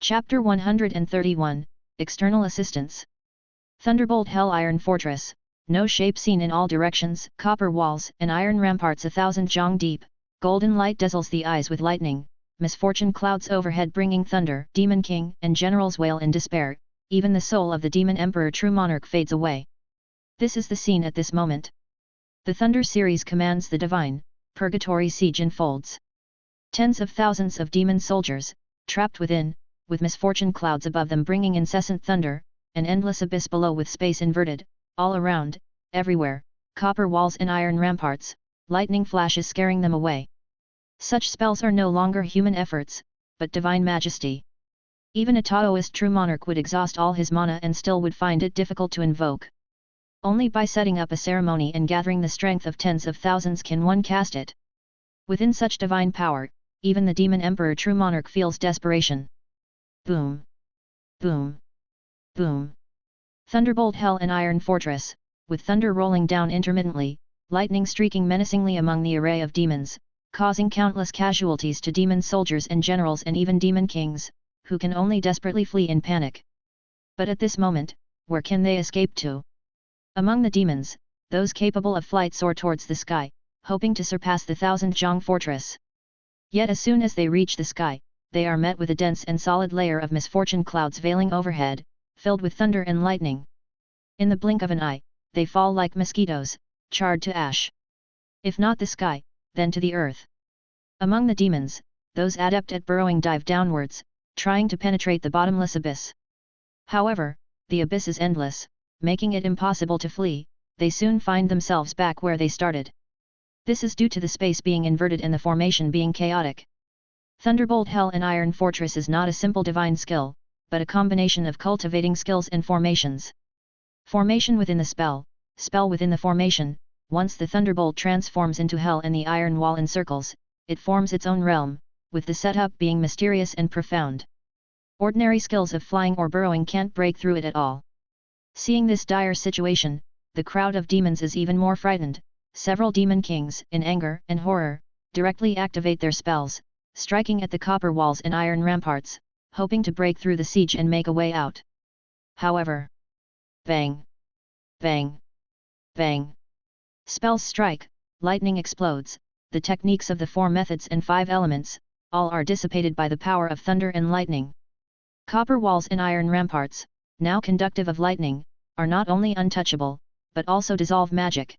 Chapter 131, External Assistance. Thunderbolt Hell Iron Fortress, no shape seen in all directions, copper walls and iron ramparts 1,000 jong deep, golden light dazzles the eyes with lightning, misfortune clouds overhead bringing thunder, demon king and generals wail in despair, even the soul of the demon emperor true monarch fades away. This is the scene at this moment. The Thunder series commands the divine, purgatory siege unfolds. Tens of thousands of demon soldiers, trapped within, with misfortune clouds above them bringing incessant thunder, an endless abyss below with space inverted, all around, everywhere, copper walls and iron ramparts, lightning flashes scaring them away. Such spells are no longer human efforts, but divine majesty. Even a Taoist true monarch would exhaust all his mana and still would find it difficult to invoke. Only by setting up a ceremony and gathering the strength of tens of thousands can one cast it. Within such divine power, even the demon emperor true monarch feels desperation. Boom! Boom! Boom! Thunderbolt Hell and Iron Fortress, with thunder rolling down intermittently, lightning streaking menacingly among the array of demons, causing countless casualties to demon soldiers and generals and even demon kings, who can only desperately flee in panic. But at this moment, where can they escape to? Among the demons, those capable of flight soar towards the sky, hoping to surpass the 1,000 jong fortress. Yet as soon as they reach the sky, they are met with a dense and solid layer of misfortune clouds veiling overhead, filled with thunder and lightning. In the blink of an eye, they fall like mosquitoes, charred to ash. If not the sky, then to the earth. Among the demons, those adept at burrowing dive downwards, trying to penetrate the bottomless abyss. However, the abyss is endless, making it impossible to flee, they soon find themselves back where they started. This is due to the space being inverted and the formation being chaotic. Thunderbolt Hell and Iron Fortress is not a simple divine skill, but a combination of cultivating skills and formations. Formation within the spell, spell within the formation. Once the thunderbolt transforms into hell and the iron wall encircles, it forms its own realm, with the setup being mysterious and profound. Ordinary skills of flying or burrowing can't break through it at all. Seeing this dire situation, the crowd of demons is even more frightened. Several demon kings, in anger and horror, directly activate their spells, striking at the copper walls and iron ramparts, hoping to break through the siege and make a way out. However, bang! Bang! Bang! Spells strike, lightning explodes, the techniques of the 4 methods and 5 elements, all are dissipated by the power of thunder and lightning. Copper walls and iron ramparts, now conductive of lightning, are not only untouchable, but also dissolve magic.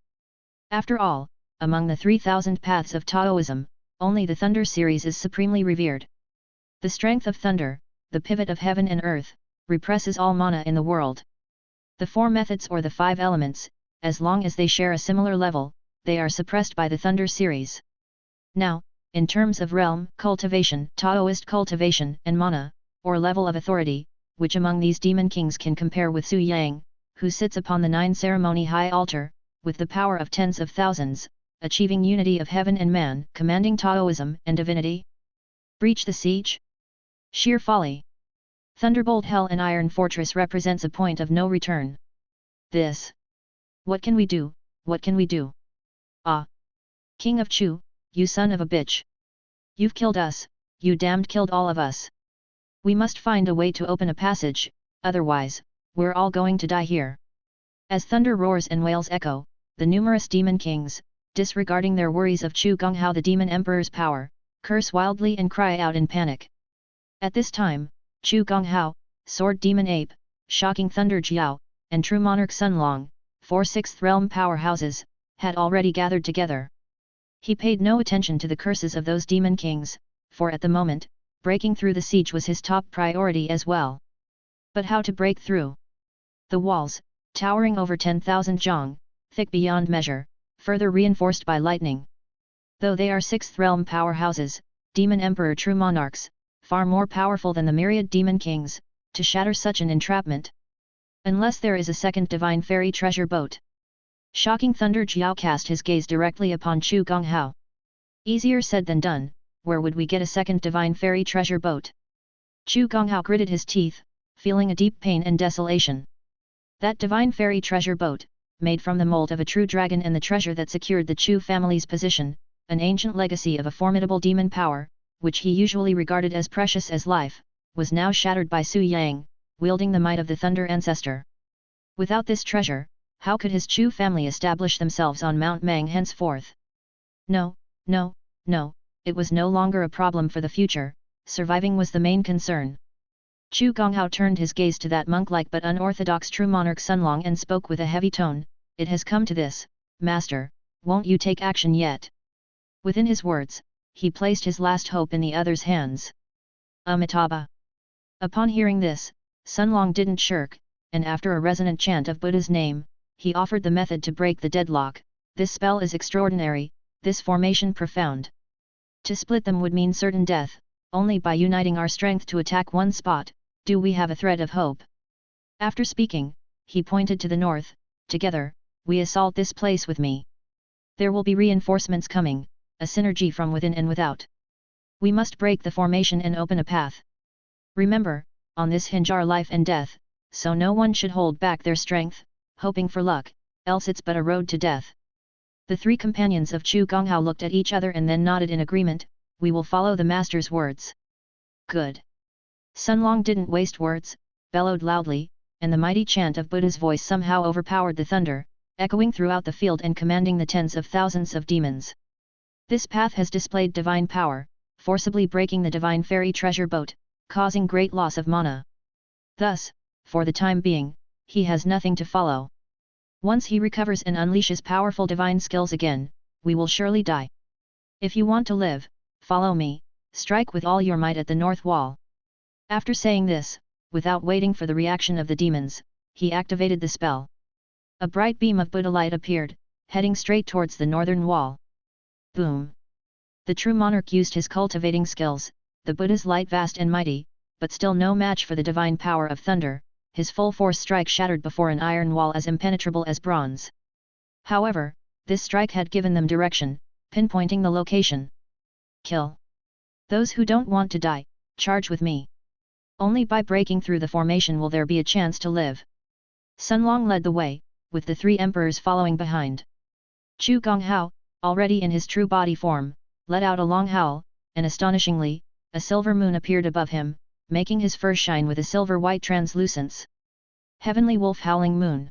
After all, among the 3,000 paths of Taoism, only the Thunder series is supremely revered. The strength of thunder, the pivot of heaven and earth, represses all mana in the world. The 4 methods or the 5 elements, as long as they share a similar level, they are suppressed by the Thunder series. Now, in terms of realm, cultivation, Taoist cultivation and mana, or level of authority, which among these demon kings can compare with Su Yang, who sits upon the 9 ceremony high altar, with the power of tens of thousands, achieving unity of heaven and man, commanding Taoism and divinity? Breach the siege? Sheer folly. Thunderbolt Hell and Iron Fortress represents a point of no return. This. What can we do, what can we do? Ah! King of Chu, you son of a bitch! You've killed us, you damned killed all of us! We must find a way to open a passage, otherwise, we're all going to die here. As thunder roars and wails echo, the numerous demon kings, disregarding their worries of Chu Gonghao the demon emperor's power, curse wildly and cry out in panic. At this time, Chu Gonghao, Sword Demon Ape, Shocking Thunder Jiao, and True Monarch Sun Long, 4 sixth realm powerhouses, had already gathered together. He paid no attention to the curses of those demon kings, for at the moment, breaking through the siege was his top priority as well. But how to break through? The walls, towering over 10,000 jong, thick beyond measure, further reinforced by lightning. Though they are 6th realm powerhouses, demon emperor true monarchs, far more powerful than the myriad demon kings, to shatter such an entrapment. Unless there is a second divine fairy treasure boat. Shocking Thunder Jiao cast his gaze directly upon Chu Gonghao. Easier said than done, where would we get a second divine fairy treasure boat? Chu Gonghao gritted his teeth, feeling a deep pain and desolation. That divine fairy treasure boat, made from the mold of a true dragon and the treasure that secured the Chu family's position, an ancient legacy of a formidable demon power, which he usually regarded as precious as life, was now shattered by Su Yang, wielding the might of the Thunder Ancestor. Without this treasure, how could his Chu family establish themselves on Mount Mang henceforth? No, no, no, it was no longer a problem for the future, surviving was the main concern. Chu Gonghao turned his gaze to that monk-like but unorthodox true monarch Sunlong and spoke with a heavy tone, "It has come to this, master, won't you take action yet?" Within his words, he placed his last hope in the other's hands. Amitabha. Upon hearing this, Sunlong didn't shirk, and after a resonant chant of Buddha's name, he offered the method to break the deadlock. "This spell is extraordinary, this formation profound. To split them would mean certain death, only by uniting our strength to attack one spot, do we have a thread of hope." After speaking, he pointed to the north, "Together, we assault this place with me. There will be reinforcements coming, a synergy from within and without. We must break the formation and open a path. Remember, on this hinge our life and death, so no one should hold back their strength, hoping for luck, else it's but a road to death." The three companions of Chu Gonghao looked at each other and then nodded in agreement, "We will follow the master's words." "Good." Sunlong didn't waste words, bellowed loudly, and the mighty chant of Buddha's voice somehow overpowered the thunder, echoing throughout the field and commanding the tens of thousands of demons. This path has displayed divine power, forcibly breaking the divine fairy treasure boat, causing great loss of mana. Thus, for the time being, he has nothing to follow. Once he recovers and unleashes powerful divine skills again, we will surely die. If you want to live, follow me, strike with all your might at the north wall. After saying this, without waiting for the reaction of the demons, he activated the spell. A bright beam of Buddha light appeared, heading straight towards the northern wall. Boom! The true monarch used his cultivating skills, the Buddha's light vast and mighty, but still no match for the divine power of thunder. His full force strike shattered before an iron wall as impenetrable as bronze. However, this strike had given them direction, pinpointing the location. Kill. Those who don't want to die, charge with me. Only by breaking through the formation will there be a chance to live. Sunlong led the way, with the three emperors following behind. Chu Gonghao, already in his true body form, let out a long howl, and astonishingly, a silver moon appeared above him, making his fur shine with a silver-white translucence. Heavenly Wolf Howling Moon.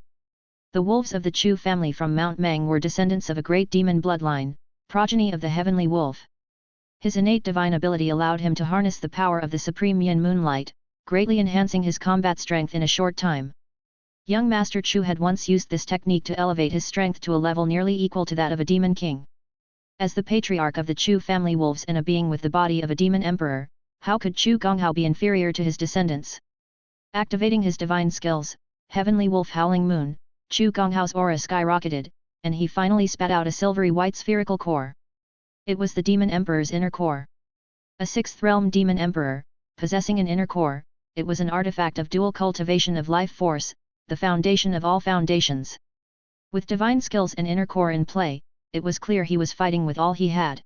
The wolves of the Chu family from Mount Mang were descendants of a great demon bloodline, progeny of the Heavenly Wolf. His innate divine ability allowed him to harness the power of the supreme yin moonlight, greatly enhancing his combat strength in a short time. Young Master Chu had once used this technique to elevate his strength to a level nearly equal to that of a demon king. As the patriarch of the Chu family wolves and a being with the body of a demon emperor, how could Chu Gonghao be inferior to his descendants? Activating his divine skills, Heavenly Wolf Howling Moon, Chu Gonghao's aura skyrocketed, and he finally spat out a silvery white spherical core. It was the Demon Emperor's inner core. A sixth realm Demon Emperor, possessing an inner core, it was an artifact of dual cultivation of life force, the foundation of all foundations. With divine skills and inner core in play, it was clear he was fighting with all he had.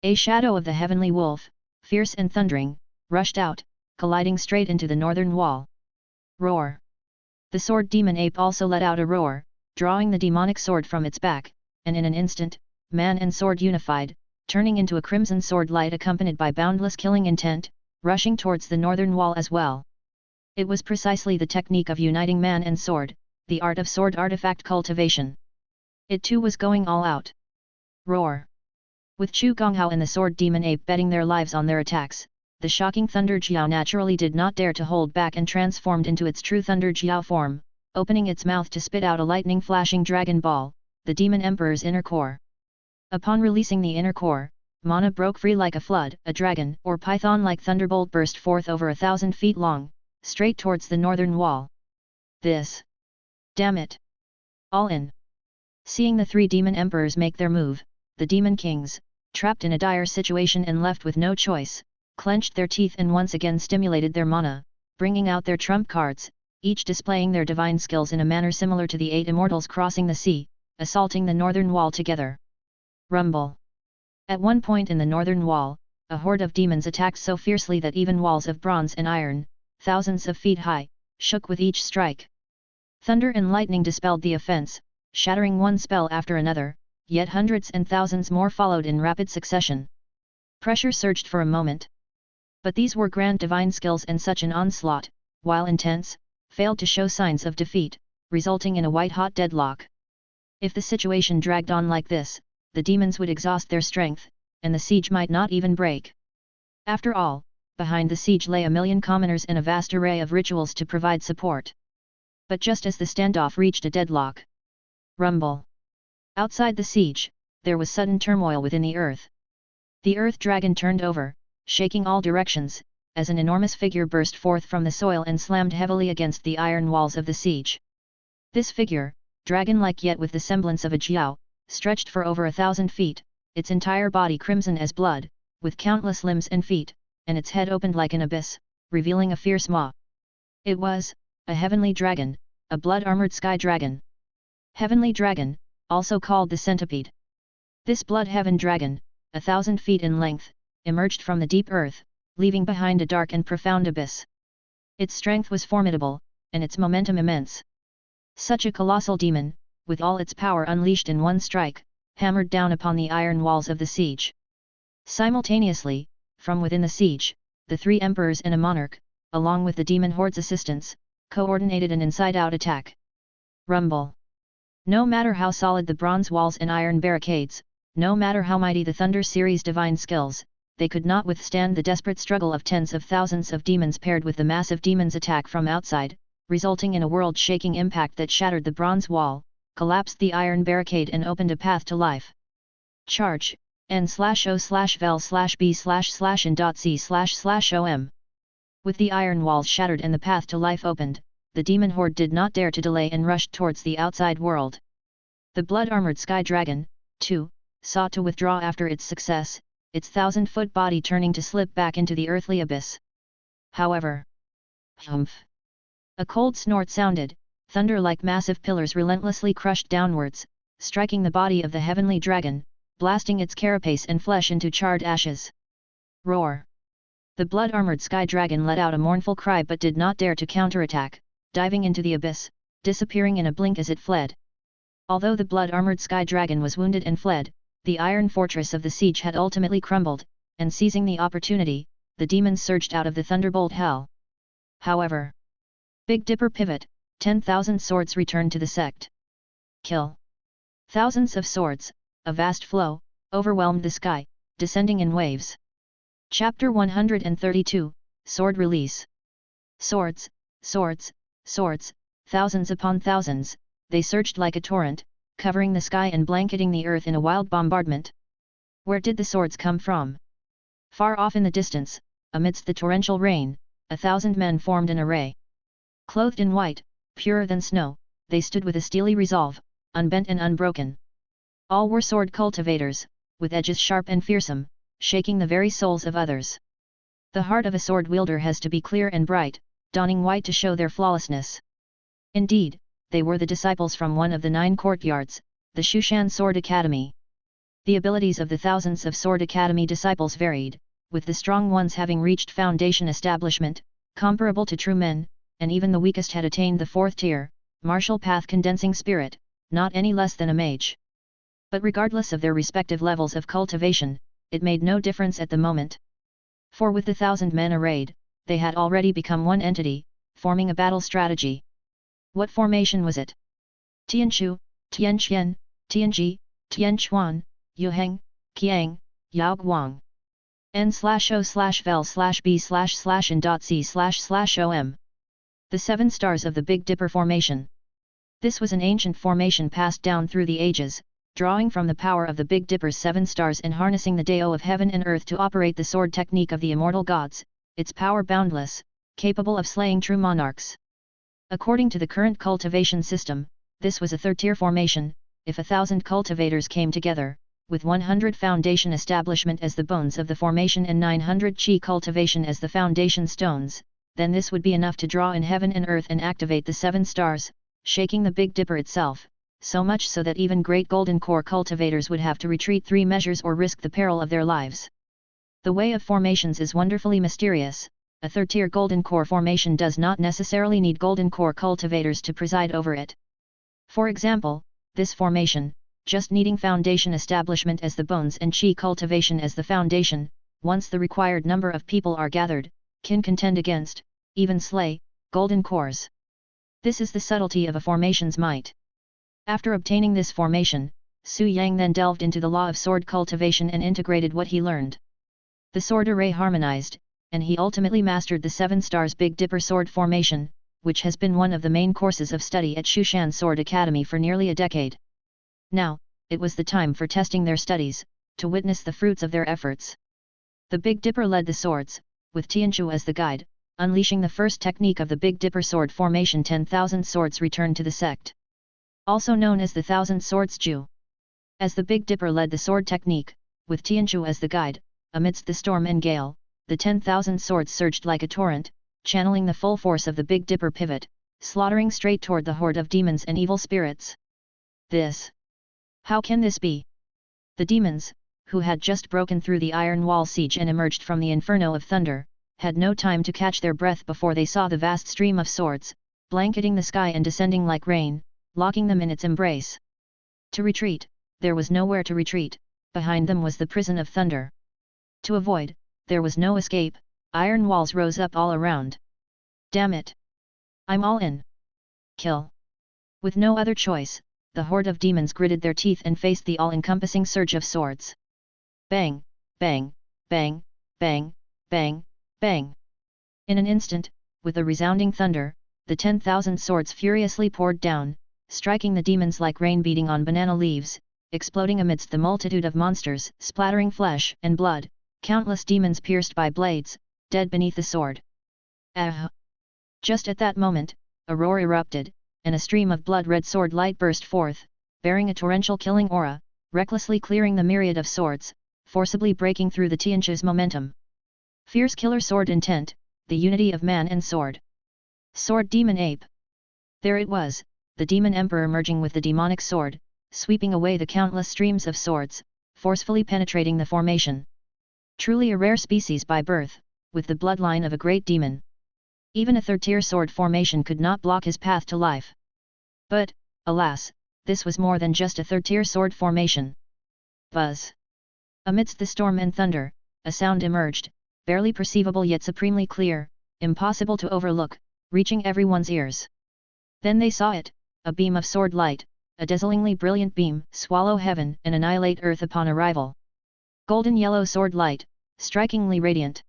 A shadow of the Heavenly Wolf, fierce and thundering, rushed out, colliding straight into the northern wall. Roar! The sword demon ape also let out a roar, drawing the demonic sword from its back, and in an instant, man and sword unified, turning into a crimson sword light accompanied by boundless killing intent, rushing towards the northern wall as well. It was precisely the technique of uniting man and sword, the art of sword artifact cultivation. It too was going all out. Roar! With Chu Gonghao and the sword demon ape betting their lives on their attacks, the shocking Thunder Jiao naturally did not dare to hold back and transformed into its true Thunder Jiao form, opening its mouth to spit out a lightning flashing dragon ball, the Demon Emperor's inner core. Upon releasing the inner core, mana broke free like a flood, a dragon or python-like thunderbolt burst forth over 1,000 feet long, straight towards the northern wall. This! Damn it! All in! Seeing the three Demon Emperors make their move, the Demon Kings, trapped in a dire situation and left with no choice, clenched their teeth and once again stimulated their mana, bringing out their trump cards, each displaying their divine skills in a manner similar to the 8 immortals crossing the sea, assaulting the northern wall together. Rumble! At one point in the northern wall, a horde of demons attacked so fiercely that even walls of bronze and iron, thousands of feet high, shook with each strike. Thunder and lightning dispelled the offense, shattering one spell after another, yet hundreds and thousands more followed in rapid succession. Pressure surged for a moment. But these were grand divine skills, and such an onslaught, while intense, failed to show signs of defeat, resulting in a white-hot deadlock. If the situation dragged on like this, the demons would exhaust their strength, and the siege might not even break. After all, behind the siege lay a million commoners and a vast array of rituals to provide support. But just as the standoff reached a deadlock, rumble! Outside the siege, there was sudden turmoil within the earth. The earth dragon turned over, shaking all directions, as an enormous figure burst forth from the soil and slammed heavily against the iron walls of the siege. This figure, dragon-like yet with the semblance of a jiao, stretched for over 1,000 feet, its entire body crimson as blood, with countless limbs and feet, and its head opened like an abyss, revealing a fierce maw. It was a heavenly dragon, a blood-armored sky dragon. Heavenly dragon, also called the centipede. This blood-heaven dragon, 1,000 feet in length, emerged from the deep earth, leaving behind a dark and profound abyss. Its strength was formidable, and its momentum immense. Such a colossal demon, with all its power unleashed in one strike, hammered down upon the iron walls of the siege. Simultaneously, from within the siege, the 3 emperors and a monarch, along with the demon horde's assistants, coordinated an inside-out attack. Rumble! No matter how solid the bronze walls and iron barricades, no matter how mighty the Thunder series' divine skills, they could not withstand the desperate struggle of tens of thousands of demons paired with the massive demons' attack from outside, resulting in a world-shaking impact that shattered the bronze wall, collapsed the iron barricade and opened a path to life. Charge! n/o/vel/b//in.c//om. With the iron walls shattered and the path to life opened, the demon horde did not dare to delay and rushed towards the outside world. The blood-armored sky dragon, too, sought to withdraw after its success, its 1,000-foot body turning to slip back into the earthly abyss. However, humph! A cold snort sounded, thunder-like massive pillars relentlessly crushed downwards, striking the body of the heavenly dragon, blasting its carapace and flesh into charred ashes. Roar! The blood-armored sky dragon let out a mournful cry but did not dare to counterattack, diving into the abyss, disappearing in a blink as it fled. Although the blood-armored sky dragon was wounded and fled, the iron fortress of the siege had ultimately crumbled, and seizing the opportunity, the demons surged out of the thunderbolt hell. However, Big Dipper pivot, 10,000 swords returned to the sect. Kill! Thousands of swords, a vast flow, overwhelmed the sky, descending in waves. Chapter 132, Sword Release. Swords, swords, swords, thousands upon thousands, they surged like a torrent, covering the sky and blanketing the earth in a wild bombardment. Where did the swords come from? Far off in the distance, amidst the torrential rain, 1,000 men formed an array. Clothed in white, purer than snow, they stood with a steely resolve, unbent and unbroken. All were sword cultivators, with edges sharp and fearsome, shaking the very souls of others. The heart of a sword wielder has to be clear and bright, donning white to show their flawlessness. Indeed, they were the disciples from one of the 9 courtyards, the Shushan Sword Academy. The abilities of the thousands of Sword Academy disciples varied, with the strong ones having reached foundation establishment, comparable to true men, and even the weakest had attained the 4th tier, martial path condensing spirit, not any less than a mage. But regardless of their respective levels of cultivation, it made no difference at the moment. For with the 1,000 men arrayed, they had already become one entity, forming a battle strategy. What formation was it? Tianchu, Tianqian, Tianji, Tianchuan, Yuheng, Qiang, Yaoguang. n/o/vel/b//in.c//om. The 7 stars of the Big Dipper formation. This was an ancient formation passed down through the ages, drawing from the power of the Big Dipper's 7 stars and harnessing the Dao of heaven and earth to operate the sword technique of the immortal gods, its power boundless, capable of slaying true monarchs. According to the current cultivation system, this was a 3rd-tier formation. If 1,000 cultivators came together, with 100 foundation establishment as the bones of the formation and 900 chi cultivation as the foundation stones, then this would be enough to draw in heaven and earth and activate the 7 stars, shaking the Big Dipper itself, so much so that even great golden core cultivators would have to retreat 3 measures or risk the peril of their lives. The way of formations is wonderfully mysterious. A 3rd-tier golden core formation does not necessarily need golden core cultivators to preside over it. For example, this formation, just needing foundation establishment as the bones and chi cultivation as the foundation, once the required number of people are gathered, can contend against, even slay, golden cores. This is the subtlety of a formation's might. After obtaining this formation, Su Yang then delved into the law of sword cultivation and integrated what he learned. The sword array harmonized, and he ultimately mastered the 7 stars Big Dipper sword formation, which has been one of the main courses of study at Shushan Sword Academy for nearly a decade. Now, it was the time for testing their studies, to witness the fruits of their efforts. The Big Dipper led the swords, with Tianchu as the guide, unleashing the first technique of the Big Dipper sword formation. 10,000 swords returned to the sect, also known as the 1,000 Swords Ju. As the Big Dipper led the sword technique, with Tianchu as the guide, amidst the storm and gale, the 10,000 swords surged like a torrent, channeling the full force of the Big Dipper pivot, slaughtering straight toward the horde of demons and evil spirits. How can this be? The demons, who had just broken through the iron wall siege and emerged from the inferno of thunder, had no time to catch their breath before they saw the vast stream of swords, blanketing the sky and descending like rain, locking them in its embrace. To retreat, there was nowhere to retreat, behind them was the prison of thunder. To avoid, there was no escape, iron walls rose up all around. Damn it! I'm all in. Kill! With no other choice, the horde of demons gritted their teeth and faced the all-encompassing surge of swords. Bang! Bang! Bang! Bang! Bang! Bang! In an instant, with a resounding thunder, the 10,000 swords furiously poured down, striking the demons like rain beating on banana leaves, exploding amidst the multitude of monsters, splattering flesh and blood, countless demons pierced by blades, dead beneath the sword. Ah! Just at that moment, a roar erupted, and a stream of blood-red sword light burst forth, bearing a torrential killing aura, recklessly clearing the myriad of swords, forcibly breaking through the Tianchu's momentum. Fierce killer sword intent, the unity of man and sword. Sword demon ape. There it was, the demon emperor merging with the demonic sword, sweeping away the countless streams of swords, forcefully penetrating the formation. Truly a rare species by birth, with the bloodline of a great demon. Even a third-tier sword formation could not block his path to life. But, alas, this was more than just a third-tier sword formation. Buzz! Amidst the storm and thunder, a sound emerged, barely perceivable yet supremely clear, impossible to overlook, reaching everyone's ears. Then they saw it, a beam of sword light, a dazzlingly brilliant beam, swallow heaven and annihilate earth upon arrival. Golden yellow sword light, strikingly radiant.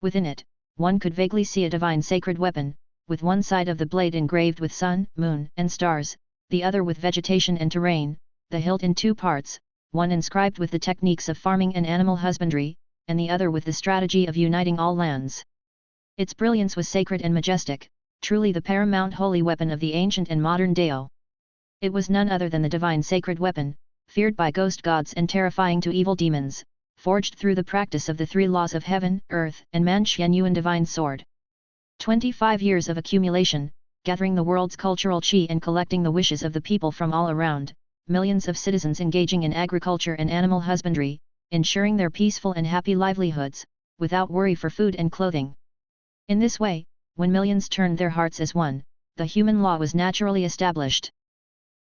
Within it, one could vaguely see a divine sacred weapon, with one side of the blade engraved with sun, moon, and stars, the other with vegetation and terrain, the hilt in 2 parts, one inscribed with the techniques of farming and animal husbandry, and the other with the strategy of uniting all lands. Its brilliance was sacred and majestic, truly the paramount holy weapon of the ancient and modern Dao. It was none other than the divine sacred weapon, feared by ghost gods and terrifying to evil demons, forged through the practice of the 3 laws of heaven, earth, and man. Xianyuan divine sword. 25 years of accumulation, gathering the world's cultural qi and collecting the wishes of the people from all around, millions of citizens engaging in agriculture and animal husbandry, ensuring their peaceful and happy livelihoods, without worry for food and clothing. In this way, when millions turned their hearts as one, the human law was naturally established.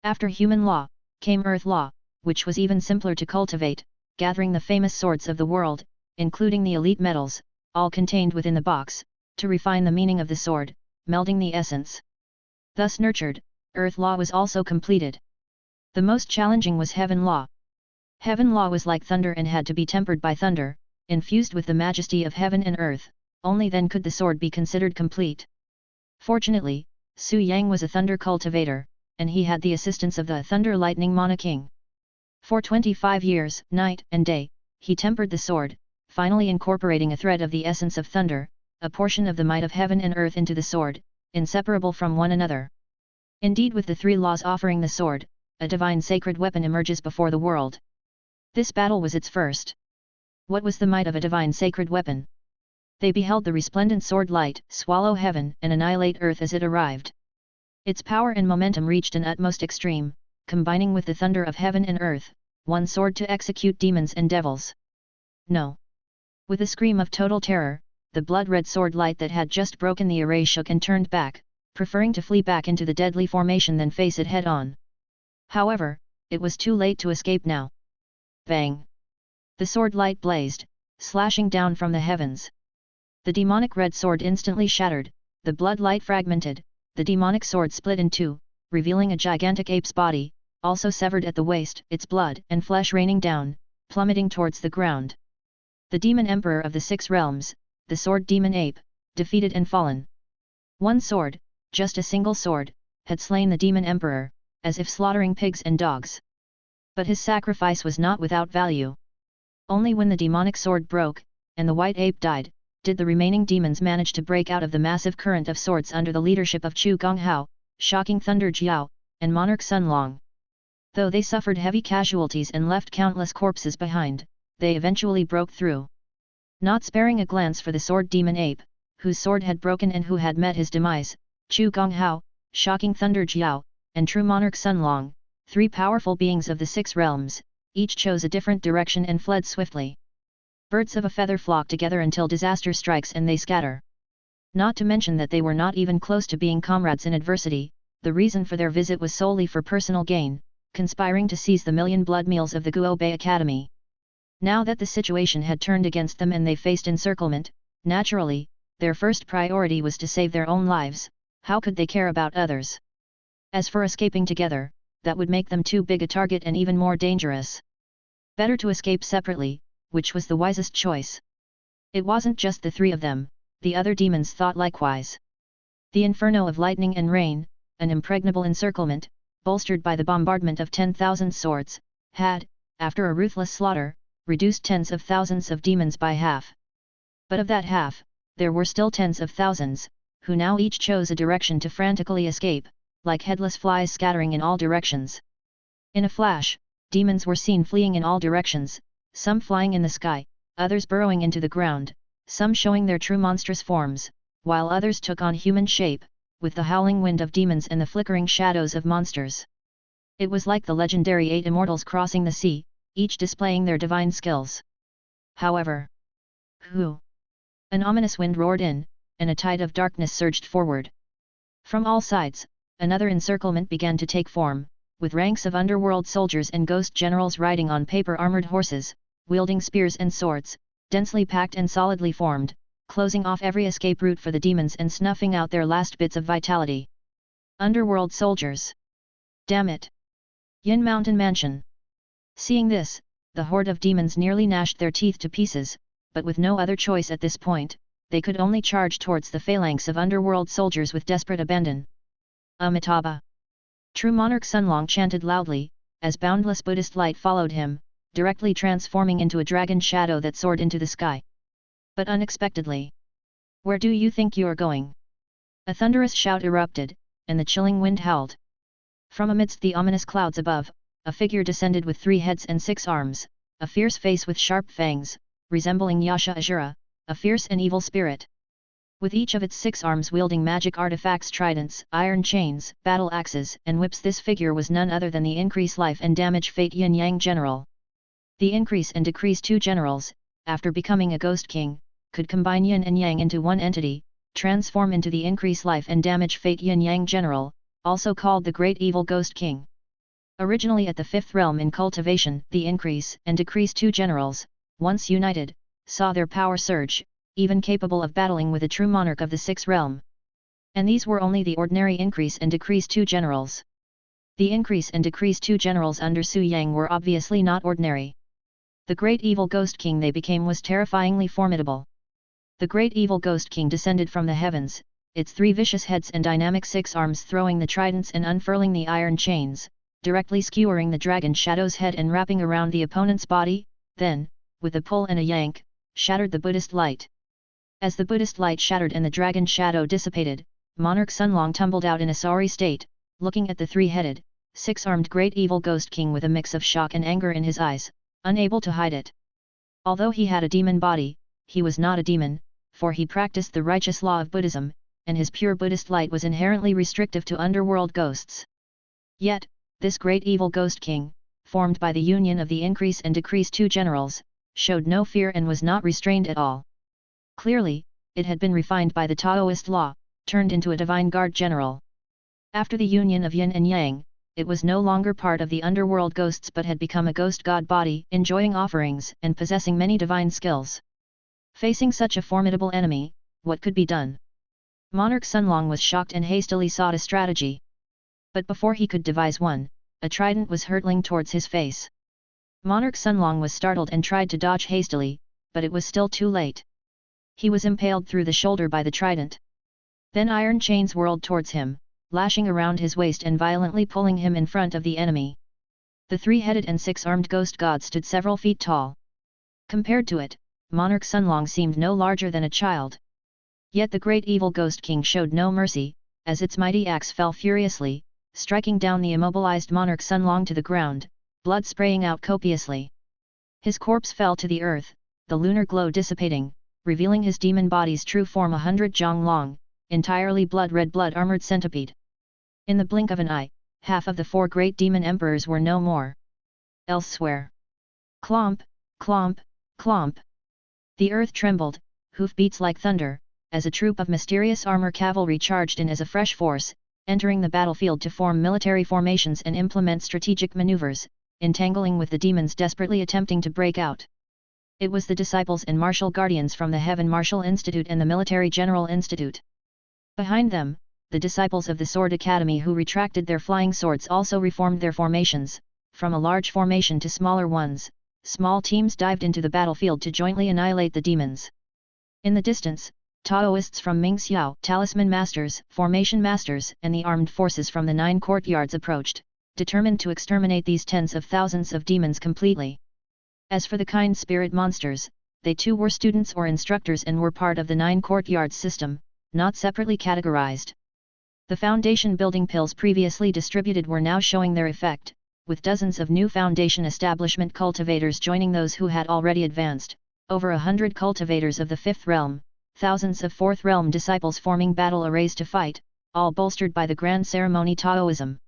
After human law, came earth law, which was even simpler to cultivate, gathering the famous swords of the world, including the elite metals, all contained within the box, to refine the meaning of the sword, melding the essence. Thus nurtured, earth law was also completed. The most challenging was heaven law. Heaven law was like thunder and had to be tempered by thunder, infused with the majesty of heaven and earth, only then could the sword be considered complete. Fortunately, Su Yang was a thunder cultivator, and he had the assistance of the Thunder Lightning Mana King. For 25 years, night and day, he tempered the sword, finally incorporating a thread of the essence of thunder, a portion of the might of heaven and earth into the sword, inseparable from one another. Indeed, with the 3 laws offering the sword, a divine sacred weapon emerges before the world. This battle was its first. What was the might of a divine sacred weapon? They beheld the resplendent sword light swallow heaven and annihilate earth as it arrived. Its power and momentum reached an utmost extreme, combining with the thunder of heaven and earth, one sword to execute demons and devils. No! With a scream of total terror, the blood-red sword light that had just broken the array shook and turned back, preferring to flee back into the deadly formation than face it head-on. However, it was too late to escape now. Bang! The sword light blazed, slashing down from the heavens. The demonic red sword instantly shattered, the blood light fragmented, the demonic sword split in two, revealing a gigantic ape's body, also severed at the waist, its blood and flesh raining down, plummeting towards the ground. The demon emperor of the six realms, the sword demon ape, defeated and fallen. One sword, just a single sword, had slain the demon emperor, as if slaughtering pigs and dogs. But his sacrifice was not without value. Only when the demonic sword broke, and the white ape died, did the remaining demons manage to break out of the massive current of swords under the leadership of Chu Gonghao, Shocking Thunder Jiao, and Monarch Sun Long. Though they suffered heavy casualties and left countless corpses behind, they eventually broke through. Not sparing a glance for the sword demon ape, whose sword had broken and who had met his demise, Chu Gonghao, Shocking Thunder Jiao, and True Monarch Sun Long, three powerful beings of the six realms, each chose a different direction and fled swiftly. Birds of a feather flock together until disaster strikes and they scatter. Not to mention that they were not even close to being comrades in adversity, the reason for their visit was solely for personal gain, conspiring to seize the million blood meals of the Guo Bei Academy. Now that the situation had turned against them and they faced encirclement, naturally, their first priority was to save their own lives. How could they care about others? As for escaping together, that would make them too big a target and even more dangerous. Better to escape separately, which was the wisest choice. It wasn't just the three of them, the other demons thought likewise. The inferno of lightning and rain, an impregnable encirclement, bolstered by the bombardment of 10,000 swords, had, after a ruthless slaughter, reduced tens of thousands of demons by half. But of that half, there were still tens of thousands, who now each chose a direction to frantically escape, like headless flies scattering in all directions. In a flash, demons were seen fleeing in all directions, some flying in the sky, others burrowing into the ground, some showing their true monstrous forms, while others took on human shape, with the howling wind of demons and the flickering shadows of monsters. It was like the legendary 8 immortals crossing the sea, each displaying their divine skills. However, an ominous wind roared in, and a tide of darkness surged forward. From all sides, another encirclement began to take form, with ranks of underworld soldiers and ghost generals riding on paper-armored horses, wielding spears and swords, densely packed and solidly formed, closing off every escape route for the demons and snuffing out their last bits of vitality. Underworld soldiers! Damn it! Yin Mountain Mansion! Seeing this, the horde of demons nearly gnashed their teeth to pieces, but with no other choice at this point, they could only charge towards the phalanx of underworld soldiers with desperate abandon. Amitabha! True Monarch Sunlong chanted loudly, as boundless Buddhist light followed him, directly transforming into a dragon shadow that soared into the sky. But unexpectedly. Where do you think you're going? A thunderous shout erupted, and the chilling wind howled. From amidst the ominous clouds above, a figure descended with 3 heads and 6 arms, a fierce face with sharp fangs, resembling Yasha Azura, a fierce and evil spirit. With each of its 6 arms wielding magic artifacts, tridents, iron chains, battle axes, and whips, this figure was none other than the Increase Life and Damage Fate Yin Yang General. The Increase and Decrease 2 generals, after becoming a Ghost King, could combine Yin and Yang into one entity, transform into the Increase Life and Damage Fate Yin Yang General, also called the Great Evil Ghost King. Originally at the 5th realm in cultivation, the Increase and Decrease 2 generals, once united, saw their power surge, even capable of battling with a true monarch of the 6th realm. And these were only the ordinary Increase and Decrease 2 generals. The Increase and Decrease 2 generals under Su Yang were obviously not ordinary. The Great Evil Ghost King they became was terrifyingly formidable. The Great Evil Ghost King descended from the heavens, its 3 vicious heads and dynamic 6 arms throwing the tridents and unfurling the iron chains, directly skewering the dragon shadow's head and wrapping around the opponent's body, then, with a pull and a yank, shattered the Buddhist light. As the Buddhist light shattered and the dragon shadow dissipated, Monarch Sunlong tumbled out in a sorry state, looking at the 3-headed, 6-armed Great Evil Ghost King with a mix of shock and anger in his eyes, unable to hide it. Although he had a demon body, he was not a demon, for he practiced the righteous law of Buddhism, and his pure Buddhist light was inherently restrictive to underworld ghosts. Yet, this Great Evil Ghost King, formed by the union of the Increase and Decrease 2 generals, showed no fear and was not restrained at all. Clearly, it had been refined by the Taoist law, turned into a divine guard general. After the union of Yin and Yang, it was no longer part of the underworld ghosts but had become a ghost god body, enjoying offerings and possessing many divine skills. Facing such a formidable enemy, what could be done? Monarch Sunlong was shocked and hastily sought a strategy. But before he could devise one, a trident was hurtling towards his face. Monarch Sunlong was startled and tried to dodge hastily, but it was still too late. He was impaled through the shoulder by the trident. Then iron chains whirled towards him, lashing around his waist and violently pulling him in front of the enemy. The three-headed and six-armed ghost god stood several feet tall. Compared to it, Monarch Sunlong seemed no larger than a child. Yet the great evil ghost king showed no mercy, as its mighty axe fell furiously, striking down the immobilized Monarch Sunlong to the ground, blood spraying out copiously. His corpse fell to the earth, the lunar glow dissipating, revealing his demon body's true form, 100 jong long, entirely blood-red blood-armored centipede. In the blink of an eye, half of the 4 great demon emperors were no more. Elsewhere. Clomp, clomp, clomp. The earth trembled, hoofbeats like thunder, as a troop of mysterious armor cavalry charged in as a fresh force, entering the battlefield to form military formations and implement strategic maneuvers, entangling with the demons desperately attempting to break out. It was the disciples and martial guardians from the Heaven Martial Institute and the Military General Institute. Behind them, the disciples of the Sword Academy who retracted their flying swords also reformed their formations, from a large formation to smaller ones. Small teams dived into the battlefield to jointly annihilate the demons. In the distance, Taoists from Ming Xiao, Talisman Masters, Formation Masters, and the armed forces from the 9 courtyards approached, determined to exterminate these tens of thousands of demons completely. As for the kind spirit monsters, they too were students or instructors and were part of the 9 courtyards system, not separately categorized. The foundation building pills previously distributed were now showing their effect, with dozens of new foundation establishment cultivators joining those who had already advanced, over 100 cultivators of the 5th realm, thousands of 4th realm disciples forming battle arrays to fight, all bolstered by the grand ceremony Taoism.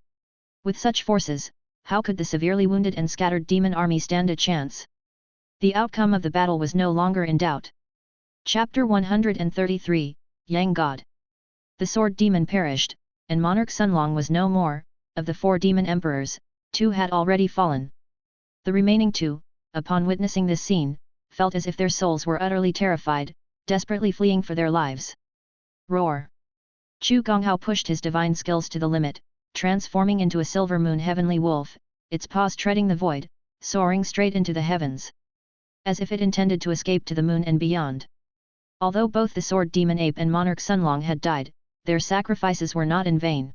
With such forces, how could the severely wounded and scattered demon army stand a chance? The outcome of the battle was no longer in doubt. Chapter 133, Yang God. The sword demon perished, and Monarch Sunlong was no more. Of the 4 demon emperors, 2 had already fallen. The remaining 2, upon witnessing this scene, felt as if their souls were utterly terrified, desperately fleeing for their lives. Roar! Chu Gonghao pushed his divine skills to the limit, transforming into a silver moon heavenly wolf, its paws treading the void, soaring straight into the heavens. As if it intended to escape to the moon and beyond. Although both the sword demon ape and Monarch Sunlong had died, their sacrifices were not in vain.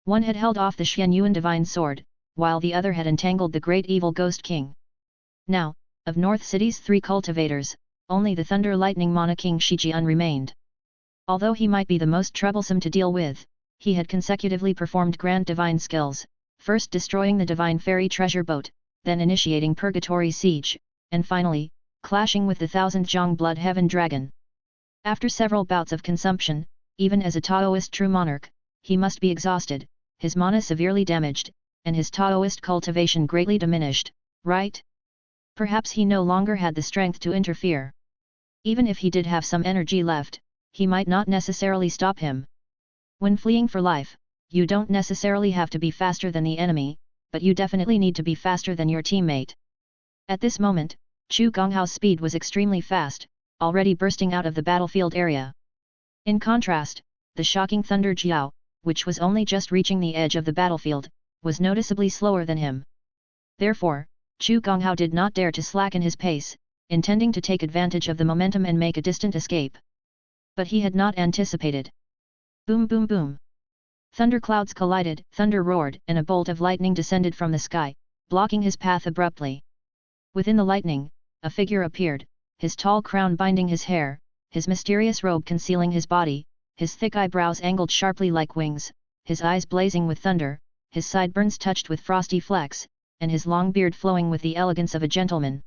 One had held off the Xian Yuan divine sword, while the other had entangled the great evil ghost king. Now, of North City's 3 cultivators, only the Thunder Lightning Mana King Shijian remained. Although he might be the most troublesome to deal with, he had consecutively performed grand divine skills, first destroying the divine fairy treasure boat, then initiating Purgatory Siege, and finally, clashing with the 1000 Zhang Blood Heaven Dragon. After several bouts of consumption, even as a Taoist true monarch, he must be exhausted, his mana severely damaged, and his Taoist cultivation greatly diminished, right? Perhaps he no longer had the strength to interfere. Even if he did have some energy left, he might not necessarily stop him. When fleeing for life, you don't necessarily have to be faster than the enemy, but you definitely need to be faster than your teammate. At this moment, Chu Gonghao's speed was extremely fast, already bursting out of the battlefield area. In contrast, the shocking Thunder Jiao, which was only just reaching the edge of the battlefield, was noticeably slower than him. Therefore, Chu Gonghao did not dare to slacken his pace, intending to take advantage of the momentum and make a distant escape. But he had not anticipated. Boom boom boom. Thunderclouds collided, thunder roared, and a bolt of lightning descended from the sky, blocking his path abruptly. Within the lightning, a figure appeared, his tall crown binding his hair, his mysterious robe concealing his body, his thick eyebrows angled sharply like wings, his eyes blazing with thunder, his sideburns touched with frosty flecks, and his long beard flowing with the elegance of a gentleman.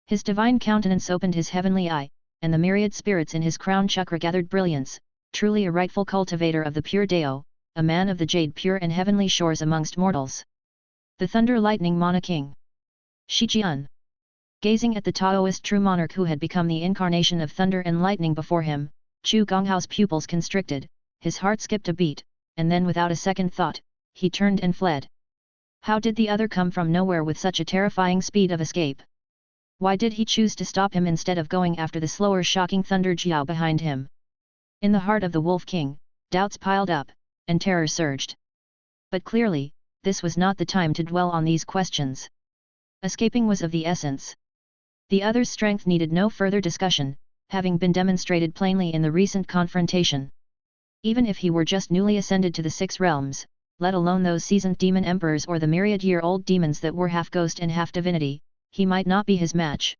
His divine countenance opened his heavenly eye, and the myriad spirits in his crown chakra gathered brilliance, truly a rightful cultivator of the pure Dao, a man of the jade pure and heavenly shores amongst mortals. The Thunder Lightning Mana King. Shijian. Gazing at the Taoist true monarch who had become the incarnation of thunder and lightning before him, Chu Gonghao's pupils constricted, his heart skipped a beat, and then without a second thought, he turned and fled. How did the other come from nowhere with such a terrifying speed of escape? Why did he choose to stop him instead of going after the slower shocking Thunder Jiao behind him? In the heart of the Wolf King, doubts piled up, and terror surged. But clearly, this was not the time to dwell on these questions. Escaping was of the essence. The other's strength needed no further discussion, having been demonstrated plainly in the recent confrontation. Even if he were just newly ascended to the 6 realms, let alone those seasoned demon emperors or the myriad-year-old demons that were half ghost and half divinity, he might not be his match.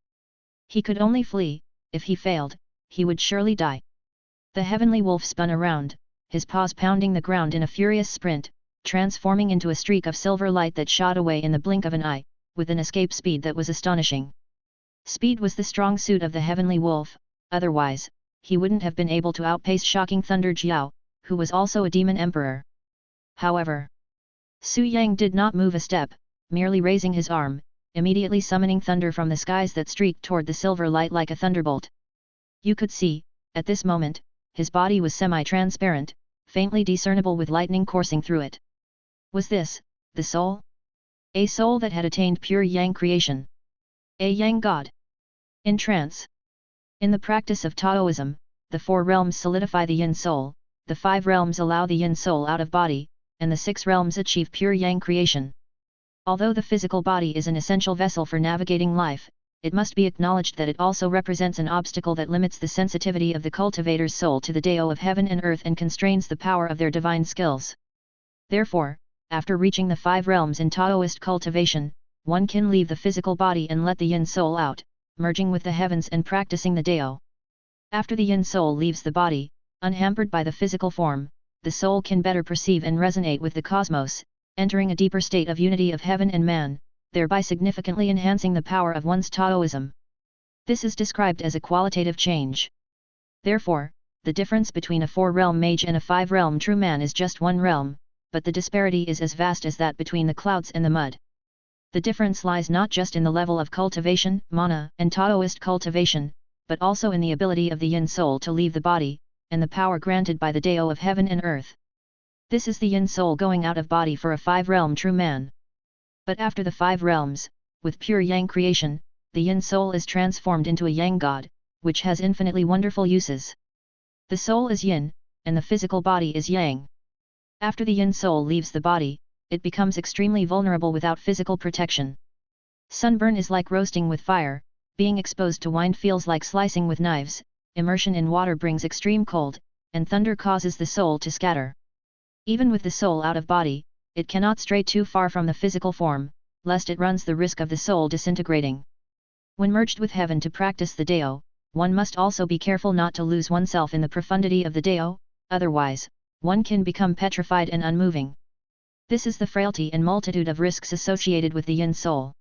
He could only flee. If he failed, he would surely die. The heavenly wolf spun around, his paws pounding the ground in a furious sprint, transforming into a streak of silver light that shot away in the blink of an eye, with an escape speed that was astonishing. Speed was the strong suit of the heavenly wolf, otherwise, he wouldn't have been able to outpace shocking Thunder Jiao, who was also a demon emperor. However, Su Yang did not move a step, merely raising his arm, immediately summoning thunder from the skies that streaked toward the silver light like a thunderbolt. You could see, at this moment, his body was semi-transparent, faintly discernible with lightning coursing through it. Was this, the soul? A soul that had attained pure Yang creation. A Yang god. In trance. In the practice of Taoism, the 4 realms solidify the Yin soul, the 5 realms allow the Yin soul out of body, and the 6 realms achieve pure Yang creation. Although the physical body is an essential vessel for navigating life, it must be acknowledged that it also represents an obstacle that limits the sensitivity of the cultivator's soul to the Tao of heaven and earth and constrains the power of their divine skills. Therefore, after reaching the 5 realms in Taoist cultivation, one can leave the physical body and let the Yin soul out, merging with the heavens and practicing the Tao. After the Yin soul leaves the body, unhampered by the physical form, the soul can better perceive and resonate with the cosmos, entering a deeper state of unity of heaven and man, thereby significantly enhancing the power of one's Taoism. This is described as a qualitative change. Therefore, the difference between a 4-realm mage and a 5-realm true man is just 1 realm, but the disparity is as vast as that between the clouds and the mud. The difference lies not just in the level of cultivation, mana, and Taoist cultivation, but also in the ability of the Yin soul to leave the body, and the power granted by the Tao of heaven and earth. This is the Yin soul going out of body for a 5-realm true man. But after the 5 realms, with pure Yang creation, the Yin soul is transformed into a Yang god, which has infinitely wonderful uses. The soul is Yin, and the physical body is Yang. After the Yin soul leaves the body, it becomes extremely vulnerable without physical protection. Sunburn is like roasting with fire, being exposed to wind feels like slicing with knives, immersion in water brings extreme cold, and thunder causes the soul to scatter. Even with the soul out of body, it cannot stray too far from the physical form, lest it runs the risk of the soul disintegrating. When merged with heaven to practice the Tao, one must also be careful not to lose oneself in the profundity of the Tao, otherwise, one can become petrified and unmoving. This is the frailty and multitude of risks associated with the Yin soul.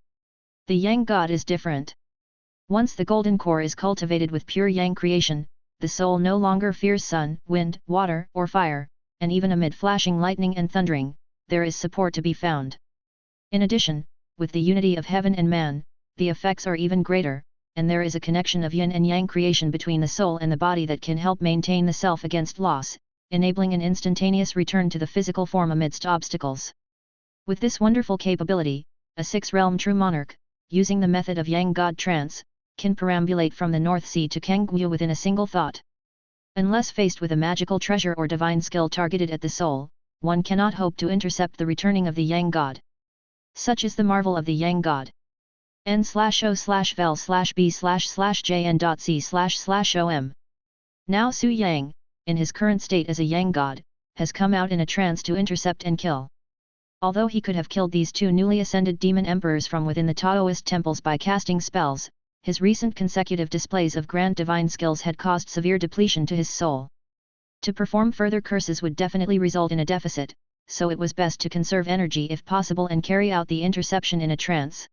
The Yang god is different. Once the golden core is cultivated with pure Yang creation, the soul no longer fears sun, wind, water, or fire, and even amid flashing lightning and thundering, there is support to be found. In addition, with the unity of heaven and man, the effects are even greater, and there is a connection of Yin and Yang creation between the soul and the body that can help maintain the self against loss, enabling an instantaneous return to the physical form amidst obstacles. With this wonderful capability, a 6-realm true monarch, using the method of Yang God trance, can perambulate from the North Sea to Kangguyu within a single thought. Unless faced with a magical treasure or divine skill targeted at the soul, one cannot hope to intercept the returning of the Yang God. Such is the marvel of the Yang God. n/o/vel/b/jn.c//om. Now Su Yang, in his current state as a Yang God, has come out in a trance to intercept and kill. Although he could have killed these 2 newly ascended demon emperors from within the Taoist temples by casting spells, his recent consecutive displays of grand divine skills had caused severe depletion to his soul. To perform further curses would definitely result in a deficit, so it was best to conserve energy if possible and carry out the interception in a trance.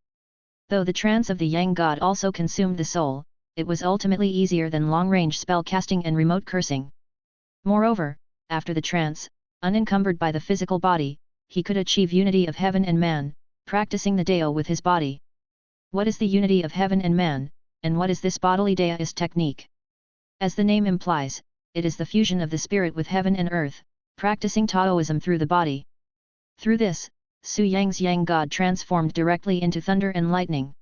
Though the trance of the Yang God also consumed the soul, it was ultimately easier than long-range spell casting and remote cursing. Moreover, after the trance, unencumbered by the physical body, he could achieve unity of heaven and man, practicing the Tao with his body. What is the unity of heaven and man, and what is this bodily Taoist technique? As the name implies, it is the fusion of the spirit with heaven and earth, practicing Taoism through the body. Through this, Su Yang's Yang God transformed directly into thunder and lightning.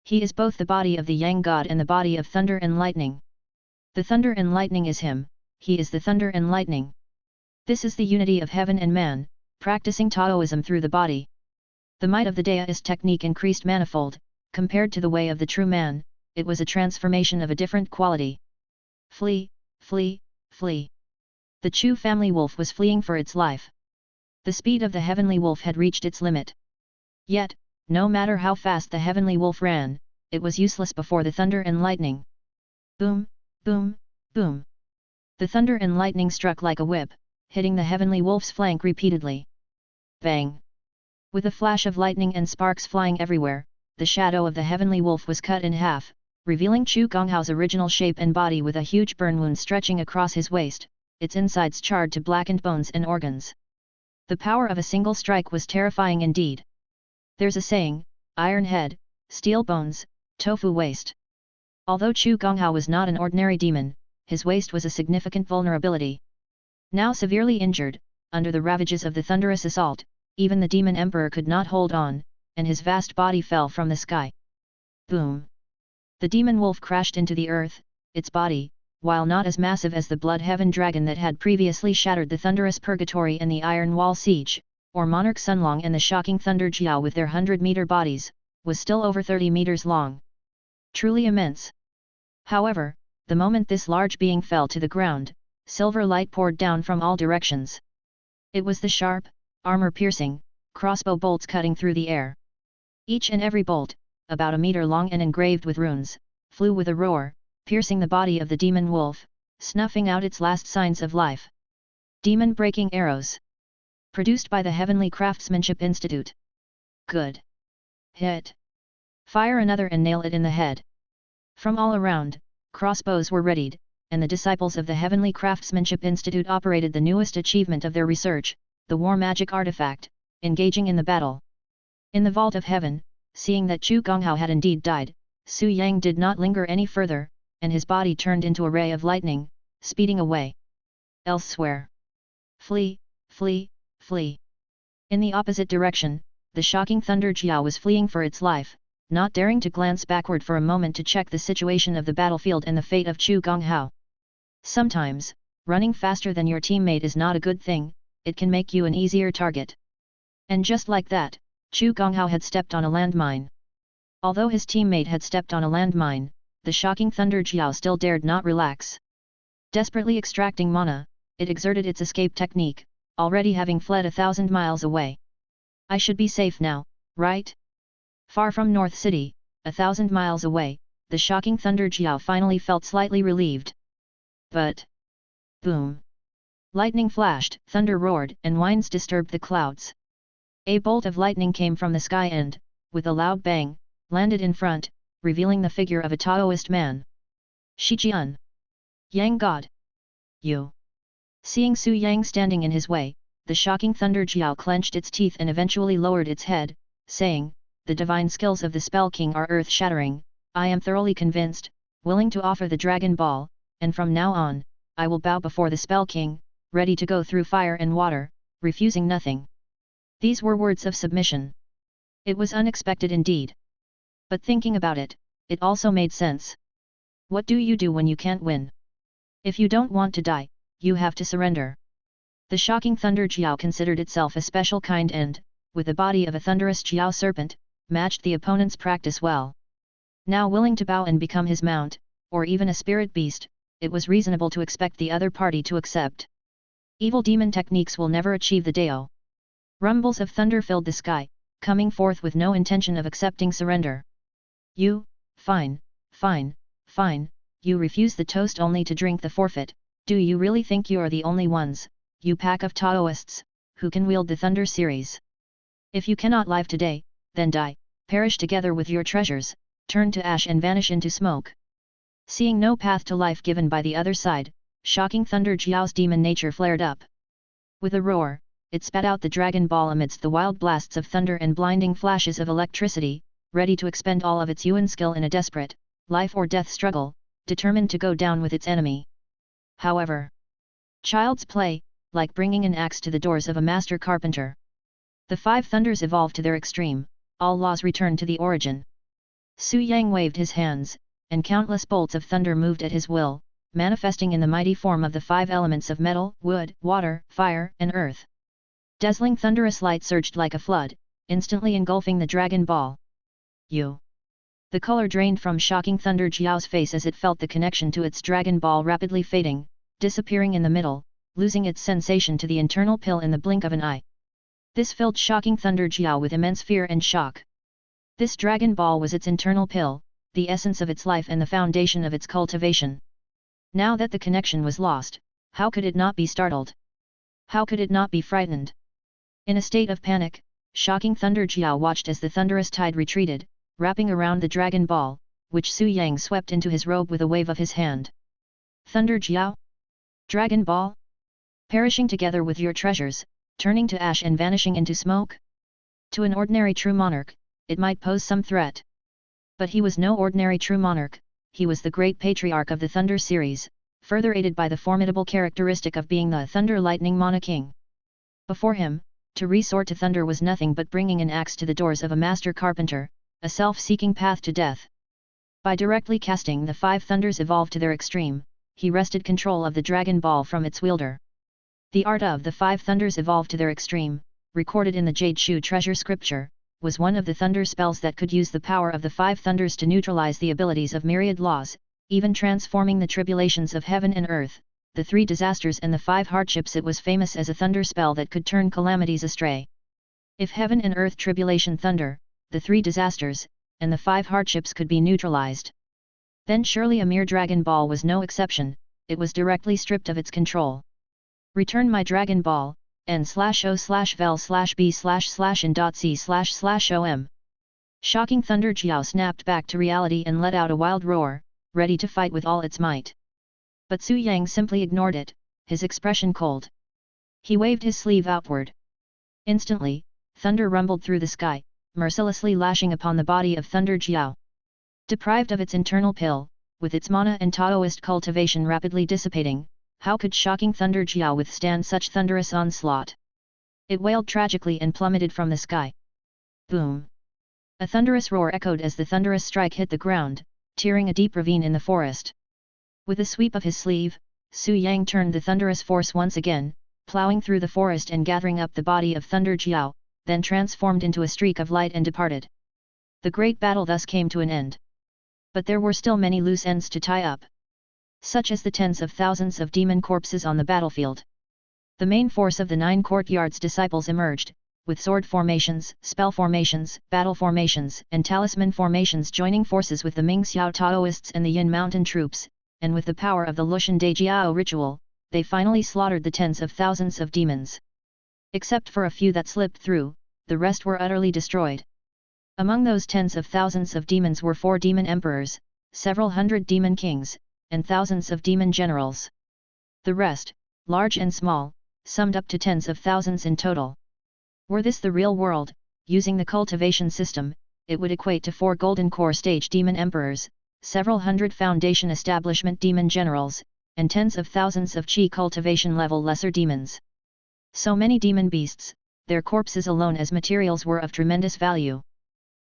He is both the body of the Yang God and the body of thunder and lightning. The thunder and lightning is him, he is the thunder and lightning. This is the unity of heaven and man, practicing Taoism through the body. The might of the Daoist technique increased manifold, compared to the way of the true man, it was a transformation of a different quality. Flee, flee, flee. The Chu family wolf was fleeing for its life. The speed of the heavenly wolf had reached its limit. Yet, no matter how fast the heavenly wolf ran, it was useless before the thunder and lightning. Boom, boom, boom. The thunder and lightning struck like a whip, hitting the heavenly wolf's flank repeatedly. Bang! With a flash of lightning and sparks flying everywhere, the shadow of the heavenly wolf was cut in half, revealing Chu Gonghao's original shape and body with a huge burn wound stretching across his waist, its insides charred to blackened bones and organs. The power of a single strike was terrifying indeed. There's a saying, iron head, steel bones, tofu waist. Although Chu Gonghao was not an ordinary demon, his waist was a significant vulnerability. Now severely injured, under the ravages of the thunderous assault, even the demon emperor could not hold on, and his vast body fell from the sky. Boom! The demon wolf crashed into the earth, its body, while not as massive as the blood heaven dragon that had previously shattered the thunderous purgatory and the iron wall siege, or monarch Sunlong and the shocking thunder Jiao with their 100-meter bodies, was still over 30 meters long. Truly immense. However, the moment this large being fell to the ground, silver light poured down from all directions. It was the sharp, armor-piercing, crossbow bolts cutting through the air. Each and every bolt, about a meter long and engraved with runes, flew with a roar, piercing the body of the demon wolf, snuffing out its last signs of life. Demon-breaking arrows. Produced by the Heavenly Craftsmanship Institute. Good. Hit. Fire another and nail it in the head. From all around, crossbows were readied, and the disciples of the Heavenly Craftsmanship Institute operated the newest achievement of their research, the war magic artifact, engaging in the battle. In the vault of heaven, seeing that Chu Gonghao had indeed died, Su Yang did not linger any further, and his body turned into a ray of lightning, speeding away. Elsewhere. Flee, flee, flee. In the opposite direction, the shocking thunder Jiao was fleeing for its life, not daring to glance backward for a moment to check the situation of the battlefield and the fate of Chu Gonghao. Sometimes, running faster than your teammate is not a good thing, it can make you an easier target. And just like that, Chu Gonghao had stepped on a landmine. Although his teammate had stepped on a landmine, the shocking thunder Jiao still dared not relax. Desperately extracting mana, it exerted its escape technique, already having fled 1,000 miles away. I should be safe now, right? Far from North City, 1,000 miles away, the shocking thunder Jiao finally felt slightly relieved. But... boom! Lightning flashed, thunder roared, and winds disturbed the clouds. A bolt of lightning came from the sky and, with a loud bang, landed in front, revealing the figure of a Taoist man. Shijian. Yang God. You. Seeing Su Yang standing in his way, the shocking thunder Jiao clenched its teeth and eventually lowered its head, saying, "The divine skills of the Spell King are earth-shattering, I am thoroughly convinced, willing to offer the Dragon Ball, and from now on, I will bow before the Spell King, ready to go through fire and water, refusing nothing." These were words of submission. It was unexpected indeed. But thinking about it, it also made sense. What do you do when you can't win? If you don't want to die, you have to surrender. The shocking thunder Jiao considered itself a special kind and, with the body of a thunderous Jiao serpent, matched the opponent's practice well. Now willing to bow and become his mount, or even a spirit beast, it was reasonable to expect the other party to accept. Evil demon techniques will never achieve the Dao. Rumbles of thunder filled the sky, coming forth with no intention of accepting surrender. You, fine, fine, fine, you refuse the toast only to drink the forfeit. Do you really think you are the only ones, you pack of Taoists, who can wield the Thunder series? If you cannot live today, then die, perish together with your treasures, turn to ash and vanish into smoke. Seeing no path to life given by the other side, shocking thunder Jiao's demon nature flared up. With a roar, it spat out the Dragon Ball amidst the wild blasts of thunder and blinding flashes of electricity, ready to expend all of its Yuan skill in a desperate, life-or-death struggle, determined to go down with its enemy. However, child's play, like bringing an axe to the doors of a master carpenter. The five thunders evolved to their extreme, all laws return to the origin. Su Yang waved his hands, and countless bolts of thunder moved at his will, manifesting in the mighty form of the 5 elements of metal, wood, water, fire, and earth. Dazzling thunderous light surged like a flood, instantly engulfing the Dragon Ball. You! The color drained from shocking Thunder Jiao's face as it felt the connection to its Dragon Ball rapidly fading, disappearing in the middle, losing its sensation to the internal pill in the blink of an eye. This filled shocking Thunder Jiao with immense fear and shock. This Dragon Ball was its internal pill, the essence of its life and the foundation of its cultivation. Now that the connection was lost, how could it not be startled? How could it not be frightened? In a state of panic, shocking Thunder Jiao watched as the thunderous tide retreated, wrapping around the Dragon Ball, which Su Yang swept into his robe with a wave of his hand. Thunder Jiao? Dragon Ball? Perishing together with your treasures, turning to ash and vanishing into smoke? To an ordinary true monarch, it might pose some threat. But he was no ordinary true monarch, he was the great patriarch of the Thunder series, further aided by the formidable characteristic of being the Thunder Lightning Mana King. Before him, to resort to thunder was nothing but bringing an axe to the doors of a master carpenter, a self-seeking path to death. By directly casting the 5 thunders evolved to their extreme, he wrested control of the Dragon Ball from its wielder. The art of the 5 thunders evolved to their extreme, recorded in the Jade Shu treasure scripture, was one of the thunder spells that could use the power of the 5 thunders to neutralize the abilities of myriad laws, even transforming the tribulations of heaven and earth, the 3 disasters and the 5 hardships. It was famous as a thunder spell that could turn calamities astray. If heaven and earth tribulation thunder, the 3 disasters, and the 5 hardships could be neutralized, then surely a mere Dragon Ball was no exception, it was directly stripped of its control. Return my Dragon Ball, n/o/vel/b//in.c//om. Shocking Thunder Jiao snapped back to reality and let out a wild roar, ready to fight with all its might. But Su Yang simply ignored it, his expression cold. He waved his sleeve outward. Instantly, thunder rumbled through the sky, mercilessly lashing upon the body of Thunder Jiao. Deprived of its internal pill, with its mana and Taoist cultivation rapidly dissipating, how could shocking Thunder Jiao withstand such thunderous onslaught? It wailed tragically and plummeted from the sky. Boom! A thunderous roar echoed as the thunderous strike hit the ground, tearing a deep ravine in the forest. With a sweep of his sleeve, Su Yang turned the thunderous force once again, plowing through the forest and gathering up the body of Thunder Jiao, then transformed into a streak of light and departed. The great battle thus came to an end. But there were still many loose ends to tie up, such as the tens of thousands of demon corpses on the battlefield. The main force of the 9 courtyards disciples emerged, with sword formations, spell formations, battle formations, and talisman formations joining forces with the Ming Xiao Taoists and the Yin Mountain troops, and with the power of the Lushan Dejiao ritual, they finally slaughtered the tens of thousands of demons. Except for a few that slipped through, the rest were utterly destroyed. Among those tens of thousands of demons were 4 demon emperors, several hundred demon kings, and thousands of demon generals. The rest, large and small, summed up to tens of thousands in total. Were this the real world, using the cultivation system, it would equate to 4 golden core stage demon emperors, several hundred foundation establishment demon generals, and tens of thousands of chi cultivation level lesser demons. So many demon beasts, their corpses alone as materials were of tremendous value.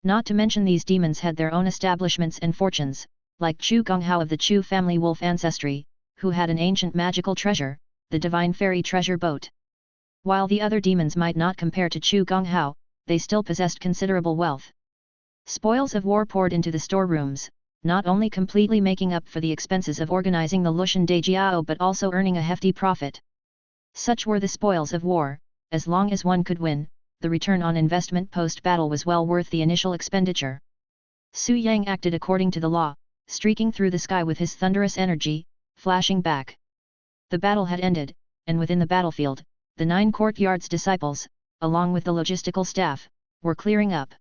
Not to mention these demons had their own establishments and fortunes, like Chu Gonghao of the Chu family wolf ancestry, who had an ancient magical treasure, the divine fairy treasure boat. While the other demons might not compare to Chu Gonghao, they still possessed considerable wealth. Spoils of war poured into the storerooms, not only completely making up for the expenses of organizing the Lushan Dejiao but also earning a hefty profit. Such were the spoils of war, as long as one could win, the return on investment post-battle was well worth the initial expenditure. Su Yang acted according to the law, streaking through the sky with his thunderous energy, flashing back. The battle had ended, and within the battlefield, the 9 courtyards disciples, along with the logistical staff, were clearing up.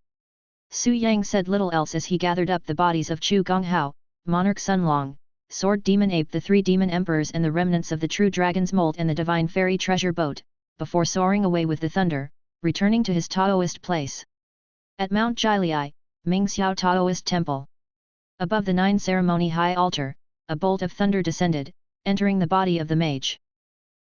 Su Yang said little else as he gathered up the bodies of Chu Gonghao, Monarch Sunlong, Sword Demon Ape, the 3 demon emperors and the remnants of the true dragon's mold and the divine fairy treasure boat, before soaring away with the thunder, returning to his Taoist place. At Mount Jiliai, Ming Xiao Taoist Temple. Above the 9 ceremony high altar, a bolt of thunder descended, entering the body of the mage.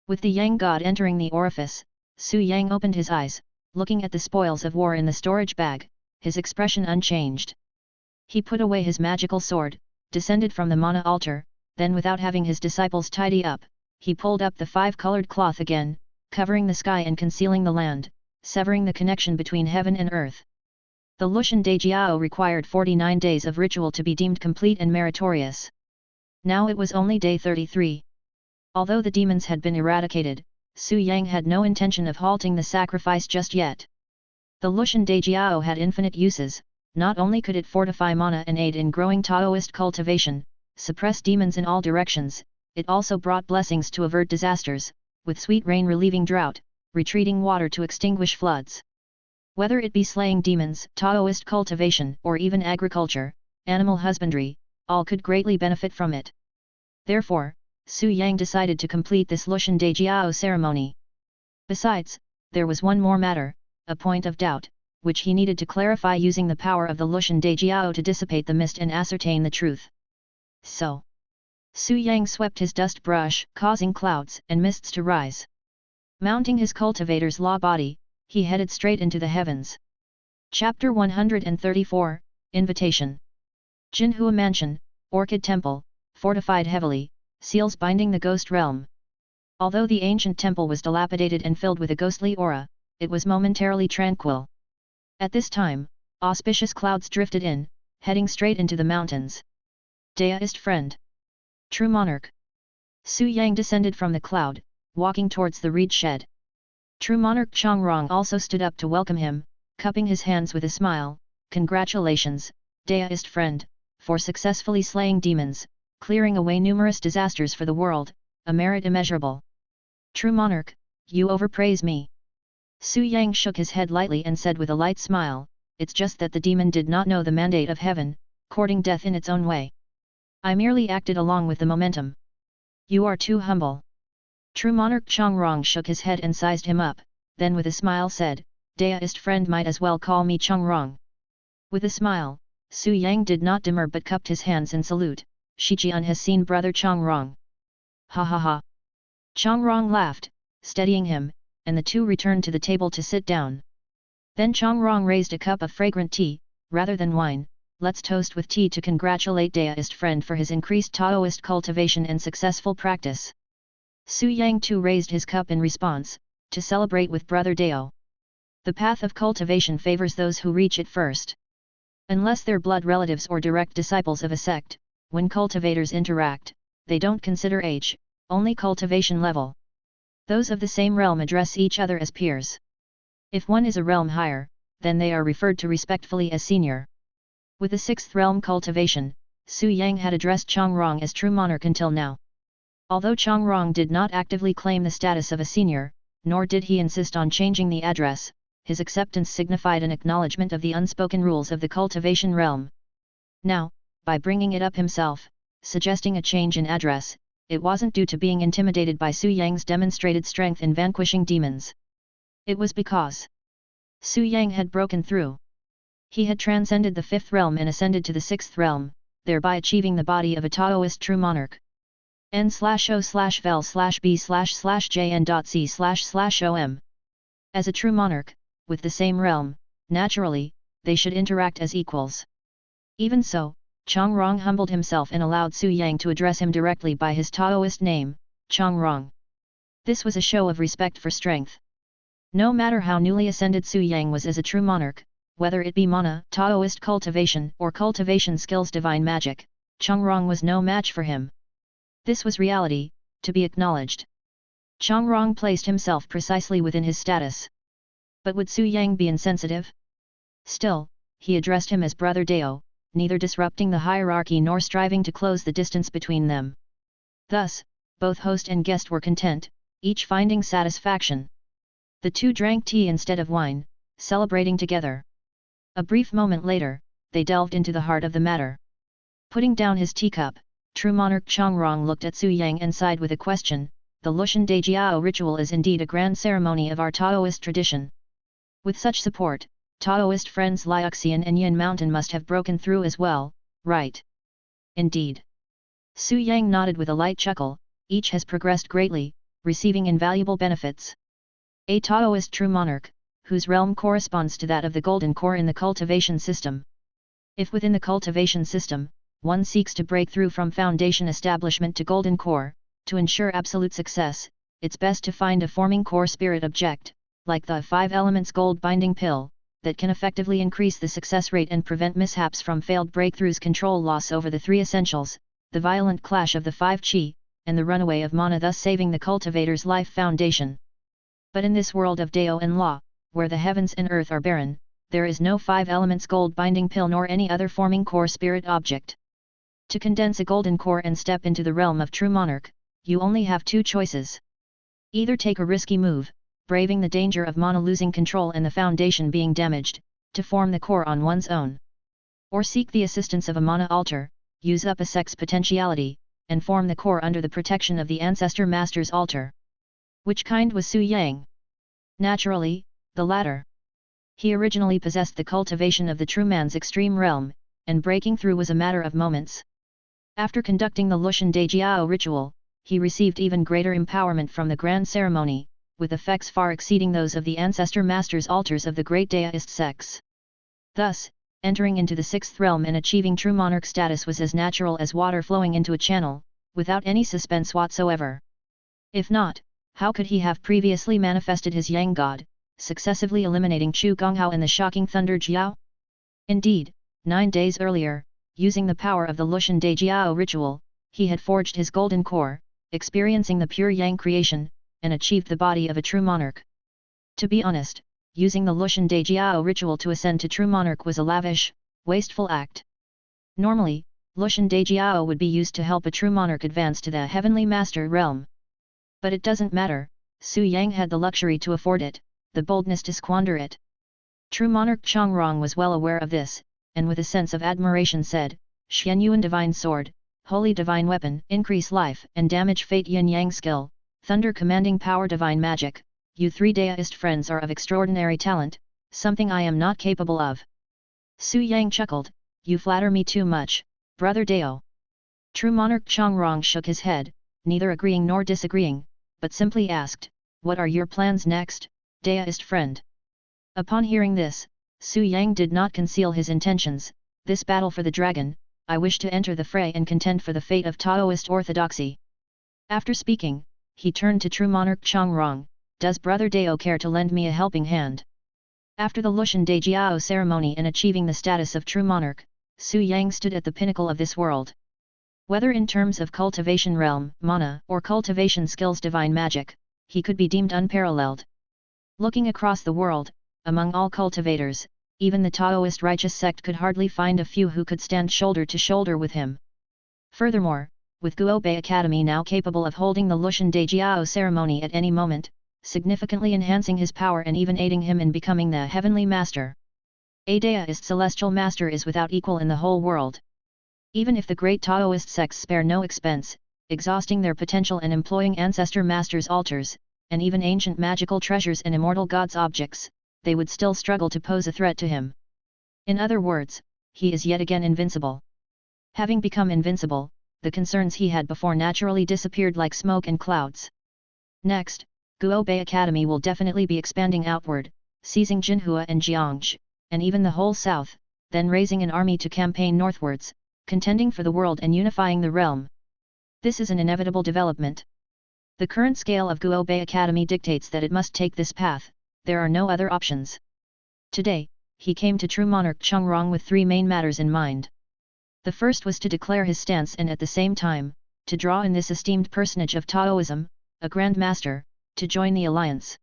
With the Yang god entering the orifice, Su Yang opened his eyes, looking at the spoils of war in the storage bag, his expression unchanged. He put away his magical sword, descended from the mana altar, then without having his disciples tidy up, he pulled up the 5-colored cloth again, covering the sky and concealing the land, severing the connection between heaven and earth. The Lushan Dejiao required 49 days of ritual to be deemed complete and meritorious. Now it was only day 33. Although the demons had been eradicated, Su Yang had no intention of halting the sacrifice just yet. The Lushan Dejiao had infinite uses. Not only could it fortify mana and aid in growing Taoist cultivation, suppress demons in all directions, it also brought blessings to avert disasters, with sweet rain relieving drought, retreating water to extinguish floods. Whether it be slaying demons, Taoist cultivation, or even agriculture, animal husbandry, all could greatly benefit from it. Therefore, Su Yang decided to complete this Lushan Dejiao ceremony. Besides, there was one more matter, a point of doubt, which he needed to clarify using the power of the Lushan Dejiao to dissipate the mist and ascertain the truth. So, Su Yang swept his dust brush, causing clouds and mists to rise. Mounting his cultivator's law body, he headed straight into the heavens. Chapter 134, Invitation. Jinhua Mansion, Orchid Temple, fortified heavily, seals binding the ghost realm. Although the ancient temple was dilapidated and filled with a ghostly aura, it was momentarily tranquil. At this time, auspicious clouds drifted in, heading straight into the mountains. Deist friend. True monarch. Su Yang descended from the cloud, walking towards the reed shed. True monarch Chongrong also stood up to welcome him, cupping his hands with a smile. Congratulations, Deist friend, for successfully slaying demons, clearing away numerous disasters for the world, a merit immeasurable. True monarch, you overpraise me. Su Yang shook his head lightly and said with a light smile, it's just that the demon did not know the mandate of heaven, courting death in its own way. I merely acted along with the momentum. You are too humble. True monarch Chongrong shook his head and sized him up, then with a smile said, Deist friend might as well call me Chongrong. With a smile, Su Yang did not demur but cupped his hands in salute, Shijian has seen brother Chongrong. Ha ha ha. Chongrong laughed, steadying him, and the two returned to the table to sit down. Then Chongrong raised a cup of fragrant tea, rather than wine. Let's toast with tea to congratulate Deist friend for his increased Taoist cultivation and successful practice. Su Yang too raised his cup in response, to celebrate with brother Dao. The path of cultivation favors those who reach it first. Unless they're blood relatives or direct disciples of a sect, when cultivators interact, they don't consider age, only cultivation level. Those of the same realm address each other as peers. If one is a realm higher, then they are referred to respectfully as senior. With the 6th realm cultivation, Su Yang had addressed Chongrong as true monarch until now. Although Chongrong did not actively claim the status of a senior, nor did he insist on changing the address, his acceptance signified an acknowledgement of the unspoken rules of the cultivation realm. Now, by bringing it up himself, suggesting a change in address, it wasn't due to being intimidated by Su Yang's demonstrated strength in vanquishing demons. It was because Su Yang had broken through. He had transcended the 5th realm and ascended to the 6th realm, thereby achieving the body of a Taoist true monarch. n/o/vel/b/jn.c//om. As a true monarch, with the same realm, naturally, they should interact as equals. Even so, Chongrong humbled himself and allowed Su Yang to address him directly by his Taoist name, Chongrong. This was a show of respect for strength. No matter how newly ascended Su Yang was as a true monarch, whether it be mana, Taoist cultivation, or cultivation skills divine magic, Chongrong was no match for him. This was reality, to be acknowledged. Chongrong placed himself precisely within his status. But would Su Yang be insensitive? Still, he addressed him as Brother Dao, neither disrupting the hierarchy nor striving to close the distance between them. Thus, both host and guest were content, each finding satisfaction. The two drank tea instead of wine, celebrating together. A brief moment later, they delved into the heart of the matter. Putting down his teacup, true monarch Chongrong looked at Su Yang and sighed with a question. The Lushan Dejiao ritual is indeed a grand ceremony of our Taoist tradition. With such support, Taoist friends Liuxian and Yin Mountain must have broken through as well, right? Indeed. Su Yang nodded with a light chuckle, each has progressed greatly, receiving invaluable benefits. A Taoist true monarch, whose realm corresponds to that of the golden core in the cultivation system. If within the cultivation system, one seeks to break through from foundation establishment to golden core, to ensure absolute success, it's best to find a forming core spirit object, like the 5 elements gold binding pill, that can effectively increase the success rate and prevent mishaps from failed breakthroughs, control loss over the 3 essentials, the violent clash of the 5 chi, and the runaway of mana, thus saving the cultivator's life foundation. But in this world of Dao and Law, where the heavens and earth are barren, there is no 5 elements gold binding pill nor any other forming core spirit object. To condense a golden core and step into the realm of true monarch, you only have 2 choices. Either take a risky move, braving the danger of mana losing control and the foundation being damaged, to form the core on one's own. Or seek the assistance of a mana altar, use up a sex potentiality, and form the core under the protection of the ancestor master's altar. Which kind was Su Yang? Naturally, the latter. He originally possessed the cultivation of the true man's extreme realm, and breaking through was a matter of moments. After conducting the Lushan Dejiao ritual, he received even greater empowerment from the grand ceremony, with effects far exceeding those of the ancestor master's altars of the great Daoist sects. Thus, entering into the 6th realm and achieving true monarch status was as natural as water flowing into a channel, without any suspense whatsoever. If not, how could he have previously manifested his Yang God, successively eliminating Chu Gonghao and the shocking Thunder Jiao? Indeed, 9 days earlier, using the power of the Lushan Dejiao ritual, he had forged his golden core, experiencing the pure Yang creation, and achieved the body of a true monarch. To be honest, using the Lushan Dejiao ritual to ascend to true monarch was a lavish, wasteful act. Normally, Lushan Dejiao would be used to help a true monarch advance to the heavenly master realm. But it doesn't matter, Su Yang had the luxury to afford it, the boldness to squander it. True monarch Chongrong was well aware of this, and with a sense of admiration said, Xian Yuan divine sword, holy divine weapon, increase life and damage fate yin yang skill, thunder commanding power divine magic, you 3 Daoist friends are of extraordinary talent, something I am not capable of. Su Yang chuckled, you flatter me too much, brother Dao. True monarch Chongrong shook his head, neither agreeing nor disagreeing, but simply asked, what are your plans next, Daoist friend? Upon hearing this, Su Yang did not conceal his intentions, this battle for the dragon, I wish to enter the fray and contend for the fate of Taoist orthodoxy. After speaking, he turned to true monarch Chongrong, does brother Dao care to lend me a helping hand? After the Lushan Dejiao ceremony and achieving the status of true monarch, Su Yang stood at the pinnacle of this world. Whether in terms of cultivation realm, mana, or cultivation skills divine magic, he could be deemed unparalleled. Looking across the world, among all cultivators, even the Taoist righteous sect could hardly find a few who could stand shoulder to shoulder with him. Furthermore, with Guobei Academy now capable of holding the Lushan Dejiao ceremony at any moment, significantly enhancing his power and even aiding him in becoming the heavenly master. A Daoist celestial master is without equal in the whole world. Even if the great Taoist sects spare no expense, exhausting their potential and employing ancestor masters' altars, and even ancient magical treasures and immortal gods' objects, they would still struggle to pose a threat to him. In other words, he is yet again invincible. Having become invincible, the concerns he had before naturally disappeared like smoke and clouds. Next, Guobei Academy will definitely be expanding outward, seizing Jinhua and Jiangxi, and even the whole south, then raising an army to campaign northwards, contending for the world and unifying the realm. This is an inevitable development. The current scale of Guobei Academy dictates that it must take this path, there are no other options. Today, he came to true monarch Chongrong with 3 main matters in mind. The first was to declare his stance and at the same time, to draw in this esteemed personage of Taoism, a Grand Master, to join the alliance.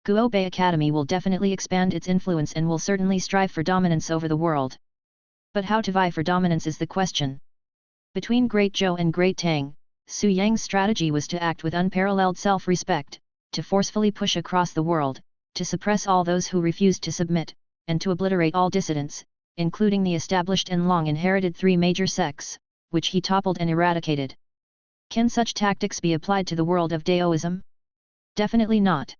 Guobei Academy will definitely expand its influence and will certainly strive for dominance over the world. But how to vie for dominance is the question. Between Great Zhou and Great Tang, Su Yang's strategy was to act with unparalleled self-respect, to forcefully push across the world, to suppress all those who refused to submit, and to obliterate all dissidents, including the established and long-inherited 3 major sects, which he toppled and eradicated. Can such tactics be applied to the world of Daoism? Definitely not.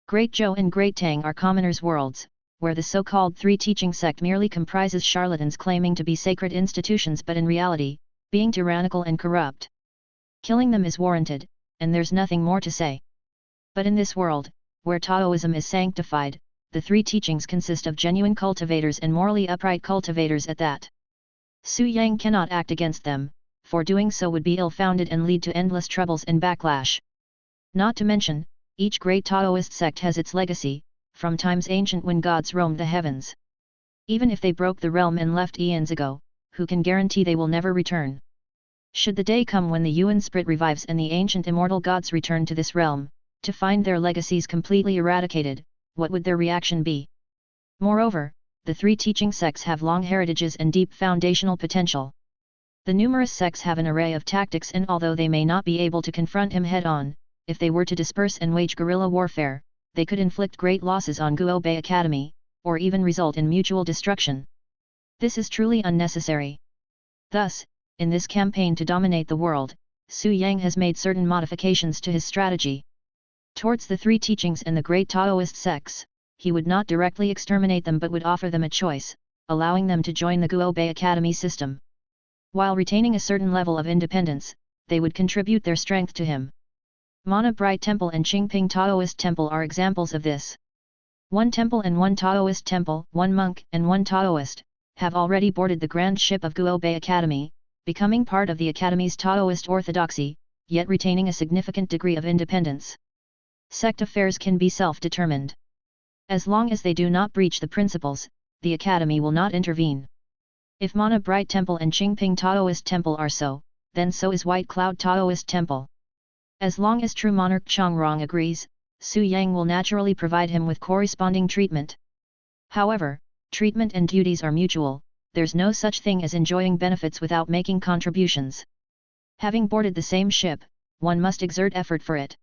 Great Zhou and Great Tang are commoners' worlds, where the so-called 3 teaching sect merely comprises charlatans claiming to be sacred institutions but in reality, being tyrannical and corrupt. Killing them is warranted, and there's nothing more to say. But in this world, where Taoism is sanctified, the three teachings consist of genuine cultivators and morally upright cultivators at that. Su Yang cannot act against them, for doing so would be ill-founded and lead to endless troubles and backlash. Not to mention, each great Taoist sect has its legacy, from times ancient when gods roamed the heavens. Even if they broke the realm and left eons ago, who can guarantee they will never return? Should the day come when the Yuan spirit revives and the ancient immortal gods return to this realm, to find their legacies completely eradicated, what would their reaction be? Moreover, the three teaching sects have long heritages and deep foundational potential. The numerous sects have an array of tactics, and although they may not be able to confront him head-on, if they were to disperse and wage guerrilla warfare, they could inflict great losses on Guo Bei Academy, or even result in mutual destruction. This is truly unnecessary. Thus, in this campaign to dominate the world, Su Yang has made certain modifications to his strategy. Towards the three teachings and the great Taoist sects, he would not directly exterminate them but would offer them a choice, allowing them to join the Guo Bei Academy system. While retaining a certain level of independence, they would contribute their strength to him. Mana Bright Temple and Qingping Taoist Temple are examples of this. One temple and one Taoist temple, one monk and one Taoist, have already boarded the grand ship of Guo Bei Academy, becoming part of the Academy's Taoist orthodoxy, yet retaining a significant degree of independence. Sect affairs can be self-determined. As long as they do not breach the principles, the Academy will not intervene. If Mana Bright Temple and Qingping Taoist Temple are so, then so is White Cloud Taoist Temple. As long as true monarch Changrong agrees, Su Yang will naturally provide him with corresponding treatment. However, treatment and duties are mutual, there's no such thing as enjoying benefits without making contributions. Having boarded the same ship, one must exert effort for it.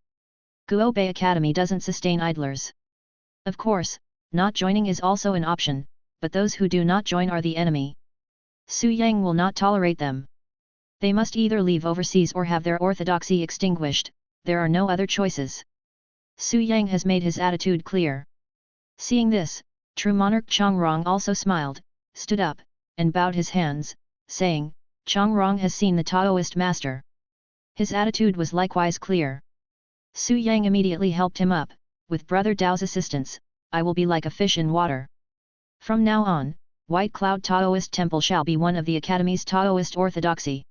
Guo Bei Academy doesn't sustain idlers. Of course, not joining is also an option, but those who do not join are the enemy. Su Yang will not tolerate them. They must either leave overseas or have their orthodoxy extinguished, there are no other choices. Su Yang has made his attitude clear. Seeing this, true monarch Changrong also smiled, stood up, and bowed his hands, saying, Changrong has seen the Taoist master. His attitude was likewise clear. Su Yang immediately helped him up, with Brother Dao's assistance, I will be like a fish in water. From now on, White Cloud Taoist Temple shall be one of the Academy's Taoist orthodoxy.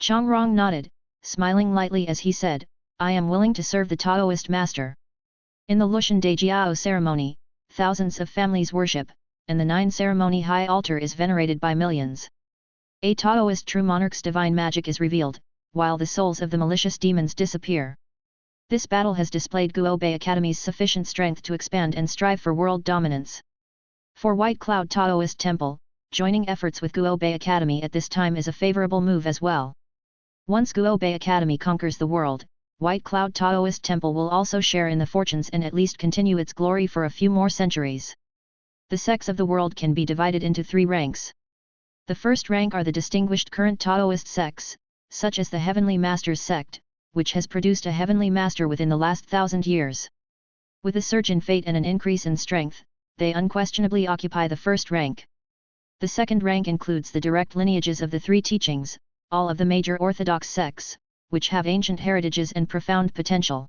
Changrong nodded, smiling lightly as he said, I am willing to serve the Taoist master. In the Lushan Dejiao ceremony, thousands of families worship, and the 9-ceremony high altar is venerated by millions. A Taoist true monarch's divine magic is revealed, while the souls of the malicious demons disappear. This battle has displayed Guo Bei Academy's sufficient strength to expand and strive for world dominance. For White Cloud Taoist Temple, joining efforts with Guo Bei Academy at this time is a favorable move as well. Once Guo Bei Academy conquers the world, White Cloud Taoist Temple will also share in the fortunes and at least continue its glory for a few more centuries. The sects of the world can be divided into three ranks. The first rank are the distinguished current Taoist sects, such as the Heavenly Masters sect, which has produced a Heavenly Master within the last 1,000 years. With a surge in fate and an increase in strength, they unquestionably occupy the first rank. The second rank includes the direct lineages of the three teachings, all of the major orthodox sects, which have ancient heritages and profound potential.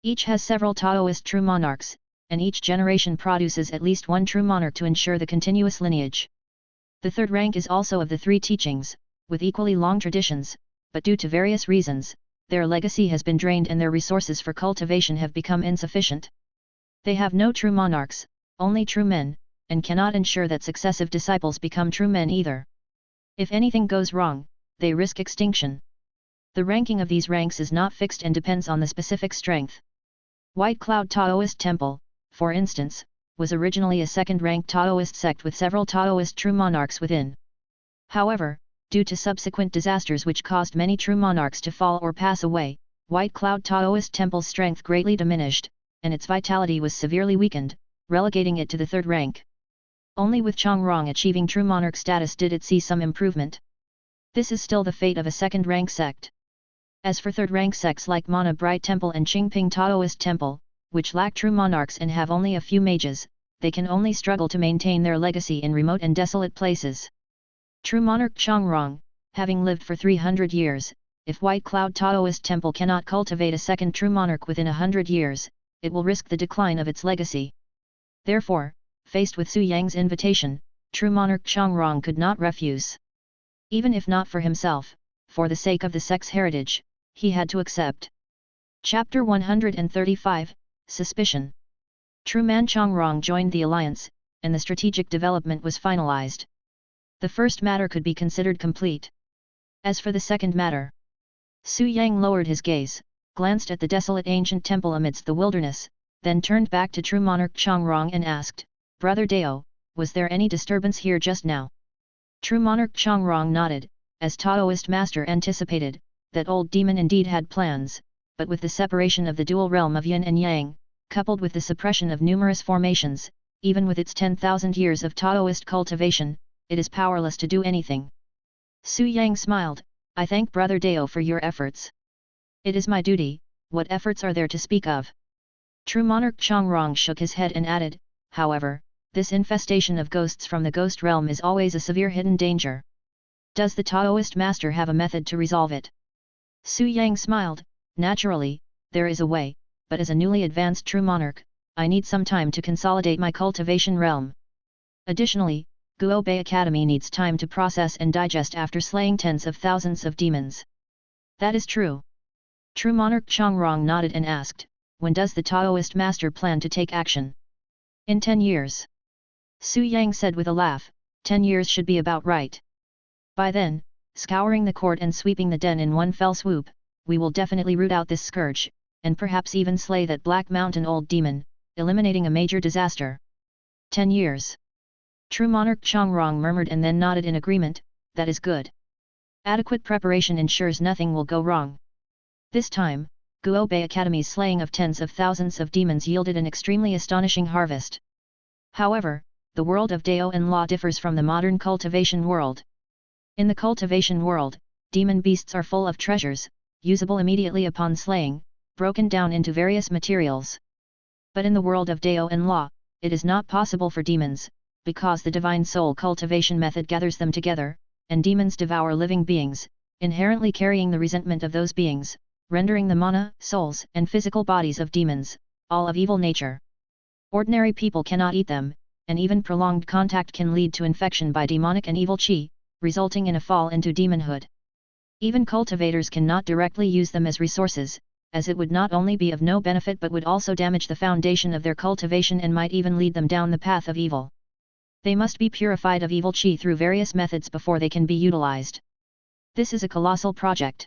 Each has several Taoist true monarchs, and each generation produces at least one true monarch to ensure the continuous lineage. The third rank is also of the three teachings, with equally long traditions, but due to various reasons, their legacy has been drained and their resources for cultivation have become insufficient. They have no true monarchs, only true men, and cannot ensure that successive disciples become true men either. If anything goes wrong, they risk extinction. The ranking of these ranks is not fixed and depends on the specific strength. White Cloud Taoist Temple, for instance, was originally a second-rank Taoist sect with several Taoist true monarchs within. However, due to subsequent disasters which caused many true monarchs to fall or pass away, White Cloud Taoist Temple's strength greatly diminished, and its vitality was severely weakened, relegating it to the third rank. Only with Changrong achieving true monarch status did it see some improvement. This is still the fate of a second-rank sect. As for third-rank sects like Mana Bright Temple and Qingping Taoist Temple, which lack true monarchs and have only a few mages, they can only struggle to maintain their legacy in remote and desolate places. True monarch Changrong, having lived for 300 years, if White Cloud Taoist Temple cannot cultivate a second true monarch within 100 years, it will risk the decline of its legacy. Therefore, faced with Su Yang's invitation, true monarch Changrong could not refuse. Even if not for himself, for the sake of the sect's heritage, he had to accept. Chapter 135, Suspicion. True man Changrong joined the alliance, and the strategic development was finalized. The first matter could be considered complete. As for the second matter, Su Yang lowered his gaze, glanced at the desolate ancient temple amidst the wilderness, then turned back to true monarch Changrong and asked, "Brother Dao, was there any disturbance here just now?" True monarch Changrong nodded, as Taoist master anticipated, that old demon indeed had plans, but with the separation of the dual realm of yin and yang, coupled with the suppression of numerous formations, even with its 10,000 years of Taoist cultivation, it is powerless to do anything. Su Yang smiled, "I thank Brother Dao for your efforts. It is my duty, what efforts are there to speak of?" True monarch Changrong shook his head and added, "However, this infestation of ghosts from the ghost realm is always a severe hidden danger. Does the Taoist master have a method to resolve it?" Su Yang smiled, "Naturally, there is a way, but as a newly advanced true monarch, I need some time to consolidate my cultivation realm. Additionally, Guo Bei Academy needs time to process and digest after slaying tens of thousands of demons." "That is true." True monarch Changrong nodded and asked, "When does the Taoist master plan to take action?" "In 10 years. Su Yang said with a laugh, 10 years should be about right. By then, scouring the court and sweeping the den in one fell swoop, we will definitely root out this scourge, and perhaps even slay that Black Mountain old demon, eliminating a major disaster." 10 years. True monarch Changrong murmured and then nodded in agreement, "That is good. Adequate preparation ensures nothing will go wrong." This time, Guo Bei Academy's slaying of tens of thousands of demons yielded an extremely astonishing harvest. However, the world of Dao and Law differs from the modern cultivation world. In the cultivation world, demon beasts are full of treasures, usable immediately upon slaying, broken down into various materials. But in the world of Dao and Law, it is not possible for demons, because the divine soul cultivation method gathers them together, and demons devour living beings, inherently carrying the resentment of those beings, rendering the mana, souls and physical bodies of demons, all of evil nature. Ordinary people cannot eat them, and even prolonged contact can lead to infection by demonic and evil qi, resulting in a fall into demonhood. Even cultivators cannot directly use them as resources, as it would not only be of no benefit but would also damage the foundation of their cultivation and might even lead them down the path of evil. They must be purified of evil qi through various methods before they can be utilized. This is a colossal project.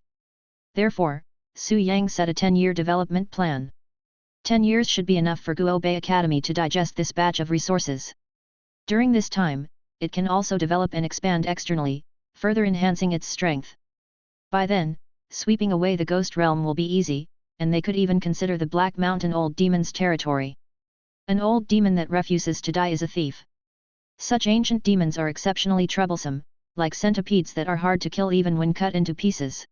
Therefore, Su Yang set a 10-year development plan. 10 years should be enough for Guo Bei Academy to digest this batch of resources. During this time, it can also develop and expand externally, further enhancing its strength. By then, sweeping away the ghost realm will be easy, and they could even consider the Black Mountain old demon's territory. An old demon that refuses to die is a thief. Such ancient demons are exceptionally troublesome, like centipedes that are hard to kill even when cut into pieces.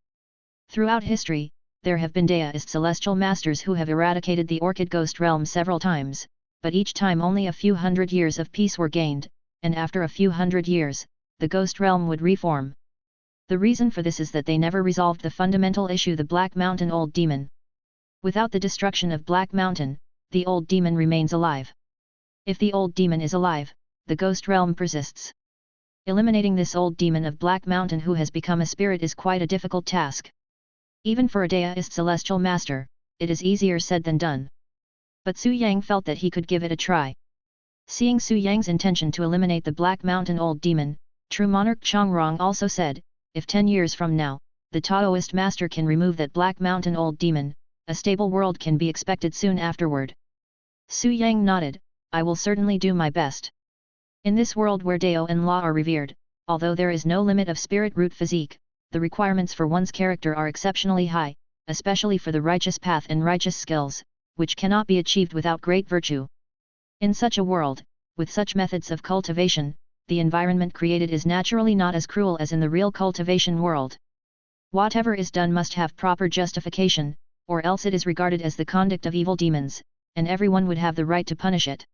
Throughout history, there have been Daoist celestial masters who have eradicated the orchid ghost realm several times, but each time only a few hundred years of peace were gained, and after a few hundred years, the ghost realm would reform. The reason for this is that they never resolved the fundamental issue, the Black Mountain old demon. Without the destruction of Black Mountain, the old demon remains alive. If the old demon is alive, the ghost realm persists. Eliminating this old demon of Black Mountain who has become a spirit is quite a difficult task. Even for a Daoist celestial master, it is easier said than done. But Su Yang felt that he could give it a try. Seeing Su Yang's intention to eliminate the Black Mountain old demon, true monarch Changrong also said, "If 10 years from now, the Taoist master can remove that Black Mountain old demon, a stable world can be expected soon afterward." Su Yang nodded, "I will certainly do my best." In this world where Dao and Law are revered, although there is no limit of spirit root physique, the requirements for one's character are exceptionally high, especially for the righteous path and righteous skills, which cannot be achieved without great virtue. In such a world, with such methods of cultivation, the environment created is naturally not as cruel as in the real cultivation world. Whatever is done must have proper justification, or else it is regarded as the conduct of evil demons, and everyone would have the right to punish it.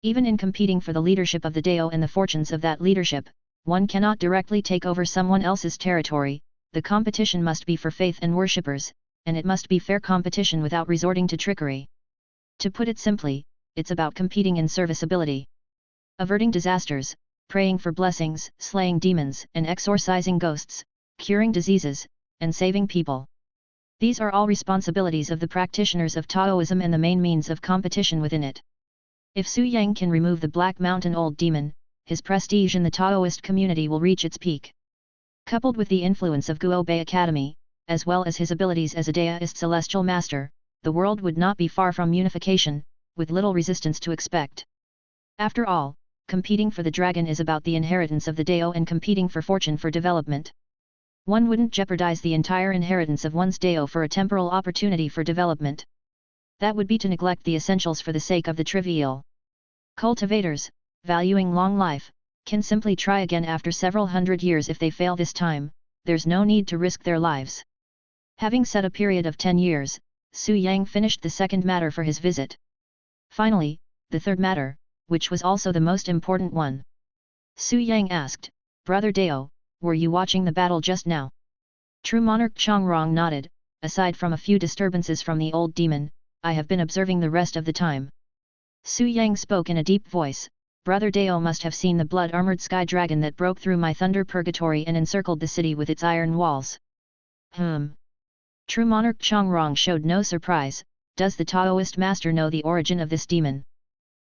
Even in competing for the leadership of the Dao and the fortunes of that leadership, one cannot directly take over someone else's territory. The competition must be for faith and worshippers, and it must be fair competition without resorting to trickery. To put it simply, it's about competing in serviceability. Averting disasters, praying for blessings, slaying demons and exorcising ghosts, curing diseases, and saving people. These are all responsibilities of the practitioners of Taoism and the main means of competition within it. If Su Yang can remove the Black Mountain Old Demon, his prestige in the Taoist community will reach its peak. Coupled with the influence of Guo Bei Academy, as well as his abilities as a Daoist celestial master, the world would not be far from unification, with little resistance to expect. After all, competing for the dragon is about the inheritance of the Dao and competing for fortune for development. One wouldn't jeopardize the entire inheritance of one's Dao for a temporal opportunity for development. That would be to neglect the essentials for the sake of the trivial. Cultivators, valuing long life, can simply try again after several hundred years. If they fail this time, there's no need to risk their lives. Having set a period of 10 years, Su Yang finished the second matter for his visit. Finally, the third matter, which was also the most important one. Su Yang asked, "Brother Dao, were you watching the battle just now?" True monarch Chongrong nodded. "Aside from a few disturbances from the old demon, I have been observing the rest of the time." Su Yang spoke in a deep voice. "Brother Dao must have seen the blood-armored sky dragon that broke through my thunder purgatory and encircled the city with its iron walls." True monarch Chongrong showed no surprise. "Does the Taoist master know the origin of this demon?"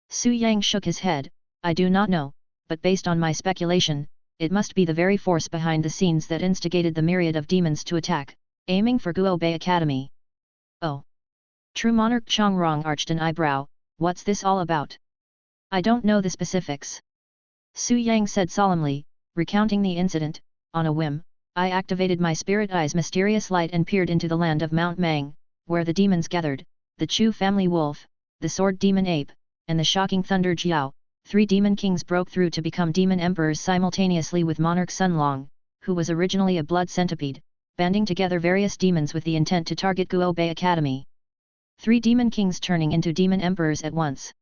Su Yang shook his head. "I do not know, but based on my speculation, it must be the very force behind the scenes that instigated the myriad of demons to attack, aiming for Guo Bei Academy." "Oh." True monarch Chongrong arched an eyebrow. "What's this all about?" "I don't know the specifics." Su Yang said solemnly, recounting the incident. "On a whim, I activated my spirit eye's mysterious light and peered into the land of Mount Mang, where the demons gathered, the Chu family wolf, the sword demon ape, and the shocking thunder Jiao. 3 demon kings broke through to become demon emperors simultaneously with monarch Sun Long, who was originally a blood centipede, banding together various demons with the intent to target Guo Bei Academy. 3 demon kings turning into demon emperors at once."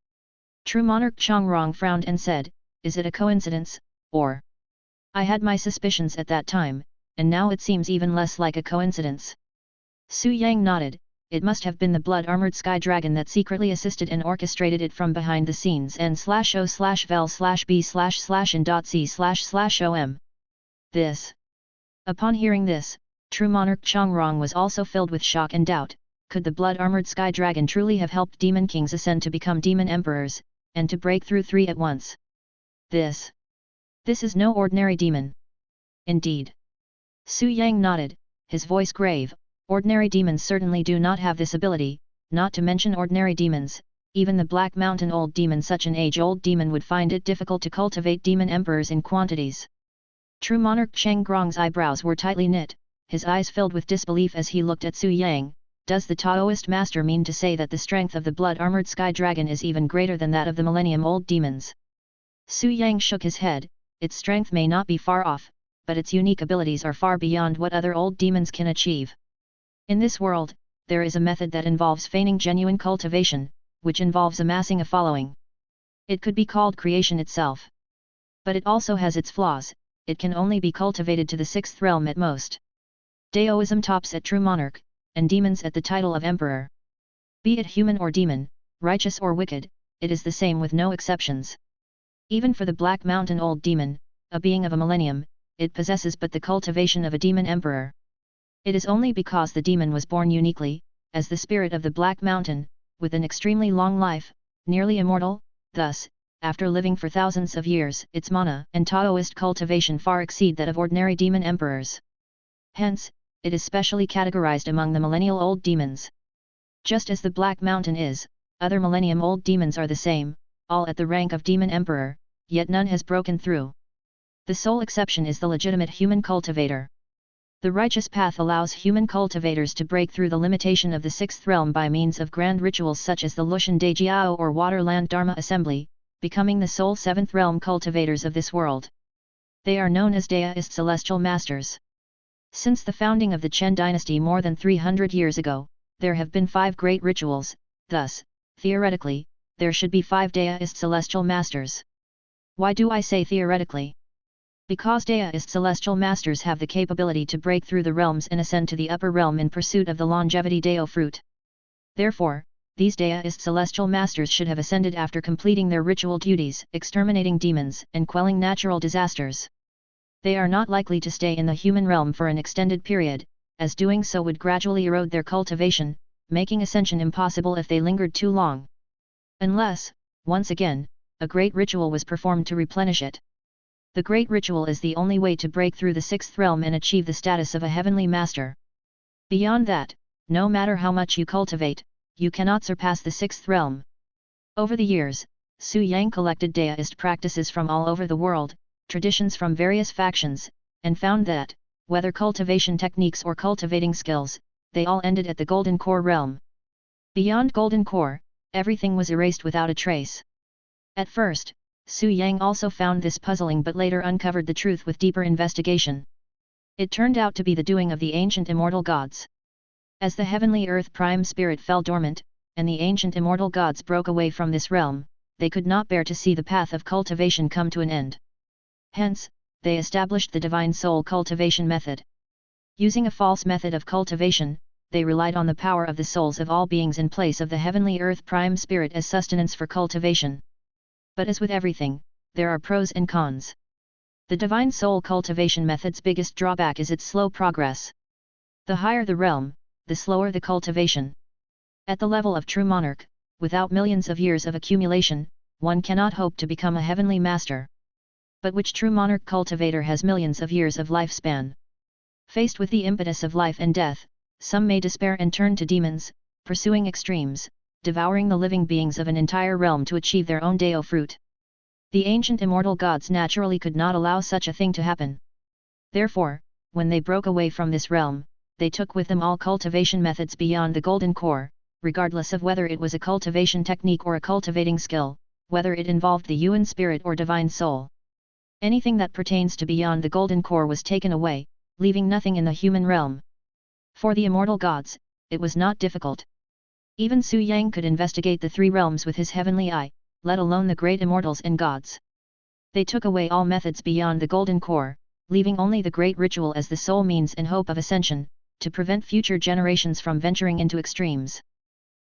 True monarch Chongrong frowned and said, "Is it a coincidence, or?" "I had my suspicions at that time, and now it seems even less like a coincidence." Su Yang nodded. "It must have been the blood-armored sky dragon that secretly assisted and orchestrated it from behind the scenes n/o/vel/b/in.c//om." This. Upon hearing this, true monarch Chongrong was also filled with shock and doubt. Could the blood-armored sky dragon truly have helped demon kings ascend to become demon emperors, and to break through 3 at once? This is no ordinary demon. Indeed. Su Yang nodded, his voice grave. "Ordinary demons certainly do not have this ability, not to mention ordinary demons. Even the Black Mountain Old Demon, such an age-old demon, would find it difficult to cultivate demon emperors in quantities." True monarch Chongrong's eyebrows were tightly knit, his eyes filled with disbelief as he looked at Su Yang. "Does the Taoist master mean to say that the strength of the blood-armored sky dragon is even greater than that of the millennium-old demons?" Su Yang shook his head. "Its strength may not be far off, but its unique abilities are far beyond what other old demons can achieve. In this world, there is a method that involves feigning genuine cultivation, which involves amassing a following. It could be called creation itself. But it also has its flaws. It can only be cultivated to the 6th realm at most. Daoism tops at true monarch, and demons at the title of emperor. Be it human or demon, righteous or wicked, it is the same with no exceptions. Even for the Black Mountain Old Demon, a being of a millennium, it possesses but the cultivation of a demon emperor. It is only because the demon was born uniquely, as the spirit of the Black Mountain, with an extremely long life, nearly immortal. Thus, after living for thousands of years, its mana and Taoist cultivation far exceed that of ordinary demon emperors. Hence, it is specially categorized among the millennial old demons. Just as the Black Mountain is, other millennium old demons are the same, all at the rank of demon emperor, yet none has broken through. The sole exception is the legitimate human cultivator. The righteous path allows human cultivators to break through the limitation of the 6th realm by means of grand rituals such as the Lushan Dejiao or Waterland Dharma Assembly, becoming the sole 7th realm cultivators of this world. They are known as Daoist celestial masters. Since the founding of the Chen dynasty more than 300 years ago, there have been 5 great rituals. Thus, theoretically, there should be 5 Daoist celestial masters. Why do I say theoretically? Because Daoist celestial masters have the capability to break through the realms and ascend to the upper realm in pursuit of the longevity Dao fruit. Therefore, these deist celestial masters should have ascended after completing their ritual duties, exterminating demons, and quelling natural disasters. They are not likely to stay in the human realm for an extended period, as doing so would gradually erode their cultivation, making ascension impossible if they lingered too long. Unless, once again, a great ritual was performed to replenish it. The great ritual is the only way to break through the sixth realm and achieve the status of a heavenly master. Beyond that, no matter how much you cultivate, you cannot surpass the sixth realm. Over the years, Su Yang collected deist practices from all over the world, traditions from various factions, and found that, whether cultivation techniques or cultivating skills, they all ended at the Golden Core realm. Beyond Golden Core, everything was erased without a trace. At first, Su Yang also found this puzzling but later uncovered the truth with deeper investigation. It turned out to be the doing of the ancient immortal gods. As the heavenly earth prime spirit fell dormant, and the ancient immortal gods broke away from this realm, they could not bear to see the path of cultivation come to an end. Hence, they established the divine soul cultivation method. Using a false method of cultivation, they relied on the power of the souls of all beings in place of the heavenly earth prime spirit as sustenance for cultivation. But as with everything, there are pros and cons. The divine soul cultivation method's biggest drawback is its slow progress. The higher the realm, the slower the cultivation. At the level of true monarch, without millions of years of accumulation, one cannot hope to become a heavenly master. But which true monarch cultivator has millions of years of lifespan? Faced with the impetus of life and death, some may despair and turn to demons, pursuing extremes, devouring the living beings of an entire realm to achieve their own Deo fruit. The ancient immortal gods naturally could not allow such a thing to happen. Therefore, when they broke away from this realm, they took with them all cultivation methods beyond the Golden Core, regardless of whether it was a cultivation technique or a cultivating skill, whether it involved the Yuan spirit or divine soul. Anything that pertains to beyond the Golden Core was taken away, leaving nothing in the human realm. For the immortal gods, it was not difficult. Even Su Yang could investigate the three realms with his heavenly eye, let alone the great immortals and gods. They took away all methods beyond the Golden Core, leaving only the great ritual as the sole means and hope of ascension, to prevent future generations from venturing into extremes.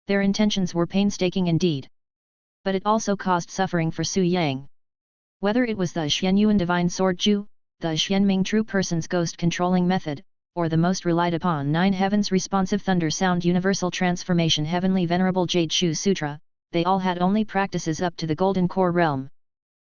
Their intentions were painstaking indeed. But it also caused suffering for Su Yang. Whether it was the Xianyuan Divine Sword Ju, the Xianming True Person's ghost-controlling method, or the most relied upon Nine Heavens Responsive Thunder Sound Universal Transformation Heavenly Venerable Jade Shu Sutra, they all had only practices up to the Golden Core realm.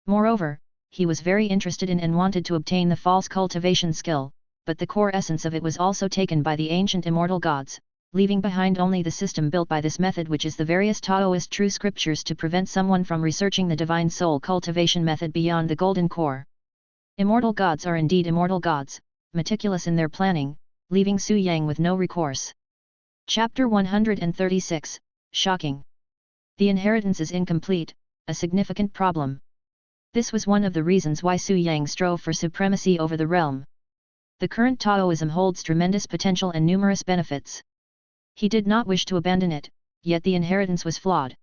Moreover, he was very interested in and wanted to obtain the false cultivation skill, but the core essence of it was also taken by the ancient immortal gods, leaving behind only the system built by this method, which is the various Taoist true scriptures to prevent someone from researching the divine soul cultivation method beyond the Golden Core. Immortal gods are indeed immortal gods, meticulous in their planning, leaving Su Yang with no recourse. Chapter 136, Shocking. The inheritance is incomplete, a significant problem. This was one of the reasons why Su Yang strove for supremacy over the realm. The current Taoism holds tremendous potential and numerous benefits. He did not wish to abandon it, yet the inheritance was flawed.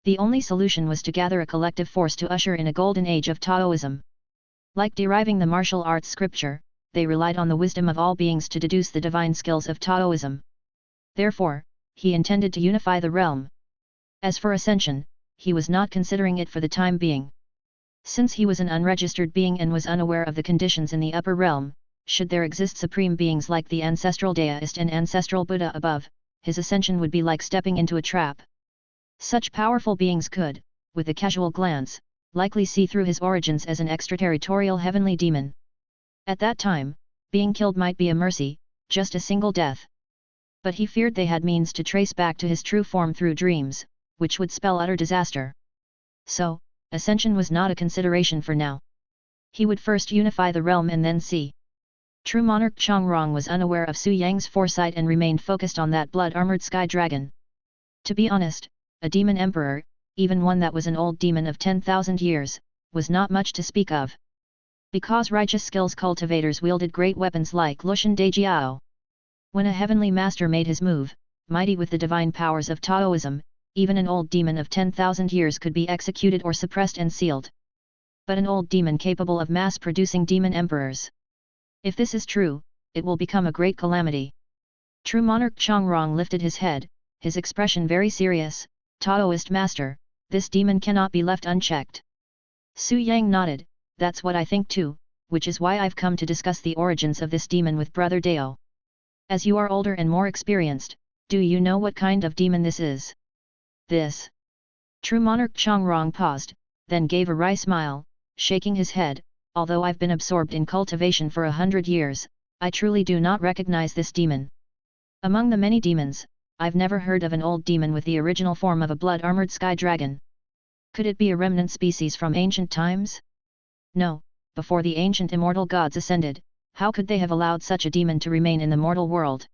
The only solution was to gather a collective force to usher in a golden age of Taoism. Like deriving the martial arts scripture, they relied on the wisdom of all beings to deduce the divine skills of Taoism. Therefore, he intended to unify the realm. As for ascension, he was not considering it for the time being. Since he was an unregistered being and was unaware of the conditions in the upper realm, should there exist supreme beings like the ancestral deist and ancestral Buddha above, his ascension would be like stepping into a trap. Such powerful beings could, with a casual glance, likely see through his origins as an extraterritorial heavenly demon. At that time, being killed might be a mercy, just a single death. But he feared they had means to trace back to his true form through dreams, which would spell utter disaster. So, ascension was not a consideration for now. He would first unify the realm and then see. True monarch Chongrong was unaware of Su Yang's foresight and remained focused on that blood-armored sky dragon. To be honest, a demon emperor, even one that was an old demon of 10,000 years, was not much to speak of. Because righteous skills cultivators wielded great weapons like Lushan Dejiao. When a heavenly master made his move, mighty with the divine powers of Taoism, even an old demon of 10,000 years could be executed or suppressed and sealed. But an old demon capable of mass-producing demon emperors. If this is true, it will become a great calamity. True monarch Chongrong lifted his head, his expression very serious. "Taoist master, this demon cannot be left unchecked." Su Yang nodded, "That's what I think too, which is why I've come to discuss the origins of this demon with Brother Dao. As you are older and more experienced, do you know what kind of demon this is?" "This?" True Monarch Chongrong paused, then gave a wry smile, shaking his head. "Although I've been absorbed in cultivation for 100 years, I truly do not recognize this demon. Among the many demons, I've never heard of an old demon with the original form of a blood-armored sky dragon. Could it be a remnant species from ancient times? No, before the ancient immortal gods ascended, how could they have allowed such a demon to remain in the mortal world?"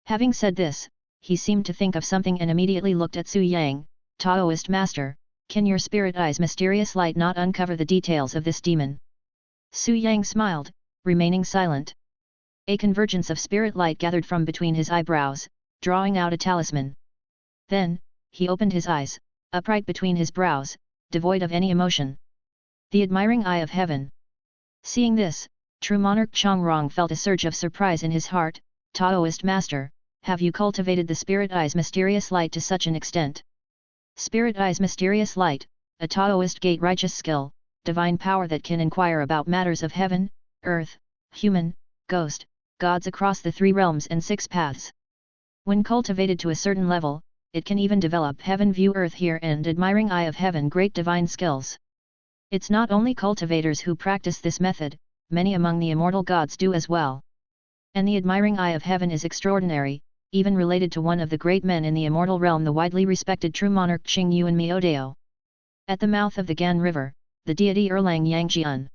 Having said this, he seemed to think of something and immediately looked at Su Yang. "Taoist master, can your spirit eye's mysterious light not uncover the details of this demon?" Su Yang smiled, remaining silent. A convergence of spirit light gathered from between his eyebrows, drawing out a talisman. Then, he opened his eyes, upright between his brows, devoid of any emotion. The admiring eye of heaven. Seeing this, True Monarch Chongrong felt a surge of surprise in his heart. "Taoist master, have you cultivated the spirit eye's mysterious light to such an extent?" Spirit eye's mysterious light, a Taoist gate righteous skill, divine power that can inquire about matters of heaven, earth, human, ghost, gods across the 3 realms and 6 paths. When cultivated to a certain level, it can even develop heaven view earth here and admiring eye of heaven great divine skills. It's not only cultivators who practice this method, many among the immortal gods do as well. And the admiring eye of heaven is extraordinary, even related to one of the great men in the immortal realm, the widely respected true monarch Qing Yuan Miodao. At the mouth of the Gan River, the deity Erlang Yangjian.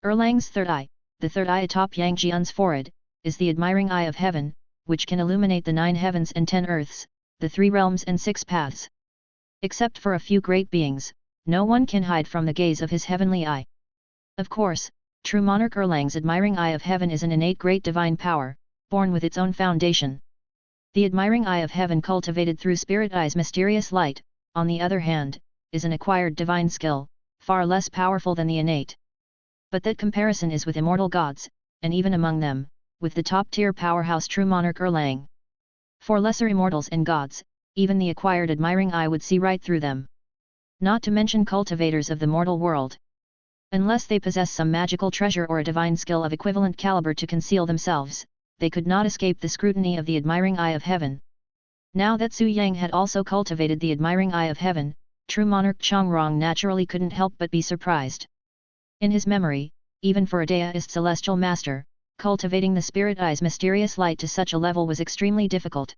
Erlang's third eye, the third eye atop Yangjian's forehead, is the admiring eye of heaven, which can illuminate the 9 heavens and 10 earths, the 3 realms and 6 paths. Except for a few great beings, no one can hide from the gaze of his heavenly eye. Of course, true monarch Erlang's admiring eye of heaven is an innate great divine power, born with its own foundation. The admiring eye of heaven cultivated through spirit eye's mysterious light, on the other hand, is an acquired divine skill, far less powerful than the innate. But that comparison is with immortal gods, and even among them, with the top-tier powerhouse true monarch Erlang. For lesser immortals and gods, even the acquired admiring eye would see right through them. Not to mention cultivators of the mortal world. Unless they possess some magical treasure or a divine skill of equivalent caliber to conceal themselves, they could not escape the scrutiny of the admiring eye of heaven. Now that Su Yang had also cultivated the admiring eye of heaven, true monarch Chongrong naturally couldn't help but be surprised. In his memory, even for a Daoist celestial master, cultivating the spirit eye's mysterious light to such a level was extremely difficult.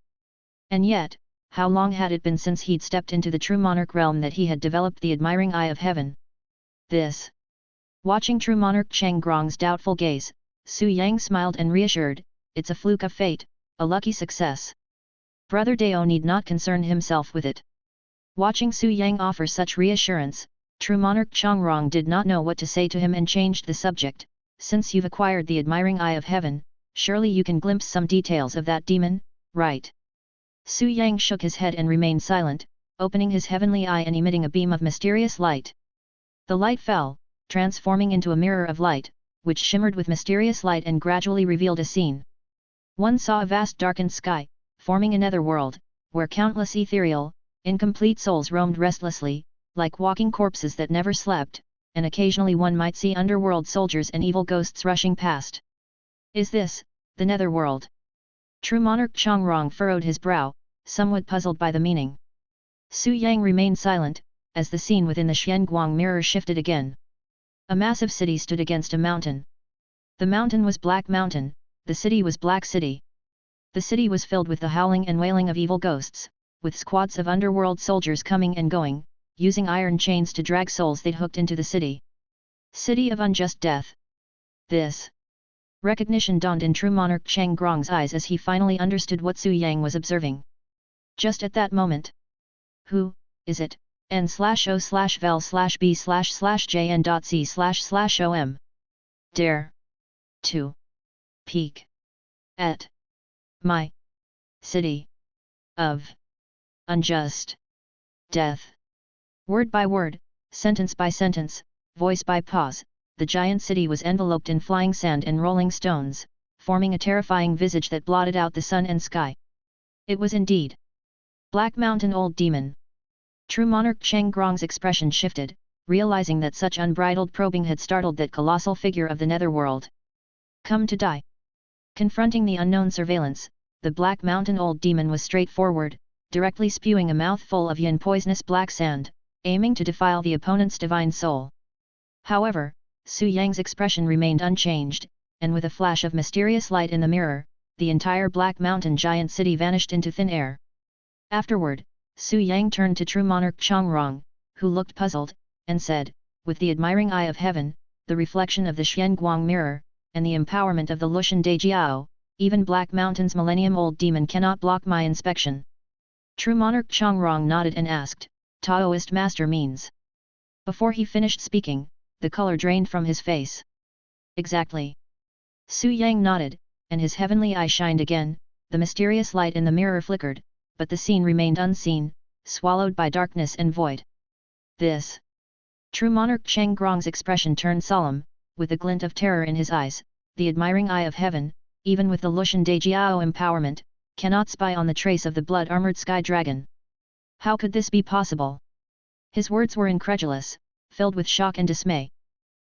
And yet, how long had it been since he'd stepped into the true monarch realm that he had developed the admiring eye of heaven? This. Watching true monarch Chongrong's doubtful gaze, Su Yang smiled and reassured, "It's a fluke of fate, a lucky success. Brother Dao need not concern himself with it." Watching Su Yang offer such reassurance, true monarch Chongrong did not know what to say to him and changed the subject. "Since you've acquired the admiring eye of heaven, surely you can glimpse some details of that demon, right?" Su Yang shook his head and remained silent, opening his heavenly eye and emitting a beam of mysterious light. The light fell, transforming into a mirror of light, which shimmered with mysterious light and gradually revealed a scene. One saw a vast darkened sky, forming a netherworld, where countless ethereal, incomplete souls roamed restlessly, like walking corpses that never slept, and occasionally one might see underworld soldiers and evil ghosts rushing past. "Is this, the netherworld?" True monarch Chongrong furrowed his brow, somewhat puzzled by the meaning. Su Yang remained silent, as the scene within the Xuanguang mirror shifted again. A massive city stood against a mountain. The mountain was Black Mountain, the city was Black City. The city was filled with the howling and wailing of evil ghosts, with squads of underworld soldiers coming and going, using iron chains to drag souls they'd hooked into the city. City of unjust death. This. Recognition dawned in true monarch Chongrong's eyes as he finally understood what Su Yang was observing. Just at that moment. "Who is it? n/o/vel/b/jn.c//om. Dare to peek at my city of unjust death." Word by word, sentence by sentence, voice by pause, the giant city was enveloped in flying sand and rolling stones, forming a terrifying visage that blotted out the sun and sky. It was indeed Black Mountain Old Demon. True monarch Cheng Grong's expression shifted, realizing that such unbridled probing had startled that colossal figure of the netherworld. Come to die. Confronting the unknown surveillance, the Black Mountain Old Demon was straightforward, directly spewing a mouthful of yin poisonous black sand, aiming to defile the opponent's divine soul. However, Su Yang's expression remained unchanged, and with a flash of mysterious light in the mirror, the entire Black Mountain giant city vanished into thin air. Afterward, Su Yang turned to true monarch Chongrong, who looked puzzled, and said, with the admiring eye of heaven, the reflection of the Xuanguang mirror, and the empowerment of the Lushan Dejiao, even Black Mountain's millennium-old demon cannot block my inspection. True monarch Chongrong nodded and asked, Taoist master means. Before he finished speaking, the color drained from his face. Exactly. Su Yang nodded, and his heavenly eye shined again, the mysterious light in the mirror flickered, but the scene remained unseen, swallowed by darkness and void. This. True monarch Cheng Grong's expression turned solemn, with a glint of terror in his eyes. The admiring eye of heaven, even with the Lushan Dejiao empowerment, cannot spy on the trace of the blood-armored sky dragon. How could this be possible? His words were incredulous, filled with shock and dismay.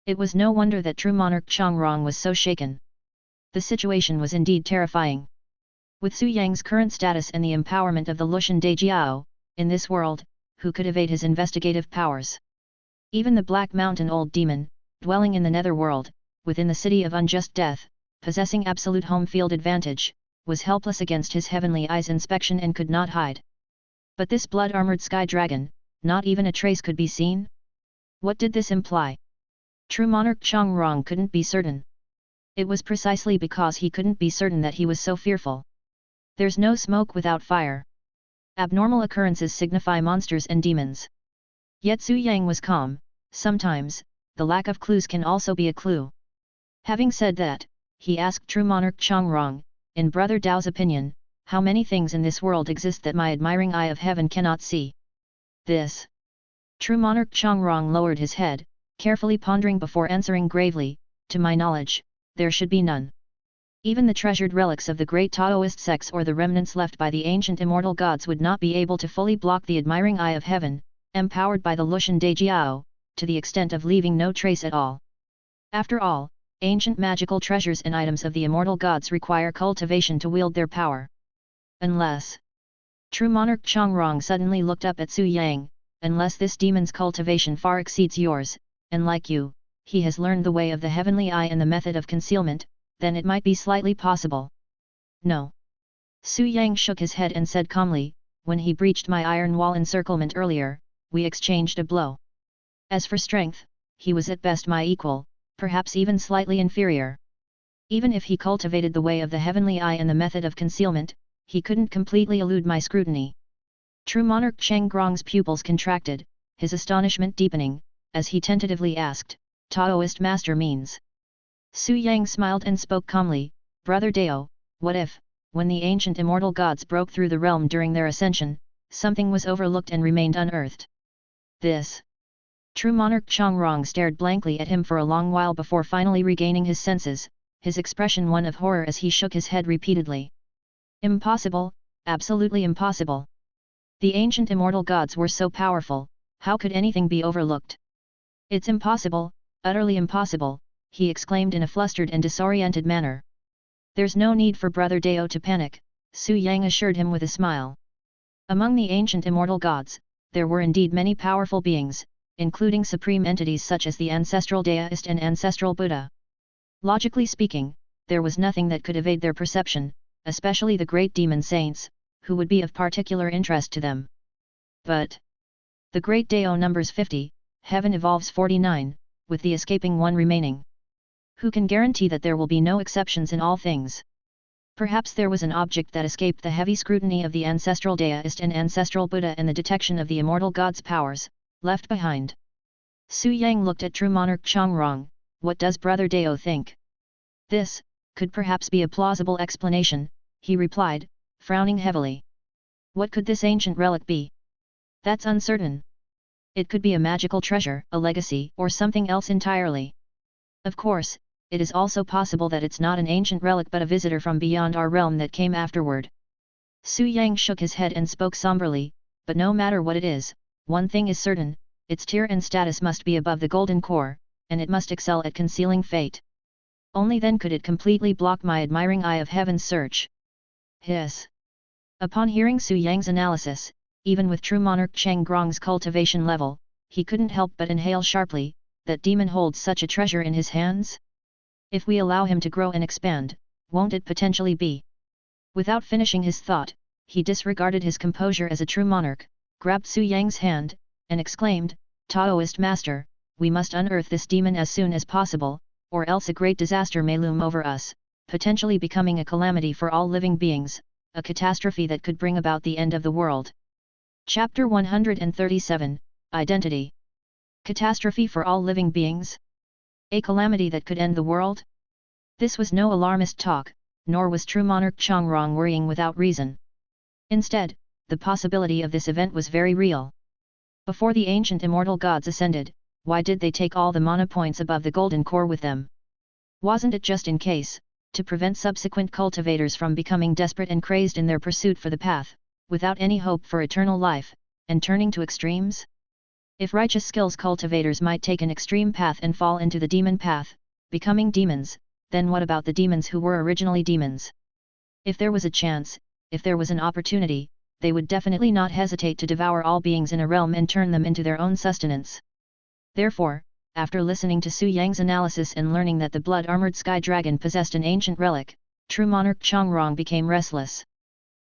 It was no wonder that true monarch Chongrong was so shaken. The situation was indeed terrifying. With Su Yang's current status and the empowerment of the Lushan Dejiao, in this world, who could evade his investigative powers? Even the Black Mountain Old Demon, dwelling in the netherworld, within the city of unjust death, possessing absolute home field advantage, was helpless against his heavenly eye's inspection and could not hide. But this blood-armored sky dragon, not even a trace could be seen? What did this imply? True monarch Chongrong couldn't be certain. It was precisely because he couldn't be certain that he was so fearful. There's no smoke without fire. Abnormal occurrences signify monsters and demons. Yet Su Yang was calm. Sometimes, the lack of clues can also be a clue. Having said that, he asked true monarch Chongrong, in Brother Dao's opinion, how many things in this world exist that my admiring eye of heaven cannot see? This. True monarch Chongrong lowered his head, carefully pondering before answering gravely, to my knowledge, there should be none. Even the treasured relics of the great Taoist sects or the remnants left by the ancient immortal gods would not be able to fully block the admiring eye of heaven, empowered by the Lushan Dejiao, to the extent of leaving no trace at all. After all, ancient magical treasures and items of the immortal gods require cultivation to wield their power. Unless. True monarch Chongrong suddenly looked up at Su Yang, unless this demon's cultivation far exceeds yours, and like you, he has learned the way of the heavenly eye and the method of concealment, then it might be slightly possible. No. Su Yang shook his head and said calmly, when he breached my iron wall encirclement earlier, we exchanged a blow. As for strength, he was at best my equal, perhaps even slightly inferior. Even if he cultivated the way of the heavenly eye and the method of concealment, he couldn't completely elude my scrutiny. True monarch Cheng Grong's pupils contracted, his astonishment deepening, as he tentatively asked, Taoist master means. Su Yang smiled and spoke calmly, Brother Dao, what if, when the ancient immortal gods broke through the realm during their ascension, something was overlooked and remained unearthed? This. True monarch Chongrong stared blankly at him for a long while before finally regaining his senses, his expression one of horror as he shook his head repeatedly. Impossible, absolutely impossible. The ancient immortal gods were so powerful, how could anything be overlooked? It's impossible, utterly impossible, he exclaimed in a flustered and disoriented manner. There's no need for Brother Dao to panic, Su Yang assured him with a smile. Among the ancient immortal gods, there were indeed many powerful beings, including supreme entities such as the ancestral Daoist and ancestral Buddha. Logically speaking, there was nothing that could evade their perception, especially the great demon saints, who would be of particular interest to them. But the great Dao numbers 50, heaven evolves 49, with the escaping one remaining. Who can guarantee that there will be no exceptions in all things? Perhaps there was an object that escaped the heavy scrutiny of the ancestral Daoist and ancestral Buddha and the detection of the immortal god's powers, left behind. Su Yang looked at true monarch Chongrong, what does Brother Dao think? This could perhaps be a plausible explanation, he replied, frowning heavily. What could this ancient relic be? That's uncertain. It could be a magical treasure, a legacy, or something else entirely. Of course, it is also possible that it's not an ancient relic but a visitor from beyond our realm that came afterward. Su Yang shook his head and spoke somberly, but no matter what it is, one thing is certain, its tier and status must be above the golden core, and it must excel at concealing fate. Only then could it completely block my admiring eye of heaven's search. Hiss. Upon hearing Su Yang's analysis, even with true monarch Cheng Grong's cultivation level, he couldn't help but inhale sharply, that demon holds such a treasure in his hands? If we allow him to grow and expand, won't it potentially be? Without finishing his thought, he disregarded his composure as a true monarch, grabbed Su Yang's hand, and exclaimed, Taoist master, we must unearth this demon as soon as possible, or else a great disaster may loom over us, potentially becoming a calamity for all living beings, a catastrophe that could bring about the end of the world. Chapter 137, Identity. Catastrophe for all living beings? A calamity that could end the world? This was no alarmist talk, nor was true monarch Chongrong worrying without reason. Instead, the possibility of this event was very real. Before the ancient immortal gods ascended, why did they take all the mana points above the golden core with them? Wasn't it just in case, to prevent subsequent cultivators from becoming desperate and crazed in their pursuit for the path, without any hope for eternal life, and turning to extremes? If righteous skills cultivators might take an extreme path and fall into the demon path, becoming demons, then what about the demons who were originally demons? If there was a chance, if there was an opportunity, they would definitely not hesitate to devour all beings in a realm and turn them into their own sustenance. Therefore, after listening to Su Yang's analysis and learning that the blood-armored sky dragon possessed an ancient relic, true monarch Chongrong became restless.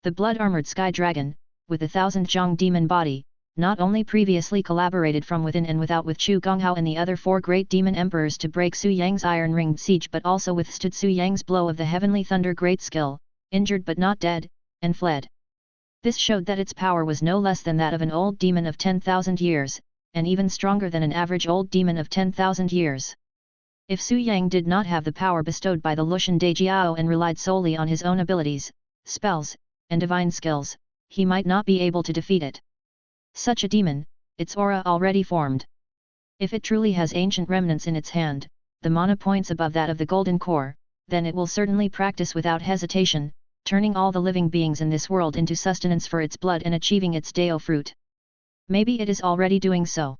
The blood-armored sky dragon, with the 1000 demon body, not only previously collaborated from within and without with Chu Gonghao and the other 4 great demon emperors to break Su Yang's iron-ringed siege but also withstood Su Yang's blow of the heavenly thunder great skill, injured but not dead, and fled. This showed that its power was no less than that of an old demon of 10,000 years, and even stronger than an average old demon of 10,000 years. If Su Yang did not have the power bestowed by the Lushan Dejiao and relied solely on his own abilities, spells, and divine skills, he might not be able to defeat it. Such a demon, its aura already formed. If it truly has ancient remnants in its hand, the mana points above that of the golden core, then it will certainly practice without hesitation, turning all the living beings in this world into sustenance for its blood and achieving its Dao fruit. Maybe it is already doing so.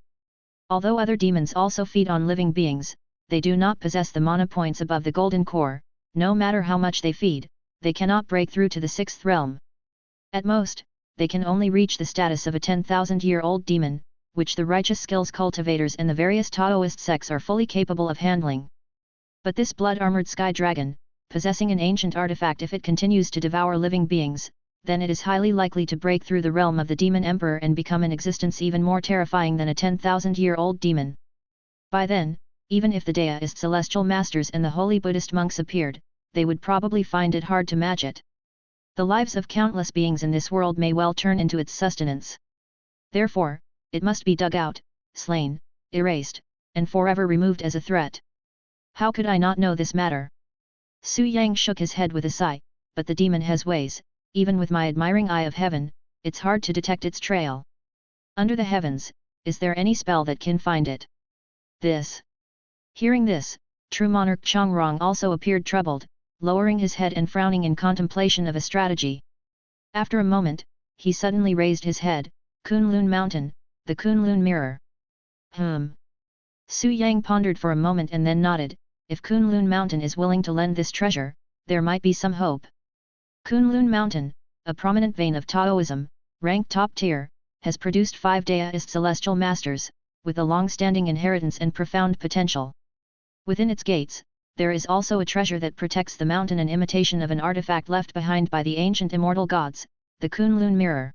Although other demons also feed on living beings, they do not possess the mana points above the golden core. No matter how much they feed, they cannot break through to the 6th realm. At most, they can only reach the status of a 10,000-year-old demon, which the righteous skills cultivators and the various Taoist sects are fully capable of handling. But this blood-armored sky dragon, possessing an ancient artifact, if it continues to devour living beings, then it is highly likely to break through the realm of the demon emperor and become an existence even more terrifying than a 10,000-year-old demon. By then, even if the Daoist celestial masters and the holy Buddhist monks appeared, they would probably find it hard to match it. The lives of countless beings in this world may well turn into its sustenance. Therefore, it must be dug out, slain, erased, and forever removed as a threat. How could I not know this matter? Su Yang shook his head with a sigh, but the demon has ways, even with my admiring eye of heaven, it's hard to detect its trail. Under the heavens, is there any spell that can find it? This. Hearing this, true monarch Chongrong also appeared troubled, lowering his head and frowning in contemplation of a strategy. After a moment, he suddenly raised his head. Kunlun Mountain, the Kunlun Mirror. Su Yang pondered for a moment and then nodded. If Kunlun Mountain is willing to lend this treasure, there might be some hope. Kunlun Mountain, a prominent vein of Taoism, ranked top tier, has produced 5 Daoist celestial masters, with a long-standing inheritance and profound potential. Within its gates, there is also a treasure that protects the mountain, an imitation of an artifact left behind by the ancient immortal gods, the Kunlun Mirror.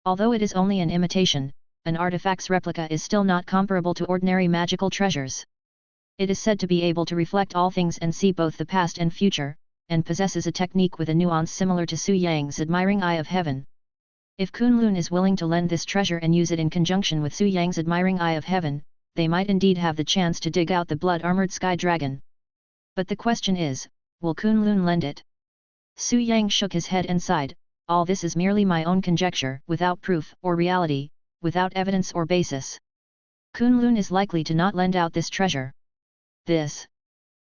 Although it is only an imitation, an artifact's replica is still not comparable to ordinary magical treasures. It is said to be able to reflect all things and see both the past and future, and possesses a technique with a nuance similar to Su Yang's admiring eye of heaven. If Kunlun is willing to lend this treasure and use it in conjunction with Su Yang's admiring eye of heaven, they might indeed have the chance to dig out the blood-armored sky dragon. But the question is, will Kunlun lend it? Su Yang shook his head and sighed. All this is merely my own conjecture, without proof or reality, without evidence or basis. Kunlun is likely to not lend out this treasure. This.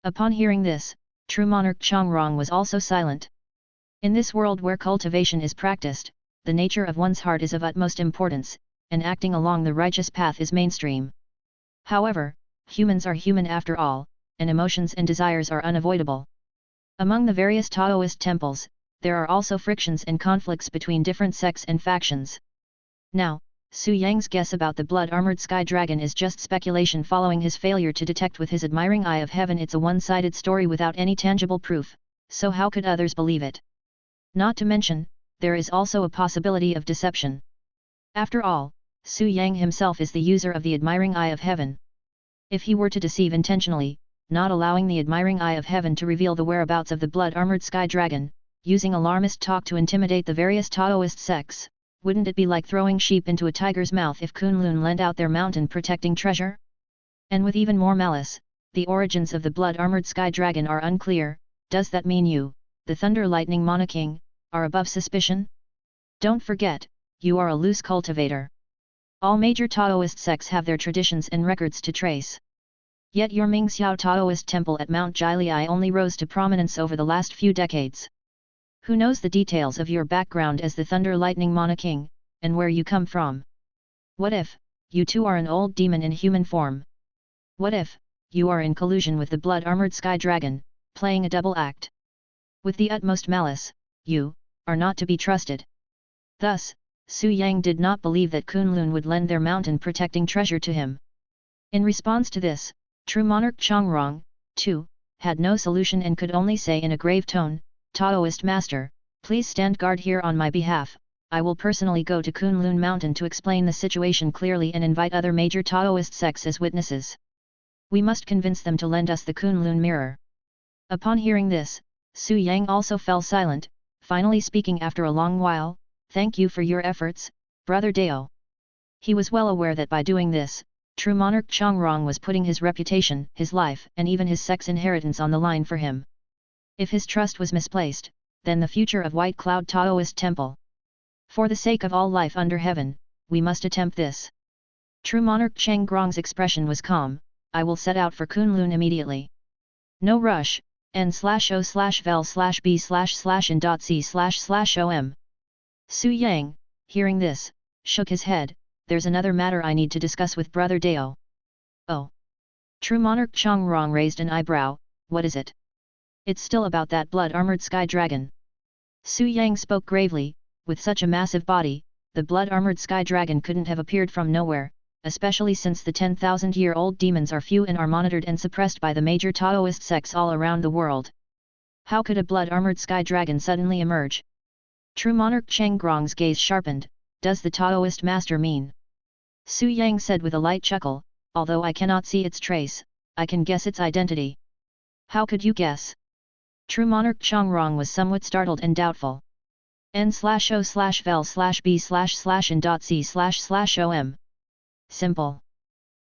Upon hearing this, true monarch Chongrong was also silent. In this world where cultivation is practiced, the nature of one's heart is of utmost importance, and acting along the righteous path is mainstream. However, humans are human after all, and emotions and desires are unavoidable. Among the various Taoist temples, there are also frictions and conflicts between different sects and factions. Now, Su Yang's guess about the blood-armored sky dragon is just speculation following his failure to detect with his admiring eye of heaven. It's a one-sided story without any tangible proof, so how could others believe it? Not to mention, there is also a possibility of deception. After all, Su Yang himself is the user of the admiring eye of heaven. If he were to deceive intentionally, not allowing the admiring eye of heaven to reveal the whereabouts of the blood-armored sky dragon, using alarmist talk to intimidate the various Taoist sects, wouldn't it be like throwing sheep into a tiger's mouth if Kunlun lent out their mountain-protecting treasure? And with even more malice, the origins of the blood-armored sky dragon are unclear. Does that mean you, the Thunder Lightning Monaking, are above suspicion? Don't forget, you are a loose cultivator. All major Taoist sects have their traditions and records to trace. Yet your Mingxiao Taoist temple at Mount Jilai only rose to prominence over the last few decades. Who knows the details of your background as the Thunder Lightning Monaking, and where you come from? What if, you too are an old demon in human form? What if, you are in collusion with the blood-armored sky dragon, playing a double act? With the utmost malice, you are not to be trusted. Thus, Su Yang did not believe that Kunlun would lend their mountain-protecting treasure to him. In response to this, true monarch Chongrong, too, had no solution and could only say in a grave tone, "Taoist master, please stand guard here on my behalf. I will personally go to Kunlun Mountain to explain the situation clearly and invite other major Taoist sects as witnesses. We must convince them to lend us the Kunlun mirror." Upon hearing this, Su Yang also fell silent, finally speaking after a long while, "Thank you for your efforts, Brother Dao." He was well aware that by doing this, true monarch Chongrong was putting his reputation, his life and even his sect's inheritance on the line for him. If his trust was misplaced, then the future of White Cloud Taoist Temple. For the sake of all life under heaven, we must attempt this. True monarch Chongrong's expression was calm. "I will set out for Kunlun immediately. No rush, n/o/vel/b/in.c//om." Su Yang, hearing this, shook his head. "There's another matter I need to discuss with Brother Dao." "Oh." True monarch Chongrong raised an eyebrow. "What is it?" "It's still about that blood-armored sky dragon." Su Yang spoke gravely. With such a massive body, the blood-armored sky dragon couldn't have appeared from nowhere, especially since the 10,000-year-old demons are few and are monitored and suppressed by the major Taoist sects all around the world. How could a blood-armored sky dragon suddenly emerge? True monarch Chongrong's gaze sharpened. "Does the Taoist master mean?" Su Yang said with a light chuckle, "Although I cannot see its trace, I can guess its identity." "How could you guess?" True monarch Chongrong was somewhat startled and doubtful. n/o/vel/b/in.c//om. Simple.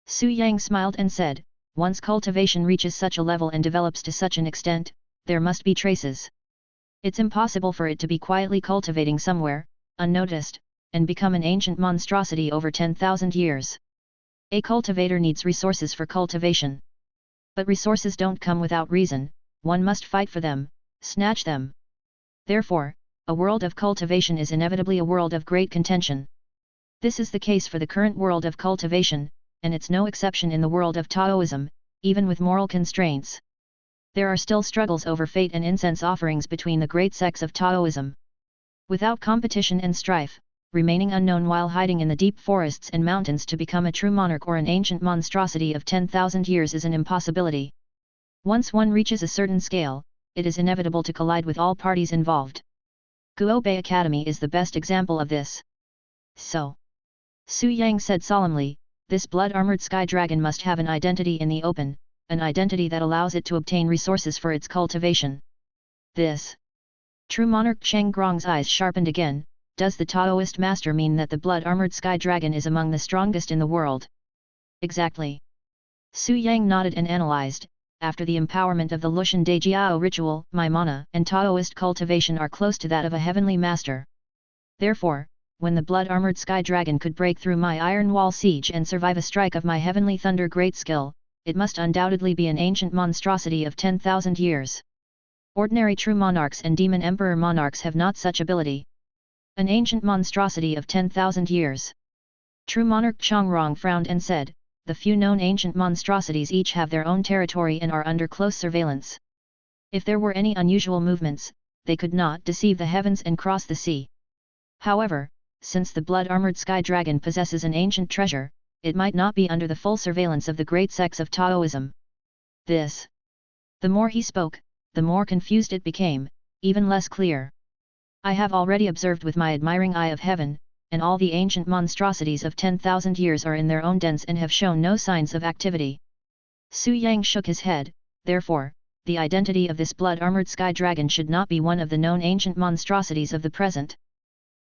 Su Yang smiled and said, "Once cultivation reaches such a level and develops to such an extent, there must be traces. It's impossible for it to be quietly cultivating somewhere, unnoticed, and become an ancient monstrosity over 10,000 years. A cultivator needs resources for cultivation. But resources don't come without reason, one must fight for them, snatch them. Therefore, a world of cultivation is inevitably a world of great contention. This is the case for the current world of cultivation, and it's no exception in the world of Taoism, even with moral constraints. There are still struggles over fate and incense offerings between the great sects of Taoism. Without competition and strife, remaining unknown while hiding in the deep forests and mountains to become a true monarch or an ancient monstrosity of 10,000 years is an impossibility. Once one reaches a certain scale, it is inevitable to collide with all parties involved. Guobei Academy is the best example of this. So, Su Yang said solemnly, "This blood-armored sky dragon must have an identity in the open, an identity that allows it to obtain resources for its cultivation." This. True monarch Chongrong's eyes sharpened again. "Does the Taoist master mean that the blood-armored sky dragon is among the strongest in the world?" "Exactly." Su Yang nodded and analyzed. "After the empowerment of the Lushan Dejiao ritual, my mana and Taoist cultivation are close to that of a heavenly master. Therefore, when the blood-armored sky dragon could break through my iron wall siege and survive a strike of my heavenly thunder great skill, it must undoubtedly be an ancient monstrosity of 10,000 years. Ordinary true monarchs and demon emperor monarchs have not such ability. An ancient monstrosity of 10,000 years. True monarch Chongrong frowned and said, the few known ancient monstrosities each have their own territory and are under close surveillance. If there were any unusual movements, they could not deceive the heavens and cross the sea. However, since the blood-armored sky dragon possesses an ancient treasure, it might not be under the full surveillance of the great sects of Taoism. The more he spoke, the more confused it became, even less clear. I have already observed with my admiring eye of heaven, and all the ancient monstrosities of 10,000 years are in their own dens and have shown no signs of activity. Su Yang shook his head, therefore, the identity of this blood-armored sky dragon should not be one of the known ancient monstrosities of the present.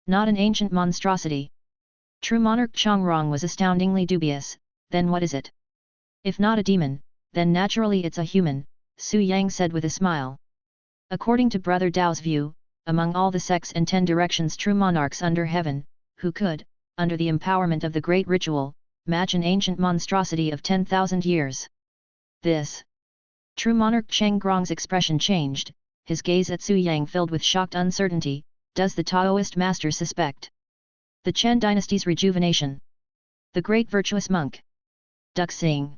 Not an ancient monstrosity. True monarch Chongrong was astoundingly dubious. Then what is it? If not a demon, then naturally it's a human, Su Yang said with a smile. According to Brother Dao's view, among all the sects and 10 directions true monarchs under heaven, who could, under the empowerment of the great ritual, match an ancient monstrosity of 10,000 years. True monarch Chongrong's expression changed, his gaze at Su Yang filled with shocked uncertainty. Does the Taoist master suspect the Chen dynasty's rejuvenation? The great virtuous monk Duxing.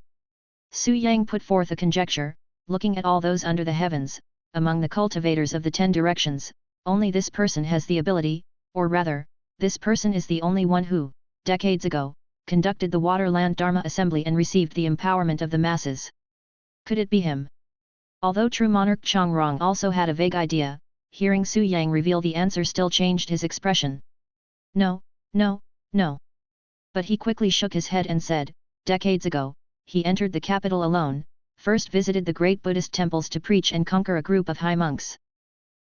Su Yang put forth a conjecture, looking at all those under the heavens, among the cultivators of the 10 directions, only this person has the ability, or rather, this person is the only one who, decades ago, conducted the Waterland Dharma Assembly and received the empowerment of the masses. Could it be him? Although true monarch Chongrong also had a vague idea, hearing Su Yang reveal the answer still changed his expression. No, no, no. But he quickly shook his head and said, decades ago, he entered the capital alone, first visited the great Buddhist temples to preach and conquer a group of high monks.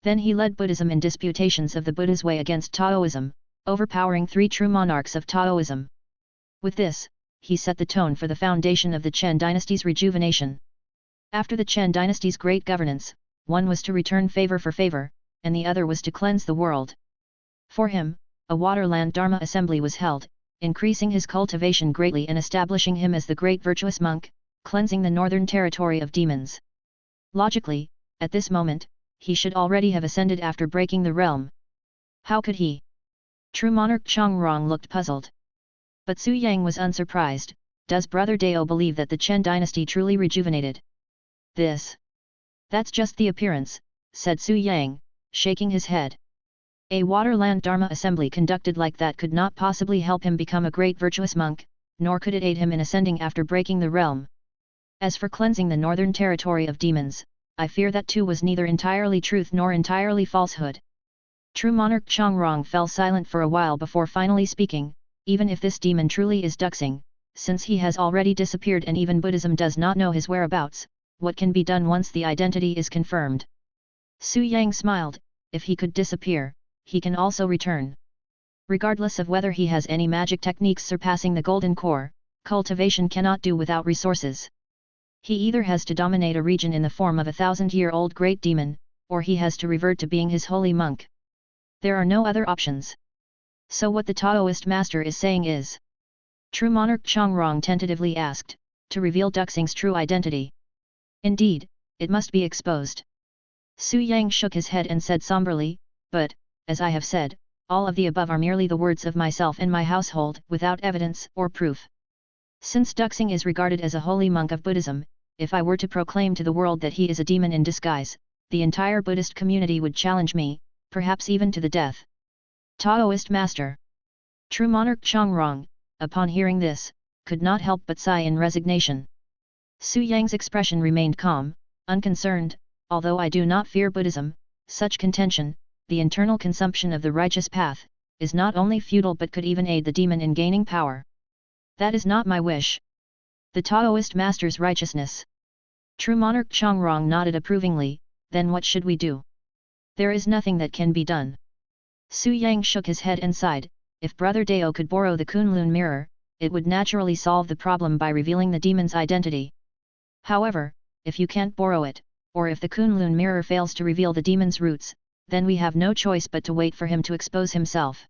Then he led Buddhism in disputations of the Buddha's way against Taoism, overpowering 3 true monarchs of Taoism. With this, he set the tone for the foundation of the Chen dynasty's rejuvenation. After the Chen dynasty's great governance, one was to return favor for favor, and the other was to cleanse the world. For him, a Waterland Dharma assembly was held, increasing his cultivation greatly and establishing him as the great virtuous monk, cleansing the northern territory of demons. Logically, at this moment, he should already have ascended after breaking the realm. How could he? True monarch Chongrong looked puzzled. But Su Yang was unsurprised. Does Brother Dao believe that the Chen dynasty truly rejuvenated? That's just the appearance, said Su Yang, shaking his head. A Waterland Dharma assembly conducted like that could not possibly help him become a great virtuous monk, nor could it aid him in ascending after breaking the realm. As for cleansing the northern territory of demons, I fear that too was neither entirely truth nor entirely falsehood. True monarch Chongrong fell silent for a while before finally speaking. Even if this demon truly is Duxing, since he has already disappeared and even Buddhism does not know his whereabouts, what can be done once the identity is confirmed? Su Yang smiled. If he could disappear, he can also return. Regardless of whether he has any magic techniques surpassing the golden core, cultivation cannot do without resources. He either has to dominate a region in the form of a 1,000-year-old great demon, or he has to revert to being his holy monk. There are no other options. So what the Taoist master is saying is? True monarch Chongrong tentatively asked, to reveal Duxing's true identity. Indeed, it must be exposed. Su Yang shook his head and said somberly, but, as I have said, all of the above are merely the words of myself and my household without evidence or proof. Since Duxing is regarded as a holy monk of Buddhism, if I were to proclaim to the world that he is a demon in disguise, the entire Buddhist community would challenge me, perhaps even to the death. Taoist master. True monarch Chongrong, upon hearing this, could not help but sigh in resignation. Su Yang's expression remained calm, unconcerned. Although I do not fear Buddhism, such contention, the internal consumption of the righteous path, is not only futile but could even aid the demon in gaining power. That is not my wish. The Taoist master's righteousness. True monarch Chongrong nodded approvingly. Then what should we do? There is nothing that can be done. Su Yang shook his head and sighed. If Brother Dao could borrow the Kunlun mirror, it would naturally solve the problem by revealing the demon's identity. However, if you can't borrow it, or if the Kunlun mirror fails to reveal the demon's roots, then we have no choice but to wait for him to expose himself.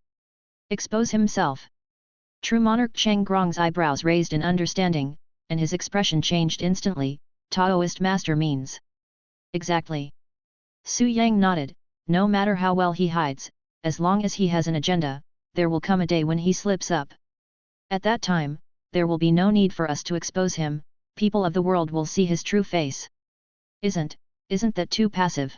Expose himself? True monarch Chongrong's eyebrows raised in understanding, and his expression changed instantly. Taoist master means. Exactly. Su Yang nodded. No matter how well he hides, as long as he has an agenda, there will come a day when he slips up. At that time, there will be no need for us to expose him, people of the world will see his true face. Isn't that too passive?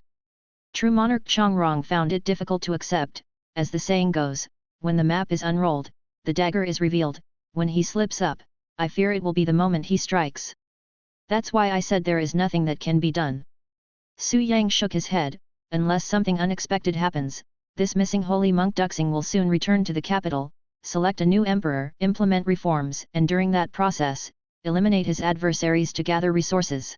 True monarch Chongrong found it difficult to accept. As the saying goes, when the map is unrolled, the dagger is revealed. When he slips up, I fear it will be the moment he strikes. That's why I said there is nothing that can be done. Su Yang shook his head. Unless something unexpected happens, this missing holy monk Duxing will soon return to the capital, select a new emperor, implement reforms, and during that process, eliminate his adversaries to gather resources.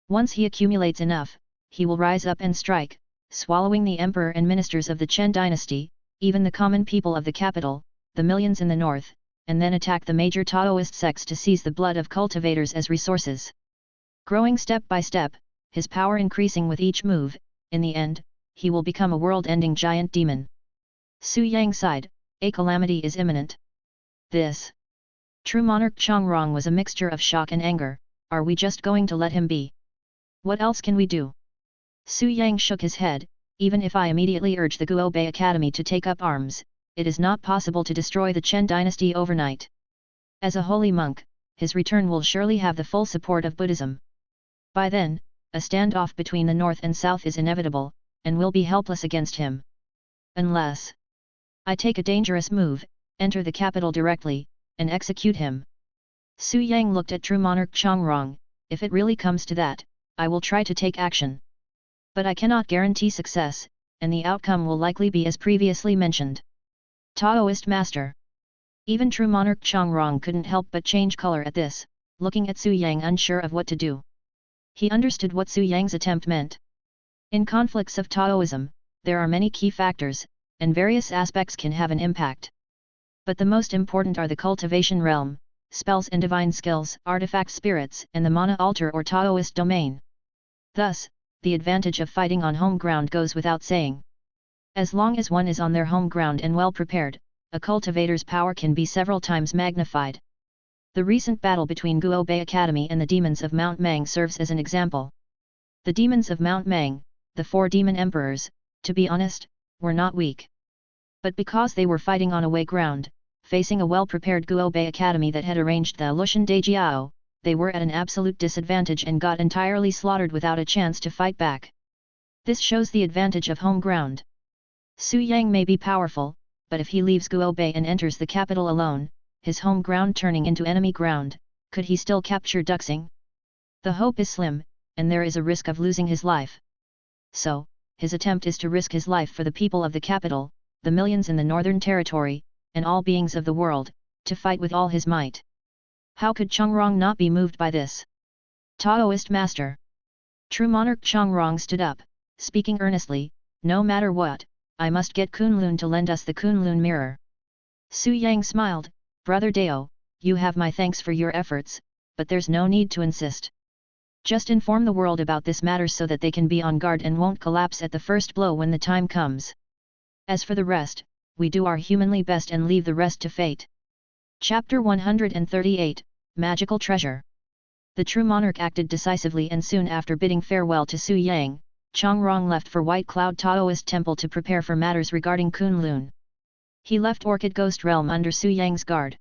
Once he accumulates enough, he will rise up and strike, swallowing the emperor and ministers of the Chen dynasty, even the common people of the capital, the millions in the north, and then attack the major Taoist sects to seize the blood of cultivators as resources. Growing step by step, his power increasing with each move, in the end, he will become a world-ending giant demon. Su Yang sighed, a calamity is imminent. This true monarch Chongrong was a mixture of shock and anger. Are we just going to let him be? What else can we do? Su Yang shook his head. Even if I immediately urge the Guobei Academy to take up arms, it is not possible to destroy the Chen dynasty overnight. As a holy monk, his return will surely have the full support of Buddhism. By then, a standoff between the north and south is inevitable, and we'll be helpless against him. Unless I take a dangerous move, enter the capital directly, and execute him. Su Yang looked at true monarch Chongrong. If it really comes to that, I will try to take action. But I cannot guarantee success, and the outcome will likely be as previously mentioned. Taoist Master. Even true monarch Chongrong couldn't help but change color at this, looking at Su Yang unsure of what to do. He understood what Su Yang's attempt meant. In conflicts of Taoism, there are many key factors, and various aspects can have an impact. But the most important are the cultivation realm, spells and divine skills, artifact spirits, and the mana altar or Taoist domain. Thus, the advantage of fighting on home ground goes without saying. As long as one is on their home ground and well prepared, a cultivator's power can be several times magnified. The recent battle between Guobei Academy and the demons of Mount Mang serves as an example. The demons of Mount Mang, the 4 demon emperors, to be honest, were not weak. But because they were fighting on away ground, facing a well-prepared Guobei Academy that had arranged the Lushan Dejiao, they were at an absolute disadvantage and got entirely slaughtered without a chance to fight back. This shows the advantage of home ground. Su Yang may be powerful, but if he leaves Guobei and enters the capital alone, his home ground turning into enemy ground, could he still capture Duxing? The hope is slim, and there is a risk of losing his life. So, his attempt is to risk his life for the people of the capital, the millions in the northern territory, and all beings of the world, to fight with all his might. How could Chongrong not be moved by this? Taoist Master. True monarch Chongrong stood up, speaking earnestly, no matter what, I must get Kunlun to lend us the Kunlun mirror. Su Yang smiled, Brother Dao, you have my thanks for your efforts, but there's no need to insist. Just inform the world about this matter so that they can be on guard and won't collapse at the first blow when the time comes. As for the rest, we do our humanly best and leave the rest to fate. Chapter 138, Magical Treasure. The true monarch acted decisively and soon after bidding farewell to Su Yang, Chongrong left for White Cloud Taoist Temple to prepare for matters regarding Kunlun. He left Orchid Ghost Realm under Su Yang's guard.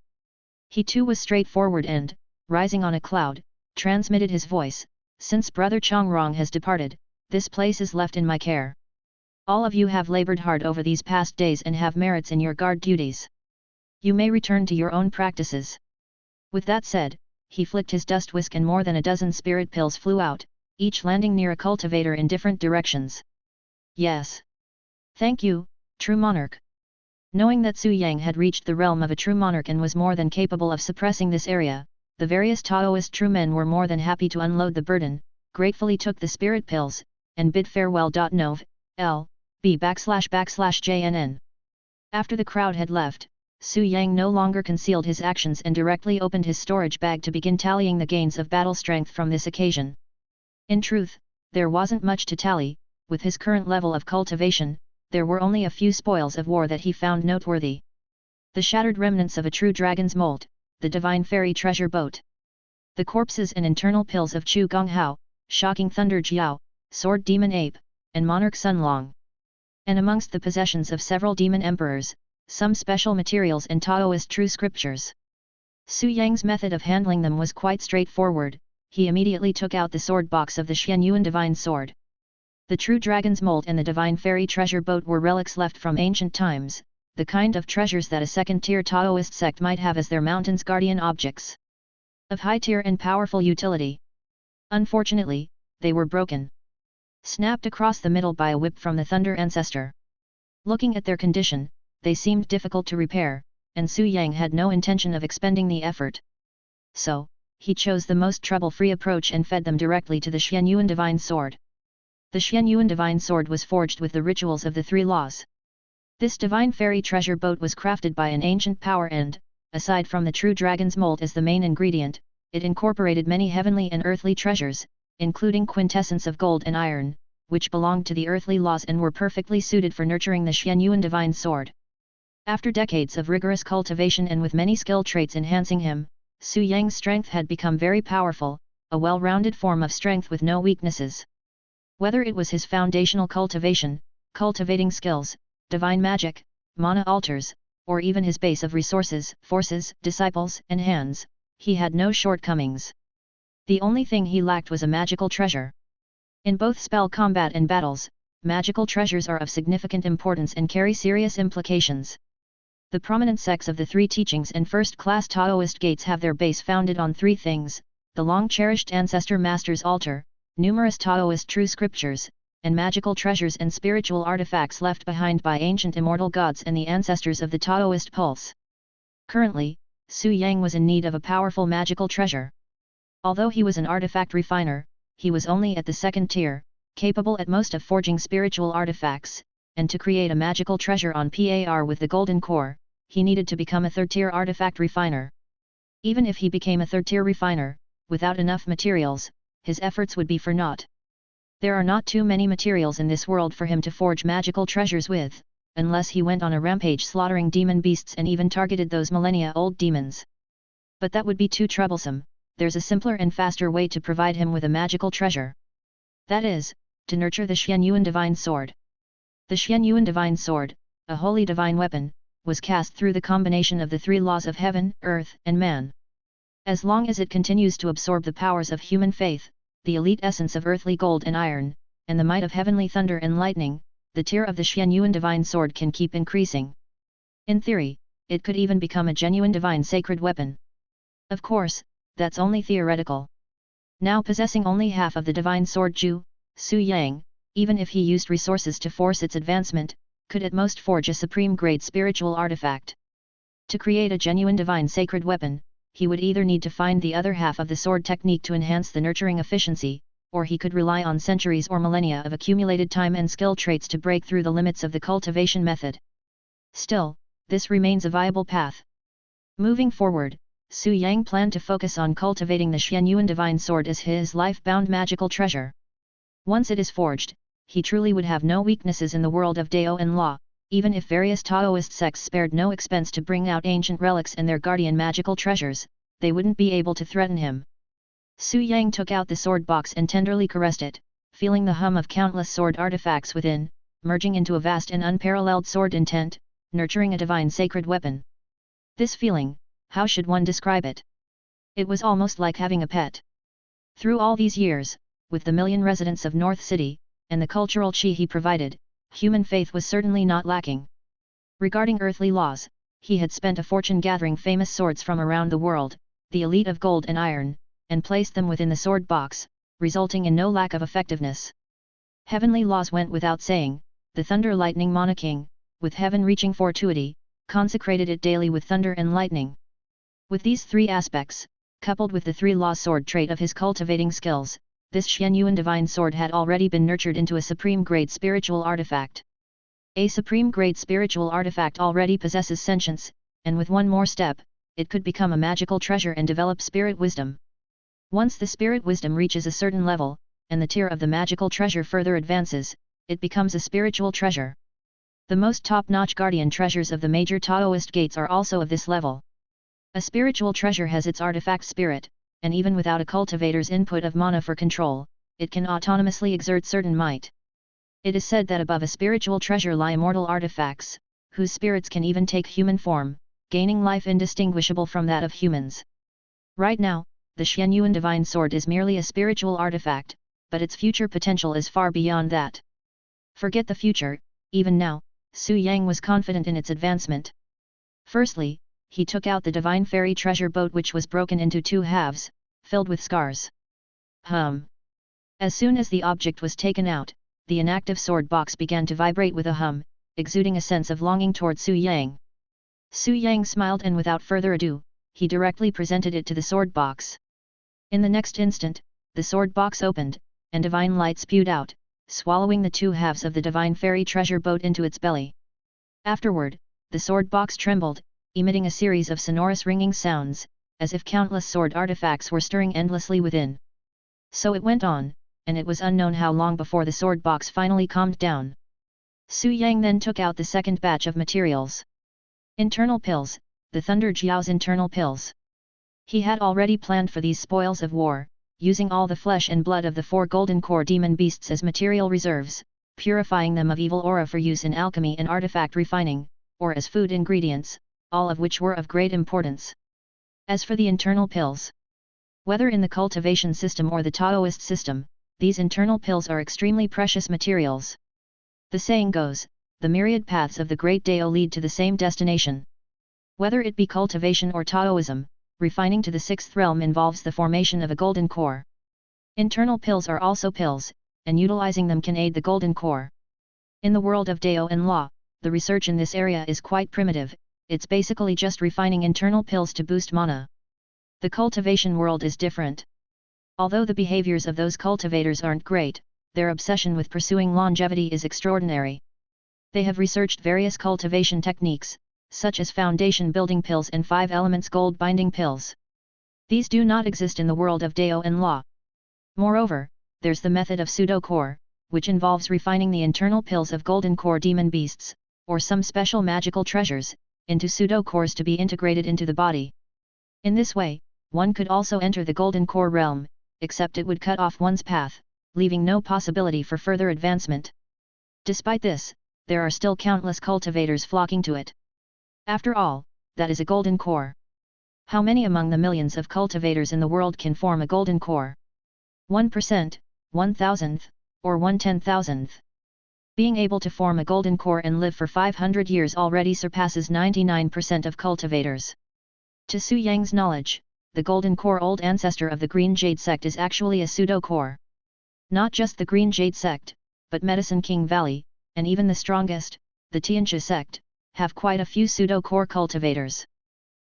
He too was straightforward and, rising on a cloud, transmitted his voice, since Brother Chongrong has departed, this place is left in my care. All of you have labored hard over these past days and have merits in your guard duties. You may return to your own practices. With that said, he flicked his dust whisk and more than a dozen spirit pills flew out, each landing near a cultivator in different directions. Yes. Thank you, true monarch. Knowing that Su Yang had reached the realm of a true monarch and was more than capable of suppressing this area, the various Taoist true men were more than happy to unload the burden, gratefully took the spirit pills, and bid farewell. Nov. L. B/JNN. After the crowd had left, Su Yang no longer concealed his actions and directly opened his storage bag to begin tallying the gains of battle strength from this occasion. In truth, there wasn't much to tally. With his current level of cultivation, there were only a few spoils of war that he found noteworthy. The shattered remnants of a true dragon's mold, the divine fairy treasure boat. The corpses and internal pills of Chu Gonghao, shocking thunder jiao, sword demon ape, and monarch Sunlong. And amongst the possessions of several demon emperors, some special materials and Taoist true scriptures. Su Yang's method of handling them was quite straightforward. He immediately took out the sword box of the Xianyuan divine sword. The true dragon's mold and the divine fairy treasure boat were relics left from ancient times, the kind of treasures that a second-tier Taoist sect might have as their mountain's guardian objects. Of high tier and powerful utility. Unfortunately, they were broken. Snapped across the middle by a whip from the Thunder Ancestor. Looking at their condition, they seemed difficult to repair, and Su Yang had no intention of expending the effort. So, he chose the most trouble-free approach and fed them directly to the Xianyuan divine sword. The Xianyuan divine sword was forged with the rituals of the three laws. This divine fairy treasure boat was crafted by an ancient power and, aside from the true dragon's mold as the main ingredient, it incorporated many heavenly and earthly treasures, including quintessence of gold and iron, which belonged to the earthly laws and were perfectly suited for nurturing the Xianyuan divine sword. After decades of rigorous cultivation and with many skill traits enhancing him, Su Yang's strength had become very powerful, a well-rounded form of strength with no weaknesses. Whether it was his foundational cultivation, cultivating skills, divine magic, mana altars, or even his base of resources, forces, disciples, and hands, he had no shortcomings. The only thing he lacked was a magical treasure. In both spell combat and battles, magical treasures are of significant importance and carry serious implications. The prominent sects of the three teachings and first-class Taoist gates have their base founded on three things: the long-cherished ancestor master's altar, numerous Taoist true scriptures, and magical treasures and spiritual artifacts left behind by ancient immortal gods and the ancestors of the Taoist pulse. Currently, Su Yang was in need of a powerful magical treasure. Although he was an artifact refiner, he was only at the second tier, capable at most of forging spiritual artifacts, and to create a magical treasure on par with the golden core, he needed to become a third-tier artifact refiner. Even if he became a third-tier refiner, without enough materials, his efforts would be for naught. There are not too many materials in this world for him to forge magical treasures with, unless he went on a rampage slaughtering demon beasts and even targeted those millennia-old demons. But that would be too troublesome. There's a simpler and faster way to provide him with a magical treasure. That is, to nurture the Xianyuan divine sword. The Xianyuan divine sword, a holy divine weapon, was cast through the combination of the three laws of heaven, earth, and man. As long as it continues to absorb the powers of human faith, the elite essence of earthly gold and iron, and the might of heavenly thunder and lightning, the tier of the Xianyuan divine sword can keep increasing. In theory, it could even become a genuine divine sacred weapon. Of course, that's only theoretical. Now possessing only half of the divine sword Ju, Su Yang, even if he used resources to force its advancement, could at most forge a supreme-grade spiritual artifact. To create a genuine divine sacred weapon, he would either need to find the other half of the sword technique to enhance the nurturing efficiency, or he could rely on centuries or millennia of accumulated time and skill traits to break through the limits of the cultivation method. Still, this remains a viable path. Moving forward, Su Yang planned to focus on cultivating the Xianyuan divine sword as his life-bound magical treasure. Once it is forged, he truly would have no weaknesses in the world of Dao and Law. Even if various Taoist sects spared no expense to bring out ancient relics and their guardian magical treasures, they wouldn't be able to threaten him. Su Yang took out the sword box and tenderly caressed it, feeling the hum of countless sword artifacts within, merging into a vast and unparalleled sword intent, nurturing a divine sacred weapon. This feeling, how should one describe it? It was almost like having a pet. Through all these years, with the million residents of North City, and the cultural chi he provided, human faith was certainly not lacking. Regarding earthly laws, he had spent a fortune gathering famous swords from around the world, the elite of gold and iron, and placed them within the sword box, resulting in no lack of effectiveness. Heavenly laws went without saying. The thunder lightning monarching, with heaven-reaching fortuity, consecrated it daily with thunder and lightning. With these three aspects, coupled with the three-law sword trait of his cultivating skills, this Xianyuan divine sword had already been nurtured into a supreme-grade spiritual artifact. A supreme-grade spiritual artifact already possesses sentience, and with one more step, it could become a magical treasure and develop spirit wisdom. Once the spirit wisdom reaches a certain level, and the tier of the magical treasure further advances, it becomes a spiritual treasure. The most top-notch guardian treasures of the major Taoist gates are also of this level. A spiritual treasure has its artifact spirit, and even without a cultivator's input of mana for control, it can autonomously exert certain might. It is said that above a spiritual treasure lie immortal artifacts, whose spirits can even take human form, gaining life indistinguishable from that of humans. Right now, the Xianyuan Divine Sword is merely a spiritual artifact, but its future potential is far beyond that. Forget the future, even now, Su Yang was confident in its advancement. Firstly, he took out the divine fairy treasure boat, which was broken into two halves, filled with scars. As soon as the object was taken out, the inactive sword box began to vibrate with a hum, exuding a sense of longing toward Su Yang. Su Yang smiled, and without further ado, he directly presented it to the sword box. In the next instant, the sword box opened, and divine light spewed out, swallowing the two halves of the divine fairy treasure boat into its belly. Afterward, the sword box trembled, emitting a series of sonorous ringing sounds, as if countless sword artifacts were stirring endlessly within. So it went on, and it was unknown how long before the sword box finally calmed down. Su Yang then took out the second batch of materials. Internal pills, the Thunder Jiao's internal pills. He had already planned for these spoils of war, using all the flesh and blood of the 4 golden core demon beasts as material reserves, purifying them of evil aura for use in alchemy and artifact refining, or as food ingredients, all of which were of great importance. As for the internal pills, whether in the cultivation system or the Taoist system, these internal pills are extremely precious materials. The saying goes, the myriad paths of the great Dao lead to the same destination. Whether it be cultivation or Taoism, refining to the 6th realm involves the formation of a golden core. Internal pills are also pills, and utilizing them can aid the golden core. In the world of Dao and Law, the research in this area is quite primitive. It's basically just refining internal pills to boost mana. The cultivation world is different. Although the behaviors of those cultivators aren't great, their obsession with pursuing longevity is extraordinary. They have researched various cultivation techniques, such as foundation building pills and 5 elements gold binding pills. These do not exist in the world of Dao and Law. Moreover, there's the method of pseudo-core, which involves refining the internal pills of golden core demon beasts, or some special magical treasures, into pseudo-cores to be integrated into the body. In this way, one could also enter the golden core realm, except it would cut off one's path, leaving no possibility for further advancement. Despite this, there are still countless cultivators flocking to it. After all, that is a golden core. How many among the millions of cultivators in the world can form a golden core? 1%, 1,000th, or 1/10,000th? Being able to form a golden core and live for 500 years already surpasses 99% of cultivators. To Su Yang's knowledge, the golden core old ancestor of the Green Jade sect is actually a pseudo-core. Not just the Green Jade sect, but Medicine King Valley, and even the strongest, the Tianxia sect, have quite a few pseudo-core cultivators.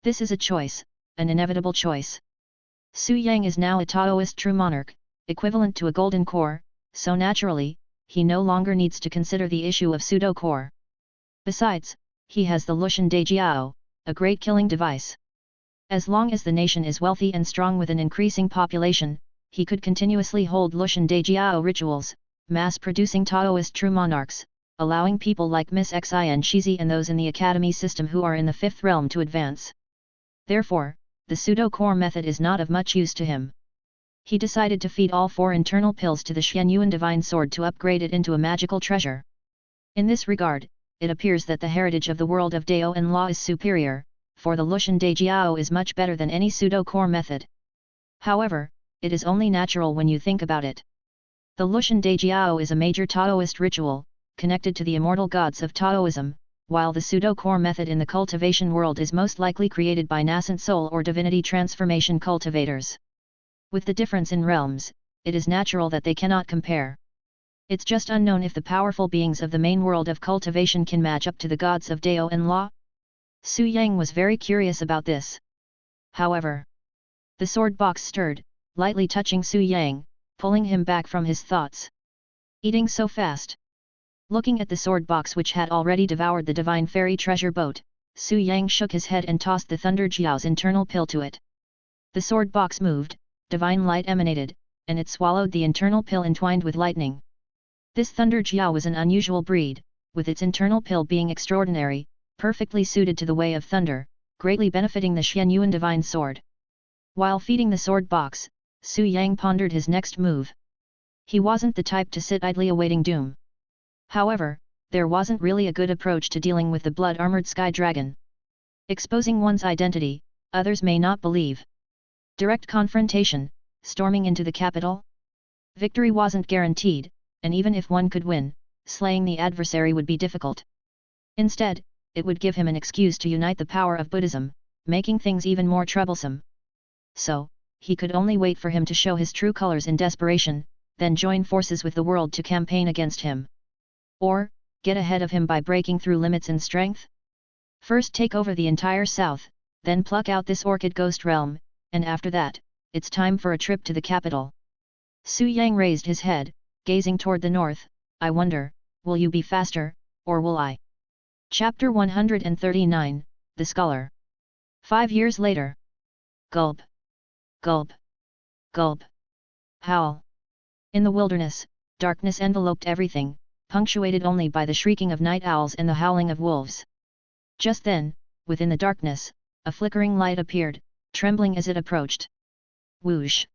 This is a choice, an inevitable choice. Su Yang is now a Taoist true monarch, equivalent to a golden core, so naturally, he no longer needs to consider the issue of pseudo-core. Besides, he has the Lushan Dejiao, a great killing device. As long as the nation is wealthy and strong with an increasing population, he could continuously hold Lushan Dejiao rituals, mass-producing Taoist true monarchs, allowing people like Miss Xi and Shizi and those in the academy system who are in the 5th realm to advance. Therefore, the pseudo-core method is not of much use to him. He decided to feed all 4 internal pills to the Xianyuan Divine Sword to upgrade it into a magical treasure. In this regard, it appears that the heritage of the world of Dao and Law is superior, for the Lushan Dejiao is much better than any pseudo-core method. However, it is only natural when you think about it. The Lushan Dejiao is a major Taoist ritual, connected to the immortal gods of Taoism, while the pseudo-core method in the cultivation world is most likely created by nascent soul or divinity transformation cultivators. With the difference in realms, it is natural that they cannot compare. It's just unknown if the powerful beings of the main world of cultivation can match up to the gods of Dao and Law. Su Yang was very curious about this. However, the sword box stirred, lightly touching Su Yang, pulling him back from his thoughts. Eating so fast. Looking at the sword box which had already devoured the divine fairy treasure boat, Su Yang shook his head and tossed the Thunder Jiao's internal pill to it. The sword box moved, divine light emanated, and it swallowed the internal pill entwined with lightning. This Thunder Jiao was an unusual breed, with its internal pill being extraordinary, perfectly suited to the way of thunder, greatly benefiting the Xianyuan Divine Sword. While feeding the sword box, Su Yang pondered his next move. He wasn't the type to sit idly awaiting doom. However, there wasn't really a good approach to dealing with the blood-armored sky dragon. Exposing one's identity, others may not believe. Direct confrontation, storming into the capital? Victory wasn't guaranteed, and even if one could win, slaying the adversary would be difficult. Instead, it would give him an excuse to unite the power of Buddhism, making things even more troublesome. So, he could only wait for him to show his true colors in desperation, then join forces with the world to campaign against him. Or, get ahead of him by breaking through limits in strength? First take over the entire south, then pluck out this orchid ghost realm, and after that, it's time for a trip to the capital. Su Yang raised his head, gazing toward the north. I wonder, will you be faster, or will I? Chapter 139, The Scholar. 5 years later. Gulp. Gulp. Gulp. Howl. In the wilderness, darkness enveloped everything, punctuated only by the shrieking of night owls and the howling of wolves. Just then, within the darkness, a flickering light appeared, trembling as it approached. Whoosh!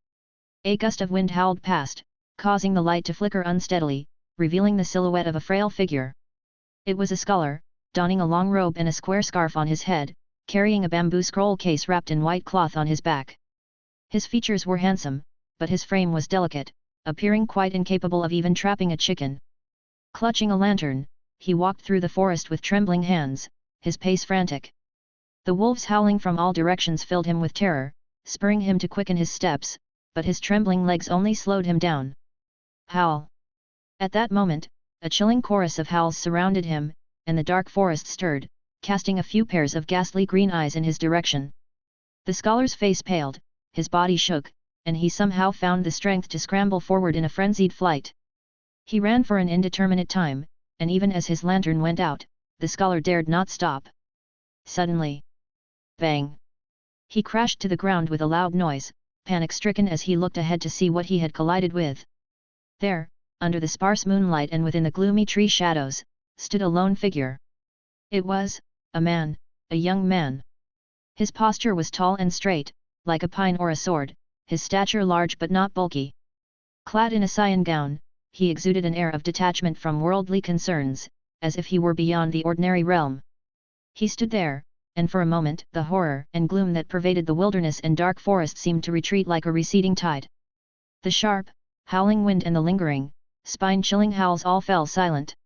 A gust of wind howled past, causing the light to flicker unsteadily, revealing the silhouette of a frail figure. It was a scholar, donning a long robe and a square scarf on his head, carrying a bamboo scroll case wrapped in white cloth on his back. His features were handsome, but his frame was delicate, appearing quite incapable of even trapping a chicken. Clutching a lantern, he walked through the forest with trembling hands, his pace frantic. The wolves howling from all directions filled him with terror, spurring him to quicken his steps, but his trembling legs only slowed him down. Howl! At that moment, a chilling chorus of howls surrounded him, and the dark forest stirred, casting a few pairs of ghastly green eyes in his direction. The scholar's face paled, his body shook, and he somehow found the strength to scramble forward in a frenzied flight. He ran for an indeterminate time, and even as his lantern went out, the scholar dared not stop. Suddenly, bang! He crashed to the ground with a loud noise, panic-stricken as he looked ahead to see what he had collided with. There, under the sparse moonlight and within the gloomy tree shadows, stood a lone figure. It was a man, a young man. His posture was tall and straight, like a pine or a sword, his stature large but not bulky. Clad in a cyan gown, he exuded an air of detachment from worldly concerns, as if he were beyond the ordinary realm. He stood there, and for a moment the horror and gloom that pervaded the wilderness and dark forest seemed to retreat like a receding tide. The sharp, howling wind and the lingering, spine-chilling howls all fell silent.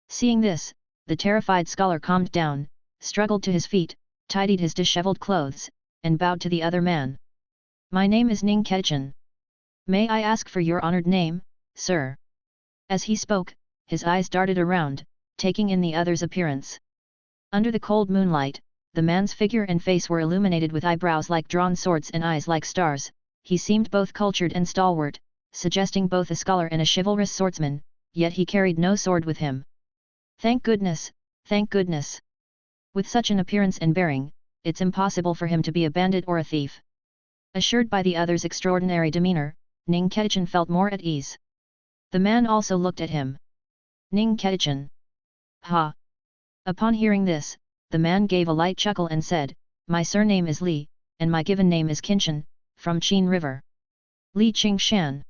Seeing this, the terrified scholar calmed down, struggled to his feet, tidied his disheveled clothes, and bowed to the other man. My name is Ning Kechin. May I ask for your honored name, sir? As he spoke, his eyes darted around, taking in the other's appearance. Under the cold moonlight, the man's figure and face were illuminated with eyebrows like drawn swords and eyes like stars. He seemed both cultured and stalwart, suggesting both a scholar and a chivalrous swordsman, yet he carried no sword with him. Thank goodness, thank goodness! With such an appearance and bearing, it's impossible for him to be a bandit or a thief. Assured by the other's extraordinary demeanor, Ning Kechin felt more at ease. The man also looked at him. Ning Kechin. Ha! Upon hearing this, the man gave a light chuckle and said, My surname is Li, and my given name is Qinshan, from Qin River. Li Qingshan.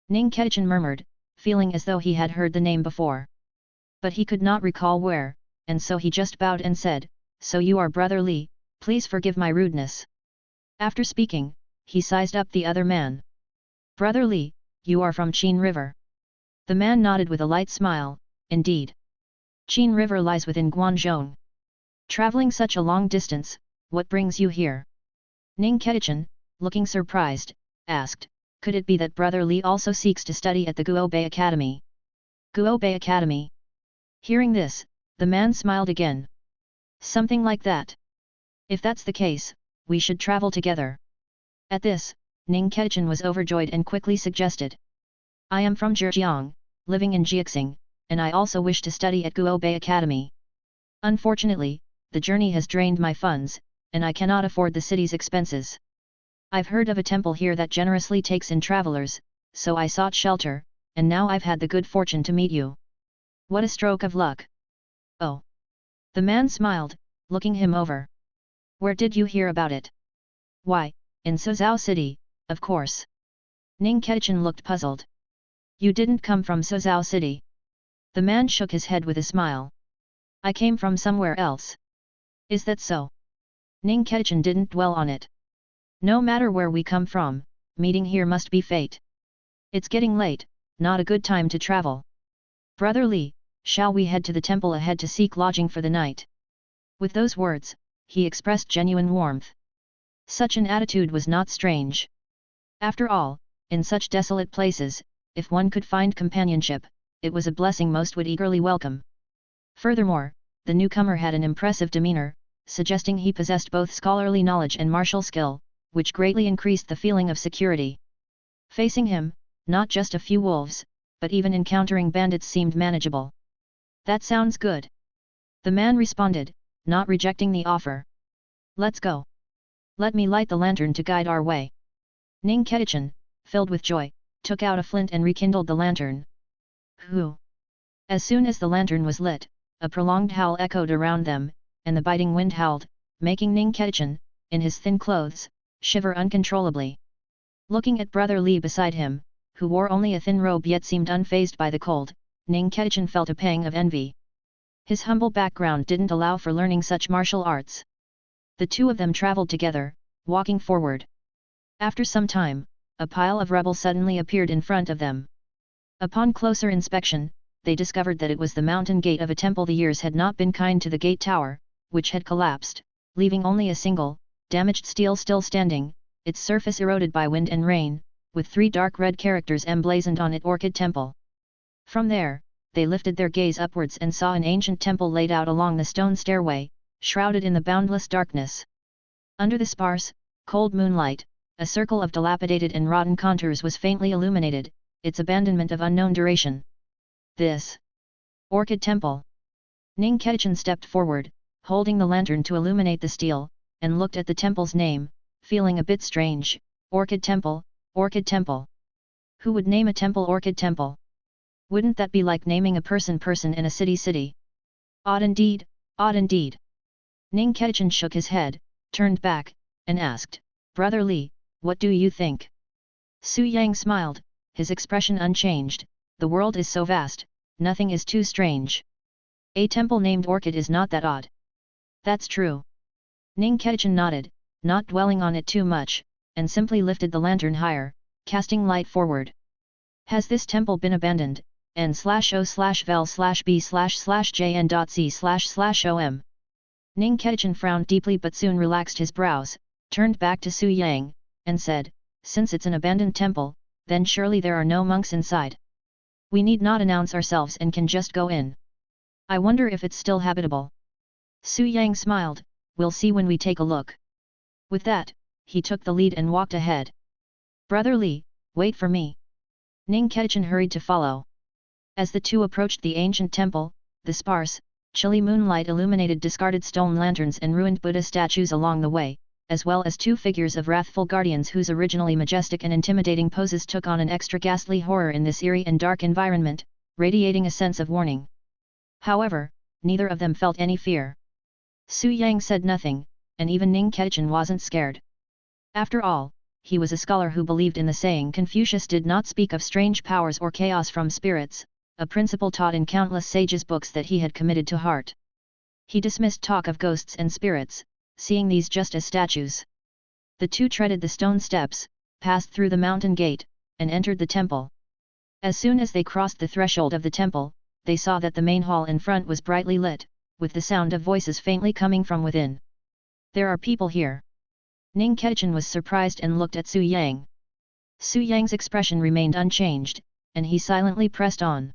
Ning Kechin murmured, feeling as though he had heard the name before. But he could not recall where, and so he just bowed and said, So you are Brother Li, please forgive my rudeness. After speaking, he sized up the other man. Brother Li, you are from Qin River. The man nodded with a light smile, indeed. Qin River lies within Guangzhou. Traveling such a long distance, what brings you here? Ning Kechin, looking surprised, asked, could it be that Brother Li also seeks to study at the Guobei Academy? Guobei Academy? Hearing this, the man smiled again. Something like that. If that's the case, we should travel together. At this, Ning Kechin was overjoyed and quickly suggested. I am from Zhejiang, living in Jiaxing, and I also wish to study at Guobei Academy. Unfortunately, the journey has drained my funds, and I cannot afford the city's expenses. I've heard of a temple here that generously takes in travelers, so I sought shelter, and now I've had the good fortune to meet you. What a stroke of luck! Oh! The man smiled, looking him over. Where did you hear about it? Why, in Suzhou City, of course. Ning Kechin looked puzzled. You didn't come from Suzhou City. The man shook his head with a smile. I came from somewhere else. Is that so? Ning Kechen didn't dwell on it. No matter where we come from, meeting here must be fate. It's getting late, not a good time to travel. Brother Li, shall we head to the temple ahead to seek lodging for the night? With those words, he expressed genuine warmth. Such an attitude was not strange. After all, in such desolate places, if one could find companionship, it was a blessing most would eagerly welcome. Furthermore, the newcomer had an impressive demeanor, suggesting he possessed both scholarly knowledge and martial skill, which greatly increased the feeling of security. Facing him, not just a few wolves, but even encountering bandits seemed manageable. That sounds good. The man responded, not rejecting the offer. Let's go. Let me light the lantern to guide our way. Ning Kechen, filled with joy, took out a flint and rekindled the lantern. Hoo! As soon as the lantern was lit, a prolonged howl echoed around them, and the biting wind howled, making Ning Kechen, in his thin clothes, shiver uncontrollably. Looking at Brother Li beside him, who wore only a thin robe yet seemed unfazed by the cold, Ning Kechen felt a pang of envy. His humble background didn't allow for learning such martial arts. The two of them traveled together, walking forward. After some time, a pile of rubble suddenly appeared in front of them. Upon closer inspection, they discovered that it was the mountain gate of a temple. The years had not been kind to the gate tower, which had collapsed, leaving only a single, damaged stele still standing, its surface eroded by wind and rain, with 3 dark red characters emblazoned on it: Orchid Temple. From there, they lifted their gaze upwards and saw an ancient temple laid out along the stone stairway, shrouded in the boundless darkness. Under the sparse, cold moonlight, a circle of dilapidated and rotten contours was faintly illuminated, its abandonment of unknown duration. This Orchid Temple. Ning Kechen stepped forward, holding the lantern to illuminate the stele, and looked at the temple's name, feeling a bit strange. Orchid Temple, Orchid Temple. Who would name a temple Orchid Temple? Wouldn't that be like naming a person in a city? Odd indeed, odd indeed. Ning Kechen shook his head, turned back, and asked, Brother Li, what do you think? Su Yang smiled, his expression unchanged. The world is so vast, nothing is too strange. A temple named Orchid is not that odd. That's true. Ning Kechen nodded, not dwelling on it too much, and simply lifted the lantern higher, casting light forward. Has this temple been abandoned? n/o/vel/b/jn.c//om. Ning Kechen frowned deeply but soon relaxed his brows, turned back to Su Yang, and said, since it's an abandoned temple, then surely there are no monks inside. We need not announce ourselves and can just go in. I wonder if it's still habitable. Su Yang smiled, we'll see when we take a look. With that, he took the lead and walked ahead. Brother Li, wait for me. Ning Kechen hurried to follow. As the two approached the ancient temple, the sparse, chilly moonlight illuminated discarded stone lanterns and ruined Buddha statues along the way, as well as 2 figures of wrathful guardians whose originally majestic and intimidating poses took on an extra ghastly horror in this eerie and dark environment, radiating a sense of warning. However, neither of them felt any fear. Su Yang said nothing, and even Ning Kechen wasn't scared. After all, he was a scholar who believed in the saying Confucius did not speak of strange powers or chaos from spirits, a principle taught in countless sages' books that he had committed to heart. He dismissed talk of ghosts and spirits, seeing these just as statues. The two treaded the stone steps, passed through the mountain gate, and entered the temple. As soon as they crossed the threshold of the temple, they saw that the main hall in front was brightly lit, with the sound of voices faintly coming from within. There are people here. Ning Kechen was surprised and looked at Su Yang. Su Yang's expression remained unchanged, and he silently pressed on.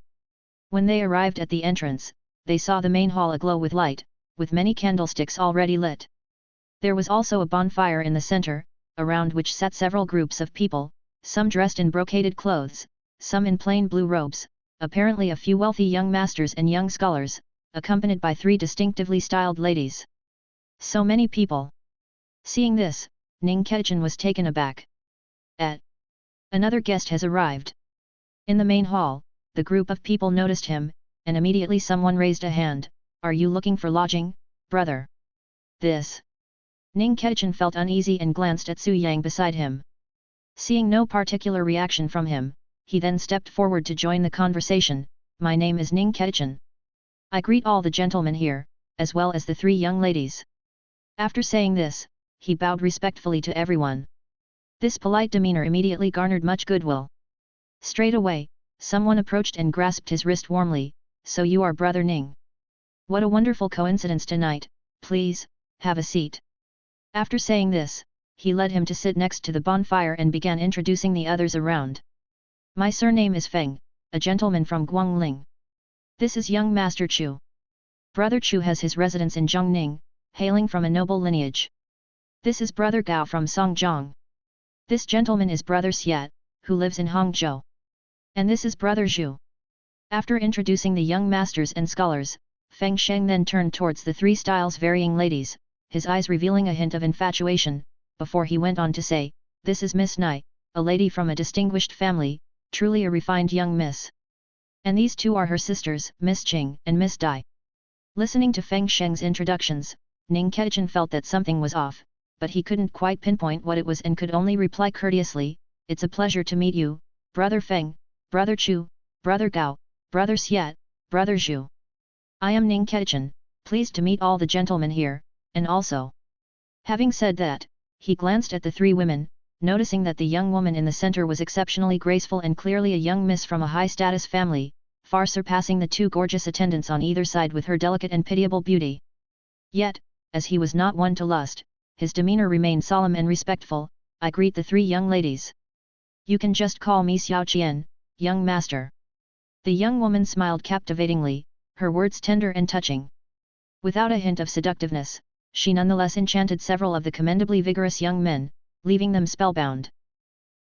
When they arrived at the entrance, they saw the main hall aglow with light, with many candlesticks already lit. There was also a bonfire in the center, around which sat several groups of people, some dressed in brocaded clothes, some in plain blue robes, apparently a few wealthy young masters and young scholars, accompanied by 3 distinctively styled ladies. So many people. Seeing this, Ning Kechen was taken aback. Another guest has arrived. In the main hall, the group of people noticed him, and immediately someone raised a hand. Are you looking for lodging, brother? This. Ning Kechen felt uneasy and glanced at Su Yang beside him. Seeing no particular reaction from him, he then stepped forward to join the conversation, my name is Ning Ketchen. I greet all the gentlemen here, as well as the 3 young ladies. After saying this, he bowed respectfully to everyone. This polite demeanor immediately garnered much goodwill. Straight away, someone approached and grasped his wrist warmly. So you are Brother Ning. What a wonderful coincidence tonight, please, have a seat. After saying this, he led him to sit next to the bonfire and began introducing the others around. My surname is Feng, a gentleman from Guangling. This is young Master Chu. Brother Chu has his residence in Zhongning, hailing from a noble lineage. This is Brother Gao from Songjiang. This gentleman is Brother Xiat, who lives in Hangzhou. And this is Brother Zhu. After introducing the young masters and scholars, Feng Sheng then turned towards the 3 styles varying ladies, his eyes revealing a hint of infatuation, before he went on to say, this is Miss Nai, a lady from a distinguished family, truly a refined young miss. And these 2 are her sisters, Miss Qing and Miss Dai. Listening to Feng Sheng's introductions, Ning Ketchen felt that something was off, but he couldn't quite pinpoint what it was and could only reply courteously, it's a pleasure to meet you, Brother Feng, Brother Chu, Brother Gao, Brother Xiat, Brother Zhu. I am Ning Ketchen, pleased to meet all the gentlemen here, and also. Having said that, he glanced at the 3 women, noticing that the young woman in the center was exceptionally graceful and clearly a young miss from a high-status family, far surpassing the 2 gorgeous attendants on either side with her delicate and pitiable beauty. Yet, as he was not one to lust, his demeanor remained solemn and respectful. I greet the 3 young ladies. You can just call me Xiao Qian, young master. The young woman smiled captivatingly, her words tender and touching. Without a hint of seductiveness, she nonetheless enchanted several of the commendably vigorous young men, leaving them spellbound.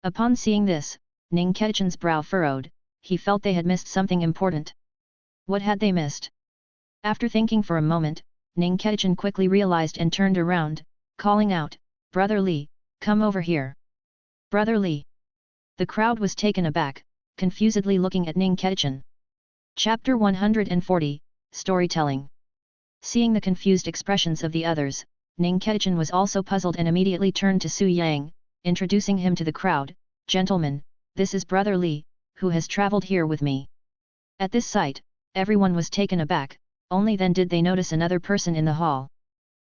Upon seeing this, Ning Ketchen's brow furrowed, he felt they had missed something important. What had they missed? After thinking for a moment, Ning Ketchen quickly realized and turned around, calling out, Brother Li, come over here. Brother Li. The crowd was taken aback, confusedly looking at Ning Ketchen. Chapter 140, Storytelling. Seeing the confused expressions of the others, Ning Ketchen was also puzzled and immediately turned to Su Yang, introducing him to the crowd, Gentlemen, this is Brother Li, who has travelled here with me. At this sight, everyone was taken aback, only then did they notice another person in the hall.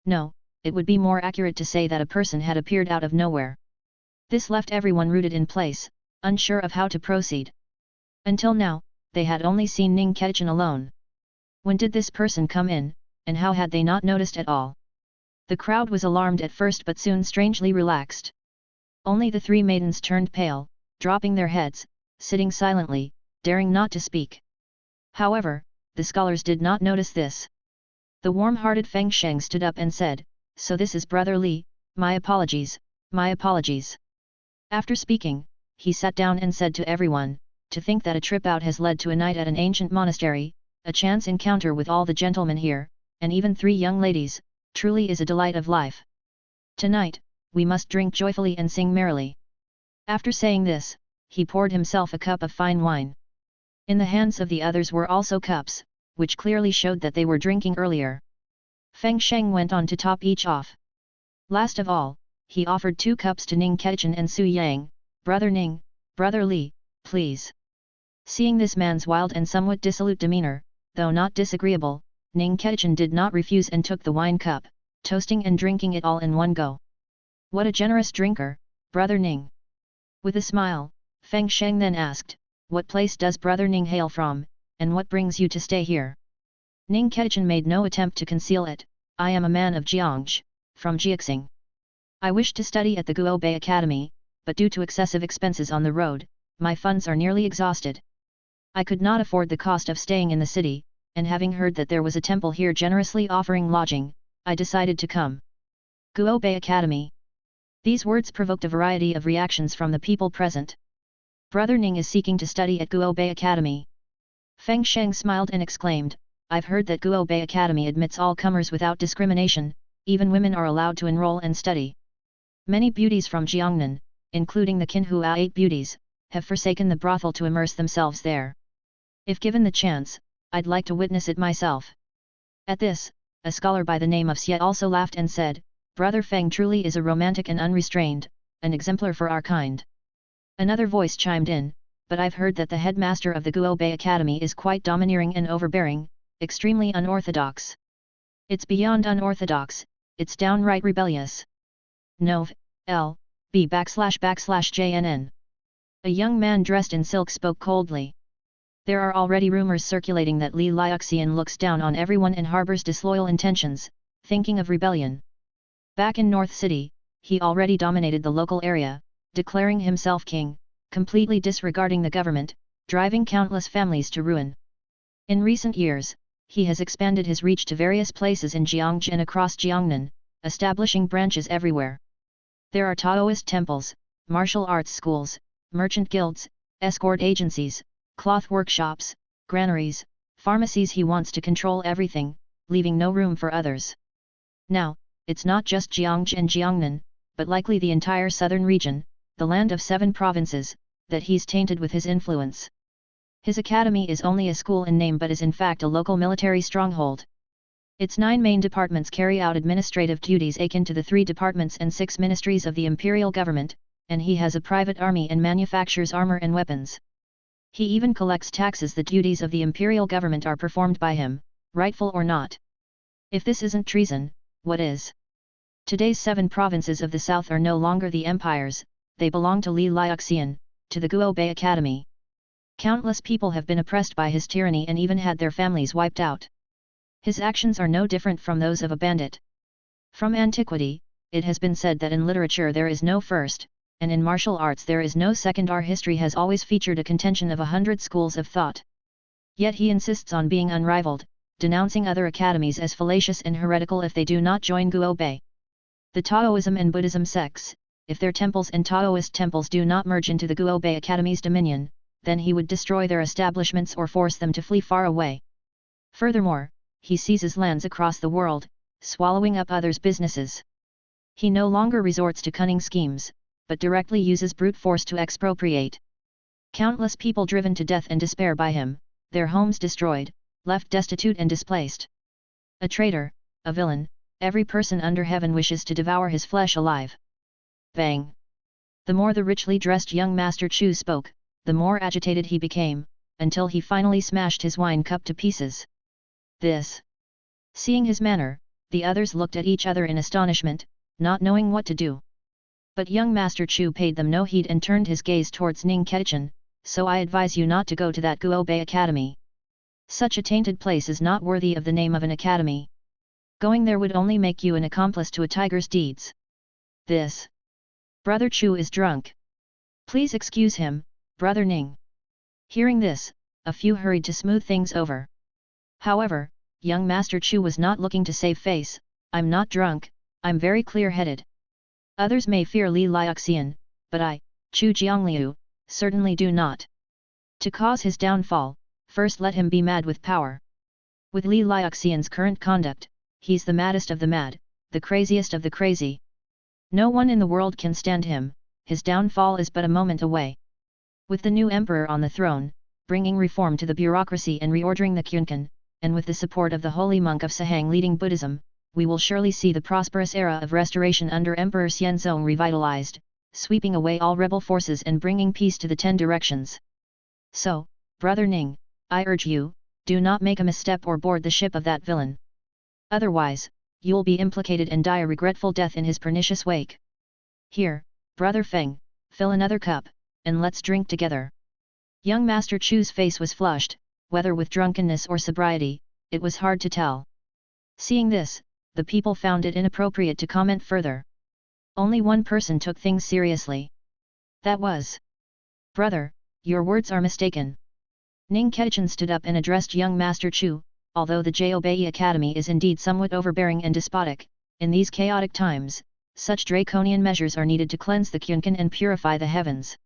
No, it would be more accurate to say that a person had appeared out of nowhere. This left everyone rooted in place, unsure of how to proceed. Until now, they had only seen Ning Ketchen alone. When did this person come in, and how had they not noticed at all? The crowd was alarmed at first but soon strangely relaxed. Only the 3 maidens turned pale, dropping their heads, sitting silently, daring not to speak. However, the scholars did not notice this. The warm-hearted Feng Sheng stood up and said, So this is Brother Li, my apologies, my apologies. After speaking, he sat down and said to everyone, to think that a trip out has led to a night at an ancient monastery, a chance encounter with all the gentlemen here, and even 3 young ladies, truly is a delight of life. Tonight, we must drink joyfully and sing merrily. After saying this, he poured himself a cup of fine wine. In the hands of the others were also cups, which clearly showed that they were drinking earlier. Feng Sheng went on to top each off. Last of all, he offered 2 cups to Ning Ketchen and Su Yang, Brother Ning, Brother Li, please. Seeing this man's wild and somewhat dissolute demeanor, though not disagreeable, Ning Ketchen did not refuse and took the wine cup, toasting and drinking it all in one go. What a generous drinker, Brother Ning! With a smile, Feng Sheng then asked, What place does Brother Ning hail from, and what brings you to stay here? Ning Ketchen made no attempt to conceal it. I am a man of Jiangzhi, from Jiaxing. I wish to study at the Guobei Academy, but due to excessive expenses on the road, my funds are nearly exhausted. I could not afford the cost of staying in the city, and having heard that there was a temple here generously offering lodging, I decided to come. Guobei Academy. These words provoked a variety of reactions from the people present. Brother Ning is seeking to study at Guobei Academy. Feng Sheng smiled and exclaimed, I've heard that Guobei Academy admits all comers without discrimination, even women are allowed to enroll and study. Many beauties from Jiangnan, including the Qinhua 8 beauties, have forsaken the brothel to immerse themselves there. If given the chance, I'd like to witness it myself. At this, a scholar by the name of Xie also laughed and said, Brother Feng truly is a romantic and unrestrained, an exemplar for our kind. Another voice chimed in, but I've heard that the headmaster of the Guobei Academy is quite domineering and overbearing, extremely unorthodox. It's beyond unorthodox, it's downright rebellious. Nov. L. B /JNN. A young man dressed in silk spoke coldly. There are already rumors circulating that Li Liuxian looks down on everyone and harbors disloyal intentions, thinking of rebellion. Back in North City, he already dominated the local area, declaring himself king, completely disregarding the government, driving countless families to ruin. In recent years, he has expanded his reach to various places in Jiangxi and across Jiangnan, establishing branches everywhere. There are Taoist temples, martial arts schools, merchant guilds, escort agencies, cloth workshops, granaries, pharmacies. He wants to control everything, leaving no room for others. Now, it's not just Jiangxi and Jiangnan, but likely the entire southern region, the land of 7 provinces, that he's tainted with his influence. His academy is only a school in name but is in fact a local military stronghold. Its 9 main departments carry out administrative duties akin to the 3 departments and 6 ministries of the imperial government, and he has a private army and manufactures armor and weapons. He even collects taxes. The duties of the imperial government are performed by him, rightful or not. If this isn't treason, what is? Today's 7 provinces of the south are no longer the empires, they belong to Li Liuxian, to the Guobei Academy. Countless people have been oppressed by his tyranny and even had their families wiped out. His actions are no different from those of a bandit. From antiquity, it has been said that in literature there is no first, and in martial arts there is no second. Our history has always featured a contention of 100 schools of thought. Yet he insists on being unrivaled, denouncing other academies as fallacious and heretical if they do not join Guobei. The Taoism and Buddhism sects, if their temples and Taoist temples do not merge into the Guobei Academy's dominion, then he would destroy their establishments or force them to flee far away. Furthermore, he seizes lands across the world, swallowing up others' businesses. He no longer resorts to cunning schemes, but directly uses brute force to expropriate. Countless people driven to death and despair by him, their homes destroyed, left destitute and displaced. A traitor, a villain, every person under heaven wishes to devour his flesh alive. Bang! The more the richly dressed young Master Chu spoke, the more agitated he became, until he finally smashed his wine cup to pieces. This. Seeing his manner, the others looked at each other in astonishment, not knowing what to do. But young Master Chu paid them no heed and turned his gaze towards Ning Keichan, so I advise you not to go to that Guobei Academy. Such a tainted place is not worthy of the name of an academy. Going there would only make you an accomplice to a tiger's deeds. This. Brother Chu is drunk. Please excuse him, Brother Ning. Hearing this, a few hurried to smooth things over. However, young Master Chu was not looking to save face. I'm not drunk, I'm very clear-headed. Others may fear Li Liuxian, but I, Chu Jiangliu, certainly do not. To cause his downfall, first let him be mad with power. With Li Liuxian's current conduct, he's the maddest of the mad, the craziest of the crazy. No one in the world can stand him, his downfall is but a moment away. With the new emperor on the throne, bringing reform to the bureaucracy and reordering the Qunkan, and with the support of the holy monk of Sahang leading Buddhism, we will surely see the prosperous era of restoration under Emperor Xianzong revitalized, sweeping away all rebel forces and bringing peace to the 10 directions. So, Brother Ning, I urge you, do not make a misstep or board the ship of that villain. Otherwise, you'll be implicated and die a regretful death in his pernicious wake. Here, Brother Feng, fill another cup, and let's drink together. Young Master Chu's face was flushed, whether with drunkenness or sobriety, it was hard to tell. Seeing this, the people found it inappropriate to comment further. Only one person took things seriously. That was. Brother, your words are mistaken. Ning Keichan stood up and addressed young Master Chu. Although the Guobei Academy is indeed somewhat overbearing and despotic, in these chaotic times, such draconian measures are needed to cleanse the Qunkan and purify the heavens.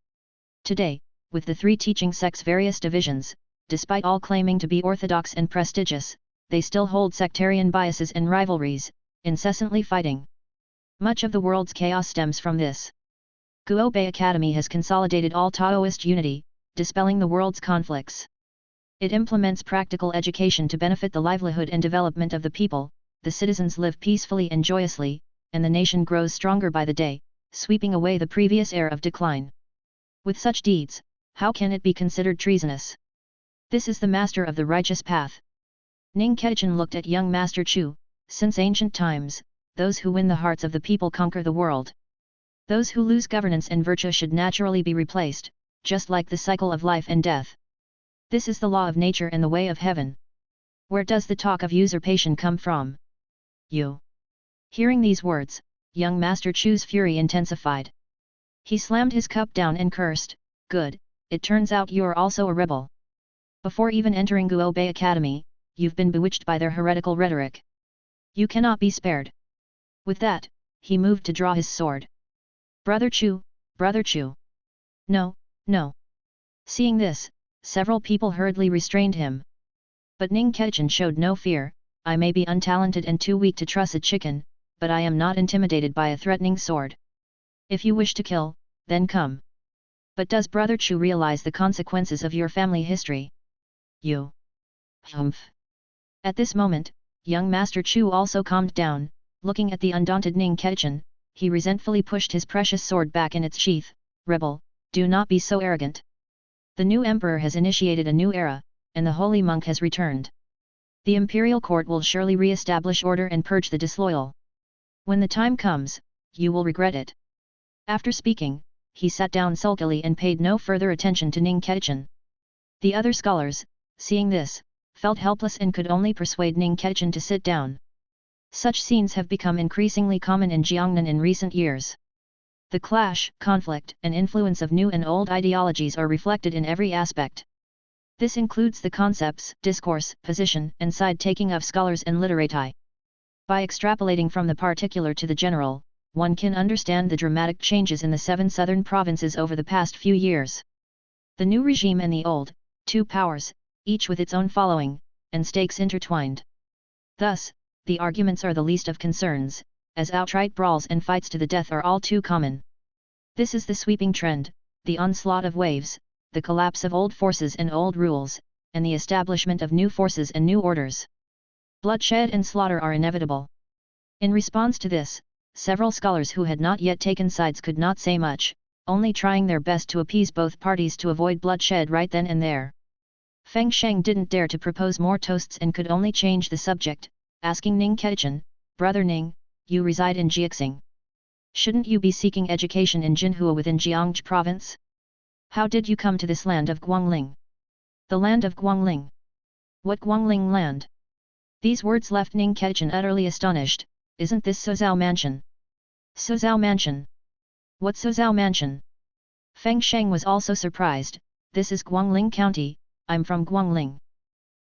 Today, with the 3 teaching sects' various divisions, despite all claiming to be orthodox and prestigious, they still hold sectarian biases and rivalries, incessantly fighting. Much of the world's chaos stems from this. Guobei Academy has consolidated all Taoist unity, dispelling the world's conflicts. It implements practical education to benefit the livelihood and development of the people, the citizens live peacefully and joyously, and the nation grows stronger by the day, sweeping away the previous era of decline. With such deeds, How can it be considered treasonous? This is the master of the righteous path. Ning Kechen looked at young Master Chu. Since ancient times, those who win the hearts of the people conquer the world. Those who lose governance and virtue should naturally be replaced, just like the cycle of life and death. This is the law of nature and the way of heaven. Where does the talk of usurpation come from? You. Hearing these words, young Master Chu's fury intensified. He slammed his cup down and cursed, "Good, it turns out you're also a rebel. Before even entering Guobei Academy, you've been bewitched by their heretical rhetoric. You cannot be spared." With that, he moved to draw his sword. "Brother Chu, Brother Chu. No, no." Seeing this, several people hurriedly restrained him. But Ning Kechen showed no fear. "I may be untalented and too weak to truss a chicken, but I am not intimidated by a threatening sword. If you wish to kill, then come. But does Brother Chu realize the consequences of your family history? You." Humph. At this moment, young Master Chu also calmed down. Looking at the undaunted Ning Kechen, he resentfully pushed his precious sword back in its sheath. "Rebel, do not be so arrogant. The new emperor has initiated a new era, and the holy monk has returned. The imperial court will surely re-establish order and purge the disloyal. When the time comes, you will regret it." After speaking, he sat down sulkily and paid no further attention to Ning Kechen. The other scholars, seeing this, felt helpless and could only persuade Ning Kechen to sit down. Such scenes have become increasingly common in Jiangnan in recent years. The clash, conflict, and influence of new and old ideologies are reflected in every aspect. This includes the concepts, discourse, position, and side-taking of scholars and literati. By extrapolating from the particular to the general, one can understand the dramatic changes in the 7 southern provinces over the past few years. The new regime and the old, 2 powers, each with its own following, and stakes intertwined. Thus, the arguments are the least of concerns, as outright brawls and fights to the death are all too common. This is the sweeping trend, the onslaught of waves, the collapse of old forces and old rules, and the establishment of new forces and new orders. Bloodshed and slaughter are inevitable. In response to this, several scholars who had not yet taken sides could not say much, only trying their best to appease both parties to avoid bloodshed right then and there. Feng Sheng didn't dare to propose more toasts and could only change the subject, asking Ning Kechen, "Brother Ning, you reside in Jiaxing. Shouldn't you be seeking education in Jinhua within Jiangxi province? How did you come to this land of Guangling?" "The land of Guangling? What Guangling land?" These words left Ning Kechen utterly astonished. "Isn't this Suzhou Mansion?" "Suzhou Mansion? What Suzhou Mansion?" Feng Sheng was also surprised. "This is Guangling County, I'm from Guangling.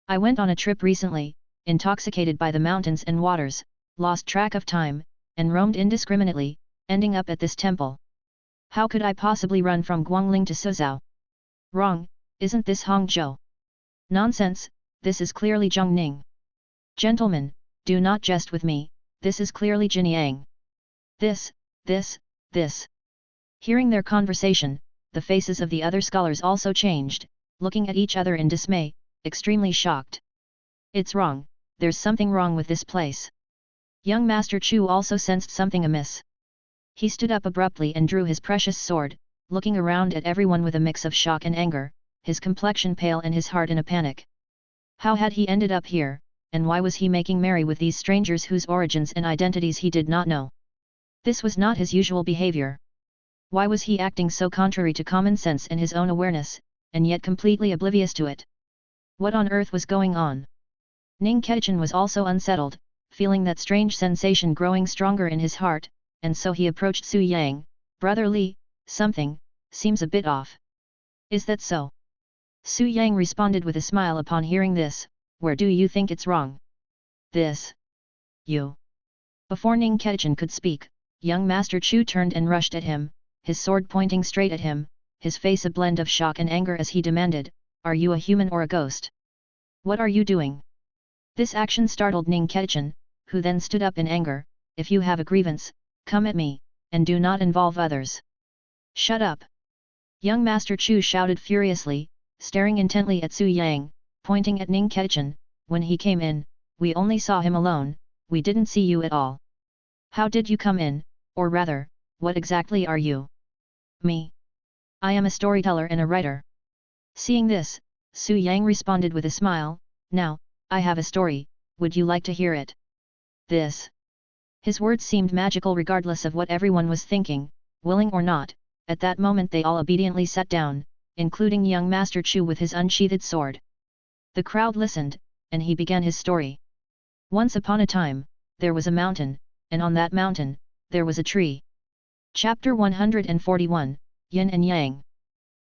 I went on a trip recently, intoxicated by the mountains and waters, lost track of time, and roamed indiscriminately, ending up at this temple. How could I possibly run from Guangling to Suzhou?" "Wrong, isn't this Hangzhou?" "Nonsense, this is clearly Zhongning. Gentlemen, do not jest with me, this is clearly Jinyang. This. Hearing their conversation, the faces of the other scholars also changed, looking at each other in dismay, extremely shocked. "It's wrong, there's something wrong with this place." Young Master Chu also sensed something amiss. He stood up abruptly and drew his precious sword, looking around at everyone with a mix of shock and anger, his complexion pale and his heart in a panic. How had he ended up here, and why was he making merry with these strangers whose origins and identities he did not know? This was not his usual behavior. Why was he acting so contrary to common sense and his own awareness, and yet completely oblivious to it? What on earth was going on? Ning Kechen was also unsettled, feeling that strange sensation growing stronger in his heart, and so he approached Su Yang. "Brother Li, something seems a bit off. Is that so?" Su Yang responded with a smile upon hearing this. "Where do you think it's wrong?" "This. You." Before Ning Kechen could speak, young Master Chu turned and rushed at him, his sword pointing straight at him, his face a blend of shock and anger as he demanded, "Are you a human or a ghost? What are you doing?" This action startled Ning Kechen, who then stood up in anger. "If you have a grievance, come at me, and do not involve others." "Shut up!" Young Master Chu shouted furiously, staring intently at Su Yang, pointing at Ning Kechen. "When he came in, we only saw him alone, we didn't see you at all. How did you come in, or rather, what exactly are you?" "Me? I am a storyteller and a writer. Seeing this, Su Yang responded with a smile, "Now, I have a story, would you like to hear it?" This. His words seemed magical regardless of what everyone was thinking, willing or not. At that moment they all obediently sat down, including young Master Chu with his unsheathed sword. The crowd listened, and he began his story. Once upon a time, there was a mountain, and on that mountain, there was a tree. Chapter 141, Yin and Yang.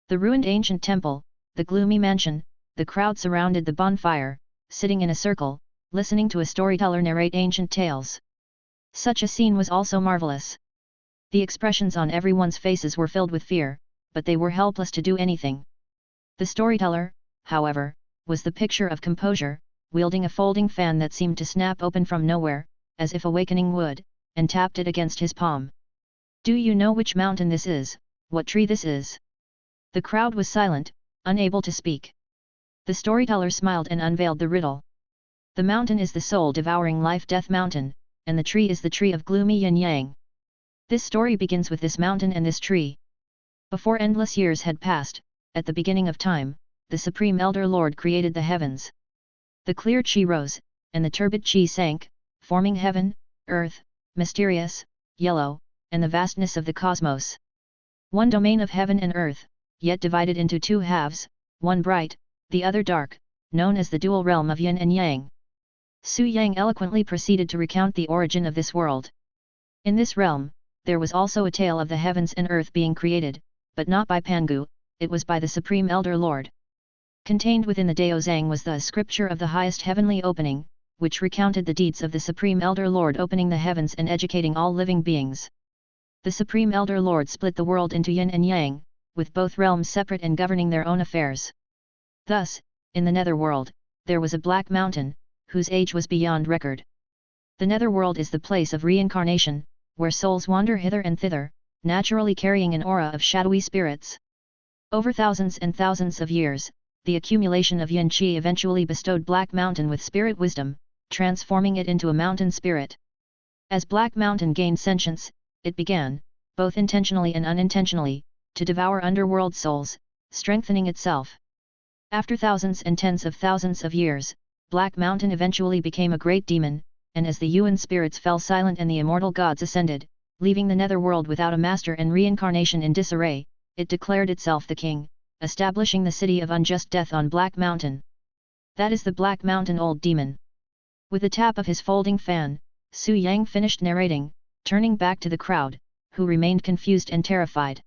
The ruined ancient temple, the gloomy mansion, the crowd surrounded the bonfire, sitting in a circle, listening to a storyteller narrate ancient tales. Such a scene was also marvelous. The expressions on everyone's faces were filled with fear, but they were helpless to do anything. The storyteller, however, was the picture of composure, wielding a folding fan that seemed to snap open from nowhere, as if awakening wood, and tapped it against his palm. "Do you know which mountain this is, what tree this is?" The crowd was silent, unable to speak. The storyteller smiled and unveiled the riddle. "The mountain is the soul-devouring life-death mountain, and the tree is the tree of gloomy yin-yang. This story begins with this mountain and this tree. Before endless years had passed, at the beginning of time, the Supreme Elder Lord created the heavens. The clear chi rose, and the turbid chi sank, forming heaven, earth, mysterious, yellow, and the vastness of the cosmos. One domain of heaven and earth, yet divided into two halves, one bright, the other dark, known as the dual realm of yin and yang. Su Yang eloquently proceeded to recount the origin of this world. In this realm, there was also a tale of the heavens and earth being created, but not by Pangu, it was by the Supreme Elder Lord. Contained within the Dao Zhang was the scripture of the highest heavenly opening, which recounted the deeds of the Supreme Elder Lord opening the heavens and educating all living beings. The Supreme Elder Lord split the world into yin and yang, with both realms separate and governing their own affairs. Thus, in the netherworld, there was a black mountain, whose age was beyond record. The netherworld is the place of reincarnation, where souls wander hither and thither, naturally carrying an aura of shadowy spirits. Over thousands and thousands of years, the accumulation of yin qi eventually bestowed Black Mountain with spirit wisdom, transforming it into a mountain spirit. As Black Mountain gained sentience, it began, both intentionally and unintentionally, to devour underworld souls, strengthening itself. After thousands and tens of thousands of years, Black Mountain eventually became a great demon, and as the Yuan spirits fell silent and the immortal gods ascended, leaving the netherworld without a master and reincarnation in disarray, it declared itself the king, establishing the city of unjust death on Black Mountain. That is the Black Mountain Old Demon. With a tap of his folding fan, Su Yang finished narrating, turning back to the crowd, who remained confused and terrified.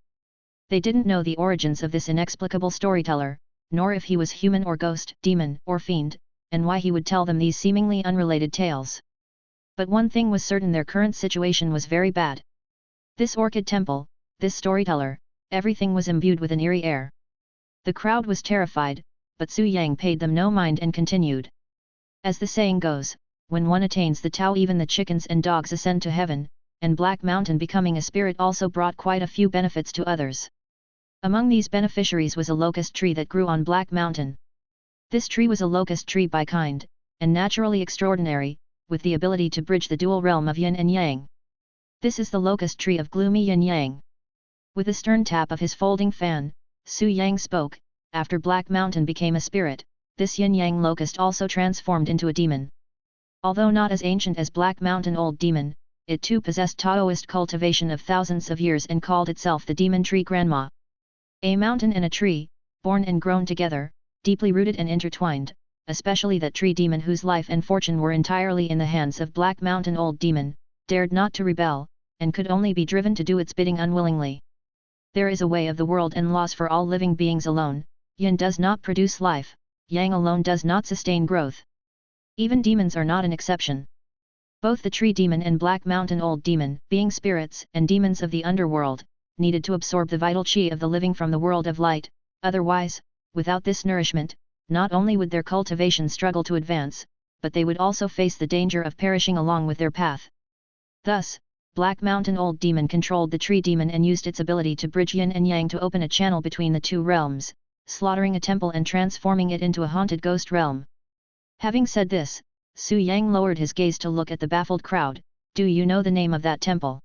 They didn't know the origins of this inexplicable storyteller, nor if he was human or ghost, demon or fiend, and why he would tell them these seemingly unrelated tales. But one thing was certain: their current situation was very bad. This orchid temple, this storyteller, everything was imbued with an eerie air. The crowd was terrified, but Su Yang paid them no mind and continued. As the saying goes, when one attains the Tao, even the chickens and dogs ascend to heaven, and Black Mountain becoming a spirit also brought quite a few benefits to others. Among these beneficiaries was a locust tree that grew on Black Mountain. This tree was a locust tree by kind, and naturally extraordinary, with the ability to bridge the dual realm of yin and yang. This is the locust tree of gloomy yin-yang. With a stern tap of his folding fan, Su Yang spoke, after Black Mountain became a spirit, this yin-yang locust also transformed into a demon. Although not as ancient as Black Mountain Old Demon, it too possessed Taoist cultivation of thousands of years and called itself the Demon Tree Grandma. A mountain and a tree, born and grown together, deeply rooted and intertwined, especially that tree demon whose life and fortune were entirely in the hands of Black Mountain Old Demon, dared not to rebel, and could only be driven to do its bidding unwillingly. There is a way of the world and laws for all living beings alone. Yin does not produce life, Yang alone does not sustain growth. Even demons are not an exception. Both the tree demon and Black Mountain Old Demon, being spirits and demons of the underworld, needed to absorb the vital chi of the living from the world of light, otherwise, without this nourishment, not only would their cultivation struggle to advance, but they would also face the danger of perishing along with their path. Thus, Black Mountain Old Demon controlled the tree demon and used its ability to bridge yin and yang to open a channel between the two realms, slaughtering a temple and transforming it into a haunted ghost realm. Having said this, Su Yang lowered his gaze to look at the baffled crowd. Do you know the name of that temple?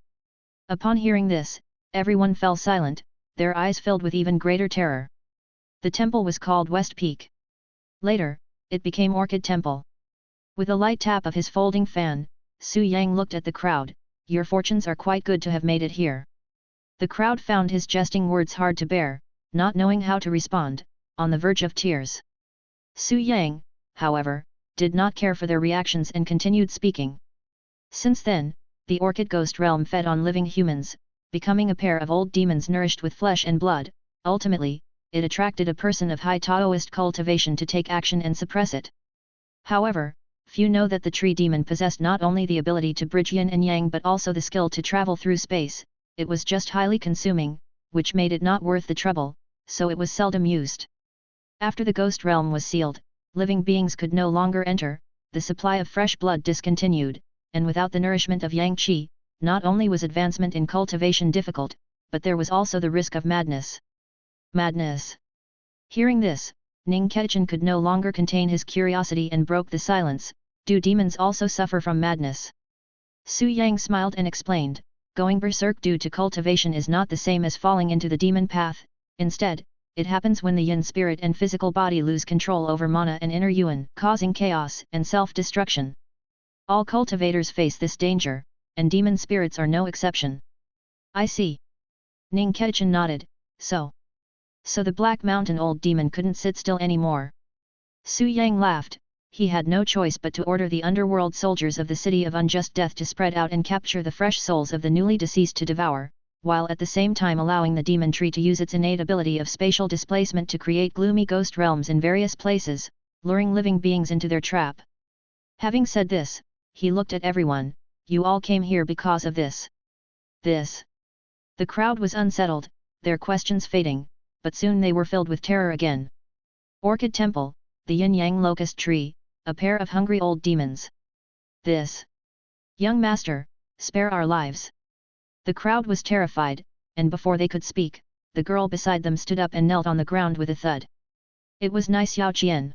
Upon hearing this, everyone fell silent, their eyes filled with even greater terror. The temple was called West Peak. Later, it became Orchid Temple. With a light tap of his folding fan, Su Yang looked at the crowd. Your fortunes are quite good to have made it here. The crowd found his jesting words hard to bear, not knowing how to respond, on the verge of tears. Su Yang, however, did not care for their reactions and continued speaking. Since then, the Orchid Ghost Realm fed on living humans, becoming a pair of old demons nourished with flesh and blood. Ultimately, it attracted a person of high Taoist cultivation to take action and suppress it. However, few know that the tree demon possessed not only the ability to bridge yin and yang but also the skill to travel through space. It was just highly consuming, which made it not worth the trouble, so it was seldom used. After the ghost realm was sealed, living beings could no longer enter, the supply of fresh blood discontinued, and without the nourishment of yang qi, not only was advancement in cultivation difficult, but there was also the risk of madness. Madness! Hearing this, Ning Kechen could no longer contain his curiosity and broke the silence. Do demons also suffer from madness? Su Yang smiled and explained, going berserk due to cultivation is not the same as falling into the demon path. Instead, it happens when the yin spirit and physical body lose control over mana and inner yuan, causing chaos and self-destruction. All cultivators face this danger, and demon spirits are no exception. I see. Ning Kechen nodded. So the Black Mountain old demon couldn't sit still anymore. Su Yang laughed. He had no choice but to order the underworld soldiers of the City of Unjust Death to spread out and capture the fresh souls of the newly deceased to devour, while at the same time allowing the demon tree to use its innate ability of spatial displacement to create gloomy ghost realms in various places, luring living beings into their trap. Having said this, he looked at everyone. You all came here because of this. This. The crowd was unsettled, their questions fading, but soon they were filled with terror again. Orchid Temple, the yin-yang locust tree, a pair of hungry old demons. This. Young master, spare our lives. The crowd was terrified, and before they could speak, the girl beside them stood up and knelt on the ground with a thud. It was Nai Xiaoqian.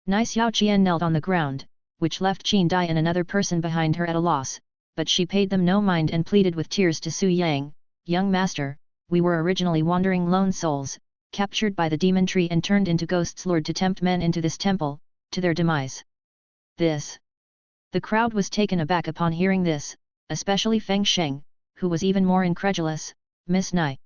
Nai Xiaoqian knelt on the ground, which left Qin Dai and another person behind her at a loss, but she paid them no mind and pleaded with tears to Su Yang, Young master, we were originally wandering lone souls, captured by the demon tree and turned into ghosts lured to tempt men into this temple, to their demise. This. The crowd was taken aback upon hearing this, especially Feng Sheng, who was even more incredulous. Miss Nai.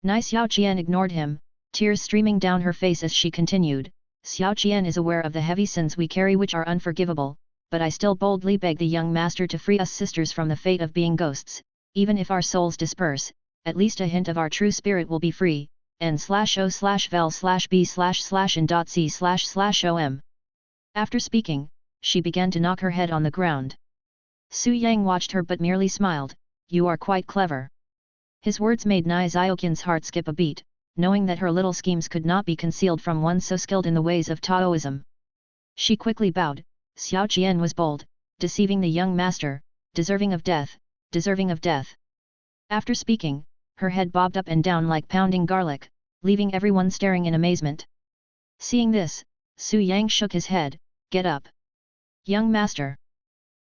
Nai Xiaoqian ignored him, tears streaming down her face as she continued, Xiaoqian is aware of the heavy sins we carry which are unforgivable, but I still boldly beg the young master to free us sisters from the fate of being ghosts. Even if our souls disperse, at least a hint of our true spirit will be free. n/o/vel/b/in.c//om. After speaking, she began to knock her head on the ground. Su Yang watched her but merely smiled. You are quite clever. His words made Nai Xiaoqian's heart skip a beat, knowing that her little schemes could not be concealed from one so skilled in the ways of Taoism. She quickly bowed. Xiaoqian was bold, deceiving the young master, deserving of death, deserving of death. After speaking, her head bobbed up and down like pounding garlic, leaving everyone staring in amazement. Seeing this, Su Yang shook his head. Get up. Young master.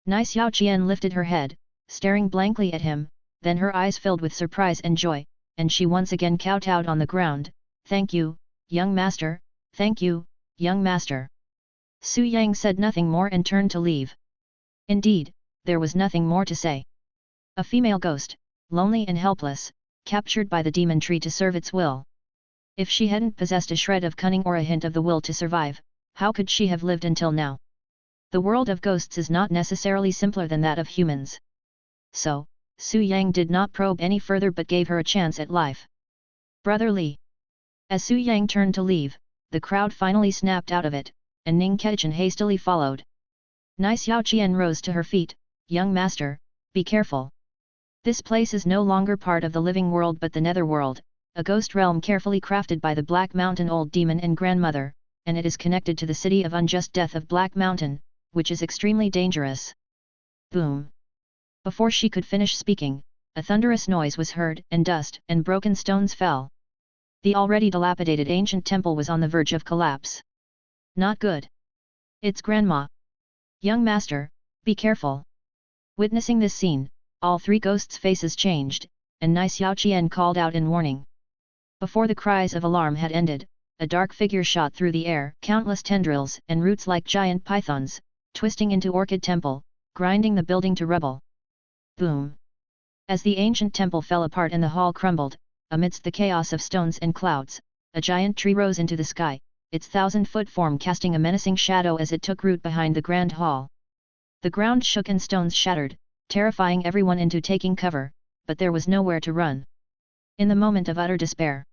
Nai Xiaoqian lifted her head, staring blankly at him, then her eyes filled with surprise and joy, and she once again kowtowed on the ground. Thank you, young master, thank you, young master. Su Yang said nothing more and turned to leave. Indeed, there was nothing more to say. A female ghost, lonely and helpless, captured by the demon tree to serve its will. If she hadn't possessed a shred of cunning or a hint of the will to survive, how could she have lived until now? The world of ghosts is not necessarily simpler than that of humans. So, Su Yang did not probe any further but gave her a chance at life. Brother Li. As Su Yang turned to leave, the crowd finally snapped out of it, and Ning Kechen hastily followed. Nai Xiaoqian rose to her feet. Young master, be careful. This place is no longer part of the living world but the netherworld, a ghost realm carefully crafted by the Black Mountain old demon and grandmother, and it is connected to the City of Unjust Death of Black Mountain, which is extremely dangerous. Boom! Before she could finish speaking, a thunderous noise was heard and dust and broken stones fell. The already dilapidated ancient temple was on the verge of collapse. Not good. It's grandma. Young master, be careful. Witnessing this scene, all three ghosts' faces changed, and Nai Xiaoqian called out in warning. Before the cries of alarm had ended, a dark figure shot through the air, countless tendrils and roots like giant pythons, twisting into Orchid Temple, grinding the building to rubble. Boom! As the ancient temple fell apart and the hall crumbled, amidst the chaos of stones and clouds, a giant tree rose into the sky, its 1,000-foot form casting a menacing shadow as it took root behind the grand hall. The ground shook and stones shattered, terrifying everyone into taking cover, but there was nowhere to run. In the moment of utter despair,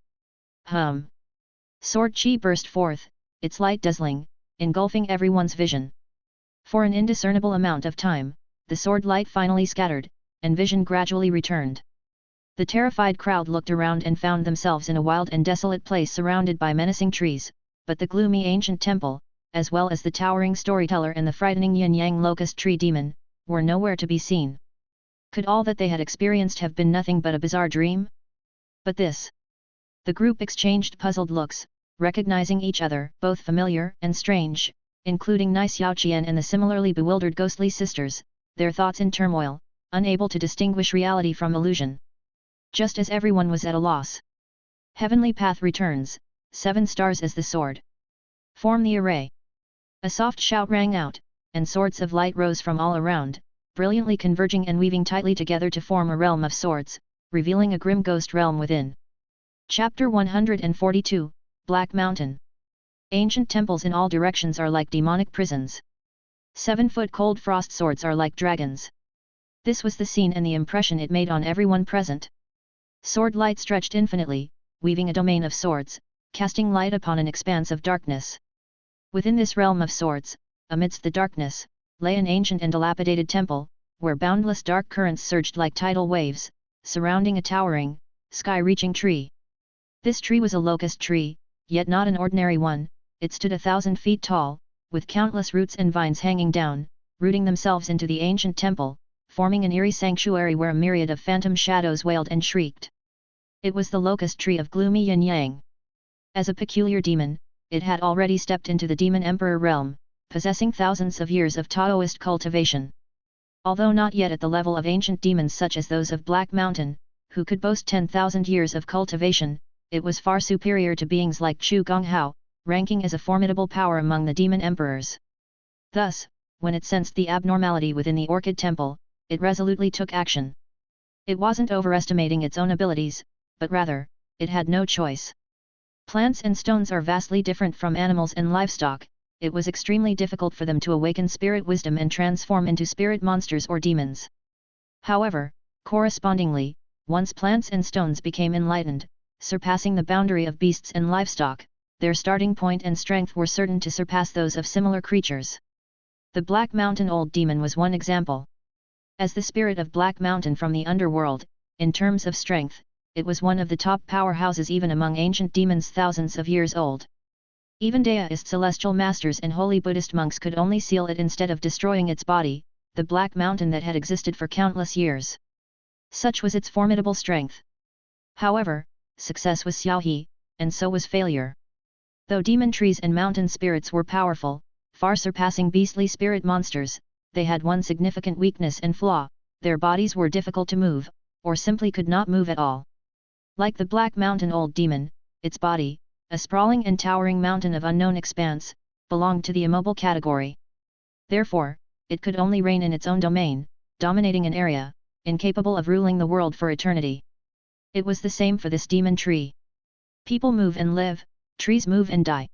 sword chi burst forth, its light dazzling, engulfing everyone's vision. For an indiscernible amount of time, the sword light finally scattered, and vision gradually returned. The terrified crowd looked around and found themselves in a wild and desolate place surrounded by menacing trees, but the gloomy ancient temple, as well as the towering storyteller and the frightening yin-yang locust tree demon, were nowhere to be seen. Could all that they had experienced have been nothing but a bizarre dream? But this... The group exchanged puzzled looks, recognizing each other, both familiar and strange, including Nai Xiaoqian and the similarly bewildered ghostly sisters, their thoughts in turmoil, unable to distinguish reality from illusion. Just as everyone was at a loss. Heavenly path returns, 7 stars as the sword. Form the array. A soft shout rang out, and swords of light rose from all around, brilliantly converging and weaving tightly together to form a realm of swords, revealing a grim ghost realm within. Chapter 142, Black Mountain. Ancient temples in all directions are like demonic prisons. 7-foot cold frost swords are like dragons. This was the scene and the impression it made on everyone present. Sword light stretched infinitely, weaving a domain of swords, casting light upon an expanse of darkness. Within this realm of swords, amidst the darkness, lay an ancient and dilapidated temple, where boundless dark currents surged like tidal waves, surrounding a towering, sky-reaching tree. This tree was a locust tree, yet not an ordinary one. It stood 1,000 feet tall, with countless roots and vines hanging down, rooting themselves into the ancient temple, forming an eerie sanctuary where a myriad of phantom shadows wailed and shrieked. It was the locust tree of gloomy yin-yang. As a peculiar demon, it had already stepped into the demon emperor realm, possessing thousands of years of Taoist cultivation. Although not yet at the level of ancient demons such as those of Black Mountain, who could boast 10,000 years of cultivation, it was far superior to beings like Chu Gonghao, ranking as a formidable power among the demon emperors. Thus, when it sensed the abnormality within the Orchid Temple, it resolutely took action. It wasn't overestimating its own abilities, but rather, it had no choice. Plants and stones are vastly different from animals and livestock. It was extremely difficult for them to awaken spirit wisdom and transform into spirit monsters or demons. However, correspondingly, once plants and stones became enlightened, surpassing the boundary of beasts and livestock, their starting point and strength were certain to surpass those of similar creatures. The Black Mountain Old Demon was one example. As the spirit of Black Mountain from the underworld, in terms of strength, it was one of the top powerhouses even among ancient demons thousands of years old. Even Daoist celestial masters and holy Buddhist monks could only seal it instead of destroying its body, the Black Mountain that had existed for countless years. Such was its formidable strength. However, success was xiaohe, and so was failure. Though demon trees and mountain spirits were powerful, far surpassing beastly spirit monsters, they had one significant weakness and flaw: their bodies were difficult to move, or simply could not move at all. Like the Black Mountain Old Demon, its body, a sprawling and towering mountain of unknown expanse, belonged to the immobile category. Therefore, it could only reign in its own domain, dominating an area, incapable of ruling the world for eternity. It was the same for this demon tree. People move and live, trees move and die.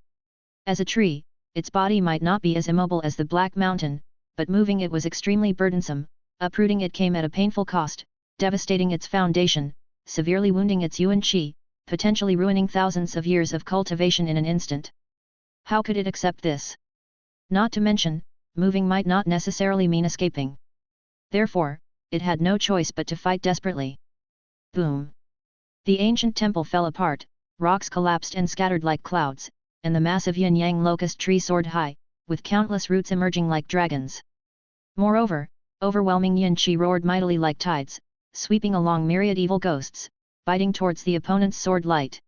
As a tree, its body might not be as immobile as the Black Mountain, but moving it was extremely burdensome. Uprooting it came at a painful cost, devastating its foundation, severely wounding its yuan qi, potentially ruining thousands of years of cultivation in an instant. How could it accept this? Not to mention, moving might not necessarily mean escaping. Therefore, it had no choice but to fight desperately. Boom! The ancient temple fell apart, rocks collapsed and scattered like clouds, and the massive yin-yang locust tree soared high, with countless roots emerging like dragons. Moreover, overwhelming yin qi roared mightily like tides, sweeping along myriad evil ghosts, biting towards the opponent's sword light.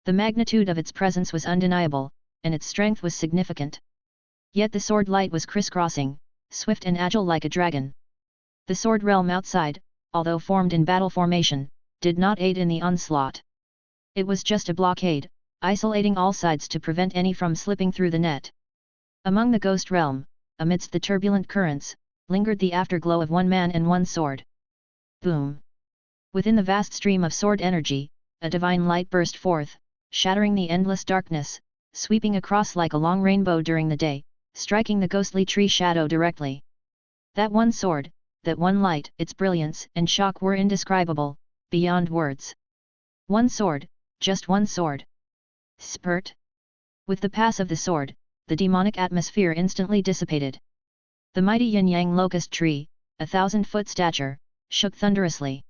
The magnitude of its presence was undeniable, and its strength was significant. Yet the sword light was crisscrossing, swift and agile like a dragon. The sword realm outside, although formed in battle formation, did not aid in the onslaught. It was just a blockade, isolating all sides to prevent any from slipping through the net. Among the ghost realm, amidst the turbulent currents, lingered the afterglow of one man and one sword. Boom! Within the vast stream of sword energy, a divine light burst forth, shattering the endless darkness, sweeping across like a long rainbow during the day, striking the ghostly tree shadow directly. That one sword, that one light, its brilliance and shock were indescribable, beyond words. One sword, just one sword. Spurt! With the pass of the sword, the demonic atmosphere instantly dissipated. The mighty yin-yang locust tree, 1,000-foot stature, shook thunderously.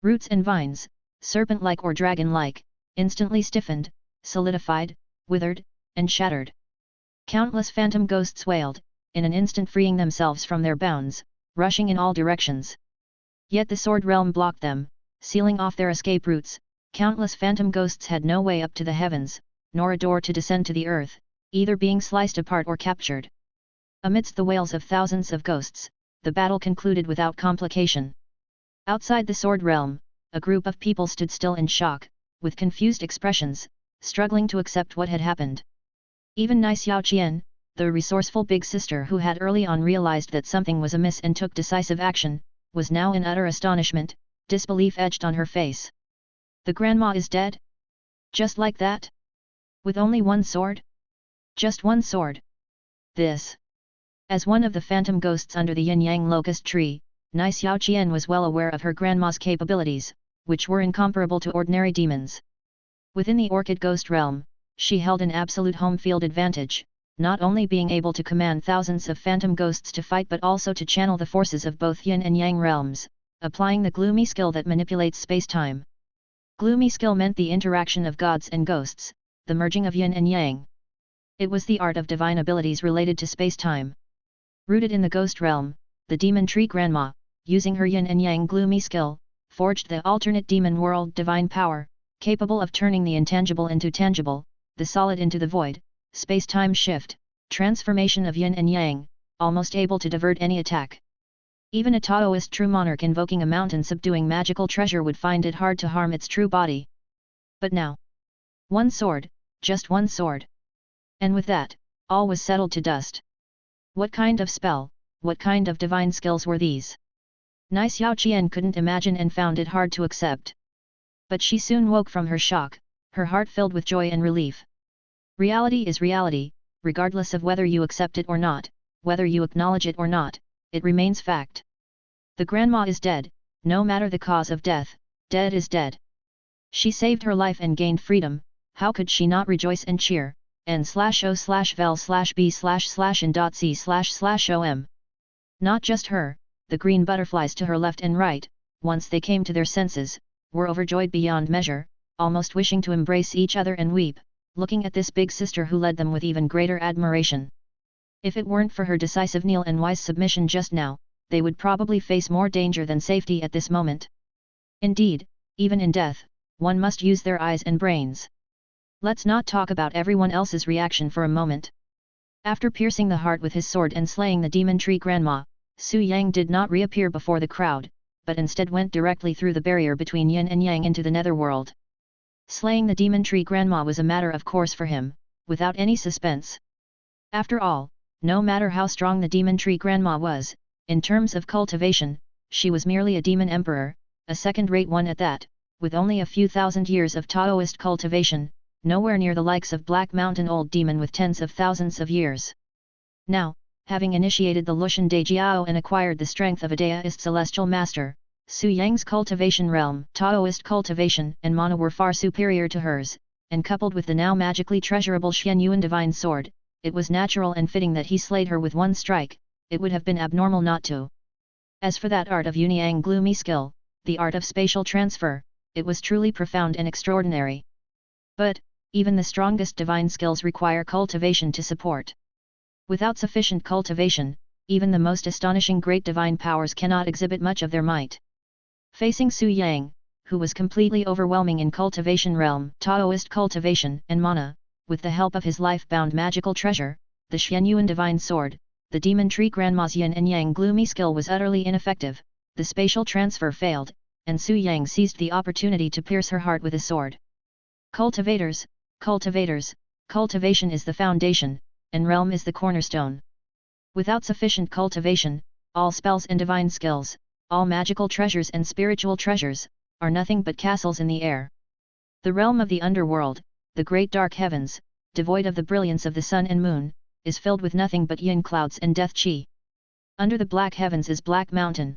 Roots and vines, serpent-like or dragon-like, instantly stiffened, solidified, withered, and shattered. Countless phantom ghosts wailed, in an instant freeing themselves from their bounds, rushing in all directions. Yet the sword realm blocked them, sealing off their escape routes. Countless phantom ghosts had no way up to the heavens, nor a door to descend to the earth, either being sliced apart or captured. Amidst the wails of thousands of ghosts, the battle concluded without complication. Outside the sword realm, a group of people stood still in shock, with confused expressions, struggling to accept what had happened. Even Nai Xiaoqian, the resourceful big sister who had early on realized that something was amiss and took decisive action, was now in utter astonishment, disbelief etched on her face. The grandma is dead? Just like that? With only one sword? Just one sword? This. As one of the phantom ghosts under the yin-yang locust tree, Nai Xiaoqian was well aware of her grandma's capabilities, which were incomparable to ordinary demons. Within the orchid ghost realm, she held an absolute home field advantage, not only being able to command thousands of phantom ghosts to fight but also to channel the forces of both yin and yang realms, applying the gloomy skill that manipulates space-time. Gloomy skill meant the interaction of gods and ghosts, the merging of yin and yang. It was the art of divine abilities related to space-time. Rooted in the ghost realm, the demon tree grandma, using her yin and yang gloomy skill, forged the alternate demon world divine power, capable of turning the intangible into tangible, the solid into the void, space-time shift, transformation of yin and yang, almost able to divert any attack. Even a Taoist true monarch invoking a mountain-subduing magical treasure would find it hard to harm its true body. But now, one sword, just one sword. And with that, all was settled to dust. What kind of spell, what kind of divine skills were these? Nai Xiaoqian couldn't imagine and found it hard to accept. But she soon woke from her shock, her heart filled with joy and relief. Reality is reality, regardless of whether you accept it or not, whether you acknowledge it or not, it remains fact. The grandma is dead, no matter the cause of death, dead is dead. She saved her life and gained freedom, how could she not rejoice and cheer, n/o/vel/b/in.c//om. Not just her, the green butterflies to her left and right, once they came to their senses, were overjoyed beyond measure, almost wishing to embrace each other and weep, looking at this big sister who led them with even greater admiration. If it weren't for her decisive kneel and wise submission just now, they would probably face more danger than safety at this moment. Indeed, even in death, one must use their eyes and brains. Let's not talk about everyone else's reaction for a moment. After piercing the heart with his sword and slaying the demon tree grandma, Su Yang did not reappear before the crowd, but instead went directly through the barrier between yin and yang into the netherworld. Slaying the demon tree grandma was a matter of course for him, without any suspense. After all, no matter how strong the demon tree grandma was, in terms of cultivation, she was merely a demon emperor, a second-rate one at that, with only a few thousand years of Taoist cultivation, nowhere near the likes of Black Mountain Old Demon with tens of thousands of years. Now, having initiated the Lushan Dejiao and acquired the strength of a Daoist celestial master, Su Yang's cultivation realm, Taoist cultivation and mana were far superior to hers, and coupled with the now magically treasurable Xian Yuan divine sword, it was natural and fitting that he slayed her with one strike. It would have been abnormal not to. As for that art of Yunyang gloomy skill, the art of spatial transfer, it was truly profound and extraordinary. But, even the strongest divine skills require cultivation to support. Without sufficient cultivation, even the most astonishing great divine powers cannot exhibit much of their might. Facing Su Yang, who was completely overwhelming in cultivation realm, Taoist cultivation and mana, with the help of his life-bound magical treasure, the Xian Yuan divine sword, the demon tree grandma's yin and yang gloomy skill was utterly ineffective, the spatial transfer failed, and Su Yang seized the opportunity to pierce her heart with a sword. Cultivators, Cultivators, cultivation is the foundation, and realm is the cornerstone. Without sufficient cultivation, all spells and divine skills, all magical treasures and spiritual treasures, are nothing but castles in the air. The realm of the underworld, the great dark heavens, devoid of the brilliance of the sun and moon, is filled with nothing but yin clouds and death chi. Under the black heavens is Black Mountain.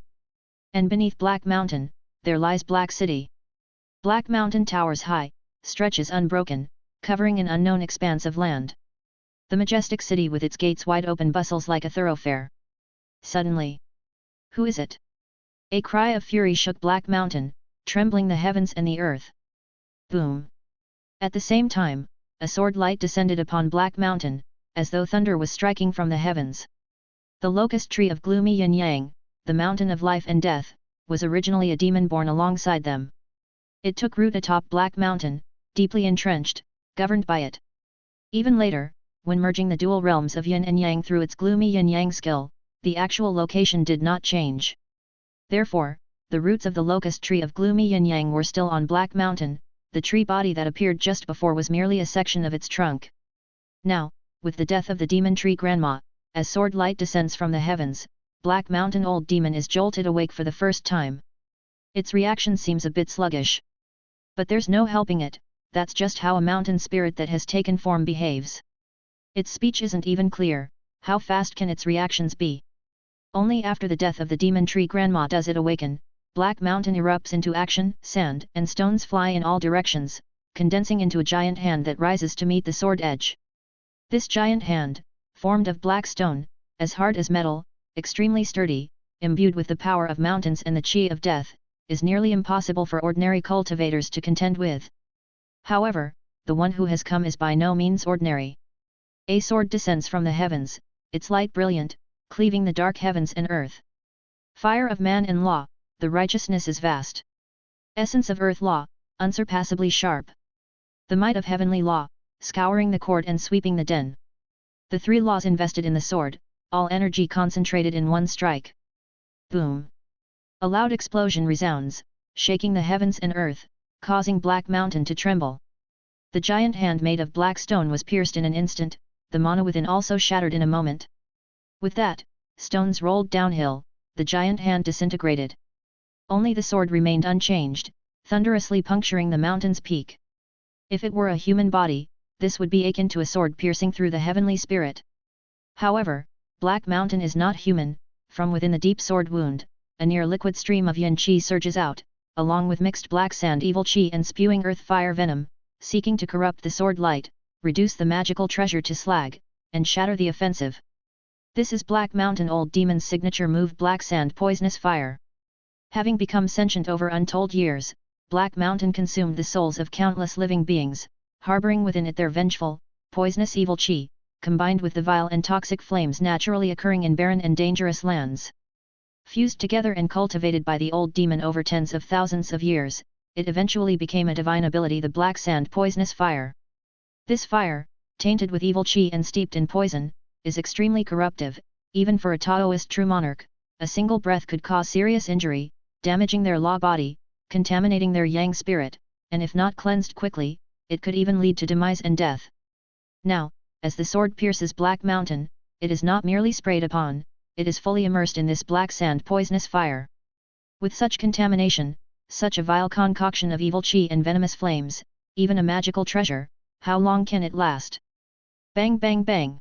And beneath Black Mountain, there lies Black City. Black Mountain towers high, stretches unbroken, covering an unknown expanse of land. The majestic city with its gates wide open bustles like a thoroughfare. Suddenly, who is it? A cry of fury shook Black Mountain, trembling the heavens and the earth. Boom! At the same time, a sword light descended upon Black Mountain, as though thunder was striking from the heavens. The locust tree of gloomy yin-yang, the mountain of life and death, was originally a demon born alongside them. It took root atop Black Mountain, deeply entrenched, governed by it. Even later, when merging the dual realms of yin and yang through its gloomy yin-yang skill, the actual location did not change. Therefore, the roots of the locust tree of gloomy yin-yang were still on Black Mountain. The tree body that appeared just before was merely a section of its trunk. Now, with the death of the demon tree grandma, as sword light descends from the heavens, Black Mountain old demon is jolted awake for the first time. Its reaction seems a bit sluggish. But there's no helping it, that's just how a mountain spirit that has taken form behaves. Its speech isn't even clear, how fast can its reactions be? Only after the death of the demon tree grandma does it awaken. Black Mountain erupts into action, sand and stones fly in all directions, condensing into a giant hand that rises to meet the sword edge. This giant hand, formed of black stone, as hard as metal, extremely sturdy, imbued with the power of mountains and the chi of death, is nearly impossible for ordinary cultivators to contend with. However, the one who has come is by no means ordinary. A sword descends from the heavens, its light brilliant, cleaving the dark heavens and earth. Fire of man and law, the righteousness is vast. Essence of earth law, unsurpassably sharp. The might of heavenly law, scouring the court and sweeping the den. The three laws invested in the sword, all energy concentrated in one strike. Boom! A loud explosion resounds, shaking the heavens and earth, causing Black Mountain to tremble. The giant hand made of black stone was pierced in an instant, the mana within also shattered in a moment. With that, stones rolled downhill, the giant hand disintegrated. Only the sword remained unchanged, thunderously puncturing the mountain's peak. If it were a human body, this would be akin to a sword piercing through the heavenly spirit. However, Black Mountain is not human. From within the deep sword wound, a near liquid stream of yin chi surges out, along with mixed black sand evil chi and spewing earth fire venom, seeking to corrupt the sword light, reduce the magical treasure to slag, and shatter the offensive. This is Black Mountain old demon's signature move, black sand poisonous fire. Having become sentient over untold years, Black Mountain consumed the souls of countless living beings, harboring within it their vengeful, poisonous evil chi, combined with the vile and toxic flames naturally occurring in barren and dangerous lands. Fused together and cultivated by the old demon over tens of thousands of years, it eventually became a divine ability, the black sand poisonous fire. This fire, tainted with evil chi and steeped in poison, is extremely corruptive. Even for a Taoist true monarch, a single breath could cause serious injury, damaging their law body, contaminating their yang spirit, and if not cleansed quickly, it could even lead to demise and death. Now, as the sword pierces Black Mountain, it is not merely sprayed upon, it is fully immersed in this black sand poisonous fire. With such contamination, such a vile concoction of evil chi and venomous flames, even a magical treasure, how long can it last? Bang bang bang!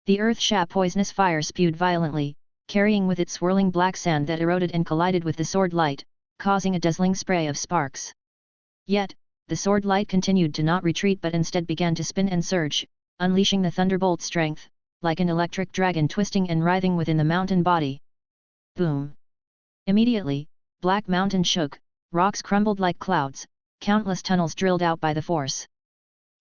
The earth-sha poisonous fire spewed violently, carrying with it swirling black sand that eroded and collided with the sword light, causing a dazzling spray of sparks. Yet, the sword light continued to not retreat but instead began to spin and surge, unleashing the thunderbolt strength, like an electric dragon twisting and writhing within the mountain body. Boom! Immediately, Black Mountain shook, rocks crumbled like clouds, countless tunnels drilled out by the force.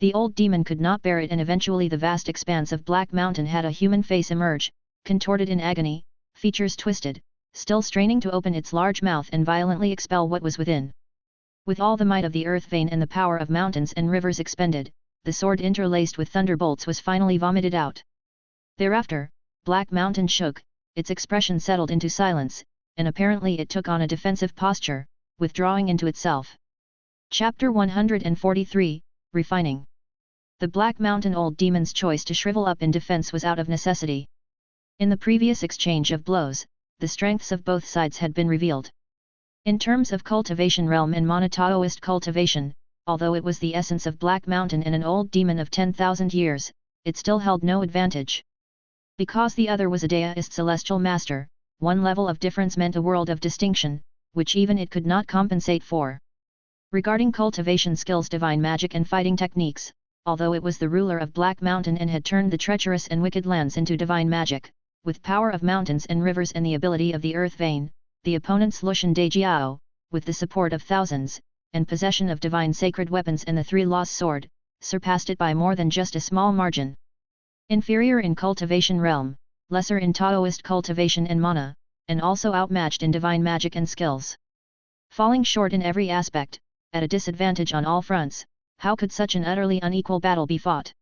The old demon could not bear it, and eventually the vast expanse of Black Mountain had a human face emerge, contorted in agony, features twisted, still straining to open its large mouth and violently expel what was within. With all the might of the earth vein and the power of mountains and rivers expended, the sword interlaced with thunderbolts was finally vomited out. Thereafter, Black Mountain shook, its expression settled into silence, and apparently it took on a defensive posture, withdrawing into itself. Chapter 143, Refining. The Black Mountain Old Demon's choice to shrivel up in defense was out of necessity. In the previous exchange of blows, the strengths of both sides had been revealed. In terms of cultivation realm and monotaoist cultivation, although it was the essence of Black Mountain and an old demon of 10,000 years, it still held no advantage. Because the other was a deist celestial master, one level of difference meant a world of distinction, which even it could not compensate for. Regarding cultivation skills, divine magic and fighting techniques, although it was the ruler of Black Mountain and had turned the treacherous and wicked lands into divine magic, with power of mountains and rivers and the ability of the earth vein, the opponent's Lushan De Jiao, with the support of thousands, and possession of divine sacred weapons and the Three Laws sword, surpassed it by more than just a small margin. Inferior in cultivation realm, lesser in Taoist cultivation and mana, and also outmatched in divine magic and skills. Falling short in every aspect, at a disadvantage on all fronts, how could such an utterly unequal battle be fought?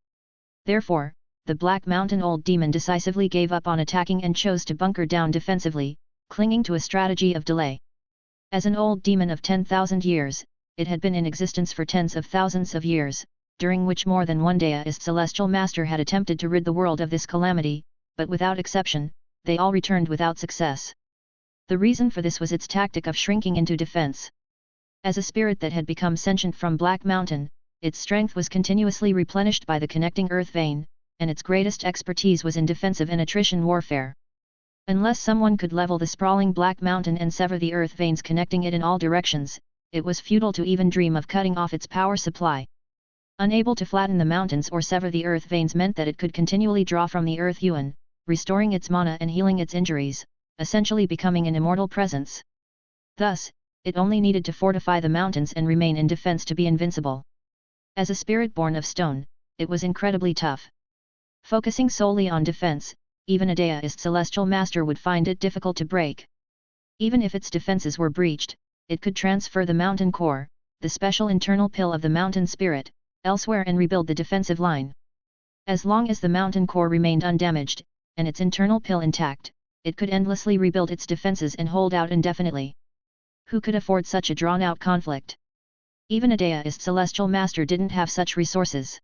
Therefore, the Black Mountain Old Demon decisively gave up on attacking and chose to bunker down defensively, clinging to a strategy of delay. As an old demon of 10,000 years, it had been in existence for tens of thousands of years, during which more than one deist celestial master had attempted to rid the world of this calamity, but without exception, they all returned without success. The reason for this was its tactic of shrinking into defense. As a spirit that had become sentient from Black Mountain, its strength was continuously replenished by the connecting earth vein, and its greatest expertise was in defensive and attrition warfare. Unless someone could level the sprawling Black Mountain and sever the earth veins connecting it in all directions, it was futile to even dream of cutting off its power supply. Unable to flatten the mountains or sever the earth veins meant that it could continually draw from the earth yuan, restoring its mana and healing its injuries, essentially becoming an immortal presence. Thus, it only needed to fortify the mountains and remain in defense to be invincible. As a spirit born of stone, it was incredibly tough. Focusing solely on defense, even a deist celestial master would find it difficult to break. Even if its defenses were breached, it could transfer the mountain core, the special internal pill of the mountain spirit, elsewhere and rebuild the defensive line. As long as the mountain core remained undamaged, and its internal pill intact, it could endlessly rebuild its defenses and hold out indefinitely. Who could afford such a drawn-out conflict? Even a deist celestial master didn't have such resources.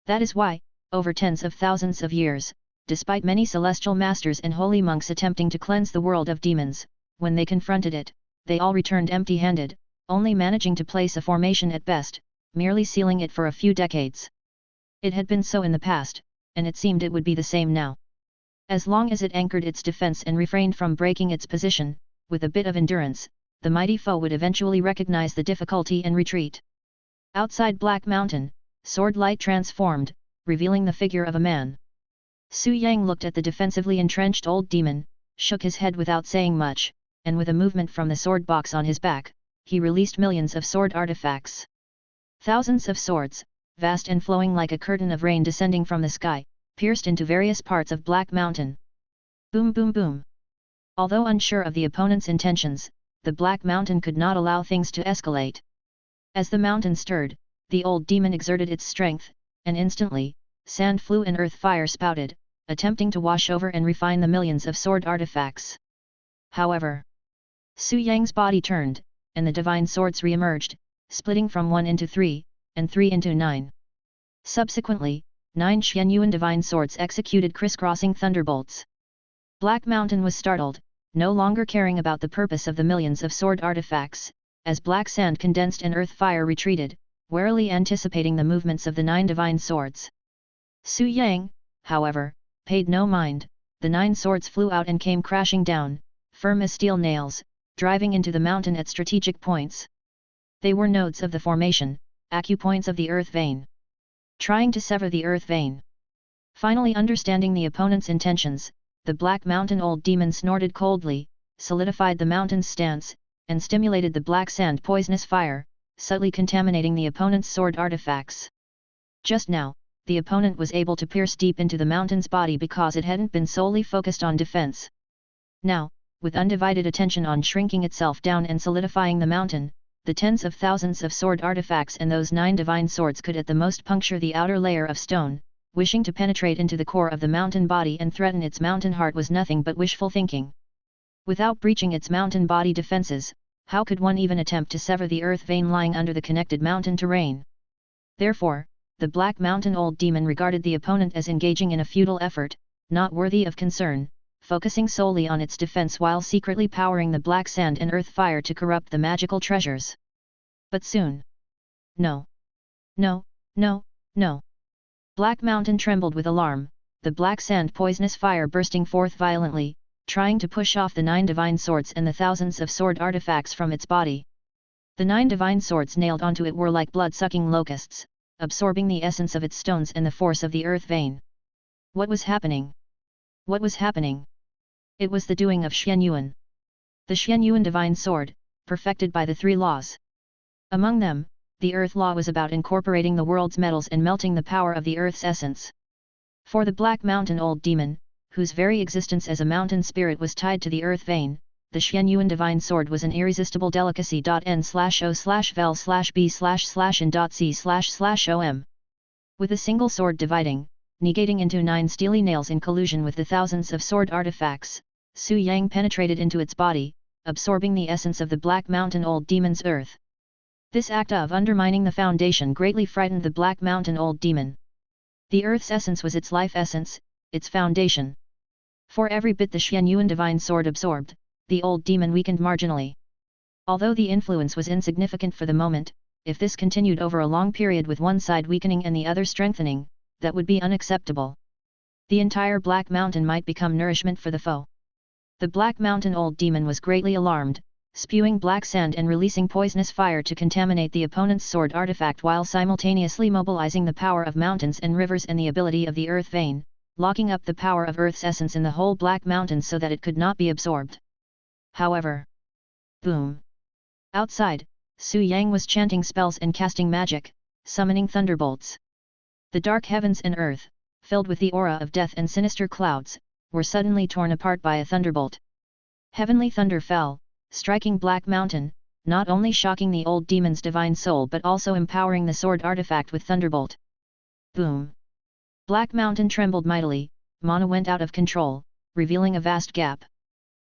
That is why, over tens of thousands of years, despite many celestial masters and holy monks attempting to cleanse the world of demons, when they confronted it, they all returned empty-handed, only managing to place a formation at best, merely sealing it for a few decades. It had been so in the past, and it seemed it would be the same now. As long as it anchored its defense and refrained from breaking its position, with a bit of endurance, the mighty foe would eventually recognize the difficulty and retreat. Outside Black Mountain, sword light transformed, revealing the figure of a man. Su Yang looked at the defensively entrenched old demon, shook his head without saying much, and with a movement from the sword box on his back, he released millions of sword artifacts. Thousands of swords, vast and flowing like a curtain of rain descending from the sky, pierced into various parts of Black Mountain. Boom boom boom. Although unsure of the opponent's intentions, the Black Mountain could not allow things to escalate. As the mountain stirred, the old demon exerted its strength, and instantly, sand flew and earth fire spouted, attempting to wash over and refine the millions of sword artifacts. However, Su Yang's body turned, and the divine swords re-emerged, splitting from 1 into 3, and 3 into 9. Subsequently, 9 Xianyuan divine swords executed crisscrossing thunderbolts. Black Mountain was startled, no longer caring about the purpose of the millions of sword artifacts, as black sand condensed and earth fire retreated, warily anticipating the movements of the 9 divine swords. Su Yang, however, paid no mind. The 9 swords flew out and came crashing down, firm as steel nails, driving into the mountain at strategic points. They were nodes of the formation, acupoints of the earth vein. Trying to sever the earth vein. Finally understanding the opponent's intentions, the Black Mountain Old Demon snorted coldly, solidified the mountain's stance, and stimulated the black sand poisonous fire, subtly contaminating the opponent's sword artifacts. Just now, the opponent was able to pierce deep into the mountain's body because it hadn't been solely focused on defense. Now, with undivided attention on shrinking itself down and solidifying the mountain, the tens of thousands of sword artifacts and those 9 divine swords could at the most puncture the outer layer of stone. Wishing to penetrate into the core of the mountain body and threaten its mountain heart was nothing but wishful thinking. Without breaching its mountain body defenses, how could one even attempt to sever the earth vein lying under the connected mountain terrain? Therefore, the Black Mountain Old Demon regarded the opponent as engaging in a futile effort, not worthy of concern, focusing solely on its defense while secretly powering the black sand and earth fire to corrupt the magical treasures. But soon. No. No, no, no. Black Mountain trembled with alarm, the black sand poisonous fire bursting forth violently, trying to push off the 9 divine swords and the thousands of sword artifacts from its body. The 9 divine swords nailed onto it were like blood-sucking locusts, absorbing the essence of its stones and the force of the earth vein. What was happening? What was happening? It was the doing of Xianyuan. The Xianyuan divine sword, perfected by the 3 laws. Among them, the earth law was about incorporating the world's metals and melting the power of the earth's essence. For the Black Mountain Old Demon, whose very existence as a mountain spirit was tied to the earth vein, the Xianyuan divine sword was an irresistible delicacy. N/O/vel/b/in.c//om. With a single sword dividing, negating into 9 steely nails in collusion with the thousands of sword artifacts, Su Yang penetrated into its body, absorbing the essence of the Black Mountain Old Demon's earth. This act of undermining the foundation greatly frightened the Black Mountain Old Demon. The earth's essence was its life essence, its foundation. For every bit the Xianyuan divine sword absorbed, the old demon weakened marginally. Although the influence was insignificant for the moment, if this continued over a long period with one side weakening and the other strengthening, that would be unacceptable. The entire Black Mountain might become nourishment for the foe. The Black Mountain Old Demon was greatly alarmed, spewing black sand and releasing poisonous fire to contaminate the opponent's sword artifact while simultaneously mobilizing the power of mountains and rivers and the ability of the earth vein, locking up the power of Earth's essence in the whole Black Mountain so that it could not be absorbed. However, boom! Outside, Su Yang was chanting spells and casting magic, summoning thunderbolts. The dark heavens and earth, filled with the aura of death and sinister clouds, were suddenly torn apart by a thunderbolt. Heavenly thunder fell, striking Black Mountain, not only shocking the old demon's divine soul but also empowering the sword artifact with thunderbolt. Boom! Black Mountain trembled mightily, mana went out of control, revealing a vast gap.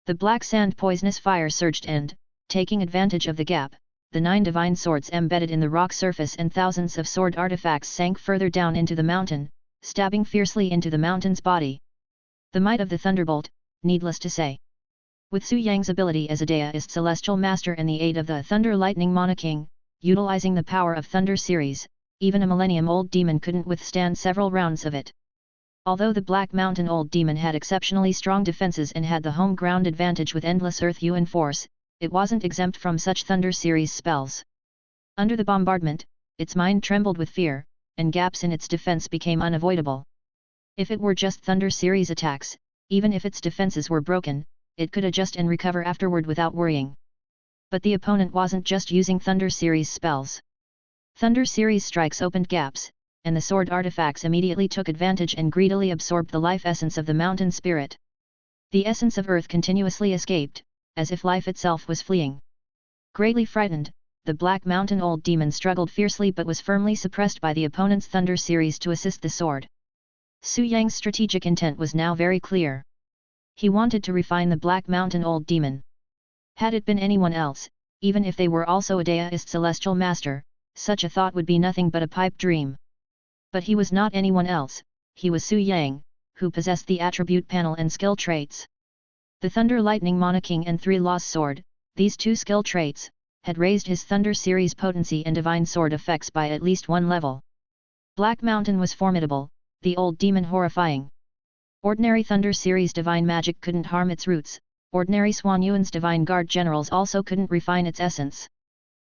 The black sand poisonous fire surged and, taking advantage of the gap, the 9 divine swords embedded in the rock surface and thousands of sword artifacts sank further down into the mountain, stabbing fiercely into the mountain's body. The might of the thunderbolt, needless to say. With Su Yang's ability as a deist celestial master and the aid of the Thunder Lightning Mana King, utilizing the power of Thunder series, even a millennium-old demon couldn't withstand several rounds of it. Although the Black Mountain Old Demon had exceptionally strong defenses and had the home ground advantage with endless Earth Yuan force, it wasn't exempt from such Thunder series spells. Under the bombardment, its mind trembled with fear, and gaps in its defense became unavoidable. If it were just Thunder series attacks, even if its defenses were broken, it could adjust and recover afterward without worrying. But the opponent wasn't just using Thunder series spells. Thunder series strikes opened gaps, and the sword artifacts immediately took advantage and greedily absorbed the life essence of the mountain spirit. The essence of earth continuously escaped, as if life itself was fleeing. Greatly frightened, the Black Mountain Old Demon struggled fiercely but was firmly suppressed by the opponent's Thunder series to assist the sword. Su Yang's strategic intent was now very clear. He wanted to refine the Black Mountain Old Demon. Had it been anyone else, even if they were also a deist celestial master, such a thought would be nothing but a pipe dream. But he was not anyone else, he was Su Yang, who possessed the attribute panel and skill traits. The Thunder Lightning Mana King and 3 Laws Sword, these 2 skill traits, had raised his Thunder series potency and divine sword effects by at least 1 level. Black Mountain was formidable, the old demon horrifying. Ordinary Thunder series divine magic couldn't harm its roots, ordinary Xuan Yuan's divine guard generals also couldn't refine its essence.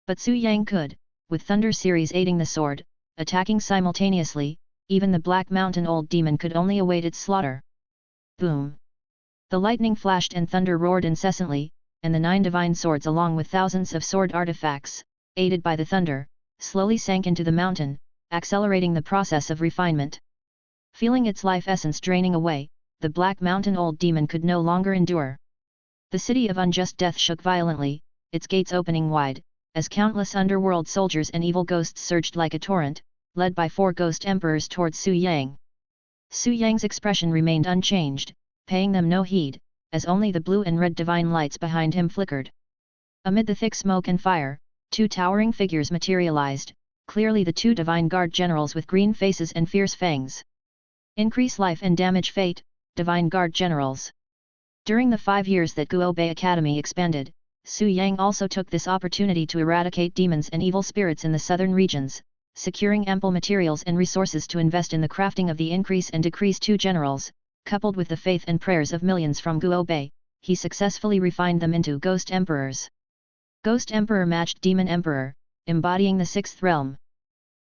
But Su Yang could, with Thunder series aiding the sword, attacking simultaneously, even the Black Mountain Old Demon could only await its slaughter. Boom! The lightning flashed and thunder roared incessantly, and the 9 divine swords along with thousands of sword artifacts, aided by the thunder, slowly sank into the mountain, accelerating the process of refinement. Feeling its life essence draining away, the Black Mountain Old Demon could no longer endure. The city of unjust death shook violently, its gates opening wide, as countless underworld soldiers and evil ghosts surged like a torrent, led by 4 ghost emperors towards Su Yang. Su Yang's expression remained unchanged, paying them no heed, as only the blue and red divine lights behind him flickered. Amid the thick smoke and fire, 2 towering figures materialized, clearly the two divine guard generals with green faces and fierce fangs. Increase life and damage fate, divine guard generals. During the 5 years that Guo Bei Academy expanded, Su Yang also took this opportunity to eradicate demons and evil spirits in the southern regions, securing ample materials and resources to invest in the crafting of the Increase and Decrease 2 generals, coupled with the faith and prayers of millions from Guo Bei. He successfully refined them into Ghost Emperors. Ghost Emperor matched Demon Emperor, embodying the 6th realm.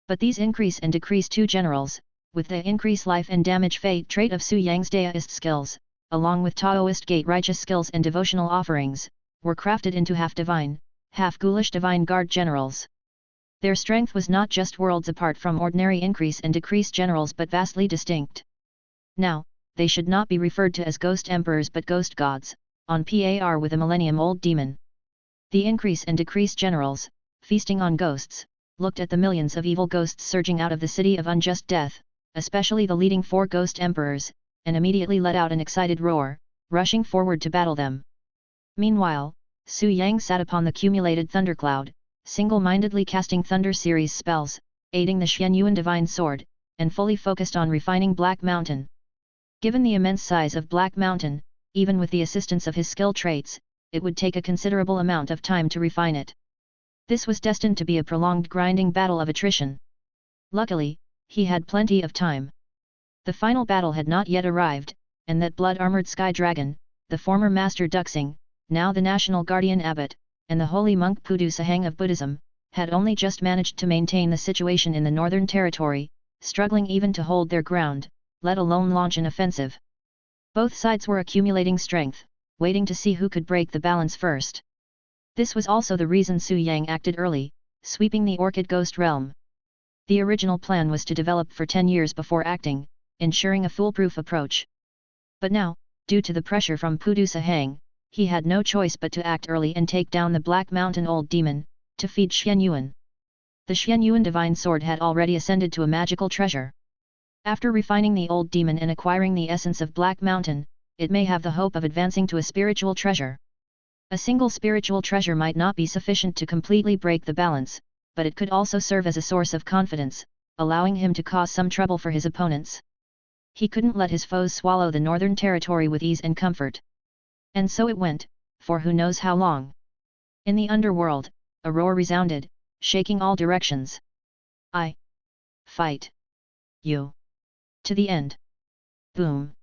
But these Increase and Decrease 2 generals, with the Increase Life and Damage Fate trait of Su Yang's Daoist skills, along with Taoist Gate Righteous skills and devotional offerings, were crafted into half-divine, half-ghoulish divine guard generals. Their strength was not just worlds apart from ordinary Increase and Decrease generals but vastly distinct. Now, they should not be referred to as Ghost Emperors but Ghost Gods, on par with a millennium-old demon. The Increase and Decrease generals, feasting on ghosts, looked at the millions of evil ghosts surging out of the city of unjust death, especially the leading 4 Ghost Emperors, and immediately let out an excited roar, rushing forward to battle them. Meanwhile, Su Yang sat upon the cumulated thundercloud, single-mindedly casting Thunder series spells, aiding the Xianyuan Divine Sword, and fully focused on refining Black Mountain. Given the immense size of Black Mountain, even with the assistance of his skill traits, it would take a considerable amount of time to refine it. This was destined to be a prolonged grinding battle of attrition. Luckily, he had plenty of time. The final battle had not yet arrived, and that blood-armored Sky Dragon, the former Master Duxing, now the National Guardian Abbot, and the holy monk Pudu Sahang of Buddhism, had only just managed to maintain the situation in the Northern Territory, struggling even to hold their ground, let alone launch an offensive. Both sides were accumulating strength, waiting to see who could break the balance first. This was also the reason Su Yang acted early, sweeping the Orchid Ghost realm. The original plan was to develop for 10 years before acting, ensuring a foolproof approach. But now, due to the pressure from Pudu Sahang, he had no choice but to act early and take down the Black Mountain Old Demon, to feed Xianyuan. The Xianyuan Divine Sword had already ascended to a magical treasure. After refining the Old Demon and acquiring the essence of Black Mountain, it may have the hope of advancing to a spiritual treasure. A single spiritual treasure might not be sufficient to completely break the balance, but it could also serve as a source of confidence, allowing him to cause some trouble for his opponents. He couldn't let his foes swallow the Northern Territory with ease and comfort. And so it went, for who knows how long. In the underworld, a roar resounded, shaking all directions. I fight you to the end. Boom.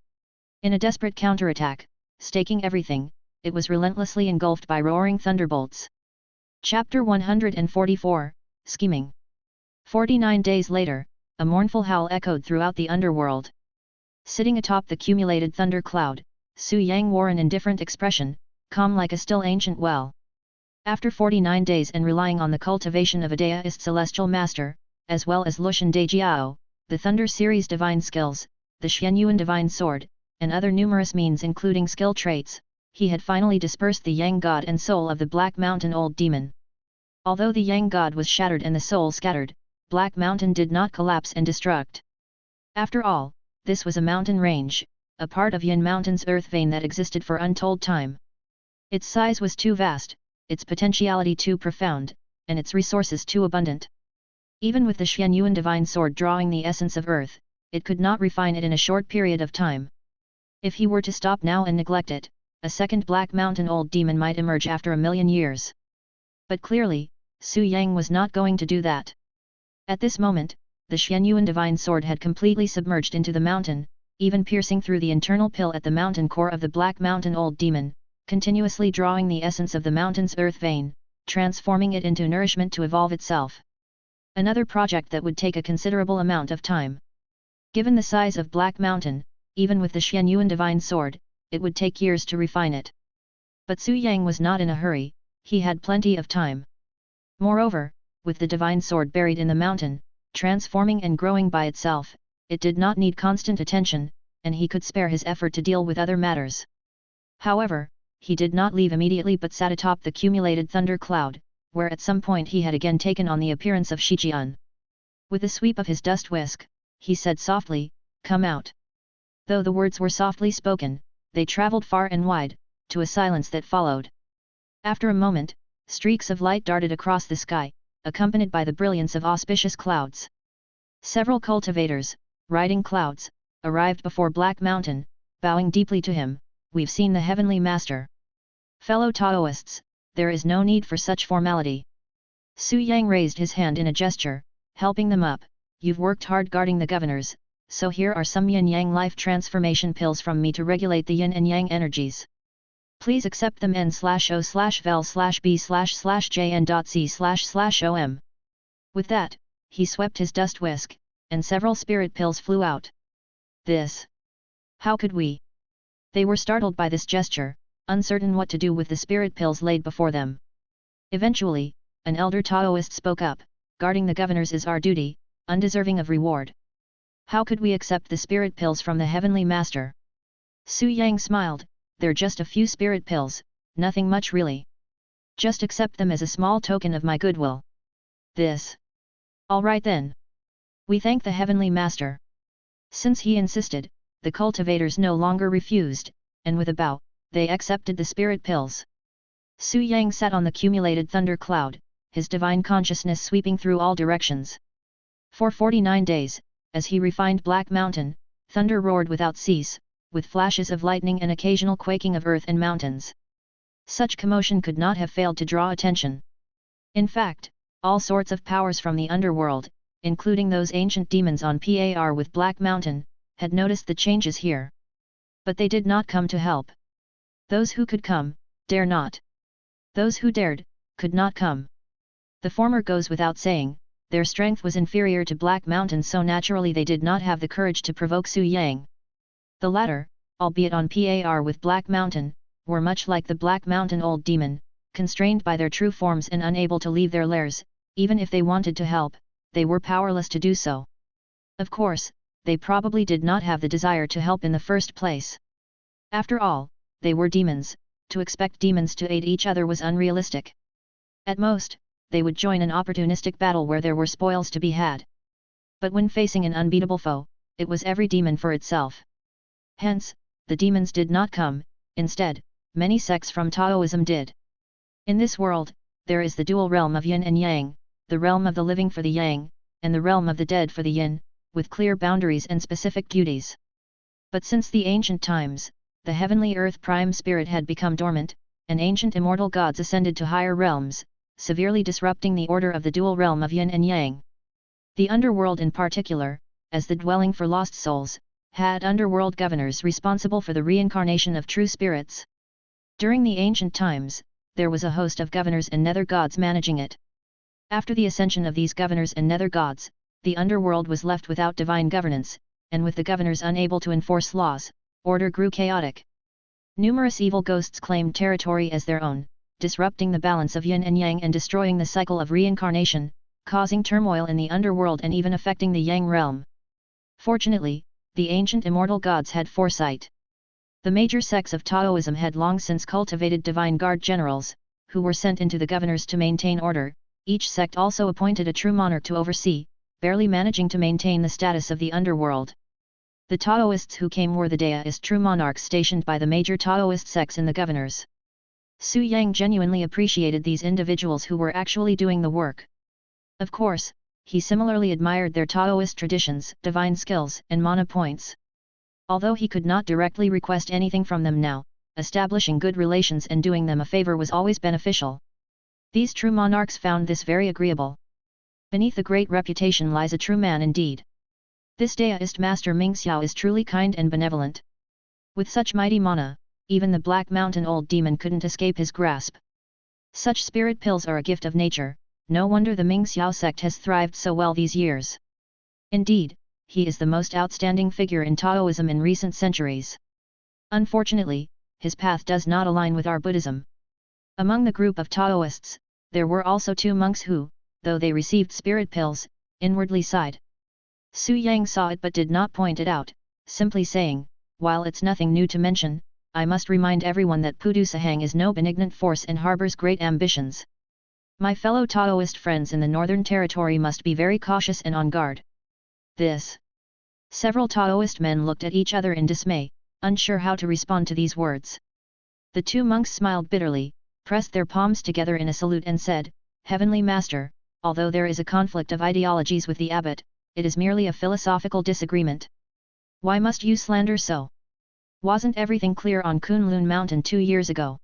In a desperate counterattack, staking everything, it was relentlessly engulfed by roaring thunderbolts. Chapter 144, Scheming. 49 days later, a mournful howl echoed throughout the underworld. Sitting atop the cumulated thunder cloud, Su Yang wore an indifferent expression, calm like a still ancient well. After 49 days and relying on the cultivation of a Daoist celestial master, as well as Lushan Dejiao, the Thunder series divine skills, the Xianyuan divine sword, and other numerous means including skill traits, he had finally dispersed the Yang God and soul of the Black Mountain Old Demon. Although the Yang God was shattered and the soul scattered, Black Mountain did not collapse and destruct. After all, this was a mountain range, a part of Yin Mountain's earth vein that existed for untold time. Its size was too vast, its potentiality too profound, and its resources too abundant. Even with the Xianyuan divine sword drawing the essence of earth, it could not refine it in a short period of time. If he were to stop now and neglect it, a second Black Mountain Old Demon might emerge after 1,000,000 years. But clearly, Su Yang was not going to do that. At this moment, the Xianyuan divine sword had completely submerged into the mountain, even piercing through the internal pill at the mountain core of the Black Mountain Old Demon, continuously drawing the essence of the mountain's earth vein, transforming it into nourishment to evolve itself. Another project that would take a considerable amount of time. Given the size of Black Mountain, even with the Xianyuan divine sword, it would take years to refine it. But Su Yang was not in a hurry, he had plenty of time. Moreover, with the divine sword buried in the mountain, transforming and growing by itself, it did not need constant attention, and he could spare his effort to deal with other matters. However, he did not leave immediately but sat atop the cumulated thunder cloud, where at some point he had again taken on the appearance of Shijian. With a sweep of his dust whisk, he said softly, "Come out." Though the words were softly spoken, they travelled far and wide, to a silence that followed. After a moment, streaks of light darted across the sky, accompanied by the brilliance of auspicious clouds. Several cultivators, riding clouds, arrived before Black Mountain, bowing deeply to him. We've seen the Heavenly Master. Fellow Taoists, there is no need for such formality. Su Yang raised his hand in a gesture, helping them up. You've worked hard guarding the governors, so here are some yin-yang life transformation pills from me to regulate the yin and yang energies. Please accept them n/o/vel/b/jn.c//om. With that, he swept his dust whisk, and several spirit pills flew out. This? How could we? They were startled by this gesture, uncertain what to do with the spirit pills laid before them. Eventually, an elder Taoist spoke up, guarding the governors is our duty, undeserving of reward. How could we accept the spirit pills from the Heavenly Master? Su Yang smiled, they're just a few spirit pills, nothing much really. Just accept them as a small token of my goodwill. This? All right then. We thank the Heavenly Master. Since he insisted, the cultivators no longer refused, and with a bow, they accepted the spirit pills. Su Yang sat on the cumulated thunder cloud, his divine consciousness sweeping through all directions. For 49 days, as he refined Black Mountain, thunder roared without cease, with flashes of lightning and occasional quaking of earth and mountains. Such commotion could not have failed to draw attention. In fact, all sorts of powers from the underworld, including those ancient demons on par with Black Mountain, had noticed the changes here. But they did not come to help. Those who could come, dare not. Those who dared, could not come. The former goes without saying, their strength was inferior to Black Mountain, so naturally they did not have the courage to provoke Su Yang. The latter, albeit on par with Black Mountain, were much like the Black Mountain old demon, constrained by their true forms and unable to leave their lairs. Even if they wanted to help, they were powerless to do so. Of course, they probably did not have the desire to help in the first place. After all, they were demons, to expect demons to aid each other was unrealistic. At most, they would join an opportunistic battle where there were spoils to be had. But when facing an unbeatable foe, it was every demon for itself. Hence, the demons did not come, instead, many sects from Taoism did. In this world, there is the dual realm of yin and yang, the realm of the living for the yang, and the realm of the dead for the yin, with clear boundaries and specific duties. But since the ancient times, the heavenly earth prime spirit had become dormant, and ancient immortal gods ascended to higher realms, severely disrupting the order of the dual realm of yin and yang. The underworld in particular, as the dwelling for lost souls, had underworld governors responsible for the reincarnation of true spirits. During the ancient times, there was a host of governors and nether gods managing it. After the ascension of these governors and nether gods, the underworld was left without divine governance, and with the governors unable to enforce laws, order grew chaotic. Numerous evil ghosts claimed territory as their own, disrupting the balance of yin and yang and destroying the cycle of reincarnation, causing turmoil in the underworld and even affecting the yang realm. Fortunately, the ancient immortal gods had foresight. The major sects of Taoism had long since cultivated divine guard generals, who were sent into the governors to maintain order. Each sect also appointed a true monarch to oversee, barely managing to maintain the status of the underworld. The Taoists who came were the Daoist true monarchs stationed by the major Taoist sects in the governors. Su Yang genuinely appreciated these individuals who were actually doing the work. Of course, he similarly admired their Taoist traditions, divine skills, and mana points. Although he could not directly request anything from them now, establishing good relations and doing them a favor was always beneficial. These true monarchs found this very agreeable. Beneath the great reputation lies a true man indeed. This Daoist master Mingxiao is truly kind and benevolent. With such mighty mana, even the Black Mountain old demon couldn't escape his grasp. Such spirit pills are a gift of nature, no wonder the Mingxiao sect has thrived so well these years. Indeed, he is the most outstanding figure in Taoism in recent centuries. Unfortunately, his path does not align with our Buddhism. Among the group of Taoists, there were also two monks who, though they received spirit pills, inwardly sighed. Su Yang saw it but did not point it out, simply saying, while it's nothing new to mention, I must remind everyone that Pudusahang is no benignant force and harbors great ambitions. My fellow Taoist friends in the Northern Territory must be very cautious and on guard. This. Several Taoist men looked at each other in dismay, unsure how to respond to these words. The two monks smiled bitterly, pressed their palms together in a salute and said, Heavenly Master, although there is a conflict of ideologies with the abbot, it is merely a philosophical disagreement. Why must you slander so? Wasn't everything clear on Kunlun Mountain 2 years ago?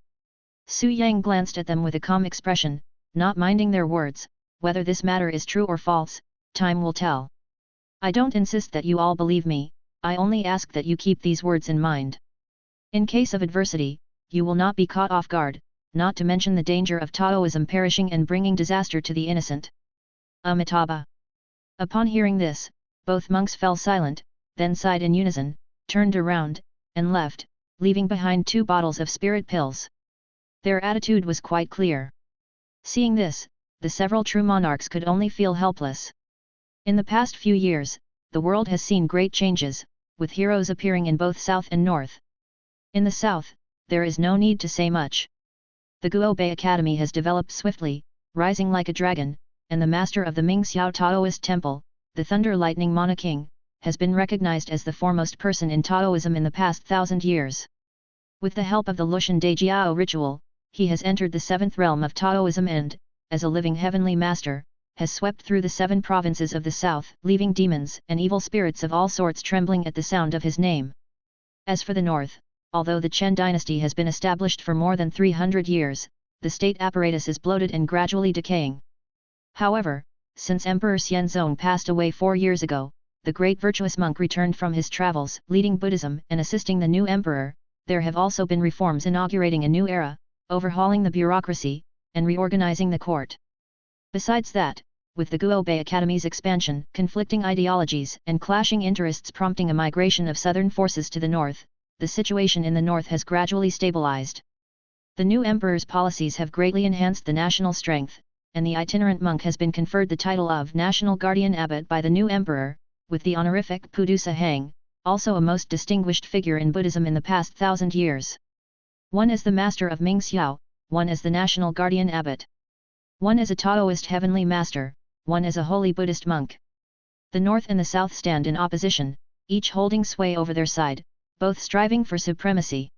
Su Yang glanced at them with a calm expression, not minding their words. Whether this matter is true or false, time will tell. I don't insist that you all believe me, I only ask that you keep these words in mind. In case of adversity, you will not be caught off guard, not to mention the danger of Taoism perishing and bringing disaster to the innocent. Amitabha. Upon hearing this, both monks fell silent, then sighed in unison, turned around, and left, leaving behind 2 bottles of spirit pills. Their attitude was quite clear. Seeing this, the several true monarchs could only feel helpless. In the past few years, the world has seen great changes, with heroes appearing in both south and north. In the south, there is no need to say much. The Guobei Academy has developed swiftly, rising like a dragon, and the master of the Mingxiao Taoist temple, the Thunder Lightning Mana King, has been recognized as the foremost person in Taoism in the past 1,000 years. With the help of the Lushan Dejiao ritual, he has entered the 7th realm of Taoism and, as a living heavenly master, has swept through the 7 provinces of the south, leaving demons and evil spirits of all sorts trembling at the sound of his name. As for the north, although the Chen dynasty has been established for more than 300 years, the state apparatus is bloated and gradually decaying. However, since Emperor Xianzong passed away 4 years ago, the great virtuous monk returned from his travels, leading Buddhism and assisting the new emperor. There have also been reforms inaugurating a new era, overhauling the bureaucracy, and reorganizing the court. Besides that, with the Guobei Academy's expansion, conflicting ideologies and clashing interests prompting a migration of southern forces to the north, the situation in the north has gradually stabilized. The new emperor's policies have greatly enhanced the national strength, and the itinerant monk has been conferred the title of National Guardian Abbot by the new emperor, with the honorific Pudusa Hang, also a most distinguished figure in Buddhism in the past 1,000 years. One as the master of Mingxiao, one as the national guardian abbot. One as a Taoist heavenly master, one as a holy Buddhist monk. The north and the south stand in opposition, each holding sway over their side, both striving for supremacy.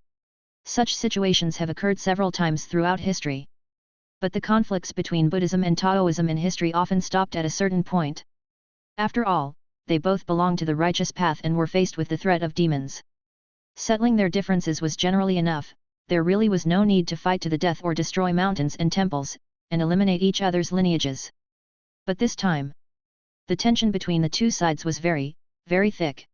Such situations have occurred several times throughout history. But the conflicts between Buddhism and Taoism in history often stopped at a certain point. After all, they both belonged to the righteous path and were faced with the threat of demons. Settling their differences was generally enough. There really was no need to fight to the death or destroy mountains and temples, and eliminate each other's lineages. But this time, the tension between the two sides was very, very thick.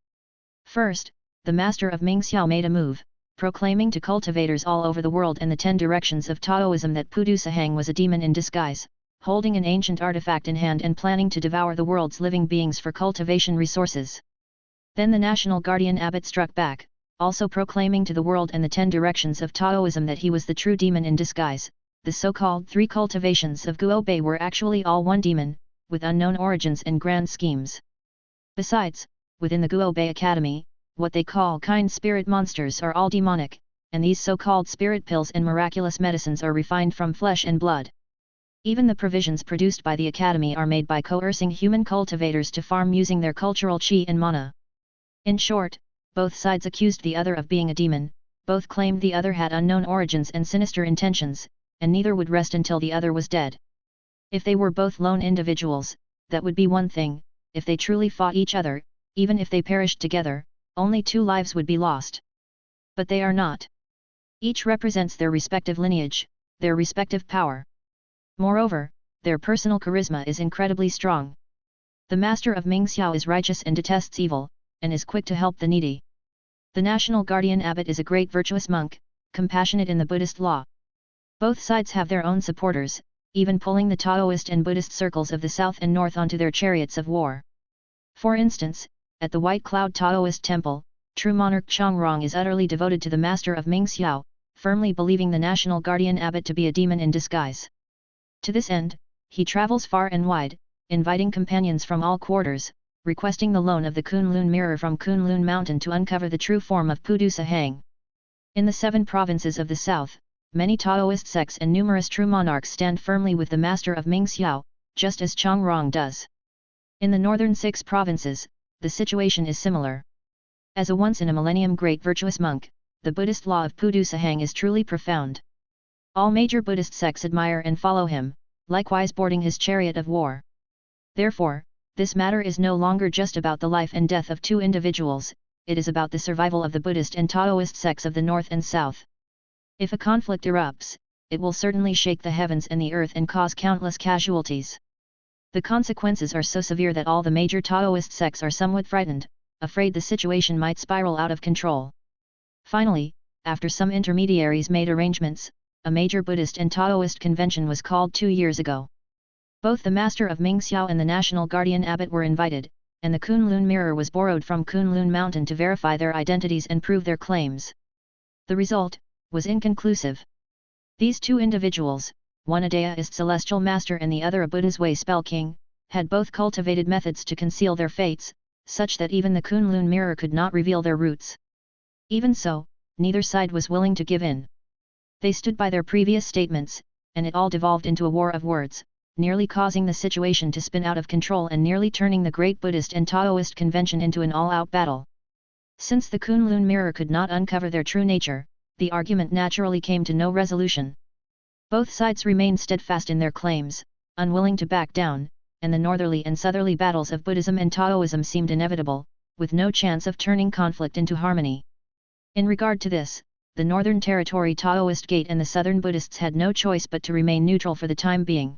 First, the master of Mingxiao made a move, proclaiming to cultivators all over the world and the 10 directions of Taoism that Pudusahang was a demon in disguise, holding an ancient artifact in hand and planning to devour the world's living beings for cultivation resources. Then the national guardian abbot struck back, also proclaiming to the world and the 10 directions of Taoism that he was the true demon in disguise. The so-called 3 cultivations of Guobei were actually all one demon, with unknown origins and grand schemes. Besides, within the Guobei Academy, what they call kind spirit monsters are all demonic, and these so-called spirit pills and miraculous medicines are refined from flesh and blood. Even the provisions produced by the Academy are made by coercing human cultivators to farm using their cultural chi and mana. In short, both sides accused the other of being a demon, both claimed the other had unknown origins and sinister intentions, and neither would rest until the other was dead. If they were both lone individuals, that would be one thing. If they truly fought each other, even if they perished together, only 2 lives would be lost. But they are not. Each represents their respective lineage, their respective power. Moreover, their personal charisma is incredibly strong. The master of Mingxiao is righteous and detests evil, and is quick to help the needy. The national guardian abbot is a great virtuous monk, compassionate in the Buddhist law. Both sides have their own supporters, even pulling the Taoist and Buddhist circles of the south and north onto their chariots of war. For instance, at the White Cloud Taoist temple, true monarch Changrong is utterly devoted to the master of Mingxiao, firmly believing the national guardian abbot to be a demon in disguise. To this end, he travels far and wide, inviting companions from all quarters, requesting the loan of the Kunlun mirror from Kunlun Mountain to uncover the true form of Pudusahang. In the 7 provinces of the south, many Taoist sects and numerous true monarchs stand firmly with the master of Mingxiao, just as Changrong does. In the northern 6 provinces, the situation is similar. As a once-in-a-millennium great virtuous monk, the Buddhist law of Pudusahang is truly profound. All major Buddhist sects admire and follow him, likewise boarding his chariot of war. Therefore, this matter is no longer just about the life and death of two individuals, it is about the survival of the Buddhist and Taoist sects of the North and South. If a conflict erupts, it will certainly shake the heavens and the earth and cause countless casualties. The consequences are so severe that all the major Taoist sects are somewhat frightened, afraid the situation might spiral out of control. Finally, after some intermediaries made arrangements, a major Buddhist and Taoist convention was called 2 years ago. Both the Master of Mingxiao and the National Guardian Abbot were invited, and the Kunlun mirror was borrowed from Kunlun Mountain to verify their identities and prove their claims. The result was inconclusive. These two individuals, one a Daoist celestial master and the other a Buddha's way spell king, had both cultivated methods to conceal their fates, such that even the Kunlun mirror could not reveal their roots. Even so, neither side was willing to give in. They stood by their previous statements, and it all devolved into a war of words, nearly causing the situation to spin out of control and nearly turning the great Buddhist and Taoist convention into an all-out battle. Since the Kunlun mirror could not uncover their true nature, the argument naturally came to no resolution. Both sides remained steadfast in their claims, unwilling to back down, and the northerly and southerly battles of Buddhism and Taoism seemed inevitable, with no chance of turning conflict into harmony. In regard to this, the Northern Territory Taoist Gate and the Southern Buddhists had no choice but to remain neutral for the time being.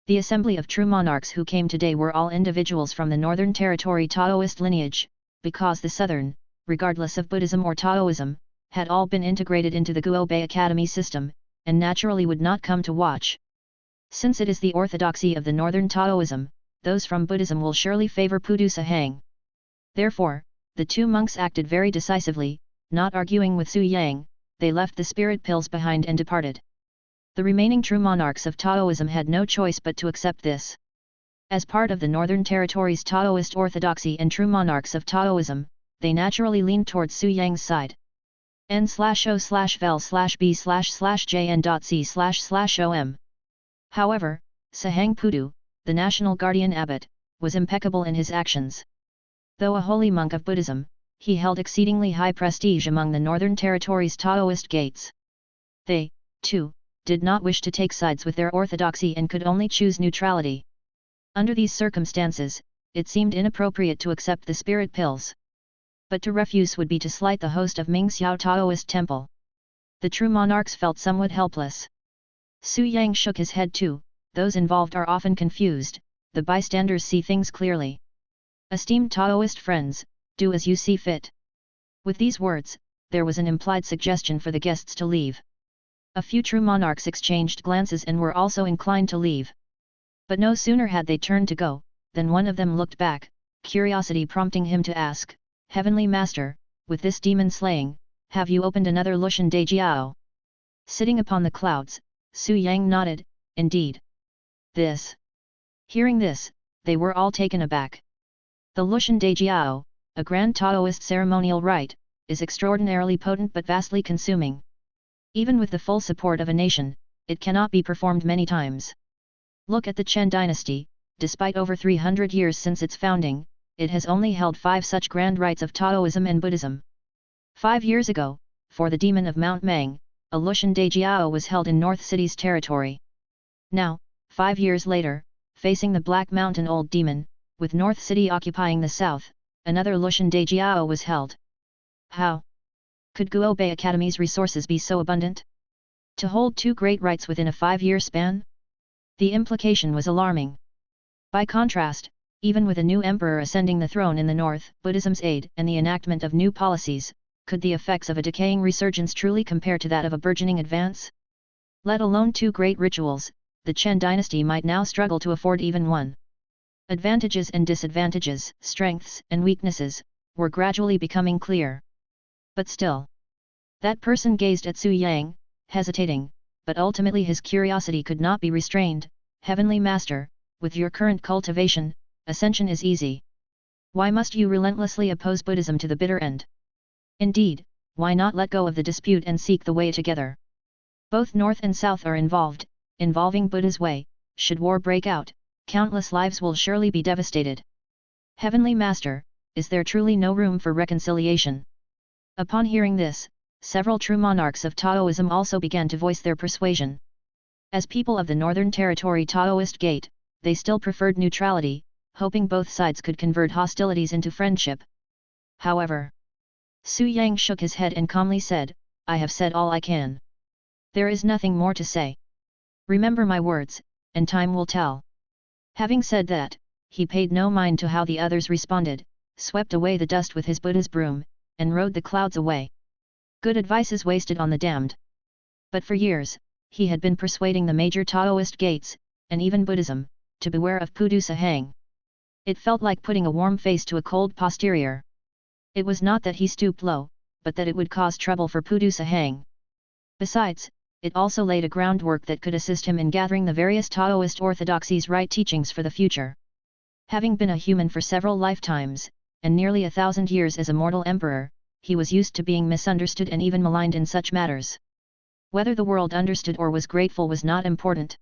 The assembly of true monarchs who came today were all individuals from the Northern Territory Taoist lineage, because the Southern, regardless of Buddhism or Taoism, had all been integrated into the Guo Bei Academy system, and naturally would not come to watch. Since it is the orthodoxy of the Northern Taoism, those from Buddhism will surely favor Pudu Sahang. Therefore, the two monks acted very decisively, not arguing with Su Yang, they left the spirit pills behind and departed. The remaining true monarchs of Taoism had no choice but to accept this. As part of the Northern Territory's Taoist orthodoxy and true monarchs of Taoism, they naturally leaned towards Su Yang's side. n/o/vel/b/jn.c//om. However, Sahang Pudu, the national guardian abbot, was impeccable in his actions. Though a holy monk of Buddhism, he held exceedingly high prestige among the Northern Territory's Taoist gates. They, too, did not wish to take sides with their orthodoxy and could only choose neutrality. Under these circumstances, it seemed inappropriate to accept the spirit pills. But to refuse would be to slight the host of Mingxiao Taoist temple. The true monarchs felt somewhat helpless. Su Yang shook his head too. Those involved are often confused, the bystanders see things clearly. Esteemed Taoist friends, do as you see fit. With these words, there was an implied suggestion for the guests to leave. A few true monarchs exchanged glances and were also inclined to leave. But no sooner had they turned to go, than one of them looked back, curiosity prompting him to ask, "Heavenly Master, with this demon slaying, have you opened another Lushan Dejiao?" Sitting upon the clouds, Su Yang nodded, "Indeed." This. Hearing this, they were all taken aback. The Lushan Dejiao, a grand Taoist ceremonial rite, is extraordinarily potent but vastly consuming. Even with the full support of a nation, it cannot be performed many times. Look at the Chen dynasty, despite over 300 years since its founding, it has only held 5 such grand rites of Taoism and Buddhism. 5 years ago, for the demon of Mount Mang, a Lushan Dejiao was held in North City's territory. Now, 5 years later, facing the Black Mountain Old Demon, with North City occupying the south, another Lushan Dejiao was held. How could Guo Bei Academy's resources be so abundant? To hold 2 great rites within a 5-year span? The implication was alarming. By contrast, even with a new emperor ascending the throne in the north, Buddhism's aid and the enactment of new policies, could the effects of a decaying resurgence truly compare to that of a burgeoning advance? Let alone 2 great rituals, the Chen dynasty might now struggle to afford even one. Advantages and disadvantages, strengths and weaknesses, were gradually becoming clear. But still, that person gazed at Su Yang, hesitating, but ultimately his curiosity could not be restrained. "Heavenly Master, with your current cultivation, ascension is easy. Why must you relentlessly oppose Buddhism to the bitter end? Indeed, why not let go of the dispute and seek the way together? Both North and South are involved, involving Buddha's way. Should war break out, countless lives will surely be devastated. Heavenly Master, is there truly no room for reconciliation?" Upon hearing this, several true monarchs of Taoism also began to voice their persuasion. As people of the Northern Territory Taoist Gate, they still preferred neutrality, hoping both sides could convert hostilities into friendship. However, Su Yang shook his head and calmly said, "I have said all I can. There is nothing more to say. Remember my words, and time will tell." Having said that, he paid no mind to how the others responded, swept away the dust with his Buddha's broom, and rode the clouds away. Good advice is wasted on the damned. But for years, he had been persuading the major Taoist gates, and even Buddhism, to beware of Pudu Sahang. It felt like putting a warm face to a cold posterior. It was not that he stooped low, but that it would cause trouble for Pudu Sahang. Besides, it also laid a groundwork that could assist him in gathering the various Taoist orthodoxies' right teachings for the future. Having been a human for several lifetimes, and nearly 1,000 years as a mortal emperor, he was used to being misunderstood and even maligned in such matters. Whether the world understood or was grateful was not important.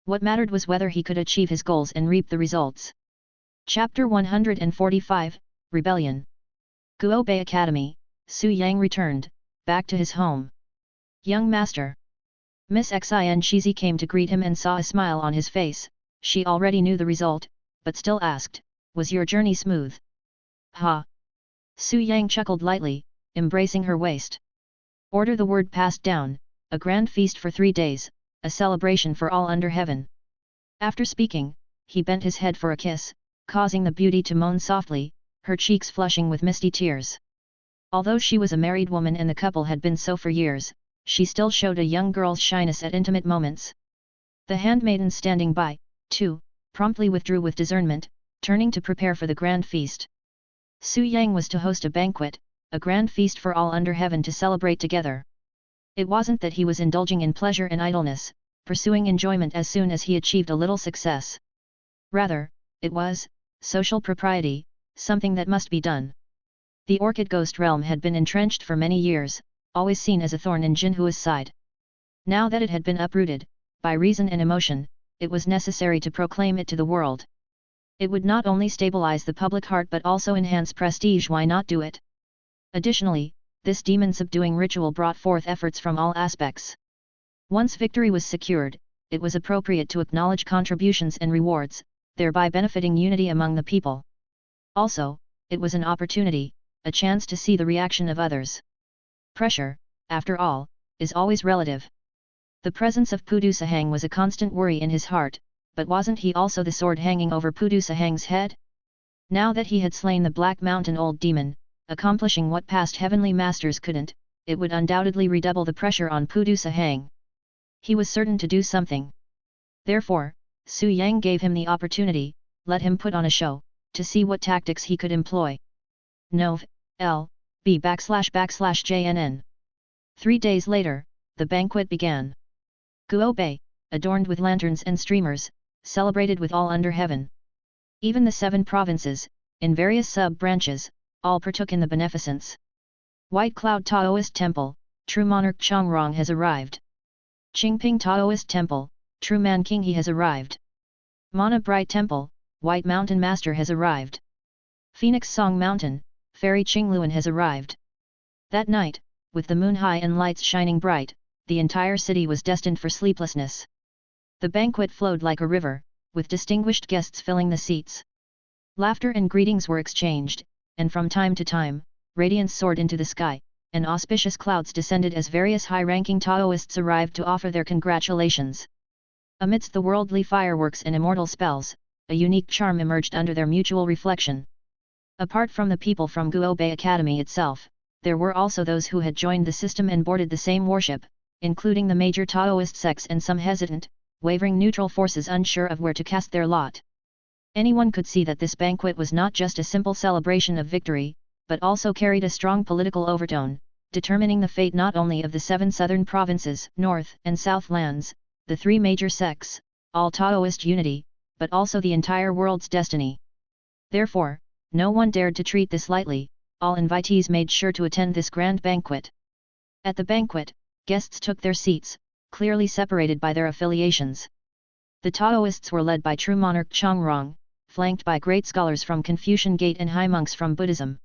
What mattered was whether he could achieve his goals and reap the results. Chapter 145, Rebellion. Guo Bei Academy, Su Yang returned, back to his home. "Young master." Miss Xin Shizi came to greet him and saw a smile on his face. She already knew the result, but still asked, "Was your journey smooth?" "Ha!" Su Yang chuckled lightly, embracing her waist. "Order." The word passed down, a grand feast for 3 days, a celebration for all under heaven. After speaking, he bent his head for a kiss, causing the beauty to moan softly, her cheeks flushing with misty tears. Although she was a married woman and the couple had been so for years, she still showed a young girl's shyness at intimate moments. The handmaidens standing by, too, promptly withdrew with discernment, turning to prepare for the grand feast. Su Yang was to host a banquet, a grand feast for all under heaven to celebrate together. It wasn't that he was indulging in pleasure and idleness, pursuing enjoyment as soon as he achieved a little success. Rather, it was social propriety, something that must be done. The orchid ghost realm had been entrenched for many years, always seen as a thorn in Jinhua's side. Now that it had been uprooted, by reason and emotion, it was necessary to proclaim it to the world. It would not only stabilize the public heart but also enhance prestige. Why not do it? Additionally, this demon-subduing ritual brought forth efforts from all aspects. Once victory was secured, it was appropriate to acknowledge contributions and rewards, thereby benefiting unity among the people. Also, it was an opportunity, a chance to see the reaction of others. Pressure, after all, is always relative. The presence of Pudu Sahang was a constant worry in his heart, but wasn't he also the sword hanging over Pudu Sahang's head? Now that he had slain the Black Mountain Old Demon, accomplishing what past heavenly masters couldn't, it would undoubtedly redouble the pressure on Pudu Sahang. He was certain to do something. Therefore, Su Yang gave him the opportunity, let him put on a show, to see what tactics he could employ. Nov. L. B //JNN. 3 days later, the banquet began. Guo Bei, adorned with lanterns and streamers, celebrated with all under heaven. Even the 7 provinces, in various sub-branches, all partook in the beneficence. White Cloud Taoist Temple, True Monarch Chongrong has arrived. Qingping Taoist Temple, True Man King He has arrived. Mana Bright Temple, White Mountain Master has arrived. Phoenix Song Mountain, Fairy Qingluan has arrived. That night, with the moon high and lights shining bright, the entire city was destined for sleeplessness. The banquet flowed like a river, with distinguished guests filling the seats. Laughter and greetings were exchanged, and from time to time, radiance soared into the sky, and auspicious clouds descended as various high-ranking Taoists arrived to offer their congratulations. Amidst the worldly fireworks and immortal spells, a unique charm emerged under their mutual reflection. Apart from the people from Guo Bei Academy itself, there were also those who had joined the system and boarded the same worship, including the major Taoist sects and some hesitant, wavering neutral forces unsure of where to cast their lot. Anyone could see that this banquet was not just a simple celebration of victory, but also carried a strong political overtone, determining the fate not only of the 7 southern provinces, north and south lands, the 3 major sects, all Taoist unity, but also the entire world's destiny. Therefore, no one dared to treat this lightly, all invitees made sure to attend this grand banquet. At the banquet, guests took their seats, clearly separated by their affiliations. The Taoists were led by True Monarch Chongrong, flanked by great scholars from Confucian Gate and high monks from Buddhism.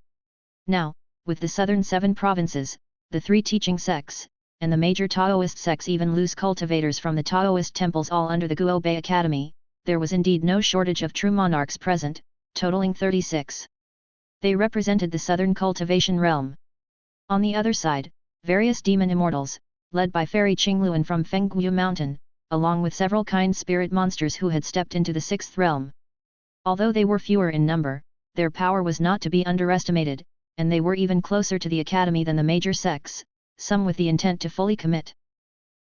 Now, with the southern 7 provinces, the 3 teaching sects, and the major Taoist sects even lose cultivators from the Taoist temples all under the Guo Bei Academy, there was indeed no shortage of true monarchs present, totaling 36. They represented the southern cultivation realm. On the other side, various demon immortals, led by Fairy Qingluan from Fengguyu Mountain, along with several kind spirit monsters who had stepped into the sixth realm. Although they were fewer in number, their power was not to be underestimated, and they were even closer to the academy than the major sects, some with the intent to fully commit.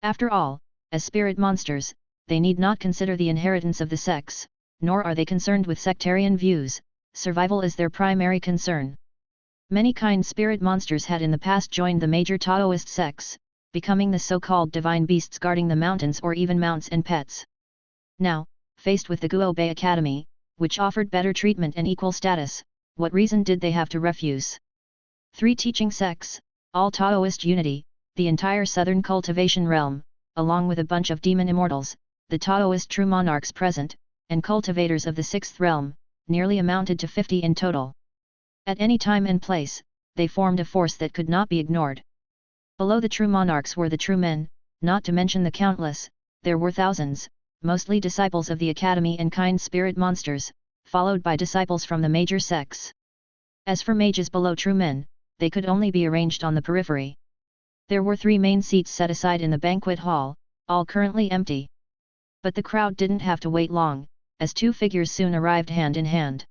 After all, as spirit monsters, they need not consider the inheritance of the sects, nor are they concerned with sectarian views, survival is their primary concern. Many kind spirit monsters had in the past joined the major Taoist sects, becoming the so-called divine beasts guarding the mountains or even mounts and pets. Now, faced with the Guo Bei Academy, which offered better treatment and equal status, what reason did they have to refuse? 3 teaching sects, all Taoist unity, the entire southern cultivation realm, along with a bunch of demon immortals, the Taoist true monarchs present, and cultivators of the sixth realm, nearly amounted to 50 in total. At any time and place, they formed a force that could not be ignored. Below the true monarchs were the true men, not to mention the countless, there were thousands, mostly disciples of the academy and kind spirit monsters, followed by disciples from the major sects. As for mages below true men, they could only be arranged on the periphery. There were 3 main seats set aside in the banquet hall, all currently empty. But the crowd didn't have to wait long, as 2 figures soon arrived hand in hand.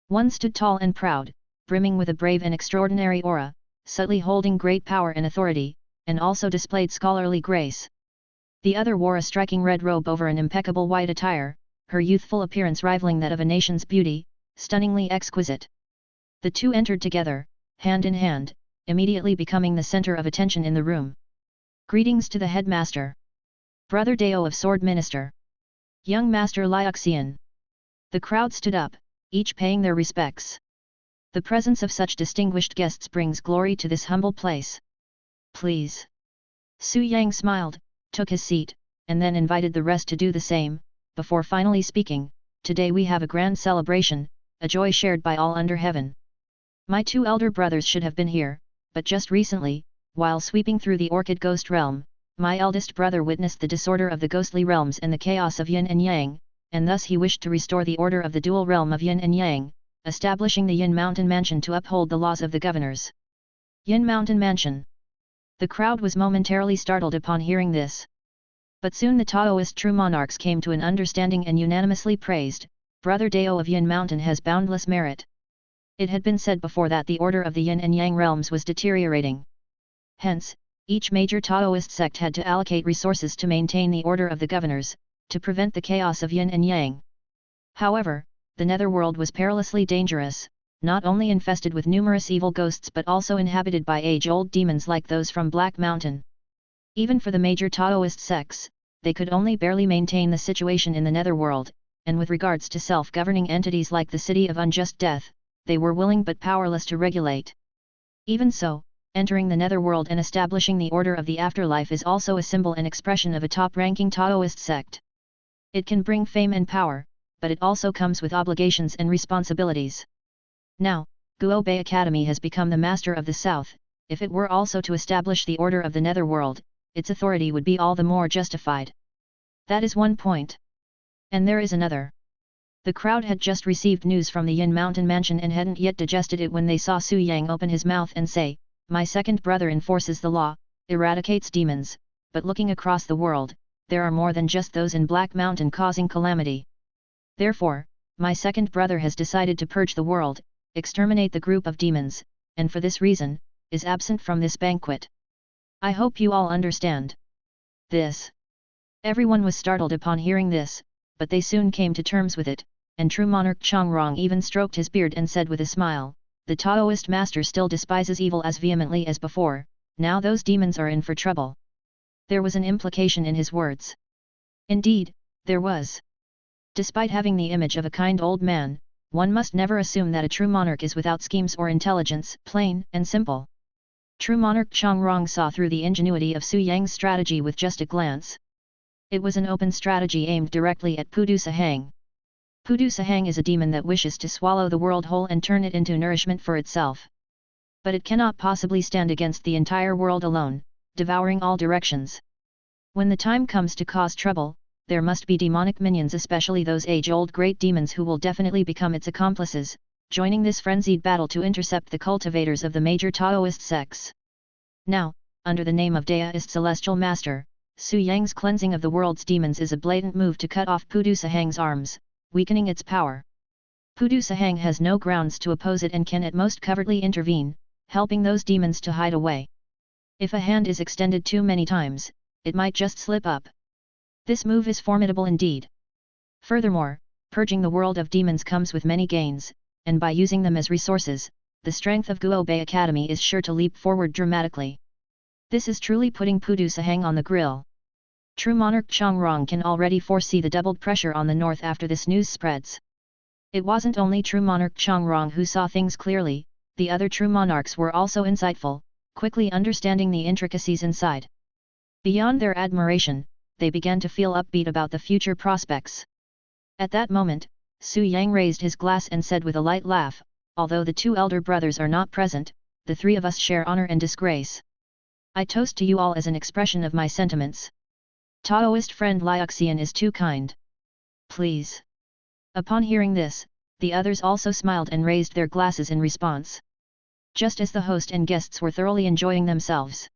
One stood tall and proud, brimming with a brave and extraordinary aura, subtly holding great power and authority, and also displayed scholarly grace. The other wore a striking red robe over an impeccable white attire, her youthful appearance rivaling that of a nation's beauty, stunningly exquisite. The 2 entered together, hand in hand, immediately becoming the center of attention in the room. Greetings to the headmaster. Brother Dao of Sword Minister. Young Master Liuxian. The crowd stood up, each paying their respects. The presence of such distinguished guests brings glory to this humble place. Please. Su Yang smiled, took his seat, and then invited the rest to do the same, before finally speaking, today we have a grand celebration, a joy shared by all under heaven. My 2 elder brothers should have been here, but just recently, while sweeping through the Orchid Ghost Realm, my eldest brother witnessed the disorder of the ghostly realms and the chaos of yin and yang, and thus he wished to restore the order of the dual realm of yin and yang, establishing the Yin Mountain Mansion to uphold the laws of the governors. Yin Mountain Mansion. The crowd was momentarily startled upon hearing this. But soon the Taoist true monarchs came to an understanding and unanimously praised, Brother Dao of Yin Mountain has boundless merit. It had been said before that the order of the Yin and Yang realms was deteriorating. Hence, each major Taoist sect had to allocate resources to maintain the order of the governors, to prevent the chaos of Yin and Yang. However, the netherworld was perilously dangerous, not only infested with numerous evil ghosts but also inhabited by age-old demons like those from Black Mountain. Even for the major Taoist sects, they could only barely maintain the situation in the netherworld, and with regards to self-governing entities like the City of Unjust Death, they were willing but powerless to regulate. Even so, entering the netherworld and establishing the order of the afterlife is also a symbol and expression of a top-ranking Taoist sect. It can bring fame and power, but it also comes with obligations and responsibilities. Now, Guo Bei Academy has become the master of the South. If it were also to establish the order of the netherworld, its authority would be all the more justified. That is one point. And there is another. The crowd had just received news from the Yin Mountain Mansion and hadn't yet digested it when they saw Su Yang open his mouth and say, "My second brother enforces the law, eradicates demons, but looking across the world, there are more than just those in Black Mountain causing calamity. Therefore, my second brother has decided to purge the world, exterminate the group of demons, and for this reason, is absent from this banquet. I hope you all understand this." Everyone was startled upon hearing this, but they soon came to terms with it, and true monarch Chongrong even stroked his beard and said with a smile, "The Taoist master still despises evil as vehemently as before, now those demons are in for trouble." There was an implication in his words. Indeed, there was. Despite having the image of a kind old man, one must never assume that a true monarch is without schemes or intelligence, plain and simple. True monarch Chongrong saw through the ingenuity of Su Yang's strategy with just a glance. It was an open strategy aimed directly at Pudu Sahang. Pudu Sahang is a demon that wishes to swallow the world whole and turn it into nourishment for itself. But it cannot possibly stand against the entire world alone, devouring all directions. When the time comes to cause trouble, there must be demonic minions, especially those age-old great demons who will definitely become its accomplices, joining this frenzied battle to intercept the cultivators of the major Taoist sects. Now, under the name of Daoist Celestial Master, Su Yang's cleansing of the world's demons is a blatant move to cut off Pudu Sahang's arms, weakening its power. Pudu Sahang has no grounds to oppose it and can at most covertly intervene, helping those demons to hide away. If a hand is extended too many times, it might just slip up. This move is formidable indeed. Furthermore, purging the world of demons comes with many gains, and by using them as resources, the strength of Guo Bei Academy is sure to leap forward dramatically. This is truly putting Pudu Sahang on the grill. True monarch Changrong can already foresee the doubled pressure on the north after this news spreads. It wasn't only true monarch Changrong who saw things clearly, the other true monarchs were also insightful, quickly understanding the intricacies inside. Beyond their admiration, they began to feel upbeat about the future prospects. At that moment, Su Yang raised his glass and said with a light laugh, "Although the two elder brothers are not present, the three of us share honor and disgrace. I toast to you all as an expression of my sentiments. Taoist friend Liuxian is too kind. Please." Upon hearing this, the others also smiled and raised their glasses in response. Just as the host and guests were thoroughly enjoying themselves,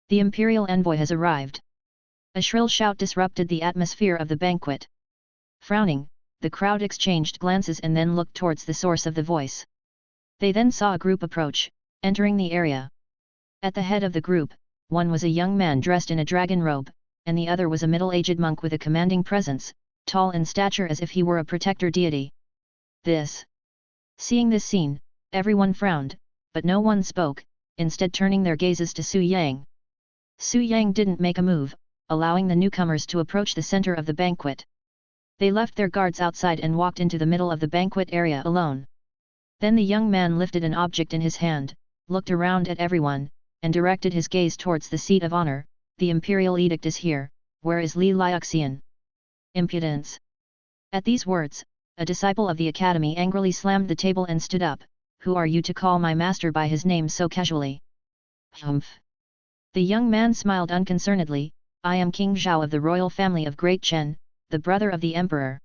the imperial envoy has arrived. A shrill shout disrupted the atmosphere of the banquet. Frowning, the crowd exchanged glances and then looked towards the source of the voice. They then saw a group approach, entering the area. At the head of the group, one was a young man dressed in a dragon robe, and the other was a middle-aged monk with a commanding presence, tall in stature as if he were a protector deity. Seeing this scene, everyone frowned, but no one spoke, instead turning their gazes to Su Yang. Su Yang didn't make a move, allowing the newcomers to approach the center of the banquet. They left their guards outside and walked into the middle of the banquet area alone. Then the young man lifted an object in his hand, looked around at everyone, and directed his gaze towards the seat of honor. "The imperial edict is here, where is Li Liuxian?" Impudence! At these words, a disciple of the academy angrily slammed the table and stood up. "Who are you to call my master by his name so casually?" "Humph!" The young man smiled unconcernedly. "I am King Zhao of the royal family of Great Chen, the brother of the emperor.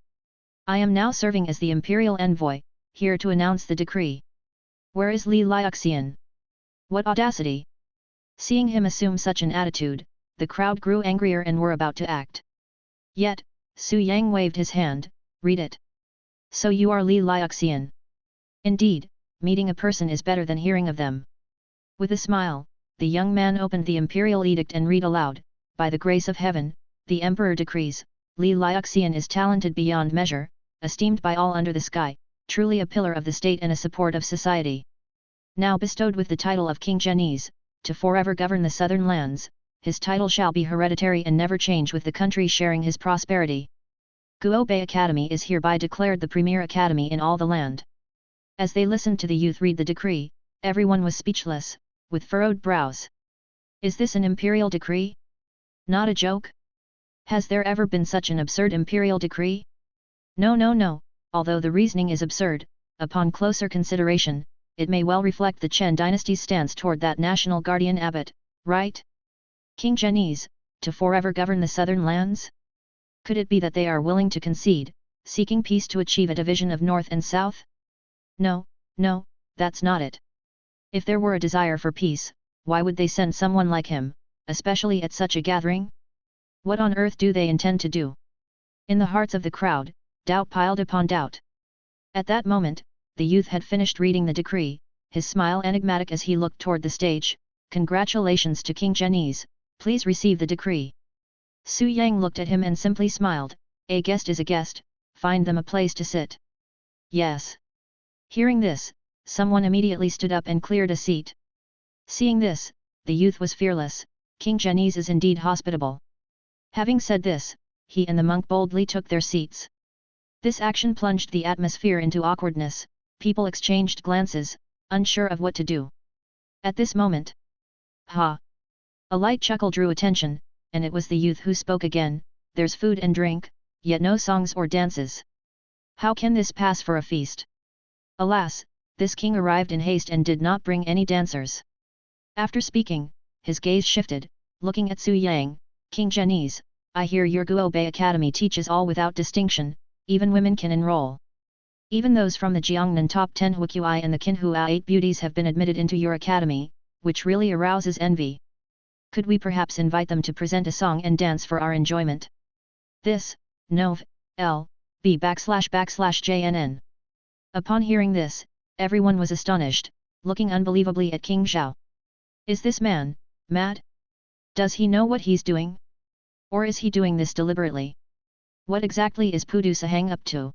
I am now serving as the imperial envoy, here to announce the decree. Where is Li Liuxian?" What audacity! Seeing him assume such an attitude, the crowd grew angrier and were about to act. Yet, Su Yang waved his hand. "Read it. So you are Li Liuxian. Indeed, meeting a person is better than hearing of them." With a smile, the young man opened the imperial edict and read aloud. "By the grace of heaven, the emperor decrees, Li Liuxian is talented beyond measure, esteemed by all under the sky, truly a pillar of the state and a support of society. Now bestowed with the title of King Chenese, to forever govern the southern lands, his title shall be hereditary and never change with the country sharing his prosperity. Guo Bei Academy is hereby declared the premier academy in all the land." As they listened to the youth read the decree, everyone was speechless, with furrowed brows. Is this an imperial decree? Not a joke? Has there ever been such an absurd imperial decree? No, although the reasoning is absurd, upon closer consideration, it may well reflect the Chen dynasty's stance toward that national guardian abbot, right? King Chenese, to forever govern the southern lands? Could it be that they are willing to concede, seeking peace to achieve a division of north and south? No, that's not it. If there were a desire for peace, why would they send someone like him, especially at such a gathering? What on earth do they intend to do? In the hearts of the crowd, doubt piled upon doubt. At that moment, the youth had finished reading the decree, his smile enigmatic as he looked toward the stage. "Congratulations to King Chenese, please receive the decree." Su Yang looked at him and simply smiled. "A guest is a guest, find them a place to sit." "Yes." Hearing this, someone immediately stood up and cleared a seat. Seeing this, the youth was fearless. King Chenese is indeed hospitable. Having said this, he and the monk boldly took their seats. This action plunged the atmosphere into awkwardness. People exchanged glances, unsure of what to do. At this moment, a light chuckle drew attention, and it was the youth who spoke again. "There's food and drink, yet no songs or dances. How can this pass for a feast? Alas, this king arrived in haste and did not bring any dancers." After speaking, his gaze shifted, looking at Su Yang, King Zhenyi's, I hear your Guo Bei Academy teaches all without distinction, even women can enroll. Even those from the Jiangnan top 10 Huqi and the Qinhua 8 beauties have been admitted into your academy, which really arouses envy. Could we perhaps invite them to present a song and dance for our enjoyment? This, Nov. L. B /JNN. Upon hearing this, everyone was astonished, looking unbelievably at King Zhao. Is this man mad? Does he know what he's doing? Or is he doing this deliberately? What exactly is Pudu Sahang up to?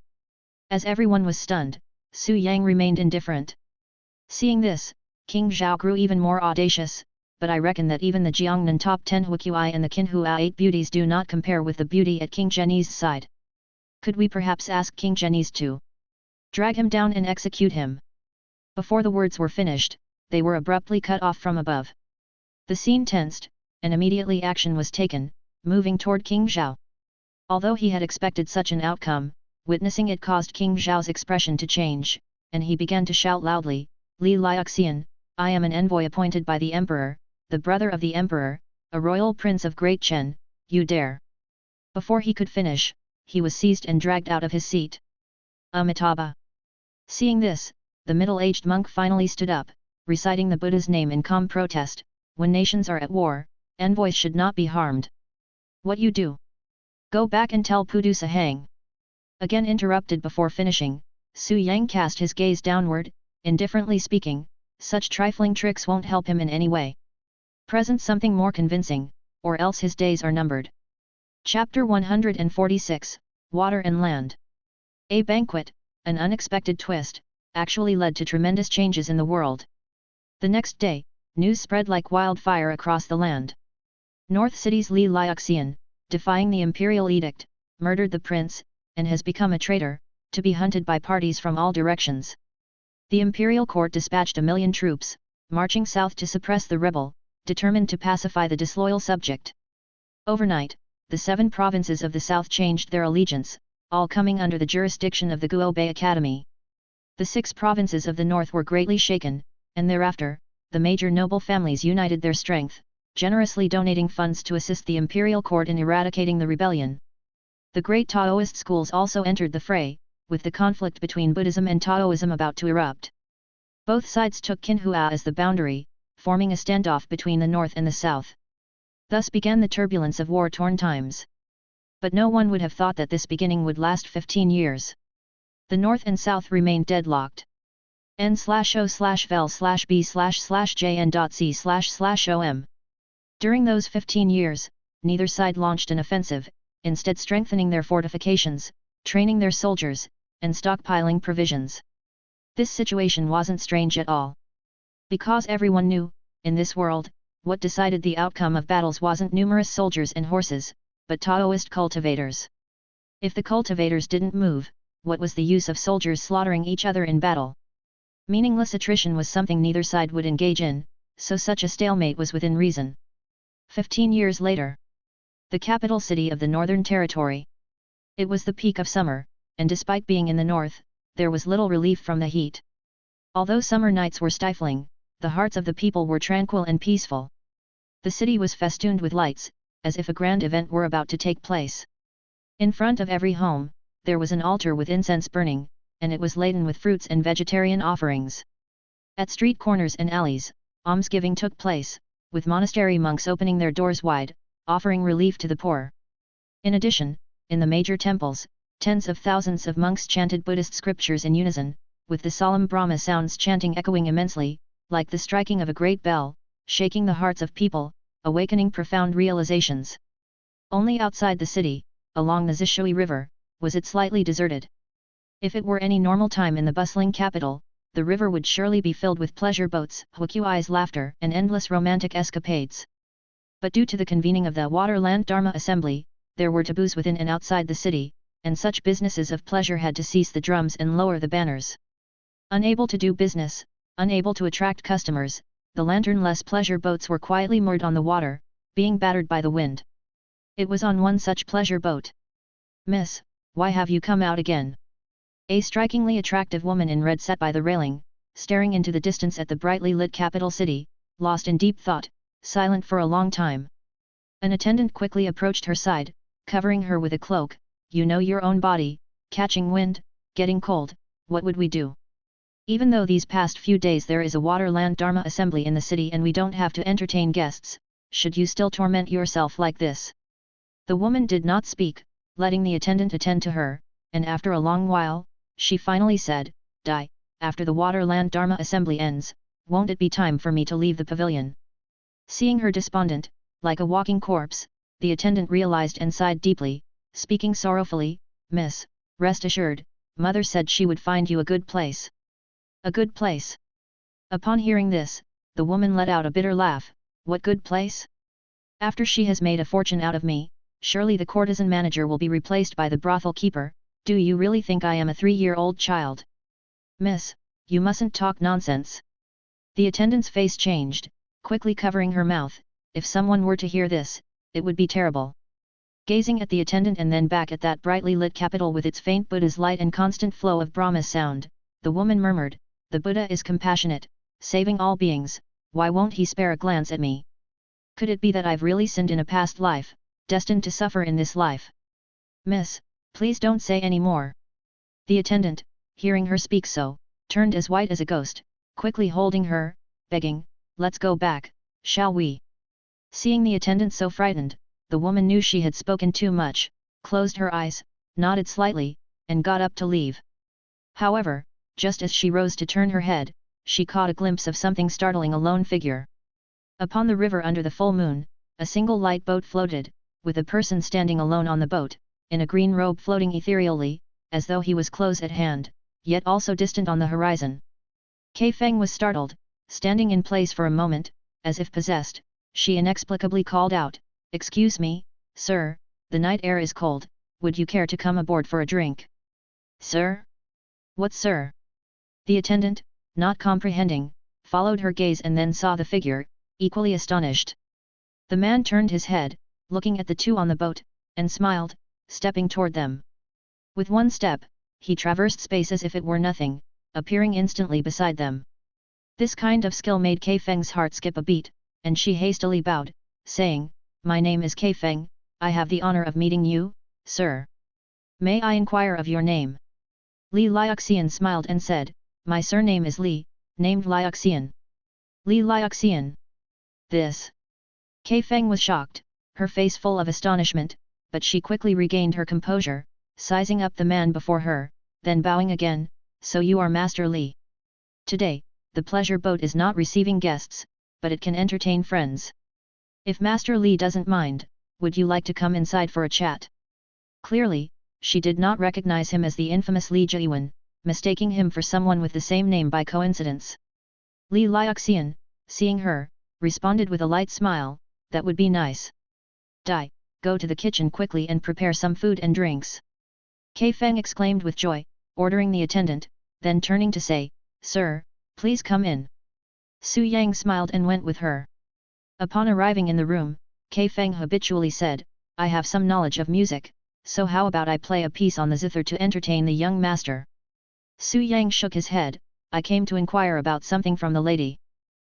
As everyone was stunned, Su Yang remained indifferent. Seeing this, King Zhao grew even more audacious, but I reckon that even the Jiangnan top 10 Huqi and the Qinhua 8 beauties do not compare with the beauty at King Zhenyi's side. Could we perhaps ask King Zhenyi's to drag him down and execute him? Before the words were finished, they were abruptly cut off from above. The scene tensed, and immediately action was taken, moving toward King Zhao. Although he had expected such an outcome, witnessing it caused King Zhao's expression to change, and he began to shout loudly, Li Liuxian, I am an envoy appointed by the Emperor, the brother of the Emperor, a royal prince of Great Chen, you dare. Before he could finish, he was seized and dragged out of his seat. Amitabha. Seeing this, the middle-aged monk finally stood up, reciting the Buddha's name in calm protest, when nations are at war, envoys should not be harmed. What you do? Go back and tell Pudu Sahang. Again interrupted before finishing, Su Yang cast his gaze downward, indifferently speaking, such trifling tricks won't help him in any way. Present something more convincing, or else his days are numbered. Chapter 146, Water and Land. A banquet, an unexpected twist, actually led to tremendous changes in the world. The next day, news spread like wildfire across the land. North City's Li Liuxian, defying the imperial edict, murdered the prince, and has become a traitor, to be hunted by parties from all directions. The imperial court dispatched 1 million troops, marching south to suppress the rebel, determined to pacify the disloyal subject. Overnight, the 7 provinces of the south changed their allegiance, all coming under the jurisdiction of the Guo Bei Academy. The 6 provinces of the north were greatly shaken, and thereafter, the major noble families united their strength, generously donating funds to assist the imperial court in eradicating the rebellion. The great Taoist schools also entered the fray, with the conflict between Buddhism and Taoism about to erupt. Both sides took Qinhua as the boundary, forming a standoff between the north and the south. Thus began the turbulence of war-torn times. But no one would have thought that this beginning would last 15 years. The north and south remained deadlocked. n/o/vel/b/jn.c//om. During those 15 years, neither side launched an offensive, instead strengthening their fortifications, training their soldiers, and stockpiling provisions. This situation wasn't strange at all. Because everyone knew, in this world, what decided the outcome of battles wasn't numerous soldiers and horses, but Taoist cultivators. If the cultivators didn't move, what was the use of soldiers slaughtering each other in battle? Meaningless attrition was something neither side would engage in, so such a stalemate was within reason. 15 years later. The capital city of the Northern Territory. It was the peak of summer, and despite being in the north, there was little relief from the heat. Although summer nights were stifling, the hearts of the people were tranquil and peaceful. The city was festooned with lights, as if a grand event were about to take place. In front of every home, there was an altar with incense burning, and it was laden with fruits and vegetarian offerings. At street corners and alleys, almsgiving took place, with monastery monks opening their doors wide, offering relief to the poor. In addition, in the major temples, tens of thousands of monks chanted Buddhist scriptures in unison, with the solemn Brahma sounds chanting echoing immensely, like the striking of a great bell, shaking the hearts of people, awakening profound realizations. Only outside the city, along the Zishui River, was it slightly deserted. If it were any normal time in the bustling capital, the river would surely be filled with pleasure boats, Huqi's laughter, and endless romantic escapades. But due to the convening of the Waterland Dharma Assembly, there were taboos within and outside the city, and such businesses of pleasure had to cease the drums and lower the banners. Unable to do business, unable to attract customers, the lantern-less pleasure boats were quietly moored on the water, being battered by the wind. It was on one such pleasure boat. "Miss, why have you come out again?" A strikingly attractive woman in red sat by the railing, staring into the distance at the brightly lit capital city, lost in deep thought, silent for a long time. An attendant quickly approached her side, covering her with a cloak. You know your own body, catching wind, getting cold, what would we do? Even though these past few days there is a Waterland Dharma assembly in the city and we don't have to entertain guests, should you still torment yourself like this? The woman did not speak, letting the attendant attend to her, and after a long while, she finally said, "Dai, after the Waterland Dharma assembly ends, won't it be time for me to leave the pavilion?" Seeing her despondent, like a walking corpse, the attendant realized and sighed deeply, speaking sorrowfully, "Miss, rest assured, mother said she would find you a good place." A good place? Upon hearing this, the woman let out a bitter laugh. What good place? After she has made a fortune out of me, surely the courtesan manager will be replaced by the brothel keeper. Do you really think I am a 3-year-old child? Miss, you mustn't talk nonsense. The attendant's face changed, quickly covering her mouth. If someone were to hear this, it would be terrible. Gazing at the attendant and then back at that brightly lit capital with its faint Buddha's light and constant flow of Brahma's sound, the woman murmured, "The Buddha is compassionate, saving all beings, why won't he spare a glance at me? Could it be that I've really sinned in a past life, destined to suffer in this life?" "Miss, please don't say any more." The attendant, hearing her speak so, turned as white as a ghost, quickly holding her, begging, "Let's go back, shall we?" Seeing the attendant so frightened, the woman knew she had spoken too much, closed her eyes, nodded slightly, and got up to leave. However, just as she rose to turn her head, she caught a glimpse of something startling, a lone figure. Upon the river under the full moon, a single light boat floated, with a person standing alone on the boat, in a green robe floating ethereally, as though he was close at hand, yet also distant on the horizon. Kei Feng was startled, standing in place for a moment, as if possessed. She inexplicably called out, "Excuse me, sir, the night air is cold, would you care to come aboard for a drink?" "Sir? What sir?" The attendant, not comprehending, followed her gaze and then saw the figure, equally astonished. The man turned his head, looking at the two on the boat, and smiled, stepping toward them. With one step, he traversed space as if it were nothing, appearing instantly beside them. This kind of skill made Kei Feng's heart skip a beat, and she hastily bowed, saying, "My name is Kei Feng, I have the honor of meeting you, sir. May I inquire of your name?" Li Liuxian smiled and said, "My surname is Li, named Liuxian." Li Liuxian. This. Kei Feng was shocked, her face full of astonishment, but she quickly regained her composure, sizing up the man before her, then bowing again, "So you are Master Li. Today, the pleasure boat is not receiving guests, but it can entertain friends. If Master Li doesn't mind, would you like to come inside for a chat?" Clearly, she did not recognize him as the infamous Li Jiwen, mistaking him for someone with the same name by coincidence. Li Liuxian, seeing her, responded with a light smile, "That would be nice. Dai, go to the kitchen quickly and prepare some food and drinks." Kei Feng exclaimed with joy, ordering the attendant, then turning to say, "Sir, please come in." Su Yang smiled and went with her. Upon arriving in the room, Kei Feng habitually said, "I have some knowledge of music, so how about I play a piece on the zither to entertain the young master?" Su Yang shook his head, "I came to inquire about something from the lady."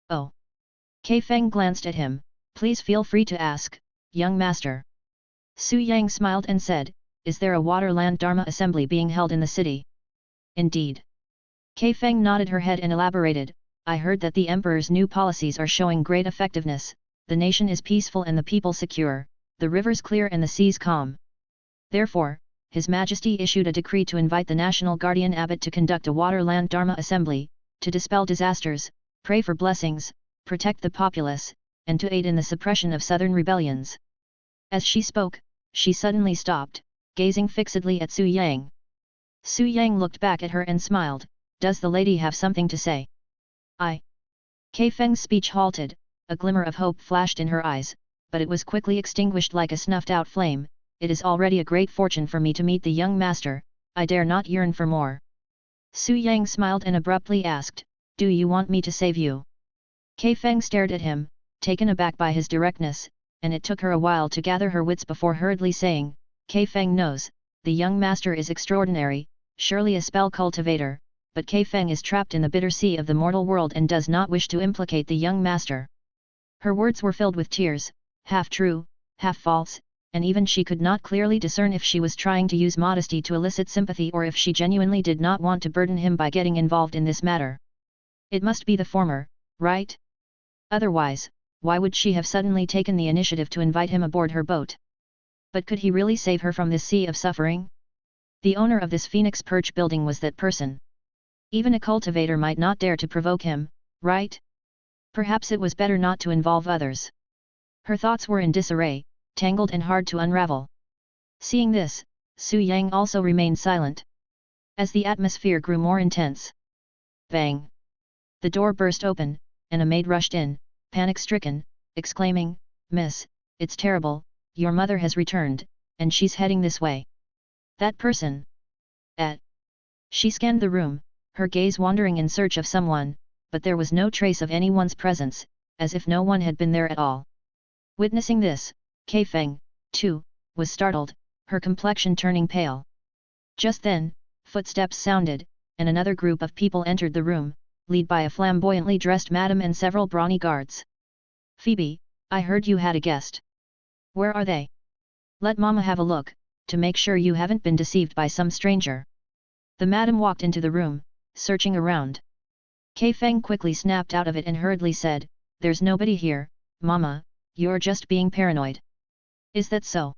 "Oh." Kei Feng glanced at him, "Please feel free to ask, young master." Su Yang smiled and said, "Is there a Waterland Dharma assembly being held in the city?" "Indeed." Kei Feng nodded her head and elaborated, "I heard that the emperor's new policies are showing great effectiveness, the nation is peaceful and the people secure, the rivers clear and the seas calm. Therefore, His Majesty issued a decree to invite the national guardian abbot to conduct a Waterland Dharma assembly, to dispel disasters, pray for blessings, protect the populace, and to aid in the suppression of southern rebellions." As she spoke, she suddenly stopped, gazing fixedly at Su Yang. Su Yang looked back at her and smiled, "Does the lady have something to say?" "I." Kei Feng's speech halted, a glimmer of hope flashed in her eyes, but it was quickly extinguished like a snuffed-out flame. "It is already a great fortune for me to meet the young master, I dare not yearn for more." Su Yang smiled and abruptly asked, "Do you want me to save you?" Kei Feng stared at him, taken aback by his directness, and it took her a while to gather her wits before hurriedly saying, "Kei Feng knows, the young master is extraordinary, surely a spell cultivator, but Kei Feng is trapped in the bitter sea of the mortal world and does not wish to implicate the young master." Her words were filled with tears, half true, half false, and even she could not clearly discern if she was trying to use modesty to elicit sympathy or if she genuinely did not want to burden him by getting involved in this matter. It must be the former, right? Otherwise, why would she have suddenly taken the initiative to invite him aboard her boat? But could he really save her from this sea of suffering? The owner of this Phoenix Perch building was that person. Even a cultivator might not dare to provoke him, right? Perhaps it was better not to involve others. Her thoughts were in disarray, tangled and hard to unravel. Seeing this, Su Yang also remained silent. As the atmosphere grew more intense. Bang! The door burst open, and a maid rushed in, panic-stricken, exclaiming, "Miss, it's terrible, your mother has returned, and she's heading this way." That person? She scanned the room, her gaze wandering in search of someone, but there was no trace of anyone's presence, as if no one had been there at all. Witnessing this, Kai Feng, too, was startled, her complexion turning pale. Just then, footsteps sounded, and another group of people entered the room, led by a flamboyantly dressed madam and several brawny guards. "Phoebe, I heard you had a guest. Where are they? Let Mama have a look, to make sure you haven't been deceived by some stranger." The madam walked into the room, searching around. Kai Feng quickly snapped out of it and hurriedly said, "There's nobody here, Mama, you're just being paranoid." "Is that so?"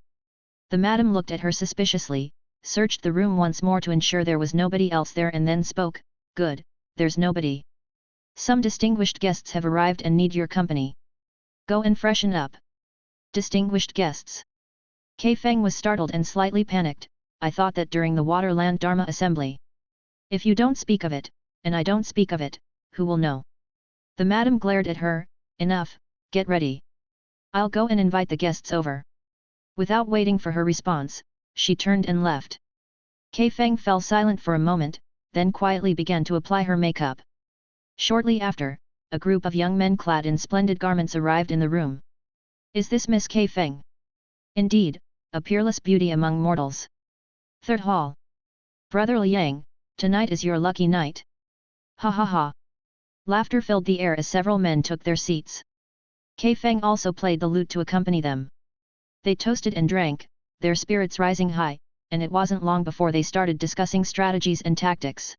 The madam looked at her suspiciously, searched the room once more to ensure there was nobody else there and then spoke, "Good, there's nobody. Some distinguished guests have arrived and need your company. Go and freshen up." Distinguished guests? Kai Feng was startled and slightly panicked. "I thought that during the Waterland Dharma Assembly. If you don't speak of it, and I don't speak of it, who will know?" The madam glared at her. "Enough, get ready. I'll go and invite the guests over." Without waiting for her response, she turned and left. Kai Feng fell silent for a moment, then quietly began to apply her makeup. Shortly after, a group of young men clad in splendid garments arrived in the room. "Is this Miss Kai Feng?" "Indeed, a peerless beauty among mortals." Third Hall. "Brother Liang, tonight is your lucky night." Ha ha ha. Laughter filled the air as several men took their seats. Kai Feng also played the lute to accompany them. They toasted and drank, their spirits rising high, and it wasn't long before they started discussing strategies and tactics.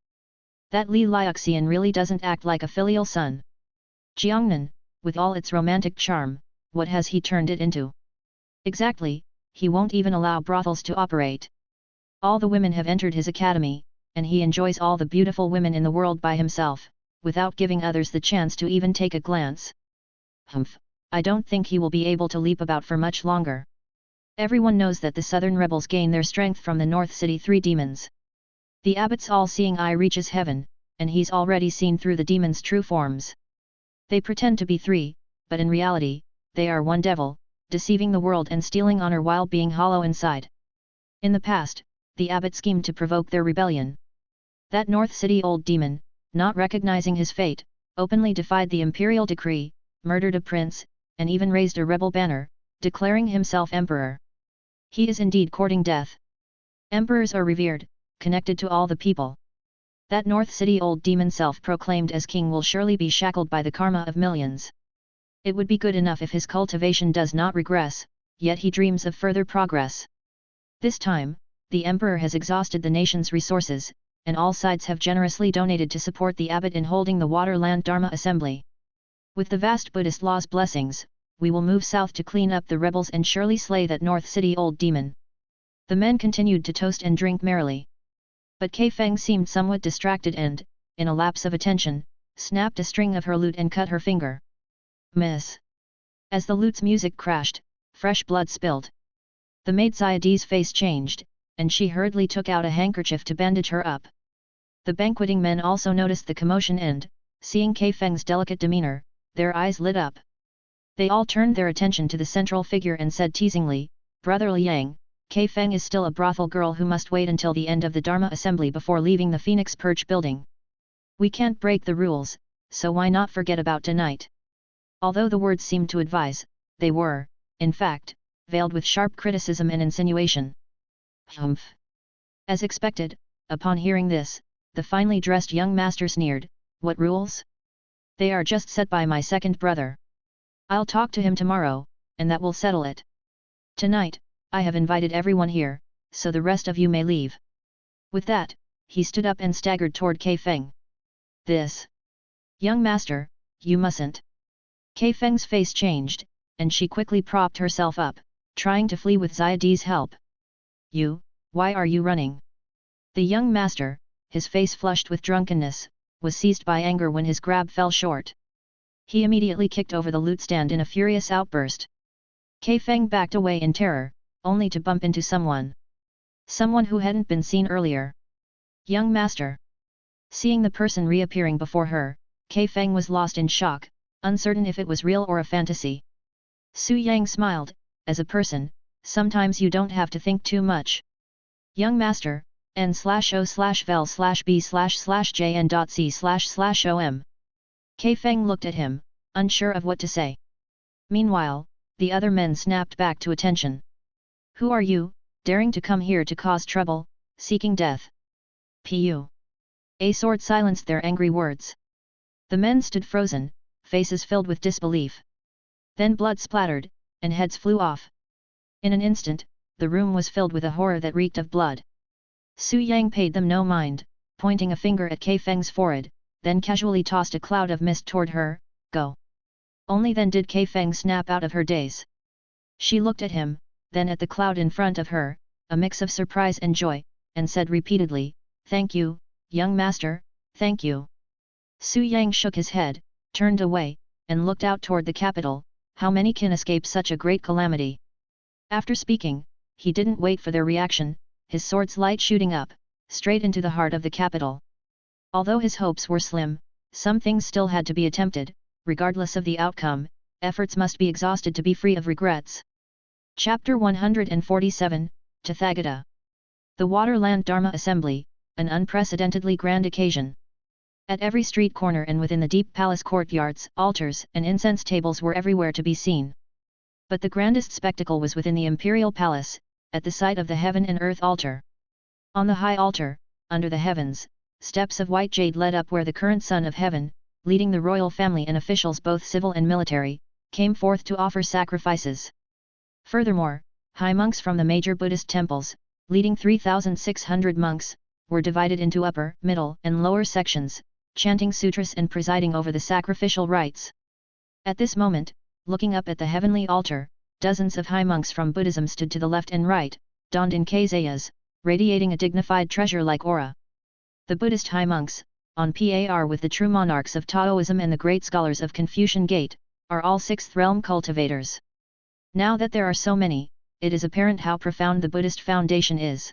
That Li Liuxian really doesn't act like a filial son. Jiangnan, with all its romantic charm, what has he turned it into? Exactly, he won't even allow brothels to operate. All the women have entered his academy, and he enjoys all the beautiful women in the world by himself, without giving others the chance to even take a glance. Humph, I don't think he will be able to leap about for much longer. Everyone knows that the southern rebels gain their strength from the North City three demons. The abbot's all-seeing eye reaches heaven, and he's already seen through the demons' true forms. They pretend to be three, but in reality, they are one devil, deceiving the world and stealing honor while being hollow inside. In the past, the abbot schemed to provoke their rebellion. That North City old demon, not recognizing his fate, openly defied the imperial decree, murdered a prince, and even raised a rebel banner, declaring himself emperor. He is indeed courting death. Emperors are revered, connected to all the people. That North City old demon self-proclaimed as king will surely be shackled by the karma of millions. It would be good enough if his cultivation does not regress, yet he dreams of further progress. This time, the emperor has exhausted the nation's resources, and all sides have generously donated to support the abbot in holding the Waterland Dharma Assembly. With the vast Buddhist law's blessings, we will move south to clean up the rebels and surely slay that North City old demon. The men continued to toast and drink merrily. But Kai Feng seemed somewhat distracted and, in a lapse of attention, snapped a string of her lute and cut her finger. Miss! As the lute's music crashed, fresh blood spilled. The maid Sayada's face changed, and she hurriedly took out a handkerchief to bandage her up. The banqueting men also noticed the commotion and, seeing Kai Feng's delicate demeanor, their eyes lit up. They all turned their attention to the central figure and said teasingly, "Brother Liang, Kai Feng is still a brothel girl who must wait until the end of the Dharma Assembly before leaving the Phoenix Perch building. We can't break the rules, so why not forget about tonight?" Although the words seemed to advise, they were, in fact, veiled with sharp criticism and insinuation. Humph! As expected, upon hearing this, the finely dressed young master sneered, "What rules? They are just set by my second brother. I'll talk to him tomorrow, and that will settle it." Tonight, I have invited everyone here, so the rest of you may leave. With that, he stood up and staggered toward Kai Feng. This. Young master, you mustn't. Kai Feng's face changed, and she quickly propped herself up, trying to flee with Ziade's help. You, why are you running? The young master, his face flushed with drunkenness, was seized by anger when his grab fell short. He immediately kicked over the loot stand in a furious outburst. Kai Feng backed away in terror, only to bump into someone. Someone who hadn't been seen earlier. Young master. Seeing the person reappearing before her, Kai Feng was lost in shock, uncertain if it was real or a fantasy. Su Yang smiled, as a person, sometimes you don't have to think too much. Young master, n/o/vel/b//jn.c//om. Kai Feng looked at him, unsure of what to say. Meanwhile, the other men snapped back to attention. Who are you, daring to come here to cause trouble, seeking death? Pu. A sword silenced their angry words. The men stood frozen, faces filled with disbelief. Then blood splattered, and heads flew off. In an instant, the room was filled with a horror that reeked of blood. Su Yang paid them no mind, pointing a finger at Kai Feng's forehead, then casually tossed a cloud of mist toward her. Go. Only then did Kai Feng snap out of her daze. She looked at him, then at the cloud in front of her, a mix of surprise and joy, and said repeatedly, Thank you, young master, thank you. Su Yang shook his head, turned away, and looked out toward the capital. How many can escape such a great calamity? After speaking, he didn't wait for their reaction, his sword's light shooting up, straight into the heart of the capital. Although his hopes were slim, some things still had to be attempted, regardless of the outcome, efforts must be exhausted to be free of regrets. Chapter 147, Tathagata. The Waterland Dharma Assembly, an unprecedentedly grand occasion. At every street corner and within the deep palace courtyards, altars and incense tables were everywhere to be seen. But the grandest spectacle was within the imperial palace, at the site of the heaven and earth altar. On the high altar, under the heavens, steps of white jade led up where the current son of heaven, leading the royal family and officials both civil and military, came forth to offer sacrifices. Furthermore, high monks from the major Buddhist temples, leading 3,600 monks, were divided into upper, middle, and lower sections, chanting sutras and presiding over the sacrificial rites. At this moment, looking up at the heavenly altar, dozens of high monks from Buddhism stood to the left and right, donned in kazayas, radiating a dignified treasure-like aura. The Buddhist high monks, on par with the true monarchs of Taoism and the great scholars of Confucian Gate, are all sixth realm cultivators. Now that there are so many, it is apparent how profound the Buddhist foundation is.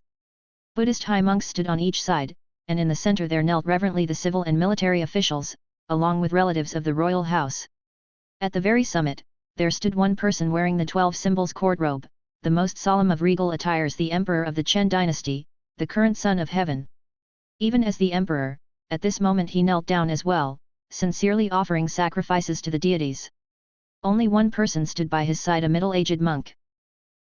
Buddhist high monks stood on each side, and in the center there knelt reverently the civil and military officials, along with relatives of the royal house. At the very summit, there stood one person wearing the 12 symbols court robe, the most solemn of regal attires, the emperor of the Chen dynasty, the current son of heaven. Even as the emperor, at this moment he knelt down as well, sincerely offering sacrifices to the deities. Only one person stood by his side, a middle-aged monk.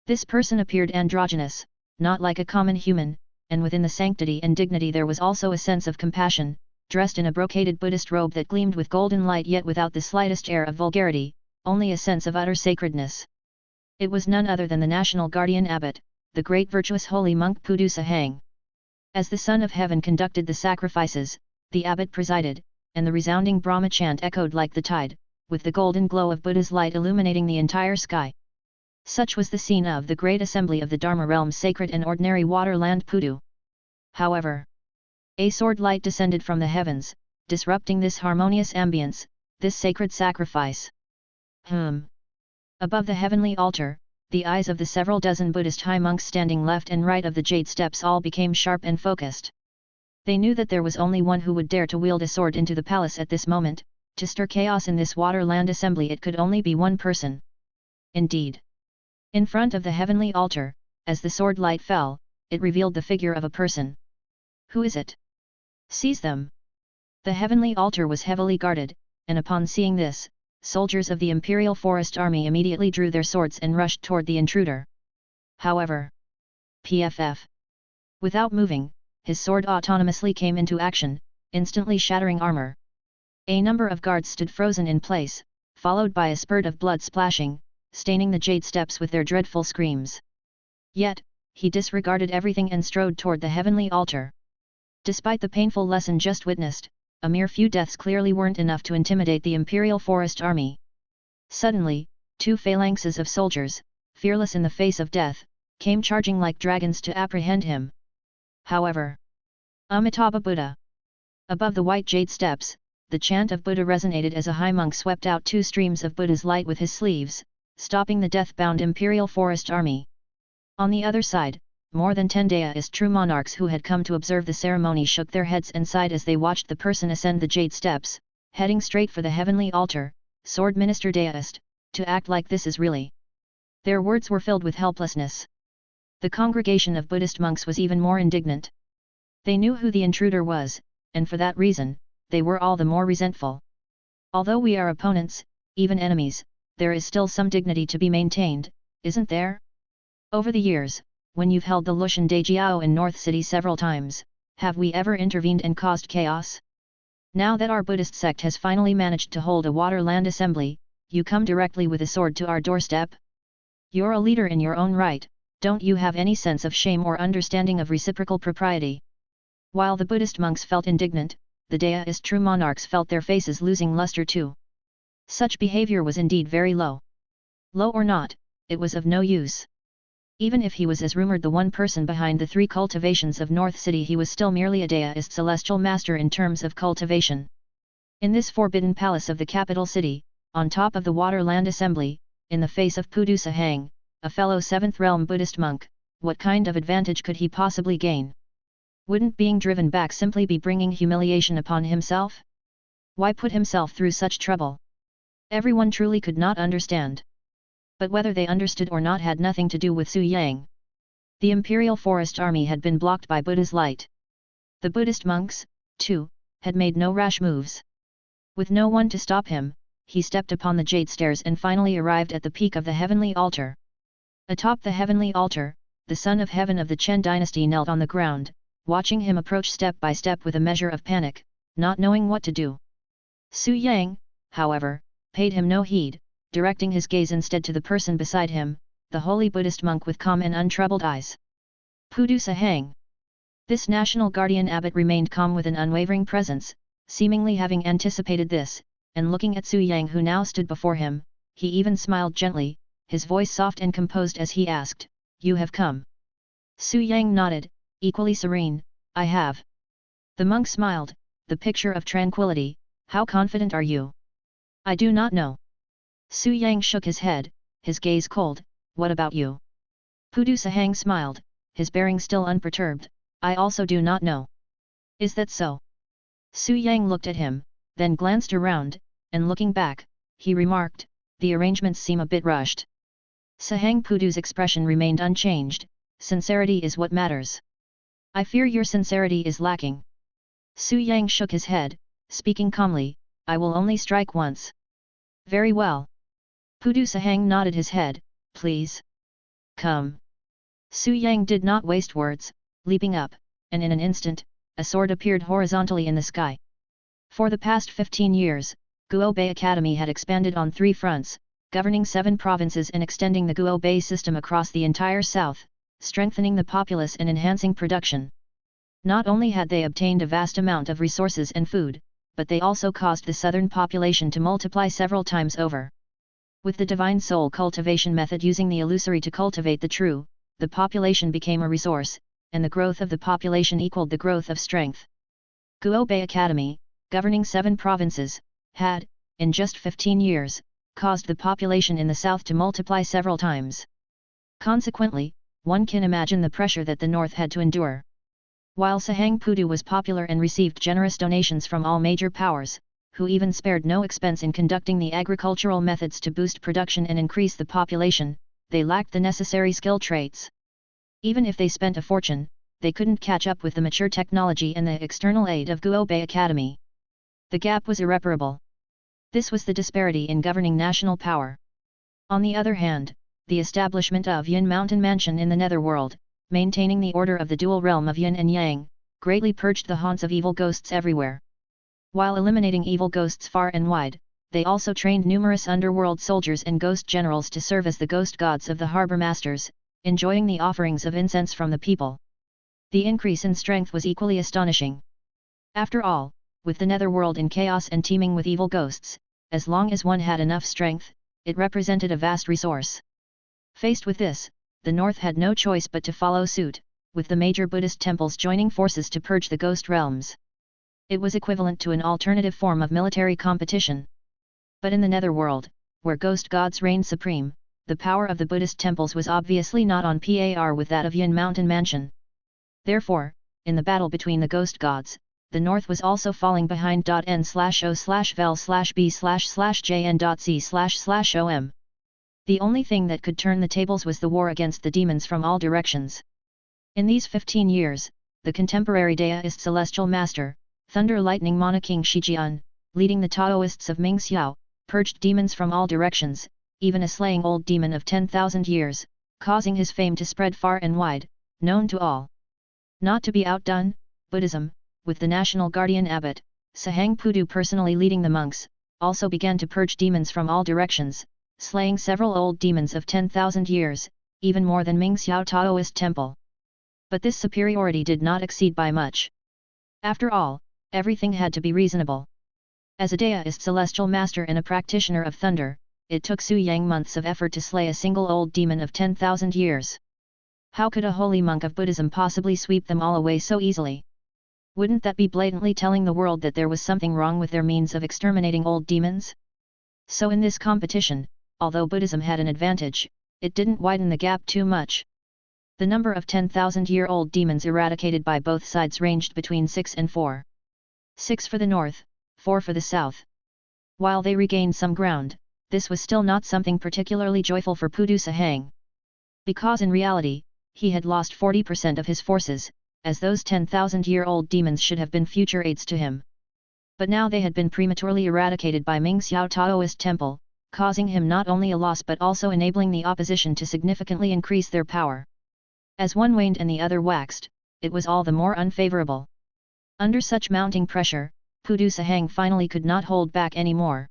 This person appeared androgynous, not like a common human, and within the sanctity and dignity there was also a sense of compassion, dressed in a brocaded Buddhist robe that gleamed with golden light yet without the slightest air of vulgarity, only a sense of utter sacredness. It was none other than the national guardian abbot, the great virtuous holy monk Pudu Sahang. As the Son of Heaven conducted the sacrifices, the abbot presided, and the resounding Brahma chant echoed like the tide, with the golden glow of Buddha's light illuminating the entire sky. Such was the scene of the great assembly of the Dharma realm's sacred and ordinary waterland Pudu. However, a sword light descended from the heavens, disrupting this harmonious ambience, this sacred sacrifice. Above the heavenly altar, the eyes of the several dozen Buddhist high monks standing left and right of the jade steps all became sharp and focused. They knew that there was only one who would dare to wield a sword into the palace at this moment, to stir chaos in this waterland assembly. It could only be one person. Indeed. In front of the heavenly altar, as the sword light fell, it revealed the figure of a person. Who is it? Seize them! The heavenly altar was heavily guarded, and upon seeing this, soldiers of the Imperial Forest Army immediately drew their swords and rushed toward the intruder. However, PFF. Without moving, his sword autonomously came into action, instantly shattering armor. A number of guards stood frozen in place, followed by a spurt of blood splashing, staining the jade steps with their dreadful screams. Yet, he disregarded everything and strode toward the heavenly altar. Despite the painful lesson just witnessed, a mere few deaths clearly weren't enough to intimidate the Imperial Forest Army. Suddenly, 2 phalanxes of soldiers, fearless in the face of death, came charging like dragons to apprehend him. However, Amitabha Buddha. Above the white jade steps, the chant of Buddha resonated as a high monk swept out 2 streams of Buddha's light with his sleeves, stopping the death-bound Imperial Forest Army. On the other side, more than 10 Daoist true monarchs who had come to observe the ceremony shook their heads and sighed as they watched the person ascend the jade steps, heading straight for the heavenly altar. Sword Minister Daoist, to act like this is really. Their words were filled with helplessness. The congregation of Buddhist monks was even more indignant. They knew who the intruder was, and for that reason, they were all the more resentful. Although we are opponents, even enemies, there is still some dignity to be maintained, isn't there? Over the years, when you've held the Lushan Dajiao in North City several times, have we ever intervened and caused chaos? Now that our Buddhist sect has finally managed to hold a water-land assembly, you come directly with a sword to our doorstep? You're a leader in your own right, don't you have any sense of shame or understanding of reciprocal propriety? While the Buddhist monks felt indignant, the Daoist true monarchs felt their faces losing luster too. Such behavior was indeed very low. Low or not, it was of no use. Even if he was as rumored the one person behind the 3 cultivations of North City, he was still merely a Daoist celestial master in terms of cultivation. In this forbidden palace of the capital city, on top of the Waterland Assembly, in the face of Pudu Sahang, a fellow 7th realm Buddhist monk, what kind of advantage could he possibly gain? Wouldn't being driven back simply be bringing humiliation upon himself? Why put himself through such trouble? Everyone truly could not understand. But whether they understood or not had nothing to do with Su Yang. The Imperial Forest Army had been blocked by Buddha's light. The Buddhist monks, too, had made no rash moves. With no one to stop him, he stepped upon the jade stairs and finally arrived at the peak of the heavenly altar. Atop the heavenly altar, the son of heaven of the Chen dynasty knelt on the ground, watching him approach step by step with a measure of panic, not knowing what to do. Su Yang, however, paid him no heed, directing his gaze instead to the person beside him, the holy Buddhist monk with calm and untroubled eyes. Pudu Sahang. This national guardian abbot remained calm with an unwavering presence, seemingly having anticipated this, and looking at Su Yang who now stood before him, he even smiled gently, his voice soft and composed as he asked, "You have come?" Su Yang nodded, equally serene, "I have." The monk smiled, the picture of tranquility, "How confident are you?" "I do not know." Su Yang shook his head, his gaze cold, "What about you?" Pudu Sahang smiled, his bearing still unperturbed, "I also do not know." "Is that so?" Su Yang looked at him, then glanced around, and looking back, he remarked, "The arrangements seem a bit rushed." Sahang Pudu's expression remained unchanged, "Sincerity is what matters." "I fear your sincerity is lacking." Su Yang shook his head, speaking calmly, "I will only strike once." "Very well." Pudu Sahang nodded his head, "Please. Come." Su Yang did not waste words, leaping up, and in an instant, a sword appeared horizontally in the sky. For the past 15 years, Guo Bei Academy had expanded on 3 fronts, governing 7 provinces and extending the Guo Bei system across the entire south, strengthening the populace and enhancing production. Not only had they obtained a vast amount of resources and food, but they also caused the southern population to multiply several times over. With the divine soul cultivation method using the illusory to cultivate the true, the population became a resource, and the growth of the population equaled the growth of strength. Guo Bei Academy, governing 7 provinces, had, in just 15 years, caused the population in the south to multiply several times. Consequently, one can imagine the pressure that the north had to endure. While Sahang Pudu was popular and received generous donations from all major powers, who even spared no expense in conducting the agricultural methods to boost production and increase the population, they lacked the necessary skill traits. Even if they spent a fortune, they couldn't catch up with the mature technology and the external aid of Guo Bei Academy. The gap was irreparable. This was the disparity in governing national power. On the other hand, the establishment of Yin Mountain Mansion in the Netherworld, maintaining the order of the dual realm of Yin and Yang, greatly purged the haunts of evil ghosts everywhere. While eliminating evil ghosts far and wide, They also trained numerous underworld soldiers and ghost generals to serve as the ghost gods of the harbor masters, enjoying the offerings of incense from the people. The increase in strength was equally astonishing. After all, with the netherworld in chaos and teeming with evil ghosts, as long as one had enough strength, it represented a vast resource. Faced with this, the North had no choice but to follow suit, with the major Buddhist temples joining forces to purge the ghost realms. It was equivalent to an alternative form of military competition. But in the netherworld, where ghost gods reigned supreme, the power of the Buddhist temples was obviously not on par with that of Yin Mountain Mansion. Therefore, in the battle between the ghost gods, the North was also falling behind. N/O/vel/b/jn.c//om. The only thing that could turn the tables was the war against the demons from all directions. In these 15 years, the contemporary Daoist celestial master, Thunder Lightning Mana King Shijian, leading the Taoists of Ming Xiao, purged demons from all directions, even a slaying old demon of 10,000 years, causing his fame to spread far and wide, known to all. Not to be outdone, Buddhism, with the national guardian abbot, Sahang Pudu personally leading the monks, also began to purge demons from all directions, slaying several old demons of 10,000 years, even more than Ming Xiao Taoist temple. But this superiority did not exceed by much. After all, everything had to be reasonable. As a Daoist celestial master and a practitioner of thunder, it took Su Yang months of effort to slay a single old demon of 10,000 years. How could a holy monk of Buddhism possibly sweep them all away so easily? Wouldn't that be blatantly telling the world that there was something wrong with their means of exterminating old demons? So in this competition, although Buddhism had an advantage, it didn't widen the gap too much. The number of 10,000-year-old demons eradicated by both sides ranged between 6 and 4. 6 for the north, 4 for the south. While they regained some ground, this was still not something particularly joyful for Pudu Sahang. Because in reality, he had lost 40% of his forces, as those 10,000-year-old demons should have been future aids to him. But now they had been prematurely eradicated by Ming Xiao Taoist temple, causing him not only a loss but also enabling the opposition to significantly increase their power. As one waned and the other waxed, it was all the more unfavorable. Under such mounting pressure, Pudu Sahang finally could not hold back any more.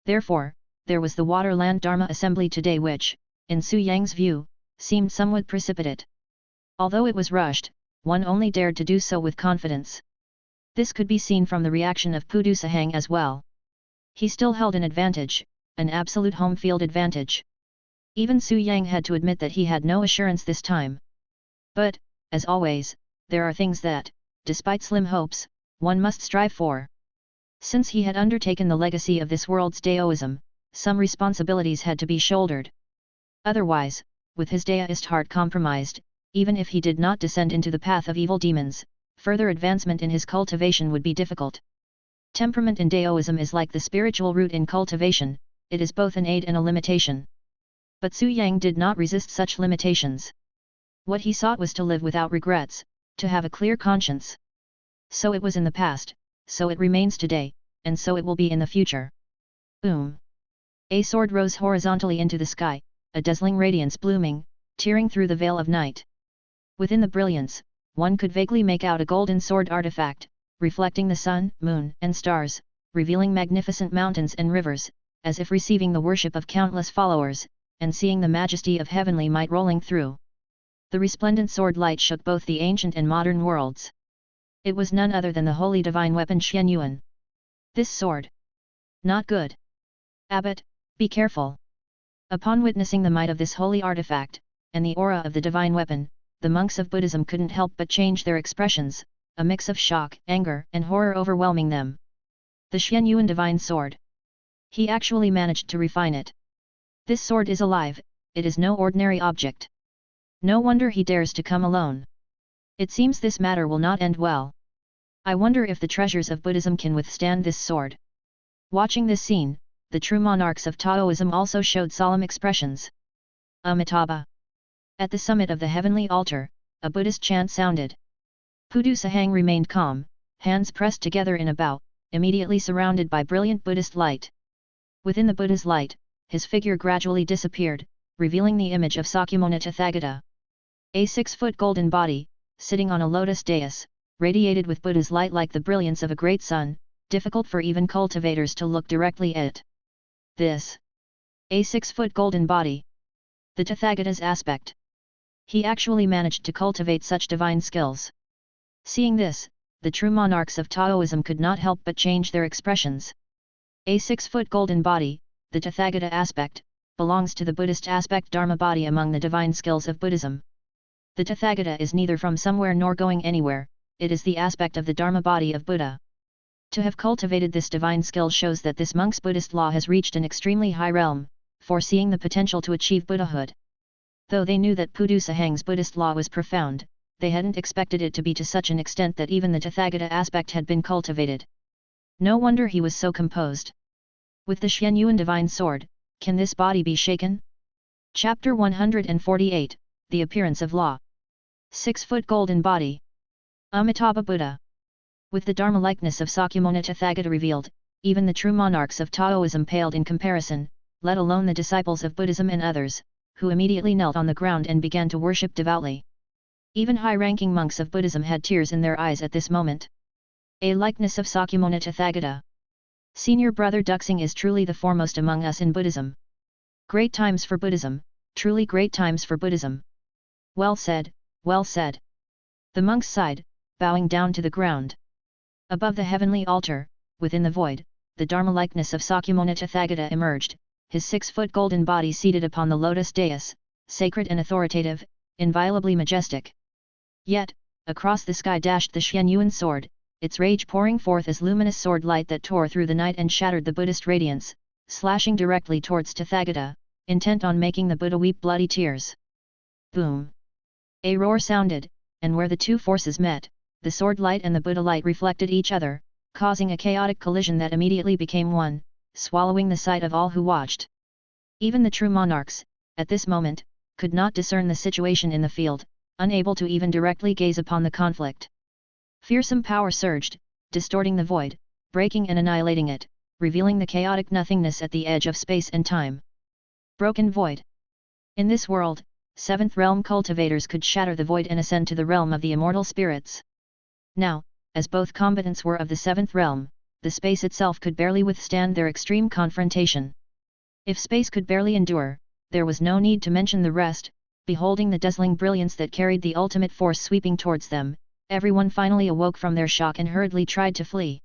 Therefore, there was the Waterland Dharma Assembly today which, in Su Yang's view, seemed somewhat precipitate. Although it was rushed, one only dared to do so with confidence. This could be seen from the reaction of Pudu Sahang as well. He still held an advantage, an absolute home field advantage. Even Su Yang had to admit that he had no assurance this time. But, as always, there are things that, despite slim hopes, one must strive for. Since he had undertaken the legacy of this world's Daoism, some responsibilities had to be shouldered. Otherwise, with his Daoist heart compromised, even if he did not descend into the path of evil demons, further advancement in his cultivation would be difficult. Temperament in Daoism is like the spiritual root in cultivation, it is both an aid and a limitation. But Su Yang did not resist such limitations. What he sought was to live without regrets, to have a clear conscience. So it was in the past, so it remains today, and so it will be in the future. A sword rose horizontally into the sky, a dazzling radiance blooming, tearing through the veil of night. Within the brilliance, one could vaguely make out a golden sword artifact, reflecting the sun, moon, and stars, revealing magnificent mountains and rivers, as if receiving the worship of countless followers, and seeing the majesty of heavenly might rolling through. The resplendent sword light shook both the ancient and modern worlds. It was none other than the holy divine weapon Xian Yuan. This sword. Not good. Abbot, be careful. Upon witnessing the might of this holy artifact, and the aura of the divine weapon, the monks of Buddhism couldn't help but change their expressions, a mix of shock, anger, and horror overwhelming them. The Xian Yuan divine sword. He actually managed to refine it. This sword is alive, it is no ordinary object. No wonder he dares to come alone. It seems this matter will not end well. I wonder if the treasures of Buddhism can withstand this sword. Watching this scene, the true monarchs of Taoism also showed solemn expressions. Amitabha. At the summit of the heavenly altar, a Buddhist chant sounded. Pudu Sahang remained calm, hands pressed together in a bow, immediately surrounded by brilliant Buddhist light. Within the Buddha's light, his figure gradually disappeared, revealing the image of Sakyamuni Tathagata. A 6-foot golden body, sitting on a lotus dais, radiated with Buddha's light like the brilliance of a great sun, difficult for even cultivators to look directly at. This. A 6-foot golden body. The Tathagata's aspect. He actually managed to cultivate such divine skills. Seeing this, the true monarchs of Taoism could not help but change their expressions. A 6-foot golden body, the Tathagata aspect, belongs to the Buddhist aspect Dharma body among the divine skills of Buddhism. The Tathagata is neither from somewhere nor going anywhere, it is the aspect of the Dharma body of Buddha. To have cultivated this divine skill shows that this monk's Buddhist law has reached an extremely high realm, foreseeing the potential to achieve Buddhahood. Though they knew that Pudu Sahang's Buddhist law was profound, they hadn't expected it to be to such an extent that even the Tathagata aspect had been cultivated. No wonder he was so composed. With the Xuanyuan divine sword, can this body be shaken? Chapter 148, The Appearance of Law. 6-foot golden body. Amitabha Buddha. With the Dharma likeness of Sakyamuni Tathagata revealed, even the true monarchs of Taoism paled in comparison, let alone the disciples of Buddhism and others, who immediately knelt on the ground and began to worship devoutly. Even high-ranking monks of Buddhism had tears in their eyes at this moment. A likeness of Sakyamuni Tathagata. Senior Brother Duxing is truly the foremost among us in Buddhism. Great times for Buddhism, truly great times for Buddhism. Well said, well said. The monks sighed, bowing down to the ground. Above the heavenly altar, within the void, the Dharma likeness of Sakyamuni Tathagata emerged, his 6-foot golden body seated upon the lotus dais, sacred and authoritative, inviolably majestic. Yet, across the sky dashed the Xuanyuan sword, its rage pouring forth as luminous sword light that tore through the night and shattered the Buddhist radiance, slashing directly towards Tathagata, intent on making the Buddha weep bloody tears. Boom! A roar sounded, and where the two forces met, the sword light and the Buddha light reflected each other, causing a chaotic collision that immediately became one, swallowing the sight of all who watched. Even the true monarchs, at this moment, could not discern the situation in the field, unable to even directly gaze upon the conflict. Fearsome power surged, distorting the void, breaking and annihilating it, revealing the chaotic nothingness at the edge of space and time. Broken void. In this world, 7th realm cultivators could shatter the void and ascend to the realm of the immortal spirits. Now, as both combatants were of the 7th realm, the space itself could barely withstand their extreme confrontation. If space could barely endure, there was no need to mention the rest. Beholding the dazzling brilliance that carried the ultimate force sweeping towards them, everyone finally awoke from their shock and hurriedly tried to flee.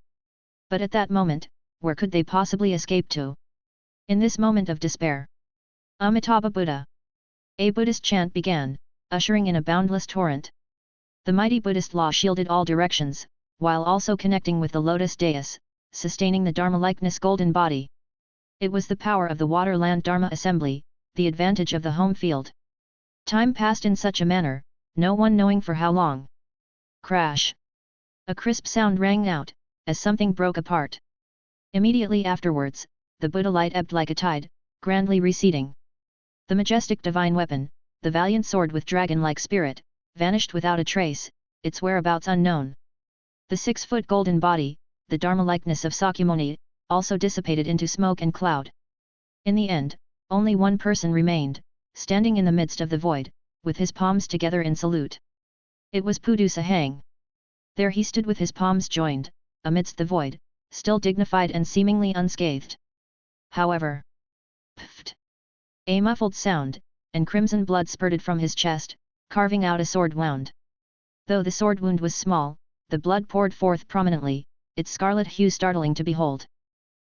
But at that moment, where could they possibly escape to? In this moment of despair, Amitabha Buddha. A Buddhist chant began, ushering in a boundless torrent. The mighty Buddhist law shielded all directions, while also connecting with the lotus dais, sustaining the Dharma likeness golden body. It was the power of the Waterland Dharma Assembly, the advantage of the home field. Time passed in such a manner, no one knowing for how long. Crash! A crisp sound rang out, as something broke apart. Immediately afterwards, the Buddha light ebbed like a tide, grandly receding. The majestic divine weapon, the valiant sword with dragon-like spirit, vanished without a trace, its whereabouts unknown. The 6-foot golden body, the Dharma likeness of Sakyamuni, also dissipated into smoke and cloud. In the end, only one person remained, standing in the midst of the void, with his palms together in salute. It was Pudu Sahang. There he stood with his palms joined, amidst the void, still dignified and seemingly unscathed. However, pft! A muffled sound, and crimson blood spurted from his chest, carving out a sword wound. Though the sword wound was small, the blood poured forth prominently, its scarlet hue startling to behold.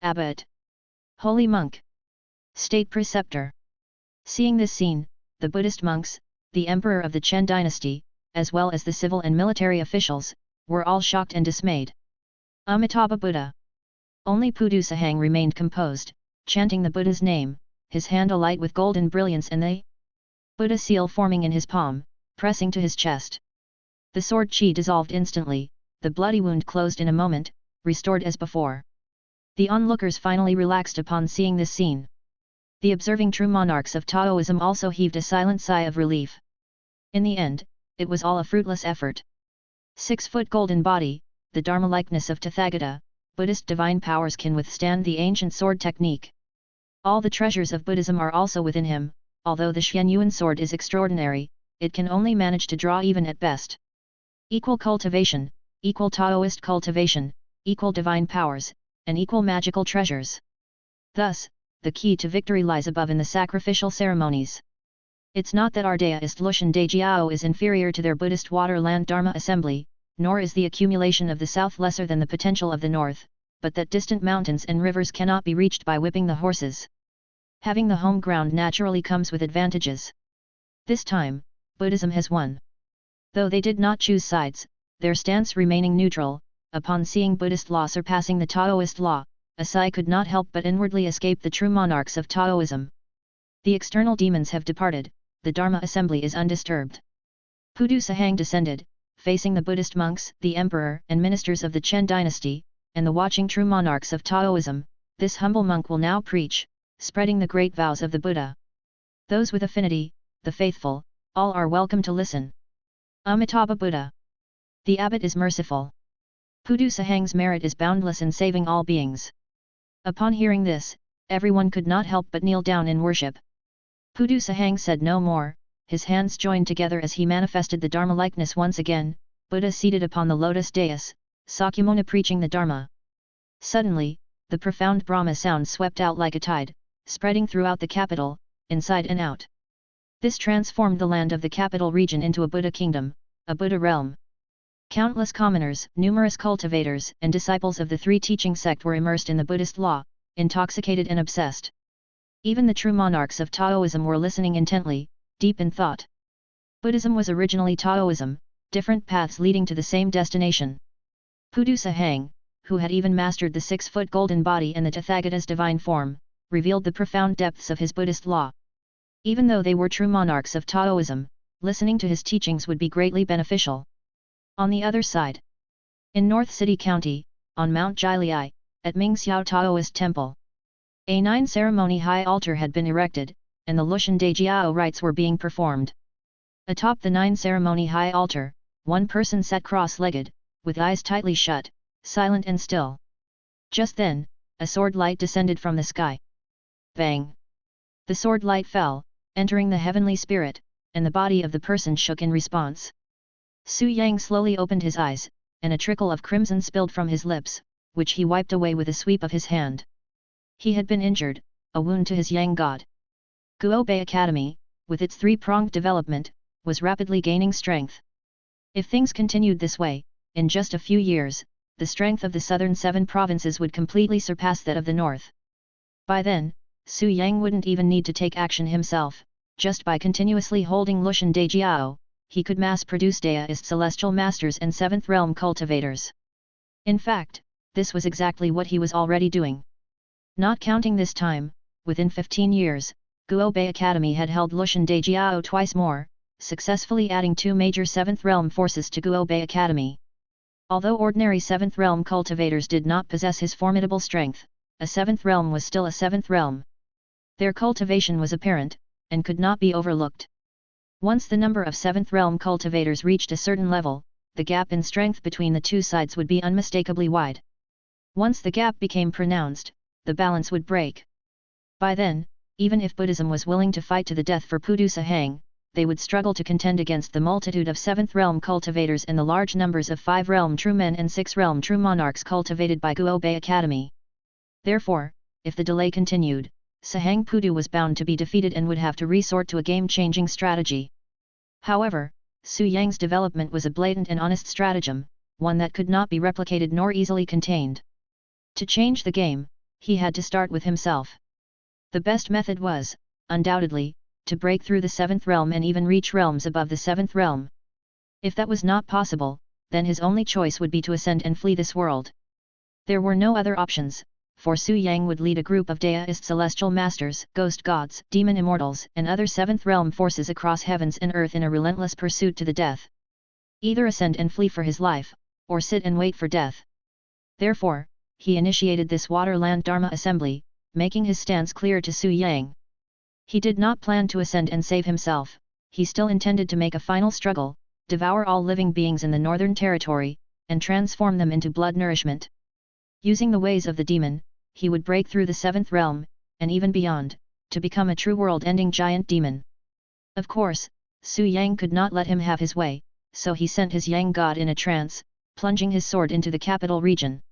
Abbot! Holy monk! State preceptor! Seeing this scene, the Buddhist monks, the emperor of the Chen dynasty, as well as the civil and military officials, were all shocked and dismayed. Amitabha Buddha. Only Pudu Sahang remained composed, chanting the Buddha's name, his hand alight with golden brilliance and the Buddha seal forming in his palm, pressing to his chest. The sword chi dissolved instantly, the bloody wound closed in a moment, restored as before. The onlookers finally relaxed upon seeing this scene. The observing true monarchs of Taoism also heaved a silent sigh of relief. In the end, it was all a fruitless effort. 6-foot golden body, the Dharma likeness of Tathagata, Buddhist divine powers can withstand the ancient sword technique. All the treasures of Buddhism are also within him, although the Xuanyuan sword is extraordinary, it can only manage to draw even at best. Equal cultivation, equal Taoist cultivation, equal divine powers, and equal magical treasures. Thus, the key to victory lies above in the sacrificial ceremonies. It's not that our deist Lushan Dejiao is inferior to their Buddhist Waterland Dharma assembly, nor is the accumulation of the south lesser than the potential of the north, but that distant mountains and rivers cannot be reached by whipping the horses. Having the home ground naturally comes with advantages. This time, Buddhism has won. Though they did not choose sides, their stance remaining neutral, upon seeing Buddhist law surpassing the Taoist law, Asai could not help but inwardly escape the true monarchs of Taoism. The external demons have departed, the Dharma assembly is undisturbed. Pudu Sahang descended, facing the Buddhist monks, the emperor and ministers of the Chen dynasty, and the watching true monarchs of Taoism. This humble monk will now preach, spreading the great vows of the Buddha. Those with affinity, the faithful, all are welcome to listen. Amitabha Buddha. The abbot is merciful. Pudu Sahang's merit is boundless in saving all beings. Upon hearing this, everyone could not help but kneel down in worship. Pudu Sahang said no more, his hands joined together as he manifested the Dharma likeness once again, Buddha seated upon the lotus dais, Sakyamuni preaching the Dharma. Suddenly, the profound Brahma sound swept out like a tide, spreading throughout the capital, inside and out. This transformed the land of the capital region into a Buddha kingdom, a Buddha realm. Countless commoners, numerous cultivators and disciples of the three teaching sect were immersed in the Buddhist law, intoxicated and obsessed. Even the true monarchs of Taoism were listening intently, deep in thought. Buddhism was originally Taoism, different paths leading to the same destination. Pudu Sahang, who had even mastered the 6-foot golden body and the Tathagata's divine form, revealed the profound depths of his Buddhist law. Even though they were true monarchs of Taoism, listening to his teachings would be greatly beneficial. On the other side, in North City County, on Mount Jiliai, at Mingxiao Taoist Temple, a 9-ceremony high altar had been erected, and the Lushan Dejiao rites were being performed. Atop the 9-ceremony high altar, one person sat cross-legged, with eyes tightly shut, silent and still. Just then, a sword light descended from the sky. Bang! The sword light fell, entering the heavenly spirit, and the body of the person shook in response. Su Yang slowly opened his eyes, and a trickle of crimson spilled from his lips, which he wiped away with a sweep of his hand. He had been injured, a wound to his Yang god. Guo Bei Academy, with its 3-pronged development, was rapidly gaining strength. If things continued this way, in just a few years, the strength of the southern 7 provinces would completely surpass that of the north. By then, Su Yang wouldn't even need to take action himself, just by continuously holding Lushan Dejiao, he could mass-produce deist celestial masters and 7th realm cultivators. In fact, this was exactly what he was already doing. Not counting this time, within 15 years, Guo Bei Academy had held Lushan Dejiao twice more, successfully adding 2 major 7th realm forces to Guo Bei Academy. Although ordinary 7th realm cultivators did not possess his formidable strength, a 7th realm was still a 7th realm. Their cultivation was apparent, and could not be overlooked. Once the number of 7th realm cultivators reached a certain level, the gap in strength between the two sides would be unmistakably wide. Once the gap became pronounced, the balance would break. By then, even if Buddhism was willing to fight to the death for Pudu Sahang, they would struggle to contend against the multitude of 7th realm cultivators and the large numbers of 5 realm true men and 6 realm true monarchs cultivated by Guo Bei Academy. Therefore, if the delay continued, Sahang Pudu was bound to be defeated and would have to resort to a game-changing strategy. However, Su Yang's development was a blatant and honest stratagem, one that could not be replicated nor easily contained. To change the game, he had to start with himself. The best method was, undoubtedly, to break through the 7th realm and even reach realms above the 7th realm. If that was not possible, then his only choice would be to ascend and flee this world. There were no other options, for Su Yang would lead a group of deist celestial masters, ghost gods, demon immortals, and other 7th realm forces across heavens and earth in a relentless pursuit to the death. Either ascend and flee for his life, or sit and wait for death. Therefore, he initiated this Waterland Dharma assembly, making his stance clear to Su Yang. He did not plan to ascend and save himself, he still intended to make a final struggle, devour all living beings in the northern territory, and transform them into blood nourishment. Using the ways of the demon, he would break through the 7th realm, and even beyond, to become a true world-ending giant demon. Of course, Su Yang could not let him have his way, so he sent his Yang god in a trance, plunging his sword into the capital region.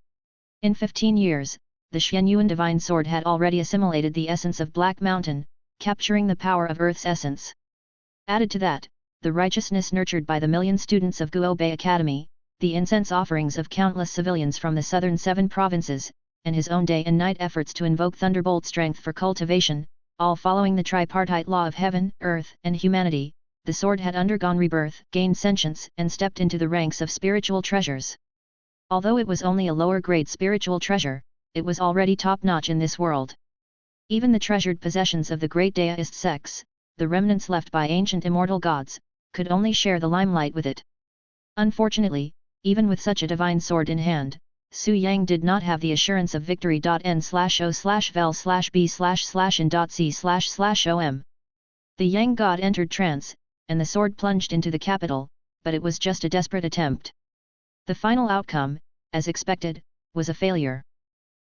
In 15 years, the Xianyuan divine sword had already assimilated the essence of Black Mountain, capturing the power of Earth's essence. Added to that, the righteousness nurtured by the million students of Guo Bei Academy, the incense offerings of countless civilians from the southern 7 provinces, and his own day and night efforts to invoke thunderbolt strength for cultivation, all following the tripartite law of heaven, earth, and humanity, the sword had undergone rebirth, gained sentience, and stepped into the ranks of spiritual treasures. Although it was only a lower-grade spiritual treasure, it was already top-notch in this world. Even the treasured possessions of the great Daoist sects, the remnants left by ancient immortal gods, could only share the limelight with it. Unfortunately, even with such a divine sword in hand, Su Yang did not have the assurance of victory. N/O/vel/b/in.c//om. The Yang god entered trance, and the sword plunged into the capital, but it was just a desperate attempt. The final outcome, as expected, was a failure.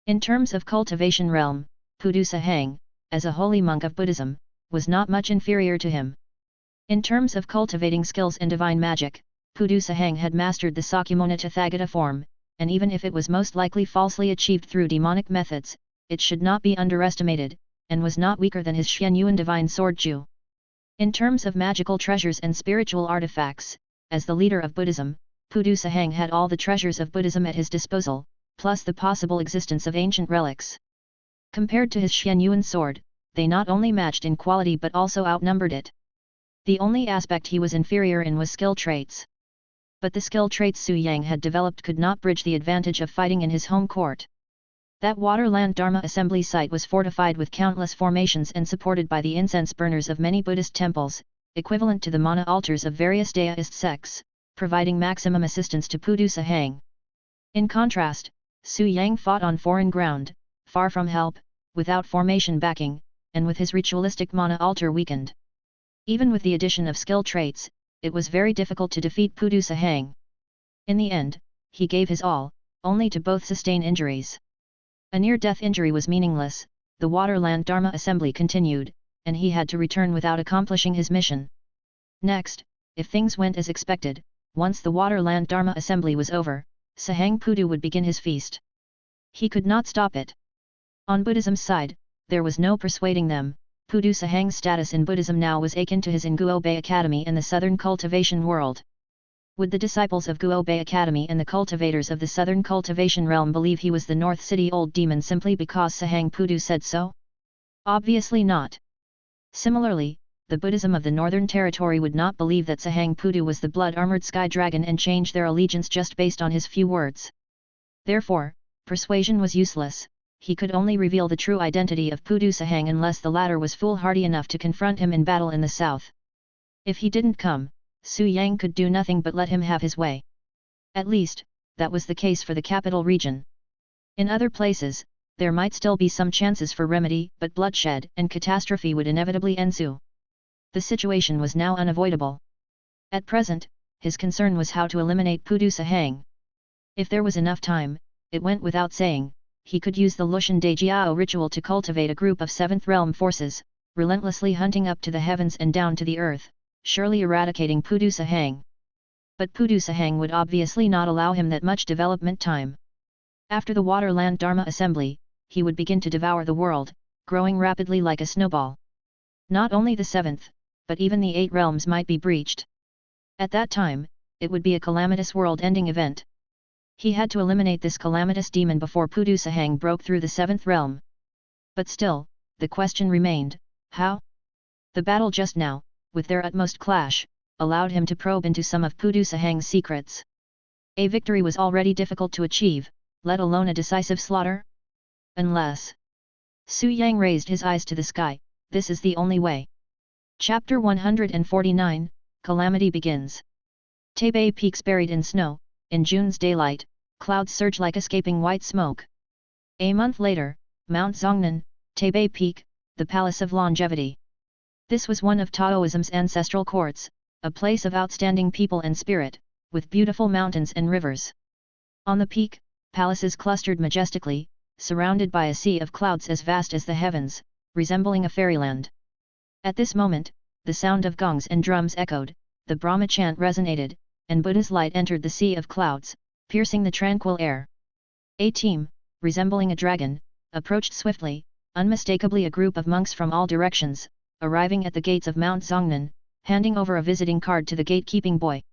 In terms of cultivation realm, Pudu Sahang, as a holy monk of Buddhism, was not much inferior to him. In terms of cultivating skills and divine magic, Pudu Sahang had mastered the Sakyamuni Tathagata form, and even if it was most likely falsely achieved through demonic methods, it should not be underestimated, and was not weaker than his Xianyuan divine sword Ju. In terms of magical treasures and spiritual artifacts, as the leader of Buddhism, Pudu Sahang had all the treasures of Buddhism at his disposal, plus the possible existence of ancient relics. Compared to his Xianyuan sword, they not only matched in quality but also outnumbered it. The only aspect he was inferior in was skill traits. But the skill traits Su Yang had developed could not bridge the advantage of fighting in his home court. That Waterland Dharma assembly site was fortified with countless formations and supported by the incense burners of many Buddhist temples, equivalent to the mana altars of various Daoist sects, providing maximum assistance to Pudu Sahang. In contrast, Su Yang fought on foreign ground, far from help, without formation backing, and with his ritualistic mana altar weakened. Even with the addition of skill traits, it was very difficult to defeat Pudu Sahang. In the end, he gave his all, only to both sustain injuries. A near-death injury was meaningless, the Waterland Dharma assembly continued, and he had to return without accomplishing his mission. Next, if things went as expected, once the Waterland Dharma assembly was over, Sahang Pudu would begin his feast. He could not stop it. On Buddhism's side, there was no persuading them. Pudu Sahang's status in Buddhism now was akin to his in Guo Bei Academy and the Southern Cultivation World. Would the disciples of Guo Bei Academy and the cultivators of the Southern Cultivation Realm believe he was the North City Old Demon simply because Sahang Pudu said so? Obviously not. Similarly, the Buddhism of the Northern Territory would not believe that Sahang Pudu was the blood-armored sky dragon and change their allegiance just based on his few words. Therefore, persuasion was useless. He could only reveal the true identity of Pudu Sahang unless the latter was foolhardy enough to confront him in battle in the south. If he didn't come, Su Yang could do nothing but let him have his way. At least, that was the case for the capital region. In other places, there might still be some chances for remedy, but bloodshed and catastrophe would inevitably ensue. The situation was now unavoidable. At present, his concern was how to eliminate Pudu Sahang. If there was enough time, it went without saying, he could use the Lushan Dejiao ritual to cultivate a group of 7th realm forces, relentlessly hunting up to the heavens and down to the earth, surely eradicating Pudu Sahang. But Pudu Sahang would obviously not allow him that much development time. After the Waterland Dharma assembly, he would begin to devour the world, growing rapidly like a snowball. Not only the 7th, but even the 8 realms might be breached. At that time, it would be a calamitous world-ending event. He had to eliminate this calamitous demon before Pudu Sahang broke through the 7th realm. But still, the question remained, how? The battle just now, with their utmost clash, allowed him to probe into some of Pudu Sahang's secrets. A victory was already difficult to achieve, let alone a decisive slaughter? Unless... Su Yang raised his eyes to the sky, this is the only way. Chapter 149, Calamity begins. Taipei peaks buried in snow, in June's daylight, clouds surge like escaping white smoke. A month later, Mount Zongnan, Taipei Peak, the Palace of Longevity. This was one of Taoism's ancestral courts, a place of outstanding people and spirit, with beautiful mountains and rivers. On the peak, palaces clustered majestically, surrounded by a sea of clouds as vast as the heavens, resembling a fairyland. At this moment, the sound of gongs and drums echoed, the Brahma chant resonated, and Buddha's light entered the sea of clouds, piercing the tranquil air. A team, resembling a dragon, approached swiftly, unmistakably a group of monks from all directions, arriving at the gates of Mount Zongnan, handing over a visiting card to the gatekeeping boy.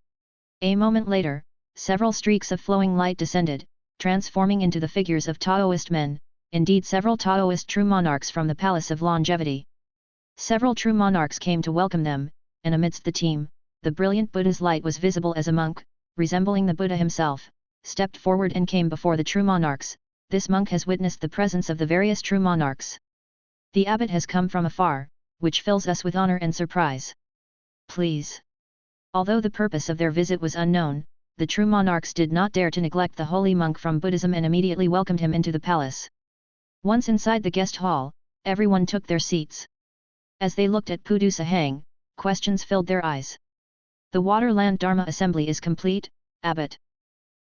A moment later, several streaks of flowing light descended, transforming into the figures of Taoist men, indeed several Taoist true monarchs from the Palace of Longevity. Several true monarchs came to welcome them, and amidst the team, the brilliant Buddha's light was visible as a monk, resembling the Buddha himself, stepped forward and came before the true monarchs. This monk has witnessed the presence of the various true monarchs. The abbot has come from afar, which fills us with honor and surprise. Please. Although the purpose of their visit was unknown, the true monarchs did not dare to neglect the holy monk from Buddhism and immediately welcomed him into the palace. Once inside the guest hall, everyone took their seats. As they looked at Pudu Sahang, questions filled their eyes. The Waterland Dharma Assembly is complete, abbot.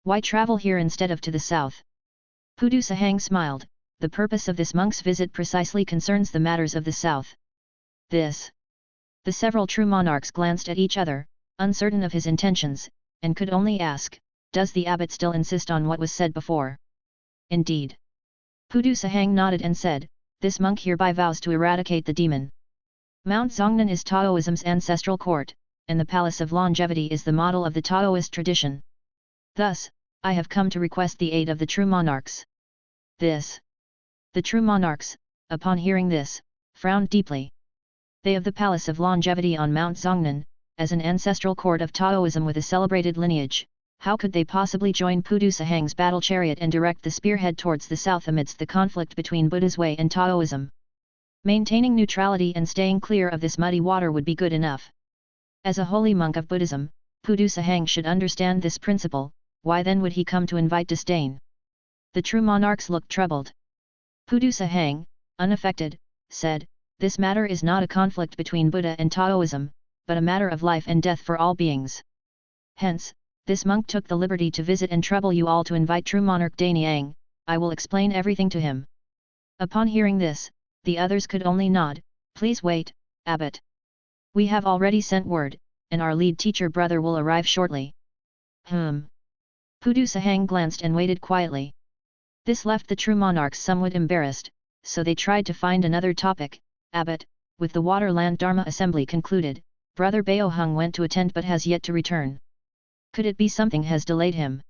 Why travel here instead of to the south? Pudu Sahang smiled. The purpose of this monk's visit precisely concerns the matters of the south. This. The several true monarchs glanced at each other, uncertain of his intentions, and could only ask, does the abbot still insist on what was said before? Indeed. Pudu Sahang nodded and said, this monk hereby vows to eradicate the demon. Mount Zongnan is Taoism's ancestral court, and the Palace of Longevity is the model of the Taoist tradition. Thus, I have come to request the aid of the true monarchs. This. The true monarchs, upon hearing this, frowned deeply. They of the Palace of Longevity on Mount Zongnan, as an ancestral court of Taoism with a celebrated lineage, how could they possibly join Pudu Sahang's battle chariot and direct the spearhead towards the south amidst the conflict between Buddha's way and Taoism? Maintaining neutrality and staying clear of this muddy water would be good enough. As a holy monk of Buddhism, Pudu Sahang should understand this principle, why then would he come to invite disdain? The true monarchs looked troubled. Pudu Sahang, unaffected, said, this matter is not a conflict between Buddha and Taoism, but a matter of life and death for all beings. Hence, this monk took the liberty to visit and trouble you all to invite true monarch Daniang. I will explain everything to him. Upon hearing this, the others could only nod. Please wait, abbot. We have already sent word, and our lead teacher brother will arrive shortly. Pudu Sahang glanced and waited quietly. This left the true monarchs somewhat embarrassed, so they tried to find another topic. Abbot, with the Waterland Dharma Assembly concluded, Brother Bao Hung went to attend but has yet to return. Could it be something has delayed him?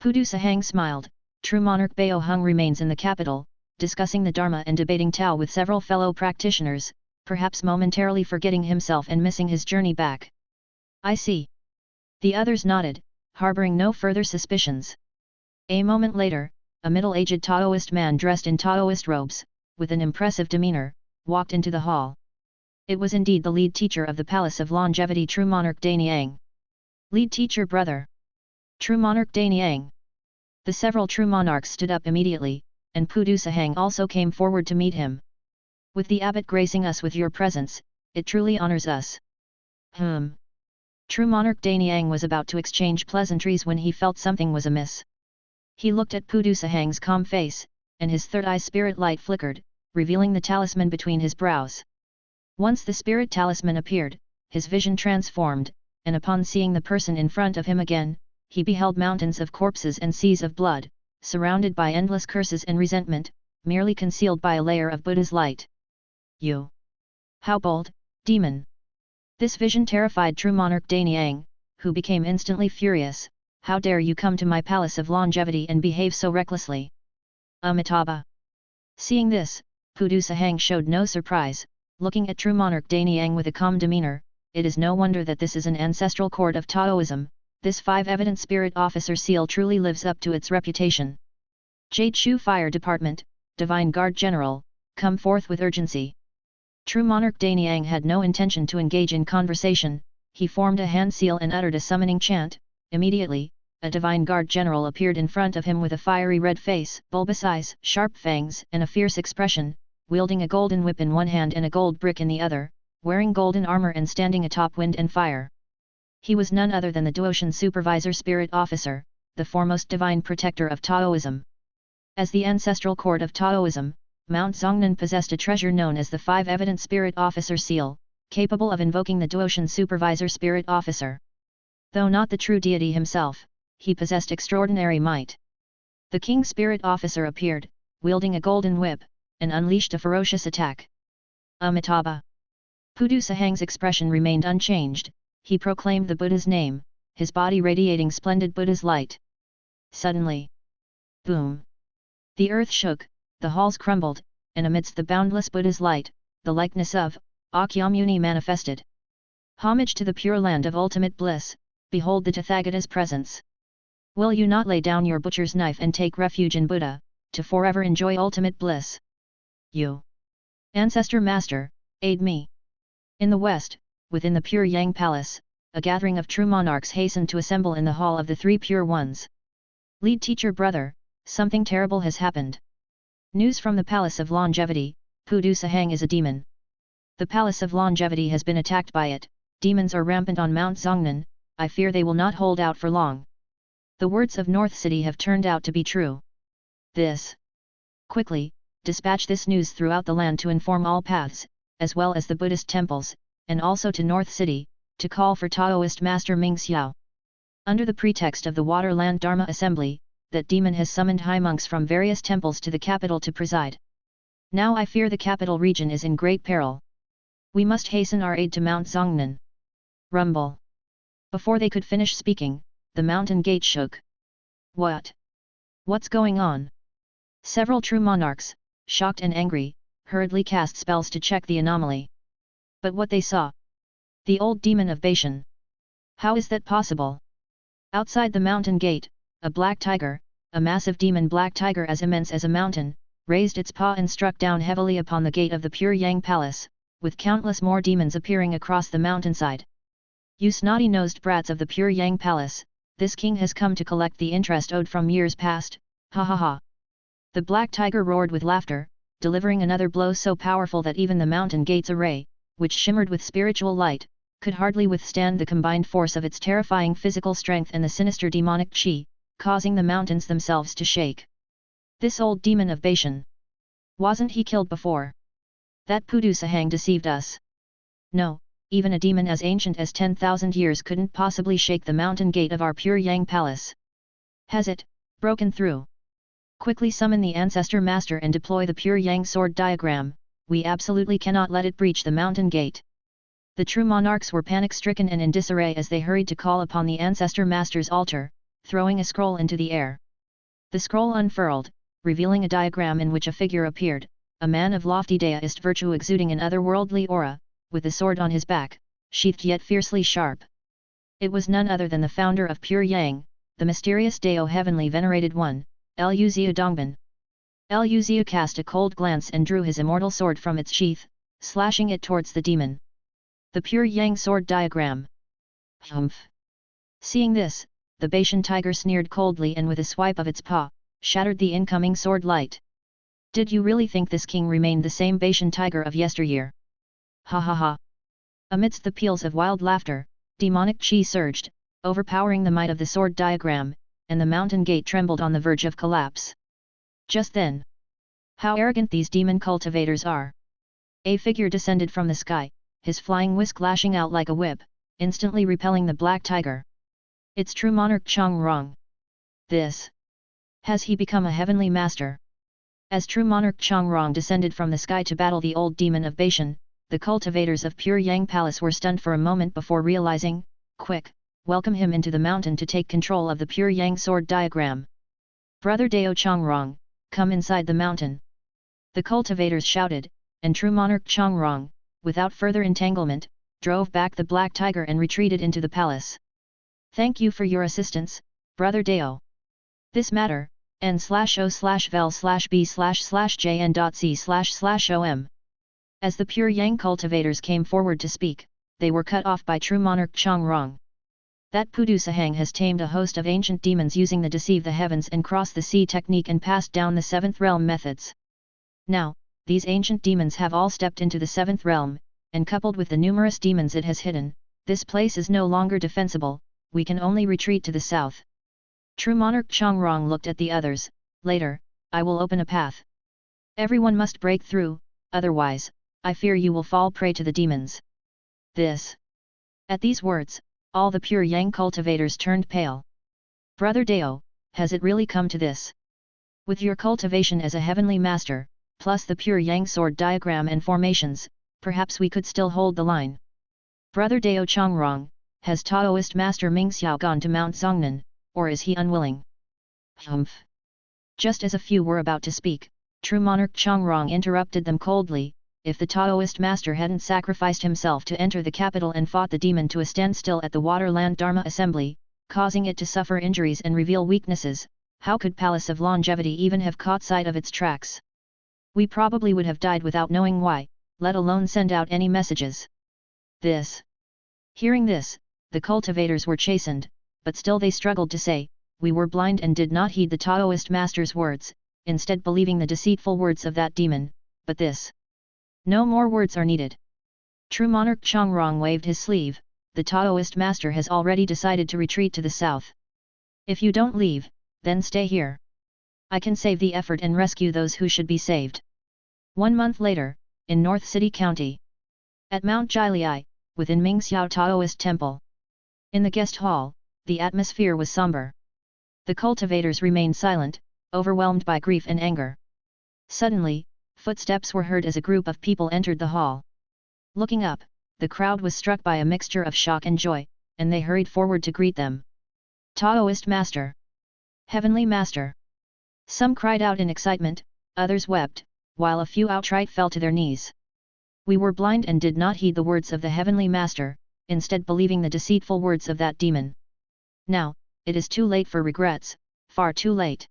Pudu Sahang smiled. True monarch Bao Hung remains in the capital, discussing the Dharma and debating Tao with several fellow practitioners, perhaps momentarily forgetting himself and missing his journey back. I see. The others nodded, harboring no further suspicions. A moment later, a middle-aged Taoist man dressed in Taoist robes, with an impressive demeanor, walked into the hall. It was indeed the lead teacher of the Palace of Longevity, True Monarch Daniang. Lead teacher brother. True Monarch Daniang. The several true monarchs stood up immediately, and Pudu Sahang also came forward to meet him. With the abbot gracing us with your presence, it truly honors us. True monarch Daniang was about to exchange pleasantries when he felt something was amiss. He looked at Pudu Sahang's calm face, and his third eye spirit light flickered, revealing the talisman between his brows. Once the spirit talisman appeared, his vision transformed, and upon seeing the person in front of him again, he beheld mountains of corpses and seas of blood, surrounded by endless curses and resentment, merely concealed by a layer of Buddha's light. You! How bold, demon! This vision terrified true monarch Daniang, who became instantly furious. How dare you come to my Palace of Longevity and behave so recklessly? Amitabha! Seeing this, Pudu Sahang showed no surprise, looking at true monarch Daniang with a calm demeanor. It is no wonder that this is an ancestral court of Taoism. This 5-evident spirit officer seal truly lives up to its reputation. Jade Shu Fire Department, Divine Guard General, come forth with urgency. True monarch Daniang had no intention to engage in conversation. He formed a hand seal and uttered a summoning chant. Immediately, a Divine Guard General appeared in front of him with a fiery red face, bulbous eyes, sharp fangs, and a fierce expression, wielding a golden whip in one hand and a gold brick in the other, wearing golden armor and standing atop wind and fire. He was none other than the Duotian Supervisor Spirit Officer, the foremost divine protector of Taoism. As the ancestral court of Taoism, Mount Zongnan possessed a treasure known as the 5-evident Spirit Officer Seal, capable of invoking the Duotian Supervisor Spirit Officer. Though not the true deity himself, he possessed extraordinary might. The King Spirit Officer appeared, wielding a golden whip, and unleashed a ferocious attack. Amitabha. Pudu Sahang's expression remained unchanged, he proclaimed the Buddha's name, his body radiating splendid Buddha's light. Suddenly. Boom! The earth shook, the halls crumbled, and amidst the boundless Buddha's light, the likeness of Akyamuni manifested. Homage to the pure land of ultimate bliss, behold the Tathagata's presence. Will you not lay down your butcher's knife and take refuge in Buddha, to forever enjoy ultimate bliss? You, Ancestor Master, aid me. In the west, within the Pure Yang Palace, a gathering of true monarchs hastened to assemble in the Hall of the Three Pure Ones. Lead teacher brother, something terrible has happened. News from the Palace of Longevity, Pudu Sahang is a demon. The Palace of Longevity has been attacked by it, demons are rampant on Mount Zongnan, I fear they will not hold out for long. The words of North City have turned out to be true. This. Quickly, dispatch this news throughout the land to inform all paths, as well as the Buddhist temples, and also to North City, to call for Taoist Master Ming Xiao. Under the pretext of the Waterland Dharma Assembly, that demon has summoned high monks from various temples to the capital to preside. Now I fear the capital region is in great peril. We must hasten our aid to Mount Zongnan. Rumble. Before they could finish speaking, the mountain gate shook. What? What's going on? Several true monarchs, shocked and angry, hurriedly cast spells to check the anomaly. But what they saw? The old demon of Bashan. How is that possible? Outside the mountain gate, a black tiger, a massive demon black tiger as immense as a mountain, raised its paw and struck down heavily upon the gate of the Pure Yang Palace, with countless more demons appearing across the mountainside. You snotty-nosed brats of the Pure Yang Palace, this king has come to collect the interest owed from years past, ha ha ha. The black tiger roared with laughter, delivering another blow so powerful that even the mountain gate's array, which shimmered with spiritual light, could hardly withstand the combined force of its terrifying physical strength and the sinister demonic chi, causing the mountains themselves to shake. This old demon of Bashan. Wasn't he killed before? That Pudu Sahang deceived us. No, even a demon as ancient as 10,000 years couldn't possibly shake the mountain gate of our Pure Yang Palace. Has it broken through? Quickly summon the Ancestor Master and deploy the Pure Yang sword diagram, we absolutely cannot let it breach the mountain gate. The true monarchs were panic-stricken and in disarray as they hurried to call upon the Ancestor Master's altar, throwing a scroll into the air. The scroll unfurled, revealing a diagram in which a figure appeared, a man of lofty deist virtue exuding an otherworldly aura, with a sword on his back, sheathed yet fiercely sharp. It was none other than the founder of Pure Yang, the mysterious Dao Heavenly Venerated One, Luzia Dongban. Luzia cast a cold glance and drew his immortal sword from its sheath, slashing it towards the demon. The Pure Yang sword diagram. Humph! Seeing this, the Bashan tiger sneered coldly and with a swipe of its paw, shattered the incoming sword light. Did you really think this king remained the same Bashan tiger of yesteryear? Ha ha ha! Amidst the peals of wild laughter, demonic chi surged, overpowering the might of the sword diagram, and the mountain gate trembled on the verge of collapse. Just then. How arrogant these demon cultivators are! A figure descended from the sky, his flying whisk lashing out like a whip, instantly repelling the black tiger. It's true monarch Chang Rong. This. Has he become a heavenly master? As true monarch Chang Rong descended from the sky to battle the old demon of Bashan, the cultivators of Pure Yang Palace were stunned for a moment before realizing, quick, welcome him into the mountain to take control of the Pure Yang sword diagram. Brother Dao Chang Rong, come inside the mountain. The cultivators shouted, and true monarch Chang Rong, without further entanglement, drove back the black tiger and retreated into the palace. Thank you for your assistance, Brother Dao. This matter, n/o/vel/b/jn.c//om. As the Pure Yang cultivators came forward to speak, they were cut off by true monarch Chang Rong. That Pudu Sahang has tamed a host of ancient demons using the deceive the heavens and cross the sea technique and passed down the seventh realm methods. Now, these ancient demons have all stepped into the seventh realm, and coupled with the numerous demons it has hidden, this place is no longer defensible, we can only retreat to the south. True monarch Chang Rong looked at the others, later, I will open a path. Everyone must break through, otherwise, I fear you will fall prey to the demons. This. At these words, all the Pure Yang cultivators turned pale. Brother Dao, has it really come to this? With your cultivation as a heavenly master, plus the pure yang sword diagram and formations, perhaps we could still hold the line. Brother Dao Chongrong, has Taoist master Ming Xiao gone to Mount Zongnan, or is he unwilling? Humph. Just as a few were about to speak, true monarch Chongrong interrupted them coldly. If the Taoist master hadn't sacrificed himself to enter the capital and fought the demon to a standstill at the Waterland Dharma Assembly, causing it to suffer injuries and reveal weaknesses, how could Palace of Longevity even have caught sight of its tracks? We probably would have died without knowing why, let alone send out any messages. Hearing this, the cultivators were chastened, but still they struggled to say, we were blind and did not heed the Taoist master's words, instead believing the deceitful words of that demon, but this. No more words are needed. True monarch Chongrong waved his sleeve, the Taoist master has already decided to retreat to the south. If you don't leave, then stay here. I can save the effort and rescue those who should be saved. 1 month later, in North City County. At Mount Jiliai, within Mingxiao Taoist Temple. In the guest hall, the atmosphere was somber. The cultivators remained silent, overwhelmed by grief and anger. Suddenly, footsteps were heard as a group of people entered the hall. Looking up, the crowd was struck by a mixture of shock and joy, and they hurried forward to greet them. Taoist Master! Heavenly Master! Some cried out in excitement, others wept, while a few outright fell to their knees. We were blind and did not heed the words of the Heavenly Master, instead believing the deceitful words of that demon. Now, it is too late for regrets, far too late.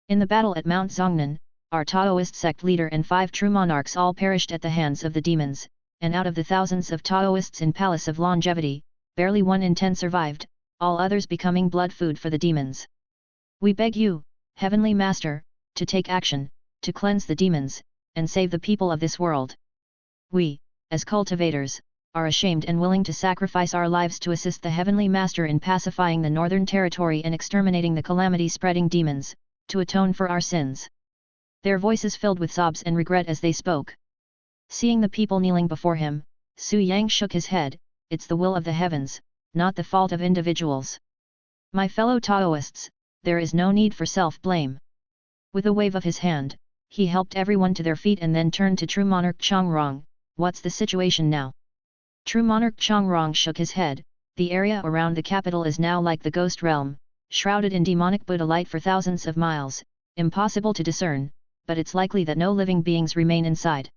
In the battle at Mount Zongnan, our Taoist sect leader and 5 true monarchs all perished at the hands of the demons, and out of the thousands of Taoists in Palace of Longevity, barely 1 in 10 survived, all others becoming blood food for the demons. We beg you, Heavenly Master, to take action, to cleanse the demons, and save the people of this world. We, as cultivators, are ashamed and willing to sacrifice our lives to assist the Heavenly Master in pacifying the Northern Territory and exterminating the calamity-spreading demons, to atone for our sins. Their voices filled with sobs and regret as they spoke. Seeing the people kneeling before him, Su Yang shook his head, it's the will of the heavens, not the fault of individuals. My fellow Taoists, there is no need for self-blame. With a wave of his hand, he helped everyone to their feet and then turned to True Monarch Chongrong, what's the situation now? True Monarch Chongrong shook his head, the area around the capital is now like the ghost realm, shrouded in demonic Buddha light for thousands of miles, impossible to discern, but it's likely that no living beings remain inside.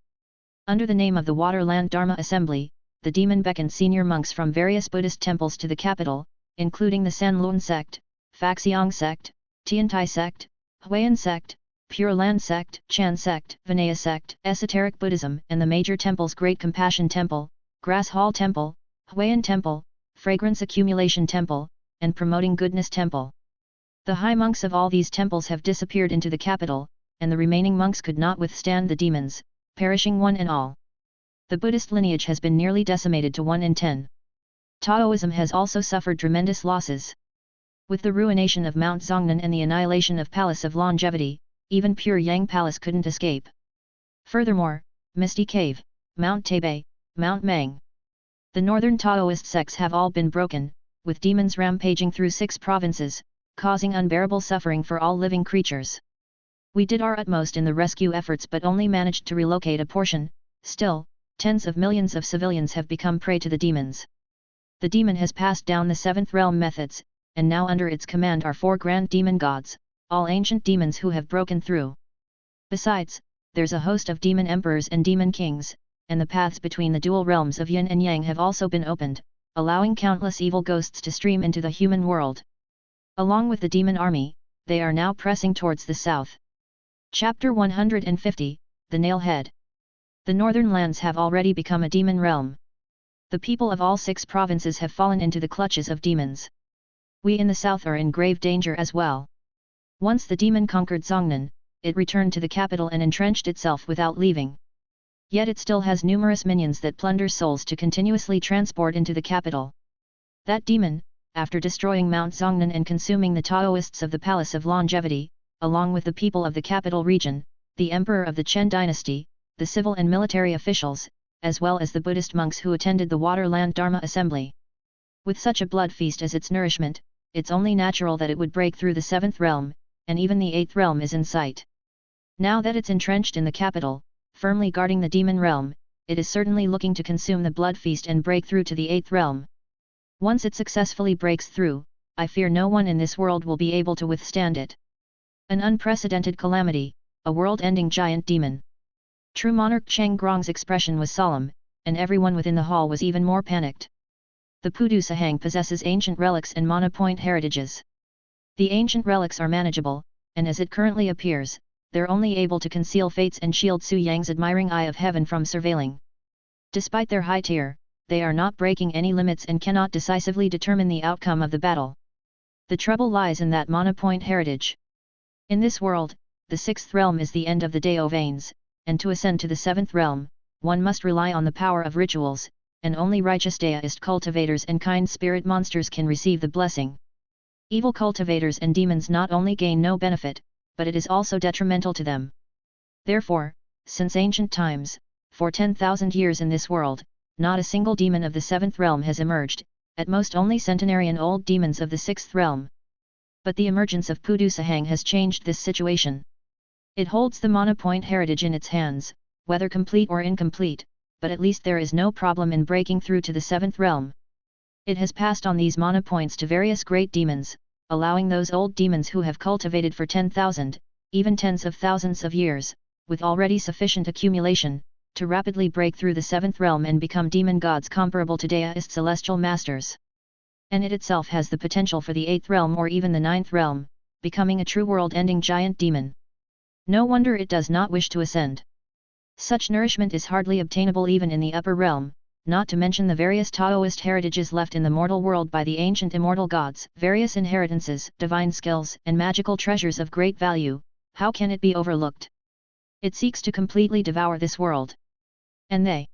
Under the name of the Waterland Dharma Assembly, the demon beckoned senior monks from various Buddhist temples to the capital, including the San Luan sect, Faxiang sect, Tiantai sect, Huayan sect, Pure Land sect, Chan sect, Vinaya sect, Esoteric Buddhism and the major temples Great Compassion Temple, Grass Hall Temple, Huayan Temple, Fragrance Accumulation Temple, and Promoting Goodness Temple. The high monks of all these temples have disappeared into the capital, and the remaining monks could not withstand the demons, perishing one and all. The Buddhist lineage has been nearly decimated to 1 in 10. Taoism has also suffered tremendous losses. With the ruination of Mount Zongnan and the annihilation of Palace of Longevity, even Pure Yang Palace couldn't escape. Furthermore, Misty Cave, Mount Taibei, Mount Mang. The northern Taoist sects have all been broken, with demons rampaging through 6 provinces, causing unbearable suffering for all living creatures. We did our utmost in the rescue efforts but only managed to relocate a portion, still, tens of millions of civilians have become prey to the demons. The demon has passed down the 7th realm methods, and now under its command are 4 grand demon gods, all ancient demons who have broken through. Besides, there's a host of demon emperors and demon kings, and the paths between the dual realms of yin and yang have also been opened, allowing countless evil ghosts to stream into the human world. Along with the demon army, they are now pressing towards the south. Chapter 150, The Nailhead. The northern lands have already become a demon realm. The people of all 6 provinces have fallen into the clutches of demons. We in the south are in grave danger as well. Once the demon conquered Zongnan, it returned to the capital and entrenched itself without leaving. Yet it still has numerous minions that plunder souls to continuously transport into the capital. That demon, after destroying Mount Zongnan and consuming the Taoists of the Palace of Longevity, along with the people of the capital region, the emperor of the Chen dynasty, the civil and military officials, as well as the Buddhist monks who attended the Waterland Dharma Assembly. With such a blood feast as its nourishment, it's only natural that it would break through the 7th realm, and even the 8th realm is in sight. Now that it's entrenched in the capital, firmly guarding the demon realm, it is certainly looking to consume the blood feast and break through to the 8th realm. Once it successfully breaks through, I fear no one in this world will be able to withstand it. An unprecedented calamity, a world-ending giant demon. True monarch Cheng Grong's expression was solemn, and everyone within the hall was even more panicked. The Pudu Sahang possesses ancient relics and monopoint heritages. The ancient relics are manageable, and as it currently appears, they're only able to conceal fates and shield Su Yang's admiring eye of heaven from surveilling. Despite their high tier, they are not breaking any limits and cannot decisively determine the outcome of the battle. The trouble lies in that monopoint heritage. In this world, the 6th realm is the end of the Dao veins, and to ascend to the 7th realm, one must rely on the power of rituals, and only righteous Daoist cultivators and kind spirit monsters can receive the blessing. Evil cultivators and demons not only gain no benefit, but it is also detrimental to them. Therefore, since ancient times, for 10,000 years in this world, not a single demon of the 7th realm has emerged, at most only centenarian-old demons of the 6th realm. But the emergence of Pudu Sahang has changed this situation. It holds the monopoint heritage in its hands, whether complete or incomplete, but at least there is no problem in breaking through to the 7th realm. It has passed on these monopoints to various great demons, allowing those old demons who have cultivated for 10,000, even tens of thousands of years, with already sufficient accumulation, to rapidly break through the 7th realm and become demon gods comparable to Daoist celestial masters. And it itself has the potential for the 8th realm or even the 9th realm, becoming a true world-ending giant demon. No wonder it does not wish to ascend. Such nourishment is hardly obtainable even in the upper realm, not to mention the various Taoist heritages left in the mortal world by the ancient immortal gods, various inheritances, divine skills, and magical treasures of great value. How can it be overlooked? It seeks to completely devour this world. And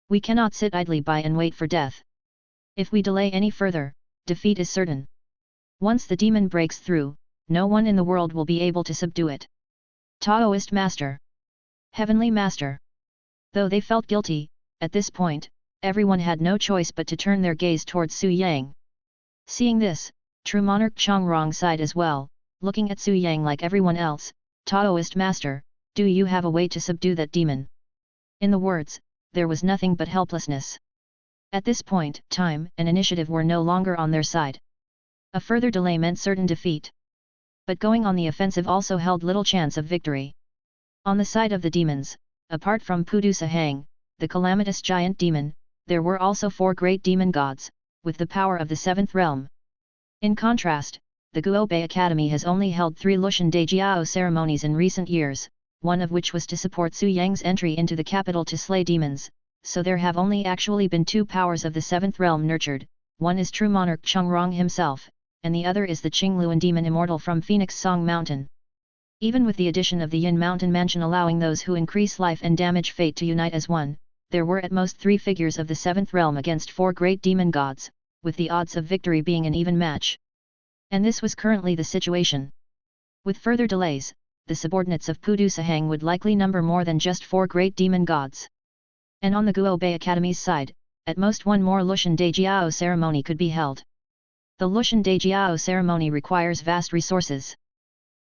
we cannot sit idly by and wait for death. If we delay any further, defeat is certain. Once the demon breaks through, no one in the world will be able to subdue it. Taoist Master. Heavenly Master. Though they felt guilty, at this point, everyone had no choice but to turn their gaze towards Su Yang. Seeing this, true monarch Chongrong sighed as well, looking at Su Yang like everyone else. Taoist Master, do you have a way to subdue that demon? In the words, there was nothing but helplessness. At this point, time and initiative were no longer on their side. A further delay meant certain defeat. But going on the offensive also held little chance of victory. On the side of the demons, apart from Pudu Sahang, the calamitous giant demon, there were also 4 great demon gods, with the power of the 7th realm. In contrast, the Guobei Academy has only held 3 Lushan Dejiao ceremonies in recent years, one of which was to support Su Yang's entry into the capital to slay demons, so there have only actually been 2 powers of the 7th realm nurtured. One is true monarch Chongrong himself, and the other is the Qingluan demon immortal from Phoenix Song Mountain. Even with the addition of the Yin Mountain Mansion allowing those who increase life and damage fate to unite as one, there were at most 3 figures of the 7th realm against 4 great demon gods, with the odds of victory being an even match. And this was currently the situation. With further delays, the subordinates of Pudu Sahang would likely number more than just 4 great demon gods. And on the Guobei Academy's side, at most 1 more Lushan Dejiao ceremony could be held. The Lushan Dejiao ceremony requires vast resources.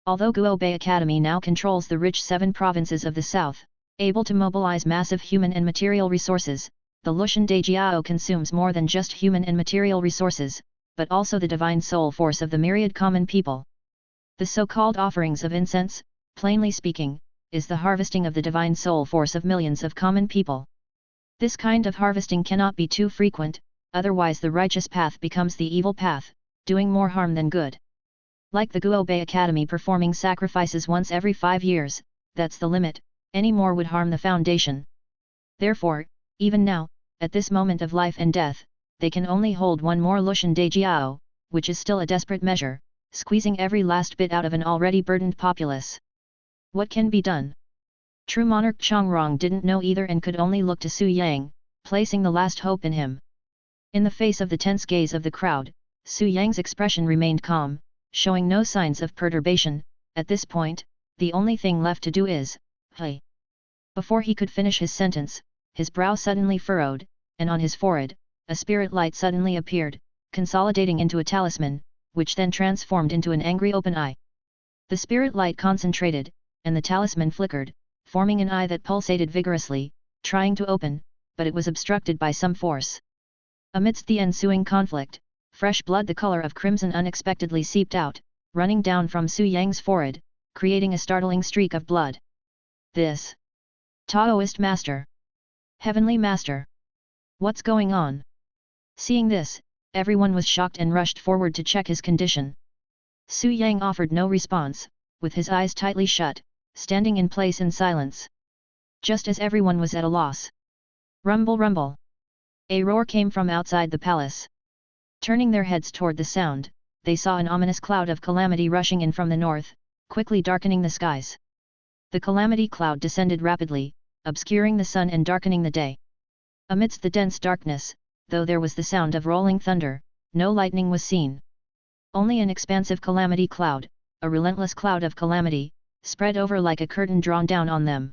Although Guobei Academy now controls the rich 7 provinces of the south, able to mobilize massive human and material resources, the Lushan Dejiao consumes more than just human and material resources, but also the divine soul force of the myriad common people. The so-called offerings of incense, plainly speaking, is the harvesting of the divine soul force of millions of common people. This kind of harvesting cannot be too frequent, otherwise the righteous path becomes the evil path, doing more harm than good. Like the Guobei Academy performing sacrifices once every 5 years, that's the limit, any more would harm the foundation. Therefore, even now, at this moment of life and death, they can only hold 1 more Lushan Dejiao, which is still a desperate measure, squeezing every last bit out of an already burdened populace. What can be done? True monarch Chongrong didn't know either and could only look to Su Yang, placing the last hope in him. In the face of the tense gaze of the crowd, Su Yang's expression remained calm, showing no signs of perturbation. At this point, the only thing left to do is, hey. Before he could finish his sentence, his brow suddenly furrowed, and on his forehead, a spirit light suddenly appeared, consolidating into a talisman, which then transformed into an angry open eye. The spirit light concentrated, and the talisman flickered, forming an eye that pulsated vigorously, trying to open, but it was obstructed by some force. Amidst the ensuing conflict, fresh blood the color of crimson unexpectedly seeped out, running down from Su Yang's forehead, creating a startling streak of blood. This Taoist master! Heavenly master! What's going on? Seeing this, everyone was shocked and rushed forward to check his condition. Su Yang offered no response, with his eyes tightly shut, standing in place in silence. Just as everyone was at a loss. Rumble rumble! A roar came from outside the palace. Turning their heads toward the sound, they saw an ominous cloud of calamity rushing in from the north, quickly darkening the skies. The calamity cloud descended rapidly, obscuring the sun and darkening the day. Amidst the dense darkness, though there was the sound of rolling thunder, no lightning was seen. Only an expansive calamity cloud, a relentless cloud of calamity, spread over like a curtain drawn down on them.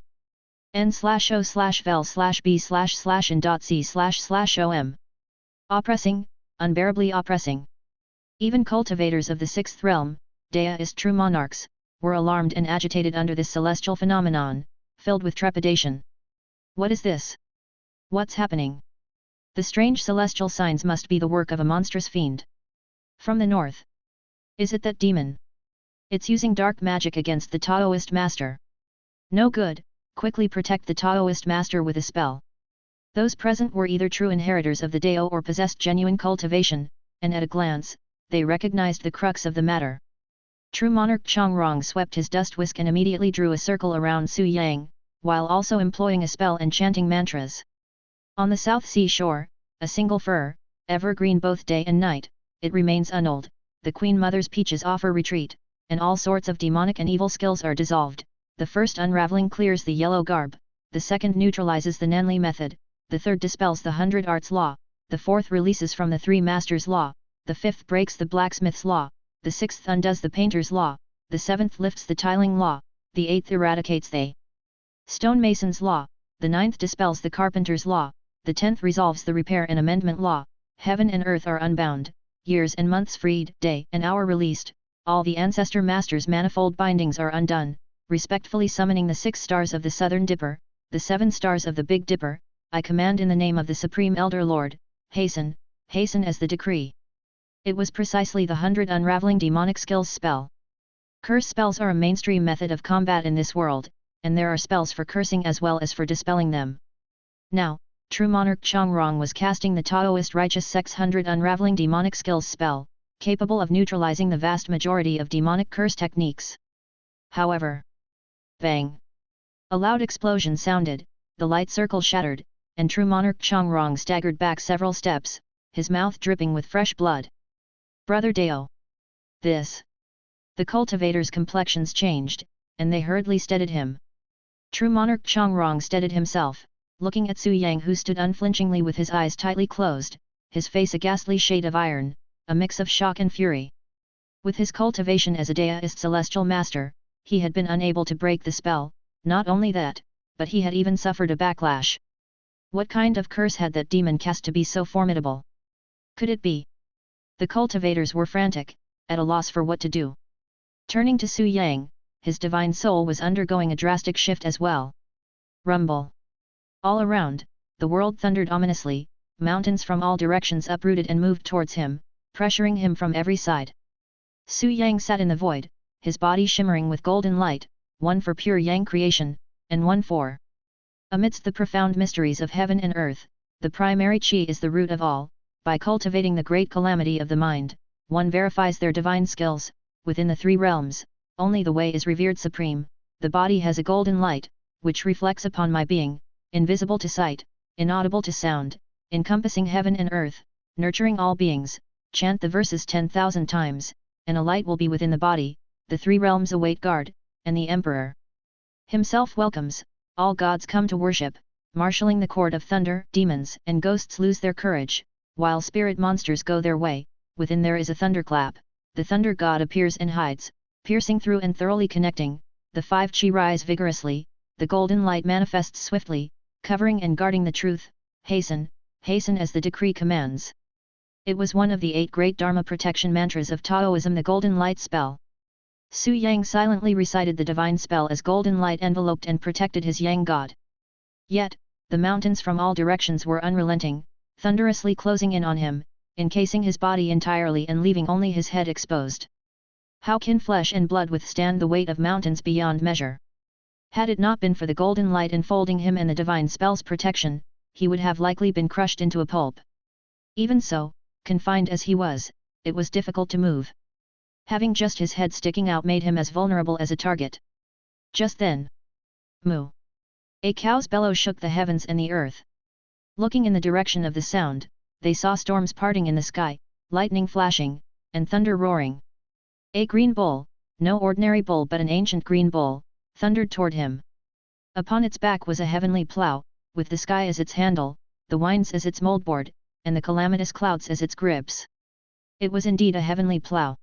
n/o/vel/b//n.c//om. Oppressing, unbearably oppressing. Even cultivators of the sixth realm, Daoist true monarchs, were alarmed and agitated under this celestial phenomenon, filled with trepidation. What is this? What's happening? The strange celestial signs must be the work of a monstrous fiend. From the north. Is it that demon? It's using dark magic against the Taoist master. No good, quickly protect the Taoist master with a spell. Those present were either true inheritors of the Dao or possessed genuine cultivation, and at a glance, they recognized the crux of the matter. True monarch Chongrong swept his dust whisk and immediately drew a circle around Su Yang, while also employing a spell and chanting mantras. On the South Sea shore, a single fir, evergreen both day and night, it remains annulled, the Queen Mother's peaches offer retreat, and all sorts of demonic and evil skills are dissolved. The first unraveling clears the yellow garb, the second neutralizes the Nanli method, the third dispels the 100 arts law, the fourth releases from the 3 masters law, the fifth breaks the blacksmith's law, the sixth undoes the painter's law, the seventh lifts the tiling law, the eighth eradicates the stonemason's law, the ninth dispels the carpenter's law, the 10th resolves the repair and amendment law. Heaven and earth are unbound, years and months freed, day and hour released, all the ancestor masters' manifold bindings are undone. Respectfully summoning the 6 stars of the Southern Dipper, the 7 stars of the Big Dipper, I command in the name of the Supreme Elder Lord, hasten, hasten as the decree. It was precisely the 100 unraveling demonic skills spell. Curse spells are a mainstream method of combat in this world, and there are spells for cursing as well as for dispelling them. Now, true monarch Chongrong was casting the Taoist righteous sect's 100 unraveling demonic skills spell, capable of neutralizing the vast majority of demonic curse techniques. However, bang! A loud explosion sounded, the light circle shattered, and true monarch Chongrong staggered back several steps, his mouth dripping with fresh blood. Brother Dao! This! The cultivators' complexions changed, and they hurriedly steadied him. True monarch Chongrong steadied himself, looking at Su Yang who stood unflinchingly with his eyes tightly closed, his face a ghastly shade of iron, a mix of shock and fury. With his cultivation as a Daoist celestial master, he had been unable to break the spell. Not only that, but he had even suffered a backlash. What kind of curse had that demon cast to be so formidable? Could it be? The cultivators were frantic, at a loss for what to do. Turning to Su Yang, his divine soul was undergoing a drastic shift as well. Rumble! All around, the world thundered ominously, mountains from all directions uprooted and moved towards him, pressuring him from every side. Su Yang sat in the void, his body shimmering with golden light, one for pure Yang creation, and one for. Amidst the profound mysteries of heaven and earth, the primary Qi is the root of all. By cultivating the great calamity of the mind, one verifies their divine skills. Within the 3 realms, only the way is revered supreme. The body has a golden light, which reflects upon my being, invisible to sight, inaudible to sound, encompassing heaven and earth, nurturing all beings. Chant the verses 10,000 times, and a light will be within the body. The 3 realms await guard, and the Emperor himself welcomes. All gods come to worship, marshalling the court of thunder. Demons and ghosts lose their courage, while spirit monsters go their way. Within there is a thunderclap. The thunder god appears and hides, piercing through and thoroughly connecting. The 5 Qi rise vigorously, the golden light manifests swiftly, covering and guarding the truth. Hasten, hasten as the decree commands. It was one of the 8 great Dharma protection mantras of Taoism, the golden light spell. Su Yang silently recited the divine spell as golden light enveloped and protected his Yang god. Yet, the mountains from all directions were unrelenting, thunderously closing in on him, encasing his body entirely and leaving only his head exposed. How can flesh and blood withstand the weight of mountains beyond measure? Had it not been for the golden light enfolding him and the divine spell's protection, he would have likely been crushed into a pulp. Even so, confined as he was, it was difficult to move. Having just his head sticking out made him as vulnerable as a target. Just then, moo! A cow's bellow shook the heavens and the earth. Looking in the direction of the sound, they saw storms parting in the sky, lightning flashing, and thunder roaring. A green bull, no ordinary bull but an ancient green bull, thundered toward him. Upon its back was a heavenly plough, with the sky as its handle, the winds as its moldboard, and the calamitous clouds as its grips. It was indeed a heavenly plough.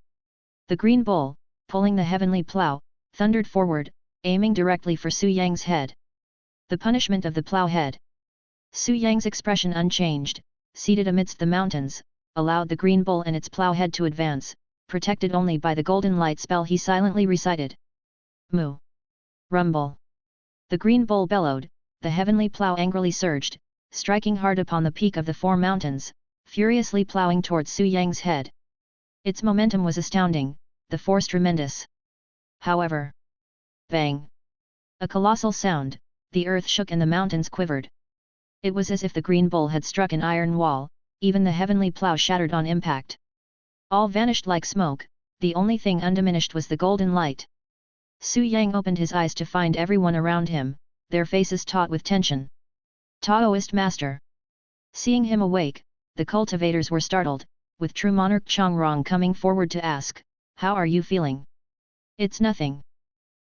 The green bull, pulling the heavenly plough, thundered forward, aiming directly for Su Yang's head. The punishment of the plough-head. Su Yang's expression unchanged, seated amidst the mountains, allowed the green bull and its plough-head to advance, protected only by the golden light spell he silently recited. Moo! Rumble! The green bull bellowed, the heavenly plough angrily surged, striking hard upon the peak of the four mountains, furiously ploughing towards Su Yang's head. Its momentum was astounding, the force tremendous. However, bang! A colossal sound, the earth shook and the mountains quivered. It was as if the green bull had struck an iron wall, even the heavenly plough shattered on impact. All vanished like smoke, the only thing undiminished was the golden light. Su Yang opened his eyes to find everyone around him, their faces taut with tension. Taoist master. Seeing him awake, the cultivators were startled, with true monarch Changrong coming forward to ask, "How are you feeling?" "It's nothing."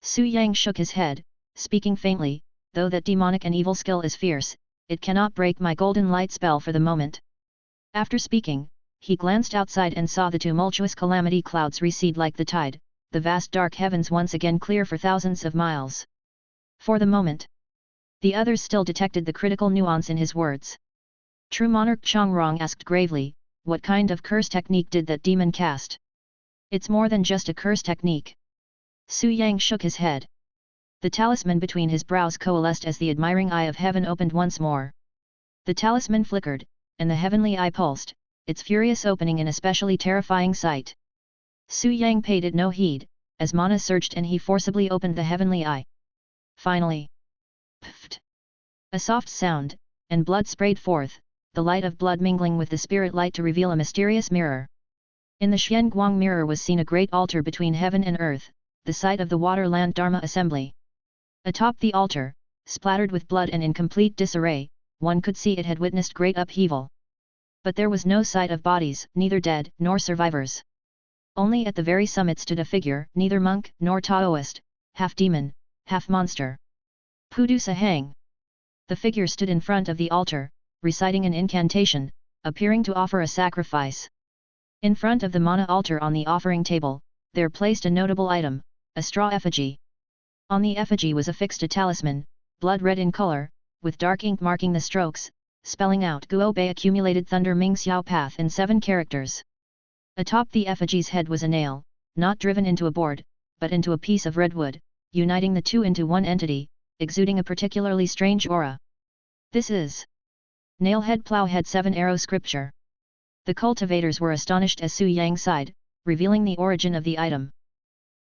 Su Yang shook his head, speaking faintly, "Though that demonic and evil skill is fierce, it cannot break my golden light spell for the moment." After speaking, he glanced outside and saw the tumultuous calamity clouds recede like the tide, the vast dark heavens once again clear for thousands of miles. For the moment, the others still detected the critical nuance in his words. True monarch Changrong asked gravely, "What kind of curse technique did that demon cast?" "It's more than just a curse technique." Su Yang shook his head. The talisman between his brows coalesced as the admiring eye of heaven opened once more. The talisman flickered, and the heavenly eye pulsed, its furious opening an especially terrifying sight. Su Yang paid it no heed, as mana surged and he forcibly opened the heavenly eye. Finally, pfft! A soft sound, and blood sprayed forth, the light of blood mingling with the spirit light to reveal a mysterious mirror. In the Xianguang mirror was seen a great altar between heaven and earth, the site of the Waterland Dharma assembly. Atop the altar, splattered with blood and in complete disarray, one could see it had witnessed great upheaval. But there was no sight of bodies, neither dead nor survivors. Only at the very summit stood a figure, neither monk nor Taoist, half demon, half monster. Pudu Sahang. The figure stood in front of the altar, reciting an incantation, appearing to offer a sacrifice. In front of the mana altar on the offering table, there placed a notable item, a straw effigy. On the effigy was affixed a talisman, blood red in color, with dark ink marking the strokes, spelling out Guo Bei accumulated thunder Ming Xiao path in 7 characters. Atop the effigy's head was a nail, not driven into a board, but into a piece of redwood, uniting the two into one entity, exuding a particularly strange aura. This is Nailhead Plowhead 7-arrow scripture. The cultivators were astonished as Su Yang sighed, revealing the origin of the item.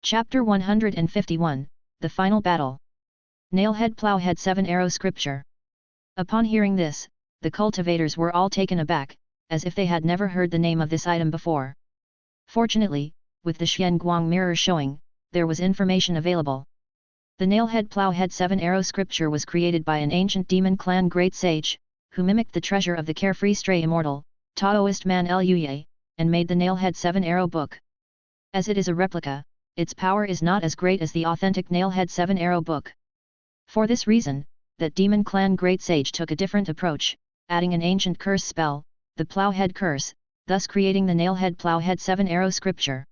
Chapter 151, The Final Battle. Nailhead Plowhead 7-arrow scripture. Upon hearing this, the cultivators were all taken aback, as if they had never heard the name of this item before. Fortunately, with the Xianguang mirror showing, there was information available. The Nailhead Plowhead 7-arrow scripture was created by an ancient demon clan great sage, who mimicked the treasure of the carefree stray immortal, Taoist man Luye, and made the Nailhead 7-arrow book. As it is a replica, its power is not as great as the authentic Nailhead 7-arrow book. For this reason, that demon clan great sage took a different approach, adding an ancient curse spell, the Plowhead Curse, thus creating the Nailhead Plowhead 7-arrow scripture.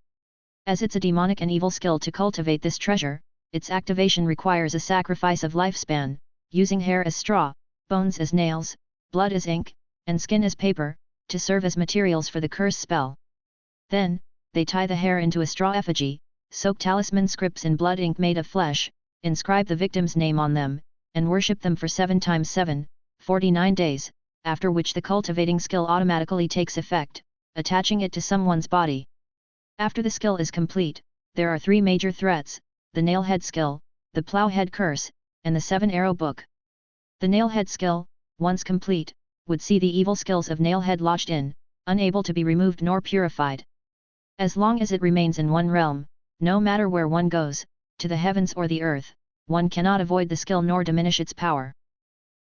As it's a demonic and evil skill to cultivate this treasure, its activation requires a sacrifice of lifespan, using hair as straw, bones as nails, blood as ink, and skin as paper, to serve as materials for the curse spell. Then, they tie the hair into a straw effigy, soak talisman scripts in blood ink made of flesh, inscribe the victim's name on them, and worship them for 7 times 7, 49 days, after which the cultivating skill automatically takes effect, attaching it to someone's body. After the skill is complete, there are 3 major threats: the nailhead skill, the plowhead curse, and the 7-arrow book. The nailhead skill, once complete, would see the evil skills of nailhead lodged in, unable to be removed nor purified. As long as it remains in one realm, no matter where one goes, to the heavens or the earth, one cannot avoid the skill nor diminish its power.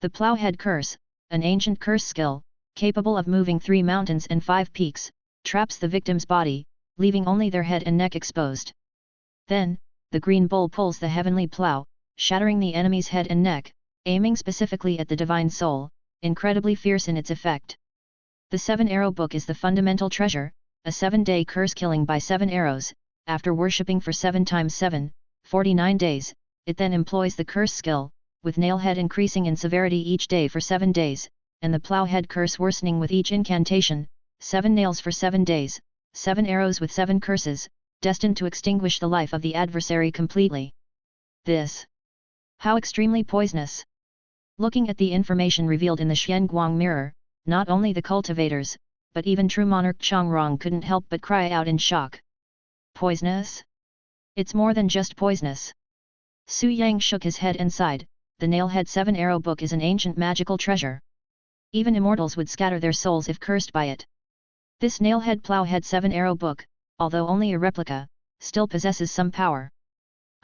The plowhead curse, an ancient curse skill, capable of moving 3 mountains and 5 peaks, traps the victim's body, leaving only their head and neck exposed. Then, the green bull pulls the heavenly plow, shattering the enemy's head and neck, aiming specifically at the divine soul, incredibly fierce in its effect. The 7-arrow book is the fundamental treasure, a 7-day curse killing by 7 arrows. After worshipping for 7 times 7, 49 days, it then employs the curse skill, with nailhead increasing in severity each day for 7 days, and the plowhead curse worsening with each incantation, 7 nails for 7 days, 7 arrows with 7 curses, destined to extinguish the life of the adversary completely. This. How extremely poisonous! Looking at the information revealed in the Xuanguang mirror, not only the cultivators, but even true monarch Changrong couldn't help but cry out in shock. Poisonous? It's more than just poisonous. Su Yang shook his head and sighed. The nailhead 7-arrow book is an ancient magical treasure. Even immortals would scatter their souls if cursed by it. This nailhead plowhead 7-arrow book, although only a replica, still possesses some power.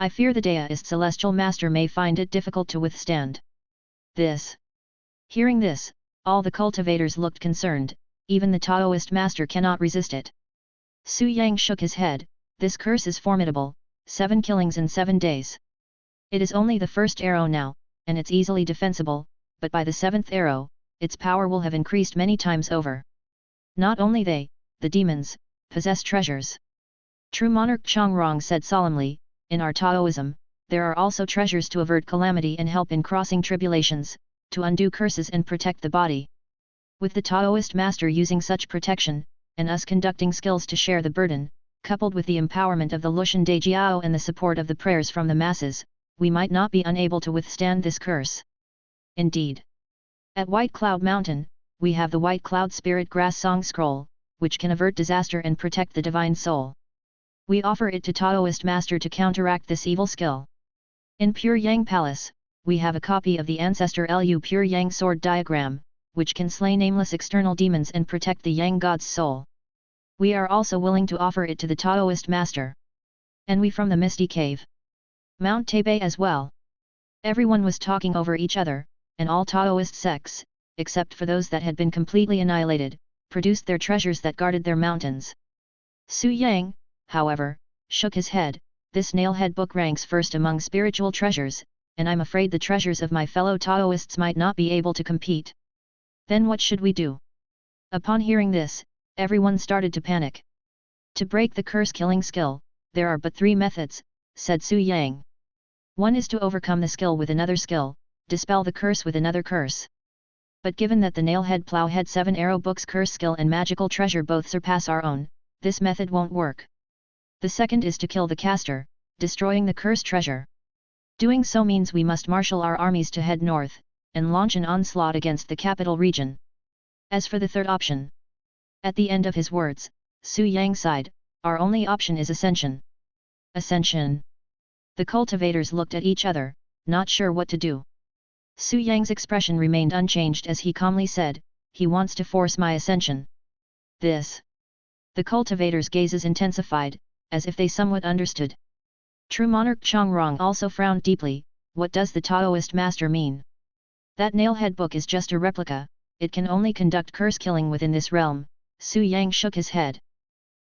I fear the Daoist celestial master may find it difficult to withstand. This. Hearing this, all the cultivators looked concerned. Even the Taoist master cannot resist it. Su Yang shook his head. This curse is formidable, 7 killings in 7 days. It is only the first arrow now, and it's easily defensible, but by the 7th arrow, its power will have increased many times over. Not only they, the demons, possess treasures. True monarch Changrong said solemnly, in our Taoism, there are also treasures to avert calamity and help in crossing tribulations, to undo curses and protect the body. With the Taoist master using such protection, and us conducting skills to share the burden, coupled with the empowerment of the Lushan Dejiao and the support of the prayers from the masses, we might not be unable to withstand this curse. Indeed. At White Cloud Mountain, we have the White Cloud Spirit Grass Song Scroll, which can avert disaster and protect the divine soul. We offer it to Taoist master to counteract this evil skill. In Pure Yang Palace, we have a copy of the Ancestor Lu Pure Yang Sword Diagram, which can slay nameless external demons and protect the Yang God's soul. We are also willing to offer it to the Taoist master. And we from the Misty Cave. Mount Taipei as well. Everyone was talking over each other, and all Taoist sects, except for those that had been completely annihilated, produced their treasures that guarded their mountains. Su Yang, however, shook his head. This nailhead book ranks first among spiritual treasures, and I'm afraid the treasures of my fellow Taoists might not be able to compete. Then what should we do? Upon hearing this, everyone started to panic. To break the curse-killing skill, there are but 3 methods, said Su Yang. One is to overcome the skill with another skill, dispel the curse with another curse. But given that the nailhead plowhead 7-arrow book's curse skill and magical treasure both surpass our own, this method won't work. The second is to kill the caster, destroying the cursed treasure. Doing so means we must marshal our armies to head north, and launch an onslaught against the capital region. As for the third option. At the end of his words, Su Yang sighed, our only option is ascension. Ascension. The cultivators looked at each other, not sure what to do. Su Yang's expression remained unchanged as he calmly said, he wants to force my ascension. This. The cultivators' gazes intensified, as if they somewhat understood. True monarch Changrong also frowned deeply. What does the Taoist master mean? That nailhead book is just a replica, it can only conduct curse killing within this realm. Su Yang shook his head.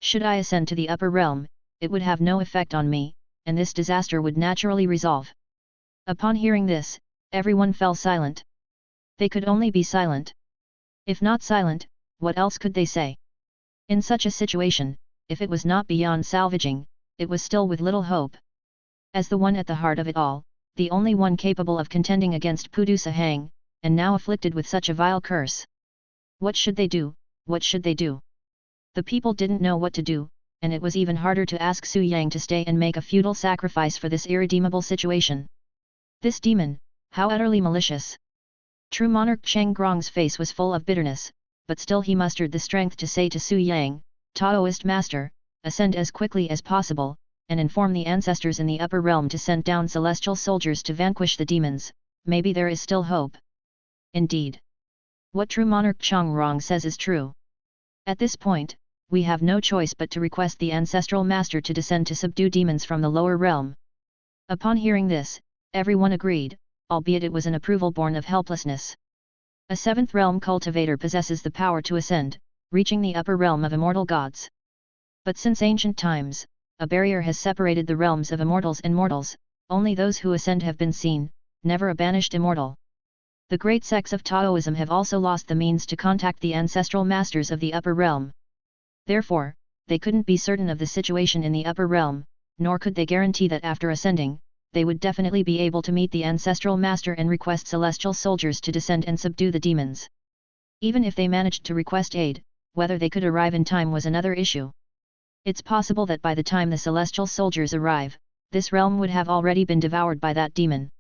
Should I ascend to the upper realm, it would have no effect on me, and this disaster would naturally resolve. Upon hearing this, everyone fell silent. They could only be silent. If not silent, what else could they say? In such a situation, if it was not beyond salvaging, it was still with little hope. As the one at the heart of it all, the only one capable of contending against Pudu Sahang, and now afflicted with such a vile curse. What should they do, what should they do? The people didn't know what to do, and it was even harder to ask Su Yang to stay and make a futile sacrifice for this irredeemable situation. This demon, how utterly malicious! True monarch Cheng Grong's face was full of bitterness, but still he mustered the strength to say to Su Yang, Taoist master, ascend as quickly as possible, and inform the ancestors in the upper realm to send down celestial soldiers to vanquish the demons, maybe there is still hope. Indeed. What true monarch Cheng Rong says is true. At this point, we have no choice but to request the ancestral master to descend to subdue demons from the lower realm. Upon hearing this, everyone agreed, albeit it was an approval born of helplessness. A seventh realm cultivator possesses the power to ascend, reaching the upper realm of immortal gods. But since ancient times, a barrier has separated the realms of immortals and mortals, only those who ascend have been seen, never a banished immortal. The great sects of Taoism have also lost the means to contact the ancestral masters of the upper realm. Therefore, they couldn't be certain of the situation in the upper realm, nor could they guarantee that after ascending, they would definitely be able to meet the ancestral master and request celestial soldiers to descend and subdue the demons. Even if they managed to request aid, whether they could arrive in time was another issue. It's possible that by the time the celestial soldiers arrive, this realm would have already been devoured by that demon.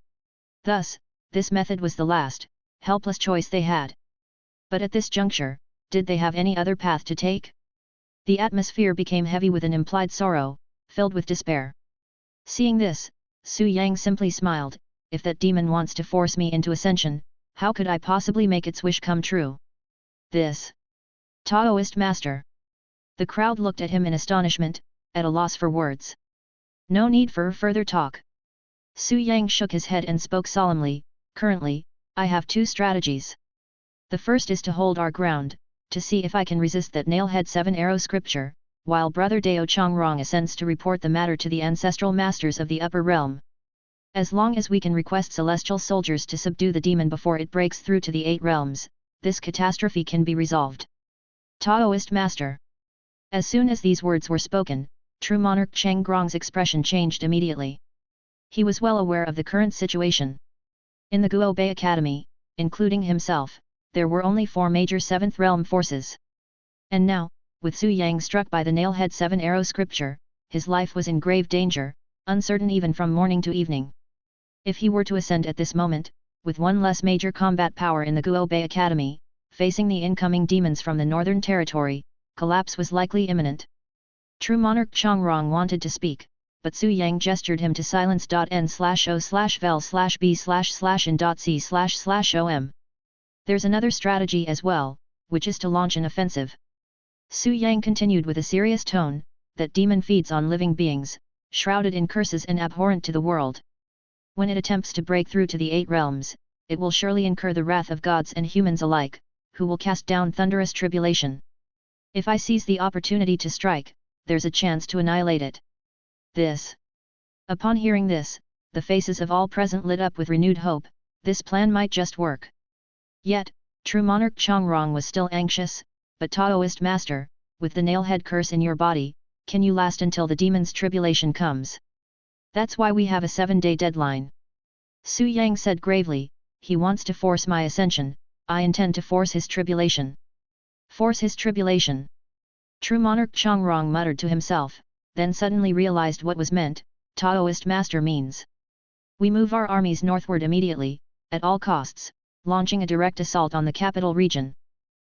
Thus, this method was the last, helpless choice they had. But at this juncture, did they have any other path to take? The atmosphere became heavy with an implied sorrow, filled with despair. Seeing this, Su Yang simply smiled, if that demon wants to force me into ascension, how could I possibly make its wish come true? This Taoist master. The crowd looked at him in astonishment, at a loss for words. No need for further talk. Su Yang shook his head and spoke solemnly, currently, I have two strategies. The first is to hold our ground, to see if I can resist that nailhead 7-arrow scripture, while Brother Dao Chongrong ascends to report the matter to the ancestral masters of the upper realm. As long as we can request celestial soldiers to subdue the demon before it breaks through to the 8 realms, this catastrophe can be resolved. Taoist master. As soon as these words were spoken, true monarch Cheng Grong's expression changed immediately. He was well aware of the current situation. In the Guo Bei Academy, including himself, there were only 4 major 7th realm forces. And now, with Su Yang struck by the nailhead 7-arrow scripture, his life was in grave danger, uncertain even from morning to evening. If he were to ascend at this moment, with one less major combat power in the Guo Bei Academy, facing the incoming demons from the northern territory, collapse was likely imminent. True monarch Chongrong wanted to speak, but Su Yang gestured him to silence.n/o/vel/b/in.c//om. There's another strategy as well, which is to launch an offensive. Su Yang continued with a serious tone, that demon feeds on living beings, shrouded in curses and abhorrent to the world. When it attempts to break through to the 8 realms, it will surely incur the wrath of gods and humans alike, who will cast down thunderous tribulation. If I seize the opportunity to strike, there's a chance to annihilate it. This. Upon hearing this, the faces of all present lit up with renewed hope, this plan might just work. Yet, true monarch Chongrong was still anxious, but Taoist master, with the nailhead curse in your body, can you last until the demon's tribulation comes? That's why we have a 7-day deadline. Su Yang said gravely, he wants to force my ascension, I intend to force his tribulation. Force his tribulation. True monarch Chongrong muttered to himself, then suddenly realized what was meant, Taoist master means. We move our armies northward immediately, at all costs, launching a direct assault on the capital region.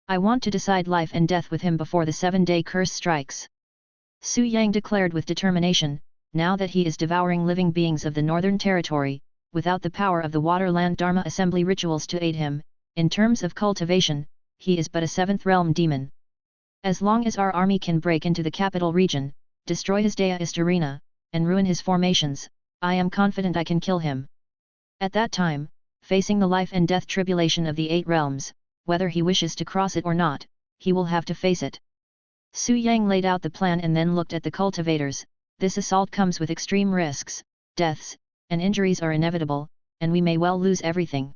I want to decide life and death with him before the 7-day curse strikes. Su Yang declared with determination, now that he is devouring living beings of the northern territory, without the power of the Waterland Dharma assembly rituals to aid him, in terms of cultivation, he is but a 7th realm demon. As long as our army can break into the capital region, destroy his Daoist arena, and ruin his formations, I am confident I can kill him. At that time, facing the life and death tribulation of the 8 realms, whether he wishes to cross it or not, he will have to face it. Su Yang laid out the plan and then looked at the cultivators. This assault comes with extreme risks, deaths, and injuries are inevitable, and we may well lose everything.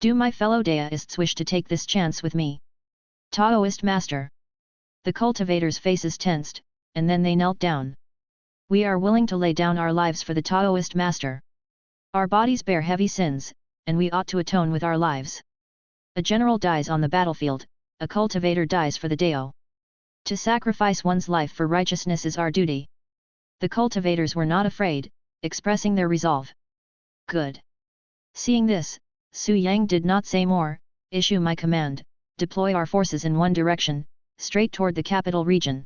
Do my fellow Daoists wish to take this chance with me? Taoist master. The cultivators' faces tensed, and then they knelt down. We are willing to lay down our lives for the Taoist master. Our bodies bear heavy sins, and we ought to atone with our lives. A general dies on the battlefield, a cultivator dies for the Dao. To sacrifice one's life for righteousness is our duty. The cultivators were not afraid, expressing their resolve. Good. Seeing this, Su Yang did not say more. Issue my command, deploy our forces in one direction, straight toward the capital region.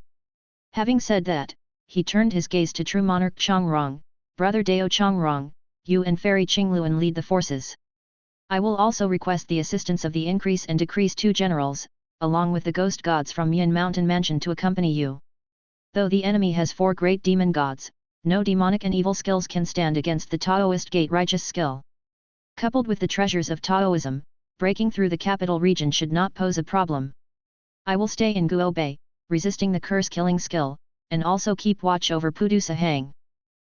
Having said that, he turned his gaze to true monarch Chongrong. Brother Dao Chongrong, you and Fairy Qingluan lead the forces. I will also request the assistance of the Increase and Decrease 2 generals, along with the ghost gods from Yun Mountain Mansion to accompany you. Though the enemy has 4 great demon gods, no demonic and evil skills can stand against the Taoist gate righteous skill. Coupled with the treasures of Taoism, breaking through the capital region should not pose a problem. I will stay in Guo Bay, resisting the curse-killing skill, and also keep watch over Pudu Sahang.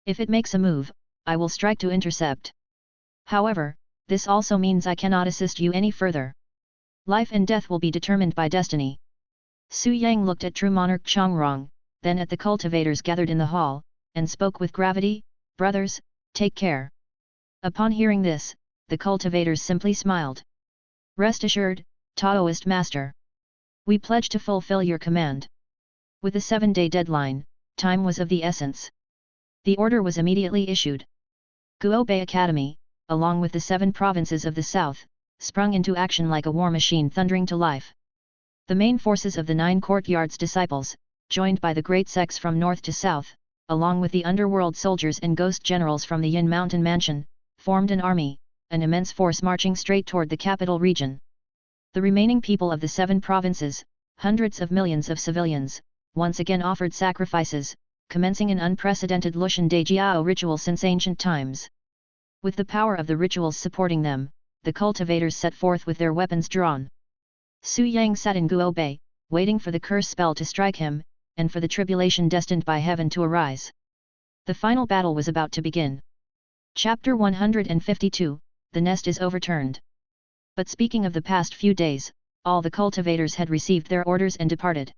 If it makes a move, I will strike to intercept. However, this also means I cannot assist you any further. Life and death will be determined by destiny. Su Yang looked at true monarch Chongrong, then at the cultivators gathered in the hall, and spoke with gravity, brothers, take care. Upon hearing this, the cultivators simply smiled. Rest assured, Taoist master. We pledge to fulfill your command. With a 7-day deadline, time was of the essence. The order was immediately issued. Guo Bay Academy, along with the 7 provinces of the south, sprung into action like a war machine thundering to life. The main forces of the 9 courtyards disciples, joined by the great sects from north to south, along with the underworld soldiers and ghost generals from the Yin Mountain Mansion, formed an army, an immense force marching straight toward the capital region. The remaining people of the 7 provinces, hundreds of millions of civilians, once again offered sacrifices, commencing an unprecedented Lushan Dejiao ritual since ancient times. With the power of the rituals supporting them, the cultivators set forth with their weapons drawn. Su Yang sat in Guo Bay, waiting for the curse spell to strike him, and for the tribulation destined by heaven to arise. The final battle was about to begin. Chapter 152, The Nest is Overturned. But speaking of the past few days, all the cultivators had received their orders and departed.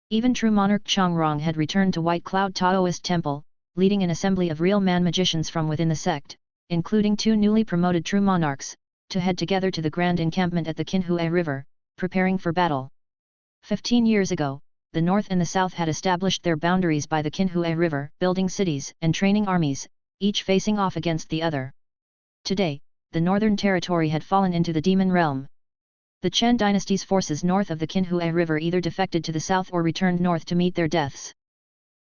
Even true monarch Chongrong had returned to White Cloud Taoist Temple, leading an assembly of real man magicians from within the sect, including 2 newly promoted true monarchs, to head together to the grand encampment at the Qinhui River, preparing for battle. 15 years ago, the north and the south had established their boundaries by the Qinhui River, building cities and training armies, each facing off against the other. Today, the northern territory had fallen into the demon realm. The Chen dynasty's forces north of the Qinhui River either defected to the south or returned north to meet their deaths.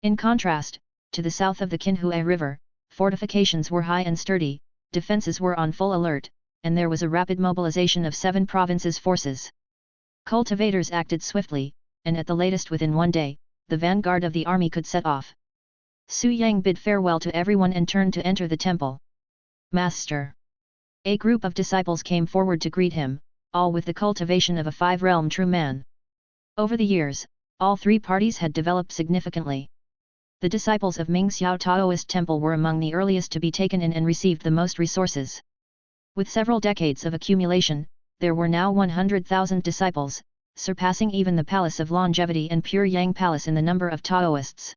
In contrast, to the south of the Qinhui River, fortifications were high and sturdy, defenses were on full alert, and there was a rapid mobilization of 7 provinces' forces. Cultivators acted swiftly, and at the latest within 1 day, the vanguard of the army could set off. Su Yang bid farewell to everyone and turned to enter the temple. Master! A group of disciples came forward to greet him, all with the cultivation of a 5-realm true man. Over the years, all 3 parties had developed significantly. The disciples of Mingxiao Taoist Temple were among the earliest to be taken in and received the most resources. With several decades of accumulation, there were now 100,000 disciples, surpassing even the Palace of Longevity and Pure Yang Palace in the number of Taoists.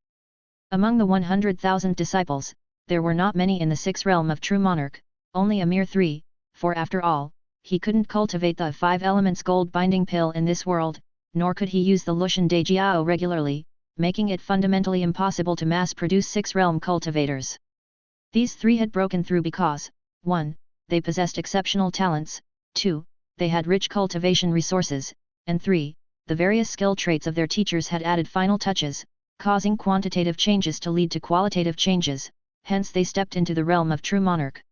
Among the 100,000 disciples, there were not many in the 6th realm of True Monarch, only a mere 3, for after all, he couldn't cultivate the 5 elements gold binding pill in this world, nor could he use the Lushan Dejiao regularly, making it fundamentally impossible to mass-produce 6 realm cultivators. These 3 had broken through because, 1, they possessed exceptional talents, 2, they had rich cultivation resources, and 3, the various skill traits of their teachers had added final touches, causing quantitative changes to lead to qualitative changes, hence they stepped into the realm of True Monarch.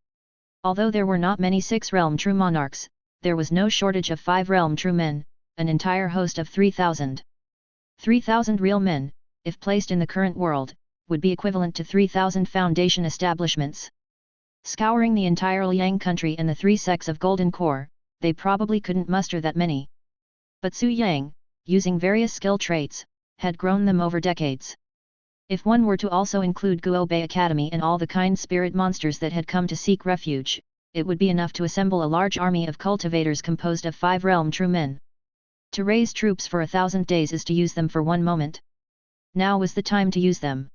Although there were not many 6-realm True Monarchs, there was no shortage of 5-realm True Men, an entire host of 3,000. 3,000 real men, if placed in the current world, would be equivalent to 3,000 foundation establishments. Scouring the entire Liang country and the 3 sects of Golden Core, they probably couldn't muster that many. But Su Yang, using various skill traits, had grown them over decades. If one were to also include Guo Bei Academy and all the kind spirit monsters that had come to seek refuge, it would be enough to assemble a large army of cultivators composed of 5-realm true men. To raise troops for 1,000 days is to use them for 1 moment. Now was the time to use them.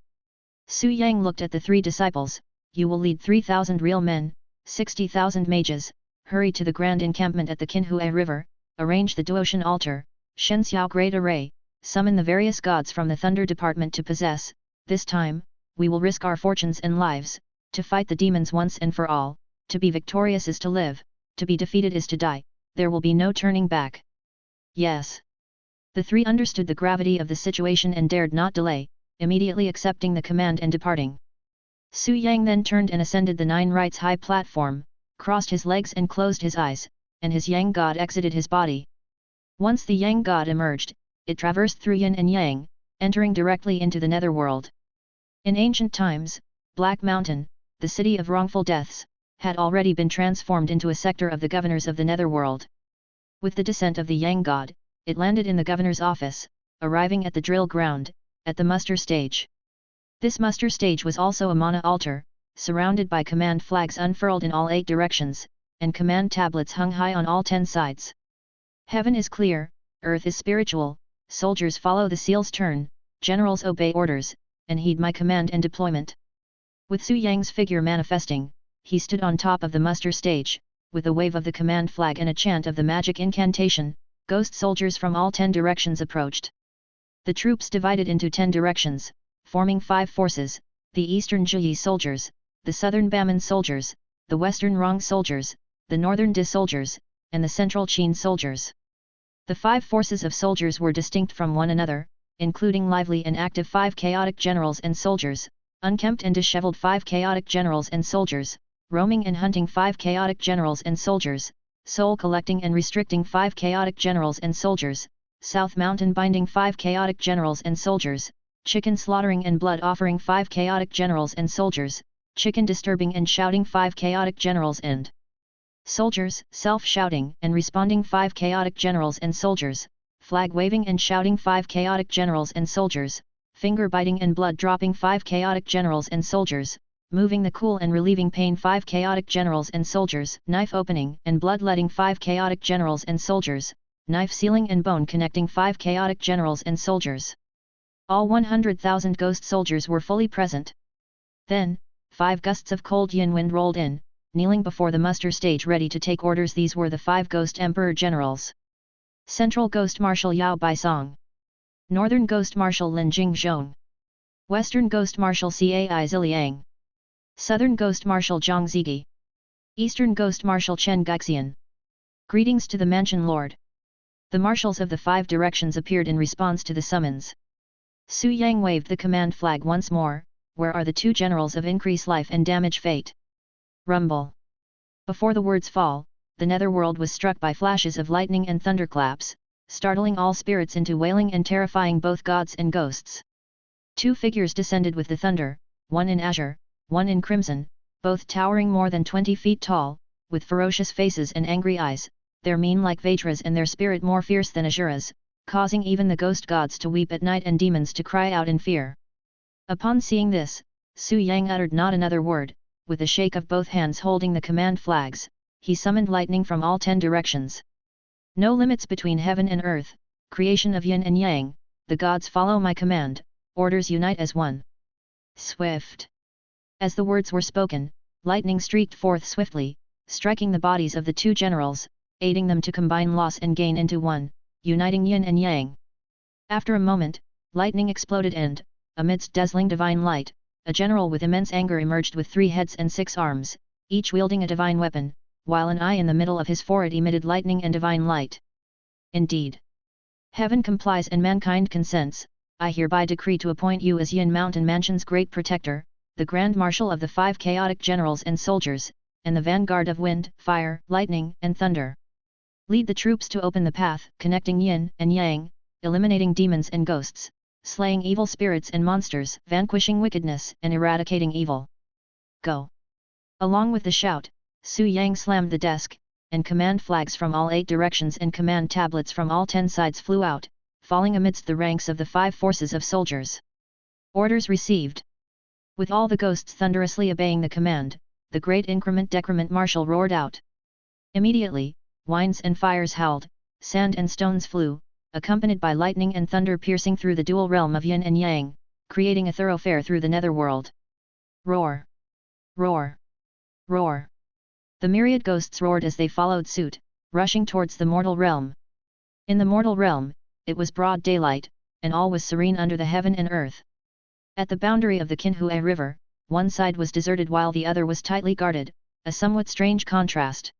Su Yang looked at the 3 disciples. You will lead 3,000 real men, 60,000 mages, hurry to the grand encampment at the Qinhui River, arrange the Duotian altar, Shenxiao Great Array, summon the various gods from the Thunder Department to possess. This time, we will risk our fortunes and lives, to fight the demons once and for all. To be victorious is to live, to be defeated is to die, there will be no turning back. Yes. The three understood the gravity of the situation and dared not delay, immediately accepting the command and departing. Su Yang then turned and ascended the 9 rights high platform, crossed his legs and closed his eyes, and his Yang god exited his body. Once the Yang god emerged, it traversed through Yin and Yang, entering directly into the netherworld. In ancient times, Black Mountain, the city of wrongful deaths, had already been transformed into a sector of the governors of the netherworld. With the descent of the Yang god, it landed in the governor's office, arriving at the drill ground, at the muster stage. This muster stage was also a mana altar, surrounded by command flags unfurled in all 8 directions, and command tablets hung high on all 10 sides. Heaven is clear, earth is spiritual, soldiers follow the seal's turn, generals obey orders, and heed my command and deployment. With Su Yang's figure manifesting, he stood on top of the muster stage, with a wave of the command flag and a chant of the magic incantation. Ghost soldiers from all 10 directions approached. The troops divided into 10 directions, forming 5 forces: the eastern Zhuyi soldiers, the southern Baman soldiers, the western Rong soldiers, the northern De soldiers, and the central Qin soldiers. The 5 forces of soldiers were distinct from one another, including lively and active 5 chaotic generals and soldiers, unkempt and disheveled 5 chaotic generals and soldiers, roaming and hunting 5 chaotic generals and soldiers, soul collecting and restricting 5 chaotic generals and soldiers, South Mountain binding 5 chaotic generals and soldiers, chicken slaughtering and blood offering 5 chaotic generals and soldiers, chicken disturbing and shouting 5 chaotic generals and soldiers, self-shouting and responding 5 chaotic generals and soldiers, flag waving and shouting 5 chaotic generals and soldiers, finger biting and blood dropping 5 chaotic generals and soldiers, moving the cool and relieving pain 5 chaotic generals and soldiers, knife opening and bloodletting 5 chaotic generals and soldiers, knife sealing and bone connecting 5 chaotic generals and soldiers. All 100,000 ghost soldiers were fully present. Then, 5 gusts of cold yin wind rolled in, kneeling before the muster stage ready to take orders. These were the 5 ghost emperor generals. Central Ghost Marshal Yao Baisong. Northern Ghost Marshal Lin Jingzhong. Western Ghost Marshal Cai Ziliang. Southern Ghost Marshal Zhang Zigi. Eastern Ghost Marshal Chen Gaixian. Greetings to the Mansion Lord. The marshals of the 5 directions appeared in response to the summons. Su Yang waved the command flag once more. Where are the 2 generals of increase life and damage fate? Rumble. Before the words fall, the netherworld was struck by flashes of lightning and thunderclaps, startling all spirits into wailing and terrifying both gods and ghosts. 2 figures descended with the thunder, one in azure, one in crimson, both towering more than 20 feet tall, with ferocious faces and angry eyes, their mien like Vajra's and their spirit more fierce than Asura's, causing even the ghost gods to weep at night and demons to cry out in fear. Upon seeing this, Su Yang uttered not another word. With a shake of both hands holding the command flags, he summoned lightning from all 10 directions. No limits between heaven and earth, creation of yin and yang, the gods follow my command, orders unite as one. Swift. As the words were spoken, lightning streaked forth swiftly, striking the bodies of the 2 generals, aiding them to combine loss and gain into one, uniting yin and yang. After a moment, lightning exploded and, amidst dazzling divine light, a general with immense anger emerged with 3 heads and 6 arms, each wielding a divine weapon, while an eye in the middle of his forehead emitted lightning and divine light. Indeed. Heaven complies and mankind consents. I hereby decree to appoint you as Yin Mountain Mansion's great protector, the Grand Marshal of the 5 chaotic generals and soldiers, and the vanguard of wind, fire, lightning, and thunder. Lead the troops to open the path, connecting yin and yang, eliminating demons and ghosts, slaying evil spirits and monsters, vanquishing wickedness and eradicating evil. Go! Along with the shout, Su Yang slammed the desk, and command flags from all 8 directions and command tablets from all 10 sides flew out, falling amidst the ranks of the 5 forces of soldiers. Orders received. With all the ghosts thunderously obeying the command, the great increment-decrement marshal roared out. Immediately, winds and fires howled, sand and stones flew, accompanied by lightning and thunder piercing through the dual realm of yin and yang, creating a thoroughfare through the netherworld. Roar! Roar! Roar! The myriad ghosts roared as they followed suit, rushing towards the mortal realm. In the mortal realm, it was broad daylight, and all was serene under the heaven and earth. At the boundary of the Kinhui River, one side was deserted while the other was tightly guarded, a somewhat strange contrast.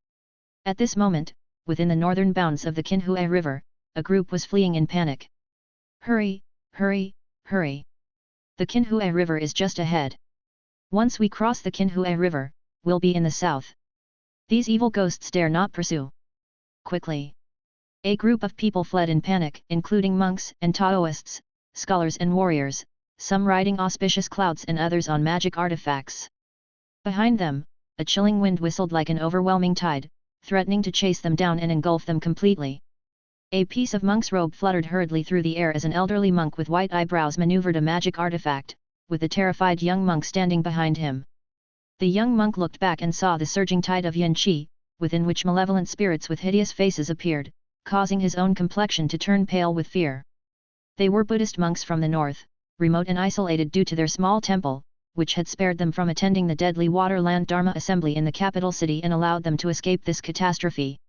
At this moment, within the northern bounds of the Kinhui River, a group was fleeing in panic. Hurry, hurry, hurry! The Kinhui River is just ahead. Once we cross the Kinhui River, we'll be in the south. These evil ghosts dare not pursue. Quickly! A group of people fled in panic, including monks and Taoists, scholars and warriors, some riding auspicious clouds and others on magic artifacts. Behind them, a chilling wind whistled like an overwhelming tide, threatening to chase them down and engulf them completely. A piece of monk's robe fluttered hurriedly through the air as an elderly monk with white eyebrows maneuvered a magic artifact, with the terrified young monk standing behind him. The young monk looked back and saw the surging tide of yin qi, within which malevolent spirits with hideous faces appeared, causing his own complexion to turn pale with fear. They were Buddhist monks from the north, remote and isolated due to their small temple, which had spared them from attending the deadly Waterland Dharma assembly in the capital city and allowed them to escape this catastrophe.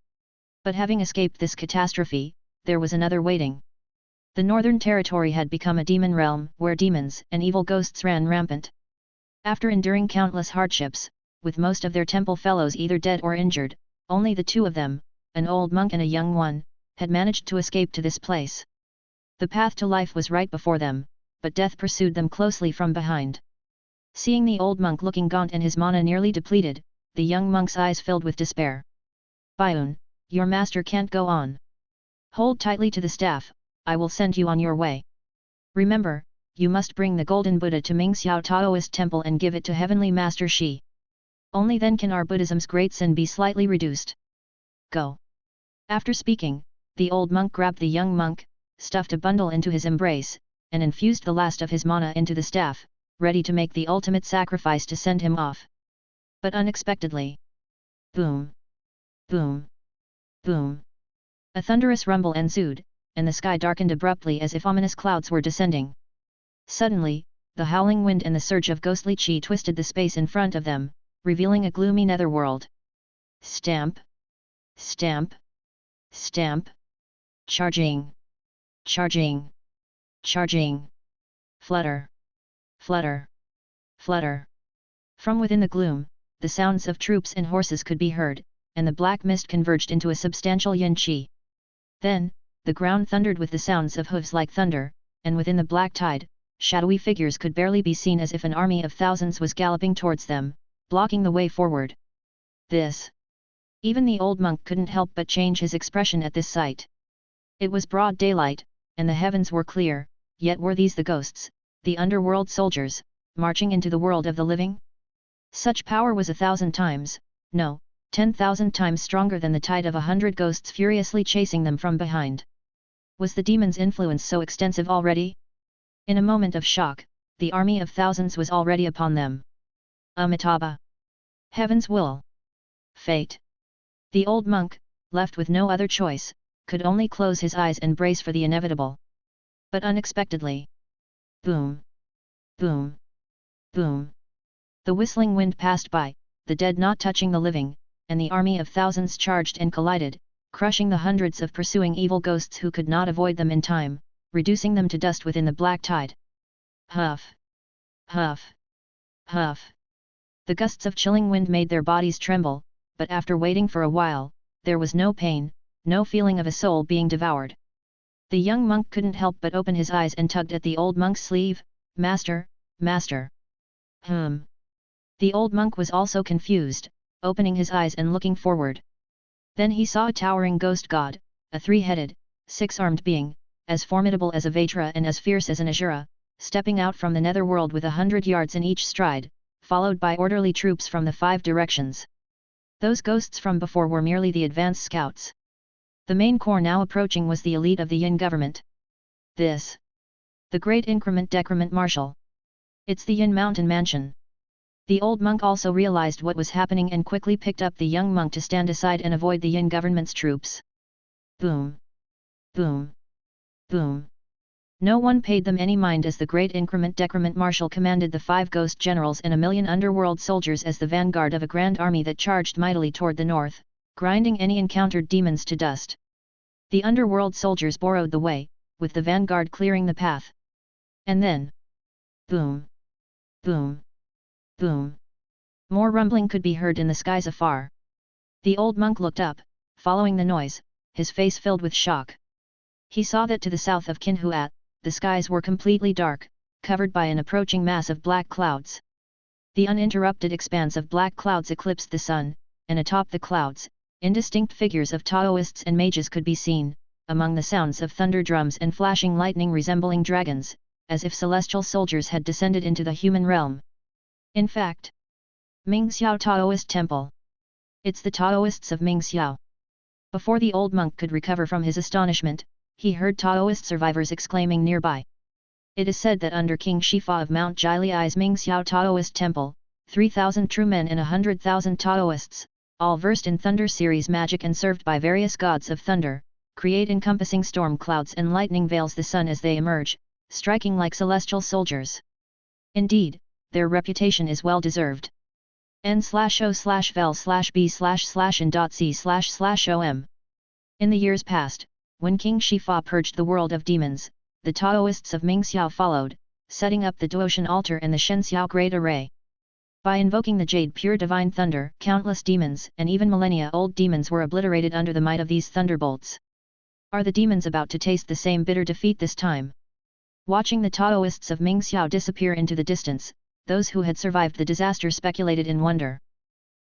But having escaped this catastrophe, there was another waiting. The Northern Territory had become a demon realm where demons and evil ghosts ran rampant. After enduring countless hardships, with most of their temple fellows either dead or injured, only the two of them, an old monk and a young one, had managed to escape to this place. The path to life was right before them, but death pursued them closely from behind. Seeing the old monk looking gaunt and his mana nearly depleted, the young monk's eyes filled with despair. Bayun, your master can't go on. Hold tightly to the staff, I will send you on your way. Remember, you must bring the golden Buddha to Mingxiao Taoist temple and give it to Heavenly Master Shi. Only then can our Buddhism's great sin be slightly reduced. Go. After speaking, the old monk grabbed the young monk, stuffed a bundle into his embrace, and infused the last of his mana into the staff, ready to make the ultimate sacrifice to send him off. But unexpectedly. Boom! Boom! Boom! A thunderous rumble ensued, and the sky darkened abruptly as if ominous clouds were descending. Suddenly, the howling wind and the surge of ghostly chi twisted the space in front of them, revealing a gloomy netherworld. Stamp! Stamp! Stamp! Charging! Charging! Charging! Flutter! Flutter! Flutter! From within the gloom, the sounds of troops and horses could be heard, and the black mist converged into a substantial yin qi. Then, the ground thundered with the sounds of hooves like thunder, and within the black tide, shadowy figures could barely be seen as if an army of thousands was galloping towards them, blocking the way forward. This! Even the old monk couldn't help but change his expression at this sight. It was broad daylight, and the heavens were clear, yet were these the ghosts, the underworld soldiers, marching into the world of the living? Such power was 1,000 times, no, 10,000 times stronger than the tide of 100 ghosts furiously chasing them from behind. Was the demon's influence so extensive already? In a moment of shock, the army of thousands was already upon them. Amitabha! Heaven's will! Fate! The old monk, left with no other choice, could only close his eyes and brace for the inevitable. But unexpectedly. Boom! Boom! Boom! The whistling wind passed by, the dead not touching the living, and the army of thousands charged and collided, crushing the hundreds of pursuing evil ghosts who could not avoid them in time, reducing them to dust within the black tide. Huff! Huff! Huff! The gusts of chilling wind made their bodies tremble, but after waiting for a while, there was no pain, no feeling of a soul being devoured. The young monk couldn't help but open his eyes and tugged at the old monk's sleeve. Master, master. The old monk was also confused, opening his eyes and looking forward. Then he saw a towering ghost god, a three-headed, six-armed being, as formidable as a Vajra and as fierce as an Asura, stepping out from the netherworld with 100 yards in each stride, followed by orderly troops from the 5 directions. Those ghosts from before were merely the advance scouts. The main corps now approaching was the elite of the Yin government. This. The Great Increment-Decrement Marshal. It's the Yin Mountain Mansion. The old monk also realized what was happening and quickly picked up the young monk to stand aside and avoid the Yin government's troops. Boom! Boom! Boom! No one paid them any mind as the Great Increment-Decrement Marshal commanded the 5 ghost generals and 1,000,000 underworld soldiers as the vanguard of a grand army that charged mightily toward the north, grinding any encountered demons to dust. The underworld soldiers borrowed the way, with the vanguard clearing the path. And then, boom, boom, boom. More rumbling could be heard in the skies afar. The old monk looked up, following the noise, his face filled with shock. He saw that to the south of Kinhuat, the skies were completely dark, covered by an approaching mass of black clouds. The uninterrupted expanse of black clouds eclipsed the sun, and atop the clouds, indistinct figures of Taoists and mages could be seen, among the sounds of thunder drums and flashing lightning resembling dragons, as if celestial soldiers had descended into the human realm. In fact, Mingxiao Taoist Temple. It's the Taoists of Mingxiao. Before the old monk could recover from his astonishment, he heard Taoist survivors exclaiming nearby. It is said that under King Shifa of Mount Jiliai's Mingxiao Taoist Temple, 3,000 true men and 100,000 Taoists, all versed in Thunder series magic and served by various gods of thunder, create encompassing storm clouds and lightning veils the sun as they emerge, striking like celestial soldiers. Indeed, their reputation is well deserved. n/o/vel/b//in.c//om. In the years past, when King Shifa purged the world of demons, the Taoists of Mingxiao followed, setting up the Duotian altar and the Shenxiao Great Array. By invoking the jade pure divine thunder, countless demons and even millennia-old demons were obliterated under the might of these thunderbolts. Are the demons about to taste the same bitter defeat this time? Watching the Taoists of Mingxiao disappear into the distance, those who had survived the disaster speculated in wonder.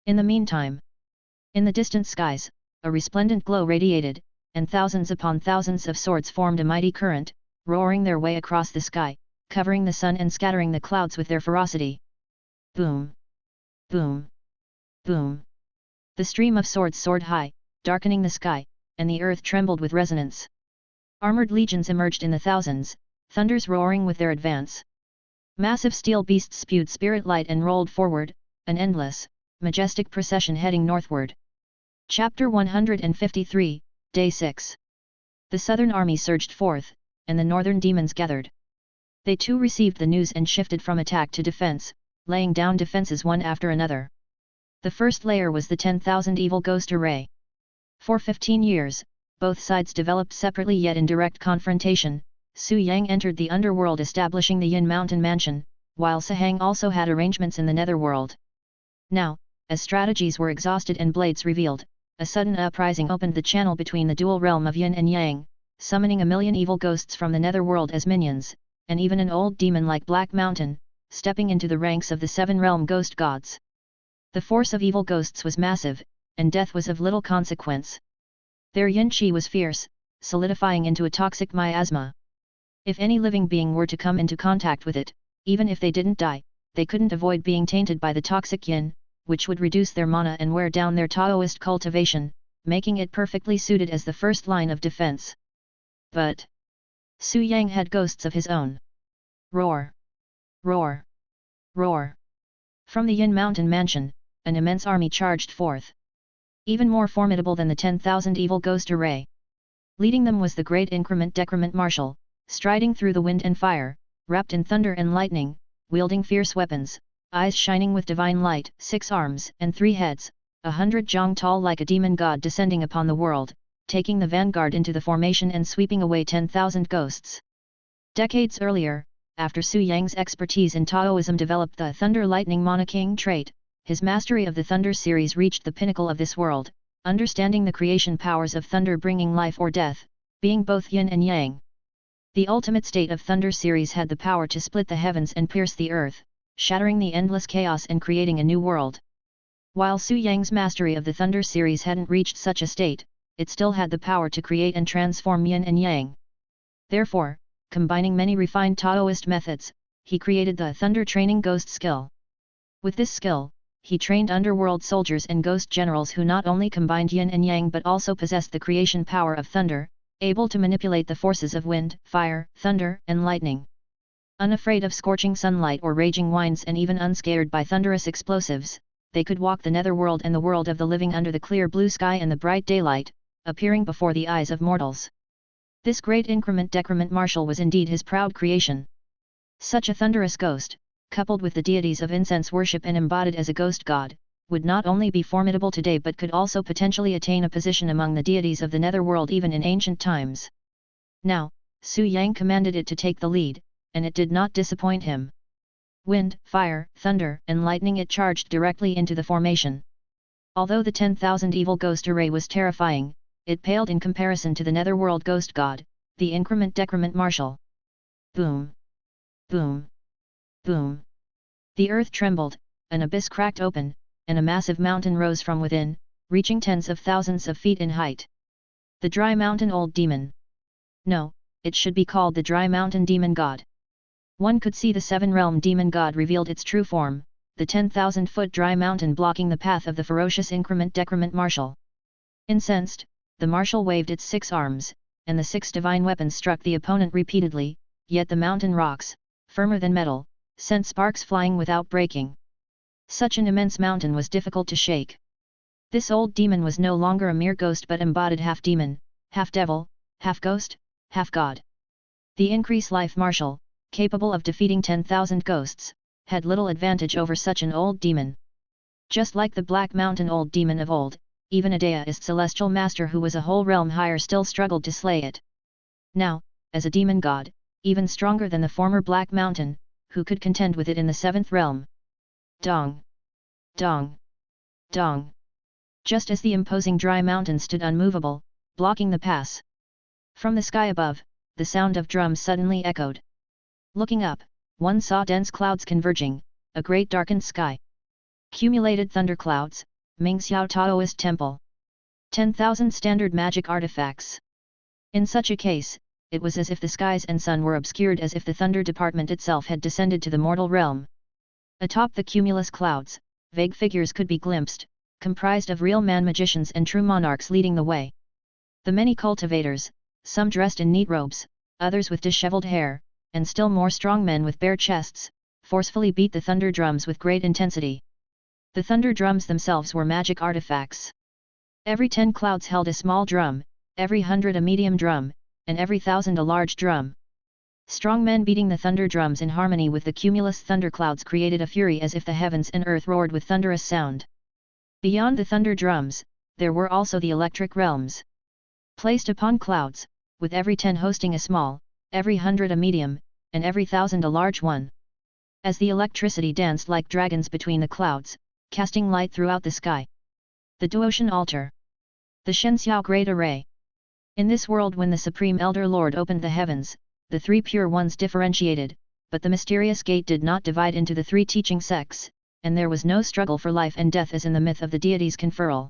In the meantime, in the distant skies, a resplendent glow radiated, and thousands upon thousands of swords formed a mighty current, roaring their way across the sky, covering the sun and scattering the clouds with their ferocity. Boom! Boom! Boom! The stream of swords soared high, darkening the sky, and the earth trembled with resonance. Armored legions emerged in the thousands, thunders roaring with their advance. Massive steel beasts spewed spirit light and rolled forward, an endless, majestic procession heading northward. Chapter 153, Day 6. The southern army surged forth, and the northern demons gathered. They too received the news and shifted from attack to defense, laying down defenses one after another. The first layer was the 10,000 evil ghost array. For 15 years, both sides developed separately yet in direct confrontation. Su Yang entered the underworld establishing the Yin Mountain Mansion, while Sahang also had arrangements in the netherworld. Now, as strategies were exhausted and blades revealed, a sudden uprising opened the channel between the dual realm of Yin and Yang, summoning a million evil ghosts from the netherworld as minions, and even an old demon like Black Mountain, stepping into the ranks of the seven realm ghost gods. The force of evil ghosts was massive, and death was of little consequence. Their yin qi was fierce, solidifying into a toxic miasma. If any living being were to come into contact with it, even if they didn't die, they couldn't avoid being tainted by the toxic yin, which would reduce their mana and wear down their Taoist cultivation, making it perfectly suited as the first line of defense. But Su Yang had ghosts of his own. Roar! Roar! Roar! From the Yin Mountain Mansion, an immense army charged forth. Even more formidable than the 10,000 evil ghost array. Leading them was the great increment-decrement marshal, striding through the wind and fire, wrapped in thunder and lightning, wielding fierce weapons, eyes shining with divine light, 6 arms and 3 heads, 100 jong tall like a demon god descending upon the world, taking the vanguard into the formation and sweeping away 10,000 ghosts. Decades earlier, after Su Yang's expertise in Taoism developed the Thunder Lightning Mana King trait, his mastery of the Thunder series reached the pinnacle of this world, understanding the creation powers of thunder bringing life or death, being both yin and yang. The ultimate state of Thunder series had the power to split the heavens and pierce the earth, shattering the endless chaos and creating a new world. While Su Yang's mastery of the Thunder series hadn't reached such a state, it still had the power to create and transform yin and yang. Therefore, combining many refined Taoist methods, he created the Thunder Training Ghost skill. With this skill, he trained underworld soldiers and ghost generals who not only combined yin and yang but also possessed the creation power of thunder, able to manipulate the forces of wind, fire, thunder, and lightning. Unafraid of scorching sunlight or raging winds and even unscared by thunderous explosives, they could walk the netherworld and the world of the living under the clear blue sky and the bright daylight, appearing before the eyes of mortals. This great increment-decrement marshal was indeed his proud creation. Such a thunderous ghost, coupled with the deities of incense worship and embodied as a ghost god, would not only be formidable today but could also potentially attain a position among the deities of the netherworld even in ancient times. Now, Su Yang commanded it to take the lead, and it did not disappoint him. Wind, fire, thunder, and lightning it charged directly into the formation. Although the 10,000 evil ghost array was terrifying, it paled in comparison to the netherworld ghost god, the increment-decrement martial. Boom! Boom! Boom! The earth trembled, an abyss cracked open, and a massive mountain rose from within, reaching tens of thousands of feet in height. The Dry Mountain Old Demon. No, it should be called the Dry Mountain Demon God. One could see the seven-realm demon god revealed its true form, the 10,000-foot dry mountain blocking the path of the ferocious increment-decrement martial. Incensed, the martial waved its 6 arms, and the 6 divine weapons struck the opponent repeatedly, yet the mountain rocks, firmer than metal, sent sparks flying without breaking. Such an immense mountain was difficult to shake. This old demon was no longer a mere ghost but embodied half demon, half devil, half ghost, half god. The increased life martial, capable of defeating 10,000 ghosts, had little advantage over such an old demon. Just like the Black Mountain Old Demon of old, even a deist celestial master who was a whole realm higher still struggled to slay it. Now, as a demon god, even stronger than the former Black Mountain, who could contend with it in the 7th realm. Dong! Dong! Dong! Just as the imposing dry mountain stood unmovable, blocking the pass. From the sky above, the sound of drums suddenly echoed. Looking up, one saw dense clouds converging, a great darkened sky. Cumulated thunderclouds, Mingxiao Taoist Temple. 10,000 standard magic artifacts. In such a case, it was as if the skies and sun were obscured, as if the thunder department itself had descended to the mortal realm. Atop the cumulus clouds, vague figures could be glimpsed, comprised of real man-magicians and true monarchs leading the way. The many cultivators, some dressed in neat robes, others with disheveled hair, and still more strong men with bare chests, forcefully beat the thunder drums with great intensity. The thunder drums themselves were magic artifacts. Every 10 clouds held a small drum, every 100 a medium drum, and every 1,000 a large drum. Strong men beating the thunder drums in harmony with the cumulus thunderclouds created a fury as if the heavens and earth roared with thunderous sound. Beyond the thunder drums, there were also the electric realms. Placed upon clouds, with every 10 hosting a small, every 100 a medium, and every 1,000 a large one. As the electricity danced like dragons between the clouds, casting light throughout the sky. The Duotian Altar. The Shenxiao Great Array. In this world, when the Supreme Elder Lord opened the heavens, the 3 pure ones differentiated, but the mysterious gate did not divide into the 3 teaching sects, and there was no struggle for life and death as in the myth of the deity's conferral.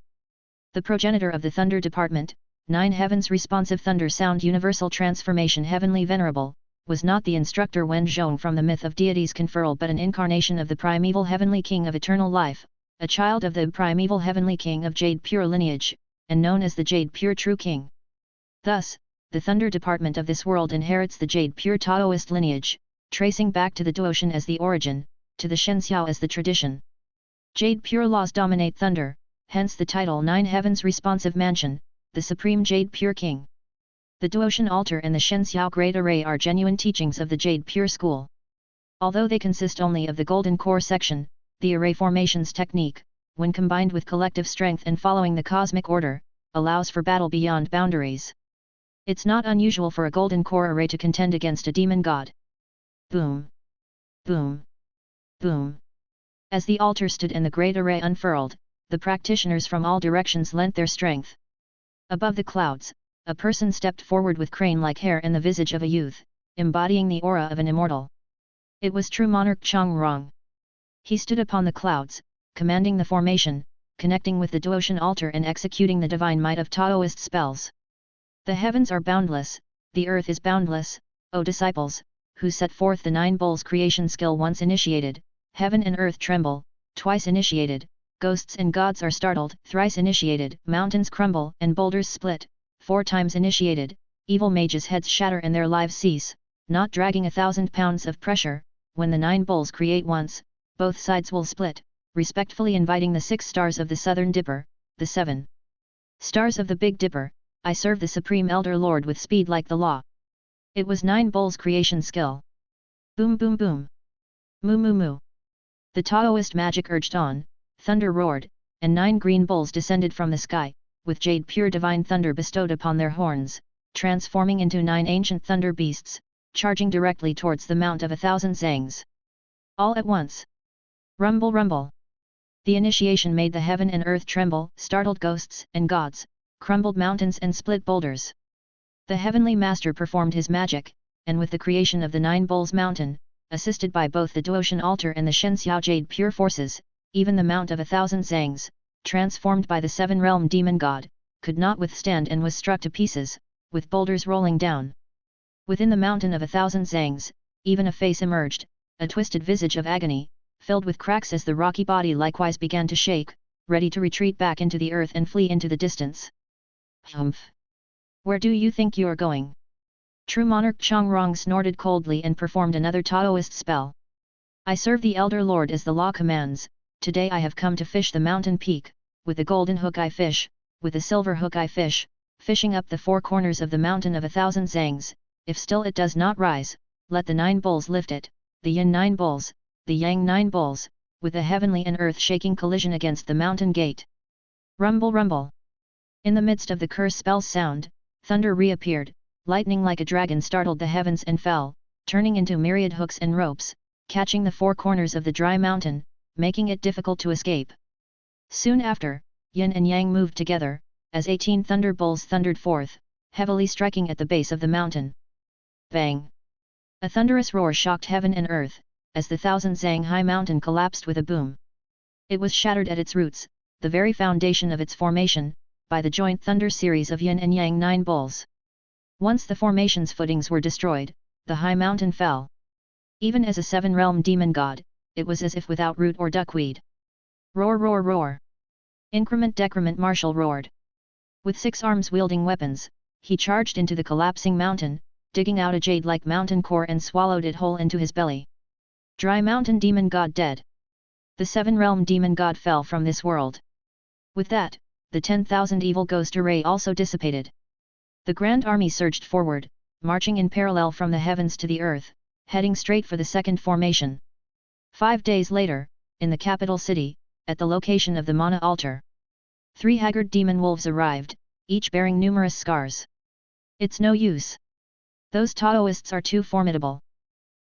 The progenitor of the thunder department, 9 heavens responsive thunder sound universal transformation heavenly venerable, was not the instructor Wen Zhong from the myth of deity's conferral but an incarnation of the primeval heavenly king of eternal life, a child of the primeval heavenly king of jade pure lineage, and known as the jade pure true king. Thus, the thunder department of this world inherits the jade pure Taoist lineage, tracing back to the Duotian as the origin, to the Shenxiao as the tradition. Jade pure laws dominate thunder, hence the title 9 heavens responsive mansion, the supreme jade pure king. The Duotian altar and the Shenxiao Great Array are genuine teachings of the Jade Pure School. Although they consist only of the golden core section, the array formations technique, when combined with collective strength and following the cosmic order, allows for battle beyond boundaries. It's not unusual for a golden core array to contend against a demon god. Boom! Boom! Boom! As the altar stood and the great array unfurled, the practitioners from all directions lent their strength. Above the clouds, a person stepped forward with crane-like hair and the visage of a youth, embodying the aura of an immortal. It was true monarch Chang Rong. He stood upon the clouds, commanding the formation, connecting with the Duotian altar and executing the divine might of Taoist spells. The heavens are boundless, the earth is boundless, O disciples, who set forth the 9 bowls creation skill once initiated, heaven and earth tremble, twice initiated, ghosts and gods are startled, thrice initiated, mountains crumble and boulders split, 4 times initiated, evil mages' heads shatter and their lives cease, not dragging 1,000 pounds of pressure. When the 9 bowls create once, both sides will split, respectfully inviting the 6 stars of the Southern Dipper, the 7 stars of the Big Dipper. I serve the Supreme Elder Lord with speed like the law. It was 9 bowls creation skill. Boom boom boom. Moo moo moo. The Taoist magic urged on, thunder roared, and 9 green bowls descended from the sky, with jade pure divine thunder bestowed upon their horns, transforming into 9 ancient thunder beasts, charging directly towards the Mount of 1,000 Zangs. All at once. Rumble rumble. The initiation made the heaven and earth tremble, startled ghosts and gods, crumbled mountains and split boulders. The heavenly master performed his magic, and with the creation of the 9 Bulls Mountain, assisted by both the Duotian altar and the Shenxiao Jade pure forces, even the Mount of 1,000 Zangs, transformed by the 7-realm demon god, could not withstand and was struck to pieces, with boulders rolling down. Within the mountain of 1,000 Zangs, even a face emerged, a twisted visage of agony, filled with cracks as the rocky body likewise began to shake, ready to retreat back into the earth and flee into the distance. Humph! Where do you think you're going? True monarch Chongrong snorted coldly and performed another Taoist spell. I serve the Elder Lord as the law commands. Today I have come to fish the mountain peak, with the golden hook I fish, with the silver hook I fish, fishing up the 4 corners of the mountain of 1,000 Zangs. If still it does not rise, let the 9 bulls lift it, the Yin 9 bulls, the Yang 9 bulls, with the heavenly and earth-shaking collision against the mountain gate. Rumble rumble. In the midst of the curse spell's sound, thunder reappeared, lightning like a dragon startled the heavens and fell, turning into myriad hooks and ropes, catching the 4 corners of the dry mountain, making it difficult to escape. Soon after, Yin and Yang moved together, as 18 thunder bulls thundered forth, heavily striking at the base of the mountain. Bang! A thunderous roar shocked heaven and earth, as the 1,000 Zang high mountain collapsed with a boom. It was shattered at its roots, the very foundation of its formation, by the joint thunder series of Yin and Yang 9 bulls. Once the formation's footings were destroyed, the high mountain fell. Even as a 7-realm demon god, it was as if without root or duckweed. Roar roar roar! Increment decrement Marshal roared. With 6 arms wielding weapons, he charged into the collapsing mountain, digging out a jade-like mountain core and swallowed it whole into his belly. Dry mountain demon god dead. The 7-realm demon god fell from this world. With that, the 10,000 evil ghost array also dissipated. The grand army surged forward, marching in parallel from the heavens to the earth, heading straight for the second formation. 5 days later, in the capital city, at the location of the Mana altar, 3 haggard demon wolves arrived, each bearing numerous scars. It's no use. Those Taoists are too formidable.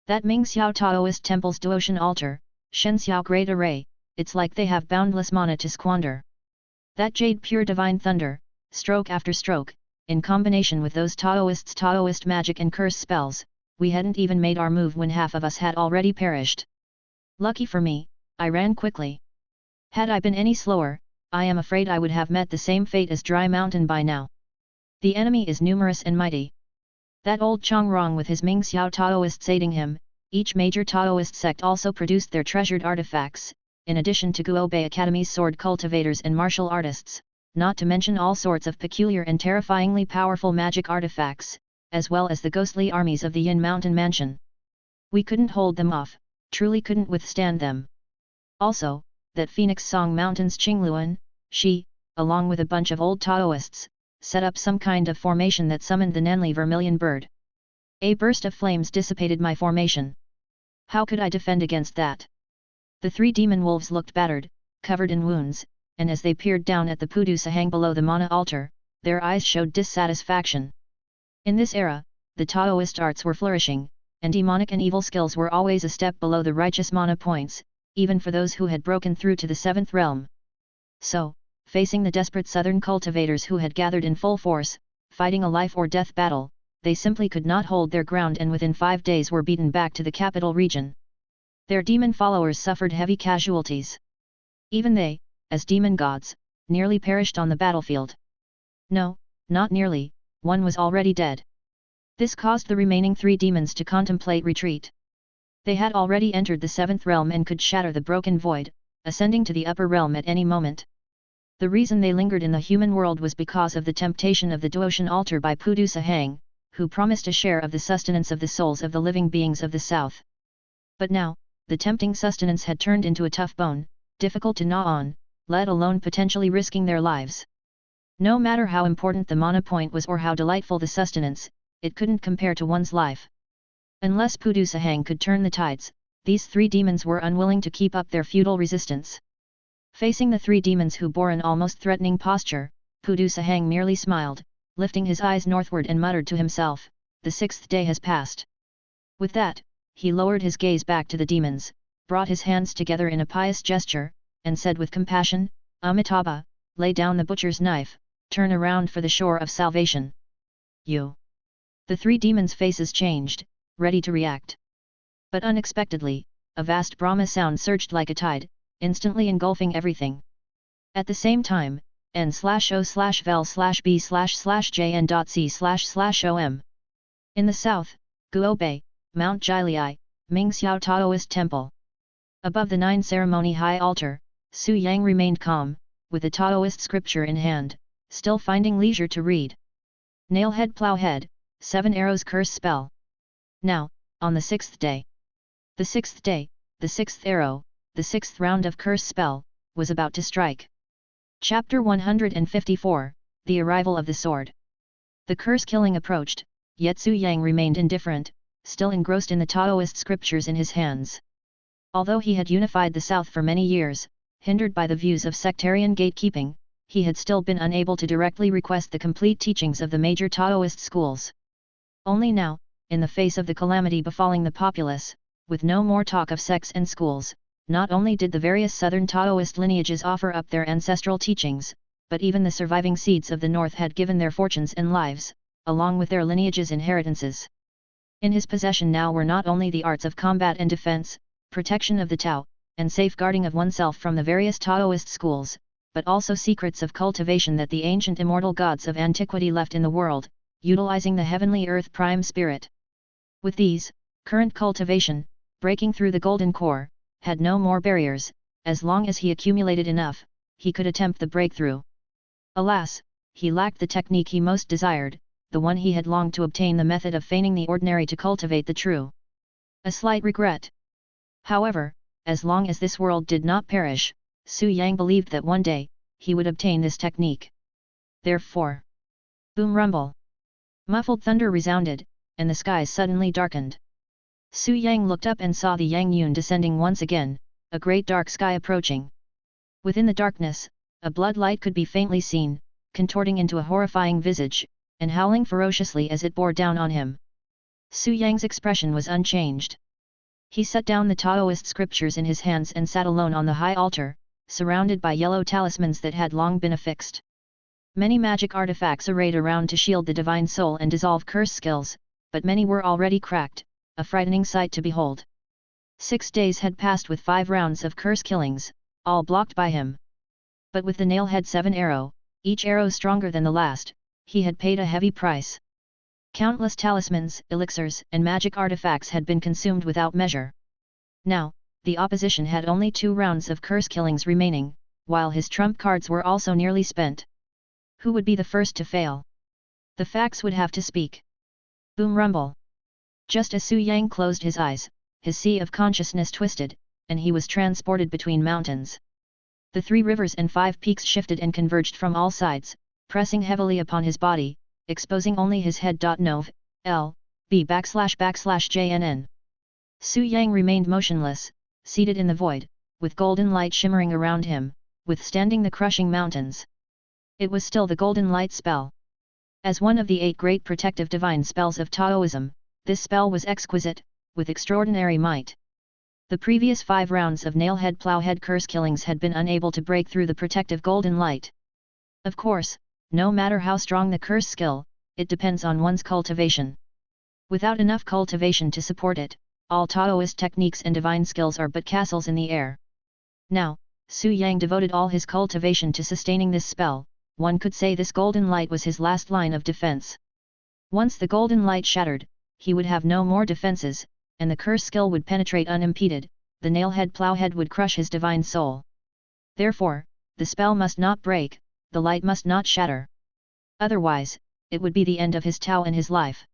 That Mingxiao Taoist temple's Duotian altar, Shenxiao Great Array, it's like they have boundless mana to squander. That jade pure divine thunder, stroke after stroke, in combination with those Taoists' Taoist magic and curse spells, we hadn't even made our move when half of us had already perished. Lucky for me, I ran quickly. Had I been any slower, I am afraid I would have met the same fate as Dry Mountain by now. The enemy is numerous and mighty. That old Chongrong with his Mingxiao Taoists aiding him, each major Taoist sect also produced their treasured artifacts, in addition to Guobei Academy's sword cultivators and martial artists, not to mention all sorts of peculiar and terrifyingly powerful magic artifacts, as well as the ghostly armies of the Yin Mountain Mansion. We couldn't hold them off, truly couldn't withstand them. Also, that Phoenix Song Mountain's Qingluan, she, along with a bunch of old Taoists, set up some kind of formation that summoned the Nanli vermilion bird. A burst of flames dissipated my formation. How could I defend against that? The 3 demon wolves looked battered, covered in wounds, and as they peered down at the Pudu Sahang below the Mana altar, their eyes showed dissatisfaction. In this era, the Taoist arts were flourishing, and demonic and evil skills were always a step below the righteous Mana points, even for those who had broken through to the 7th realm. So, facing the desperate southern cultivators who had gathered in full force, fighting a life-or-death battle, they simply could not hold their ground and within 5 days were beaten back to the capital region. Their demon followers suffered heavy casualties. Even they, as demon gods, nearly perished on the battlefield. No, not nearly, one was already dead. This caused the remaining 3 demons to contemplate retreat. They had already entered the 7th realm and could shatter the broken void, ascending to the upper realm at any moment. The reason they lingered in the human world was because of the temptation of the Duotian altar by Pudu Sahang, who promised a share of the sustenance of the souls of the living beings of the south. But now, the tempting sustenance had turned into a tough bone, difficult to gnaw on, let alone potentially risking their lives. No matter how important the mana point was or how delightful the sustenance, it couldn't compare to one's life. Unless Pudu Sahang could turn the tides, these 3 demons were unwilling to keep up their futile resistance. Facing the 3 demons who bore an almost threatening posture, Pudu Sahang merely smiled, lifting his eyes northward and muttered to himself, "The 6th day has passed." With that, he lowered his gaze back to the demons, brought his hands together in a pious gesture, and said with compassion, "Amitabha, lay down the butcher's knife, turn around for the shore of salvation." You! The 3 demons' faces changed, ready to react. But unexpectedly, a vast Brahma sound surged like a tide, instantly engulfing everything. At the same time, n/o/vel/b//jn.c//om. In the south, Guobei, Mount Jiliai, Mingxiao Taoist Temple. Above the 9 ceremony high altar, Su Yang remained calm, with the Taoist scripture in hand, still finding leisure to read. Nailhead Plowhead, 7 arrows curse spell. Now, on the 6th day. The 6th day, the 6th arrow, the 6th round of curse spell, was about to strike. Chapter 154, The Arrival of the Sword. The curse killing approached, yet Su Yang remained indifferent, still engrossed in the Taoist scriptures in his hands. Although he had unified the South for many years, hindered by the views of sectarian gatekeeping, he had still been unable to directly request the complete teachings of the major Taoist schools. Only now, in the face of the calamity befalling the populace, with no more talk of sects and schools, not only did the various southern Taoist lineages offer up their ancestral teachings, but even the surviving seeds of the north had given their fortunes and lives, along with their lineages' inheritances. In his possession now were not only the arts of combat and defense, protection of the Tao, and safeguarding of oneself from the various Taoist schools, but also secrets of cultivation that the ancient immortal gods of antiquity left in the world, utilizing the heavenly earth prime spirit. With these, current cultivation, breaking through the golden core, had no more barriers. As long as he accumulated enough, he could attempt the breakthrough. Alas, he lacked the technique he most desired, the one he had longed to obtain, the method of feigning the ordinary to cultivate the true. A slight regret. However, as long as this world did not perish, Su Yang believed that one day, he would obtain this technique. Therefore, boom rumble. Muffled thunder resounded, and the skies suddenly darkened. Su Yang looked up and saw the Yang Yun descending once again, a great dark sky approaching. Within the darkness, a blood light could be faintly seen, contorting into a horrifying visage, and howling ferociously as it bore down on him. Su Yang's expression was unchanged. He set down the Taoist scriptures in his hands and sat alone on the high altar, surrounded by yellow talismans that had long been affixed. Many magic artifacts arrayed around to shield the divine soul and dissolve curse skills, but many were already cracked, a frightening sight to behold. 6 days had passed with 5 rounds of curse killings, all blocked by him. But with the nailhead 7 arrow, each arrow stronger than the last, he had paid a heavy price. Countless talismans, elixirs, and magic artifacts had been consumed without measure. Now, the opposition had only 2 rounds of curse killings remaining, while his trump cards were also nearly spent. Who would be the first to fail? The facts would have to speak. Boom rumble. Just as Su Yang closed his eyes, his sea of consciousness twisted, and he was transported between mountains. The 3 rivers and 5 peaks shifted and converged from all sides, pressing heavily upon his body, exposing only his head. Nov, L, B//JNN. Su Yang remained motionless, seated in the void, with golden light shimmering around him, withstanding the crushing mountains. It was still the golden light spell. As one of the 8 great protective divine spells of Taoism, this spell was exquisite, with extraordinary might. The previous 5 rounds of nailhead plowhead curse killings had been unable to break through the protective golden light. Of course, no matter how strong the curse skill, it depends on one's cultivation. Without enough cultivation to support it, all Taoist techniques and divine skills are but castles in the air. Now, Su Yang devoted all his cultivation to sustaining this spell. One could say this golden light was his last line of defense. Once the golden light shattered, he would have no more defenses, and the curse skill would penetrate unimpeded, the nailhead plowhead would crush his divine soul. Therefore, the spell must not break, the light must not shatter. Otherwise, it would be the end of his Tao and his life.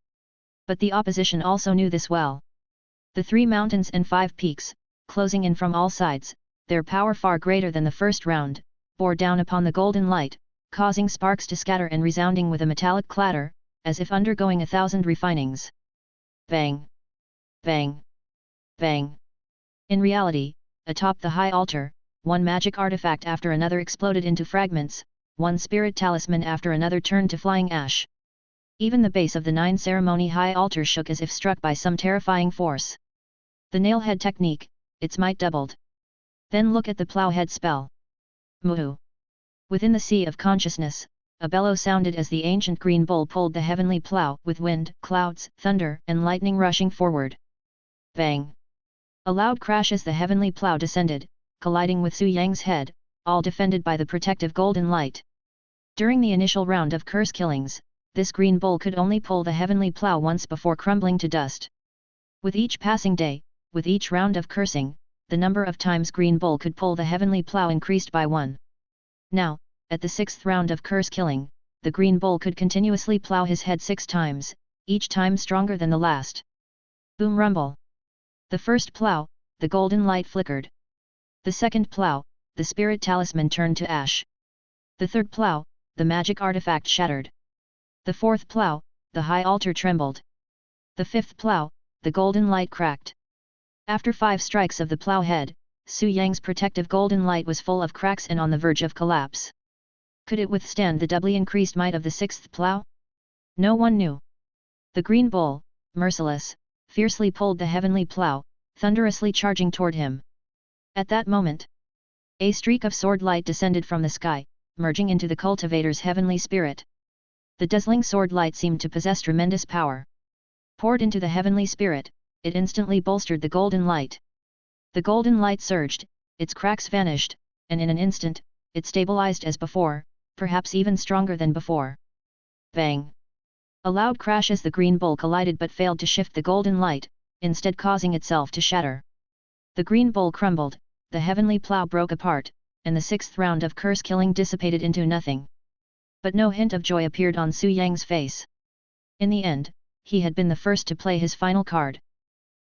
But the opposition also knew this well. The 3 mountains and 5 peaks, closing in from all sides, their power far greater than the first round, bore down upon the golden light, causing sparks to scatter and resounding with a metallic clatter, as if undergoing 1,000 refinings. Bang! Bang! Bang! In reality, atop the high altar, one magic artifact after another exploded into fragments, one spirit talisman after another turned to flying ash. Even the base of the 9 ceremony high altar shook as if struck by some terrifying force. The nailhead technique, its might doubled. Then look at the plowhead spell. Moo! Within the sea of consciousness, a bellow sounded as the ancient green bull pulled the heavenly plow with wind, clouds, thunder, and lightning rushing forward. Bang! A loud crash as the heavenly plow descended, colliding with Su Yang's head, all defended by the protective golden light. During the initial round of curse killings, this green bull could only pull the heavenly plow once before crumbling to dust. With each passing day, with each round of cursing, the number of times green bull could pull the heavenly plow increased by 1. Now, at the 6th round of curse killing, the green bull could continuously plow his head 6 times, each time stronger than the last. Boom rumble! The first plow, the golden light flickered. The second plow, the spirit talisman turned to ash. The third plow, the magic artifact shattered. The fourth plow, the high altar trembled. The fifth plow, the golden light cracked. After 5 strikes of the plow head, Su Yang's protective golden light was full of cracks and on the verge of collapse. Could it withstand the doubly increased might of the 6th plow? No one knew. The green bull, merciless, fiercely pulled the heavenly plow, thunderously charging toward him. At that moment, a streak of sword light descended from the sky, merging into the cultivator's heavenly spirit. The dazzling sword light seemed to possess tremendous power. Poured into the heavenly spirit, it instantly bolstered the golden light. The golden light surged, its cracks vanished, and in an instant, it stabilized as before, perhaps even stronger than before. Bang! A loud crash as the green bull collided but failed to shift the golden light, instead causing itself to shatter. The green bull crumbled, the heavenly plow broke apart, and the 6th round of curse killing dissipated into nothing. But no hint of joy appeared on Su Yang's face. In the end, he had been the first to play his final card.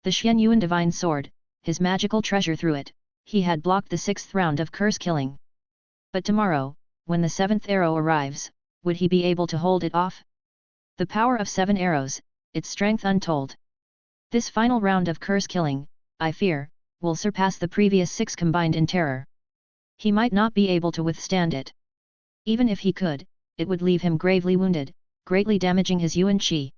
The Xian Yuan divine sword, his magical treasure through it, he had blocked the 6th round of curse killing. But tomorrow, when the 7th arrow arrives, would he be able to hold it off? The power of 7 arrows, its strength untold. This final round of curse killing, I fear, will surpass the previous 6 combined in terror. He might not be able to withstand it. Even if he could, it would leave him gravely wounded, greatly damaging his yuan qi.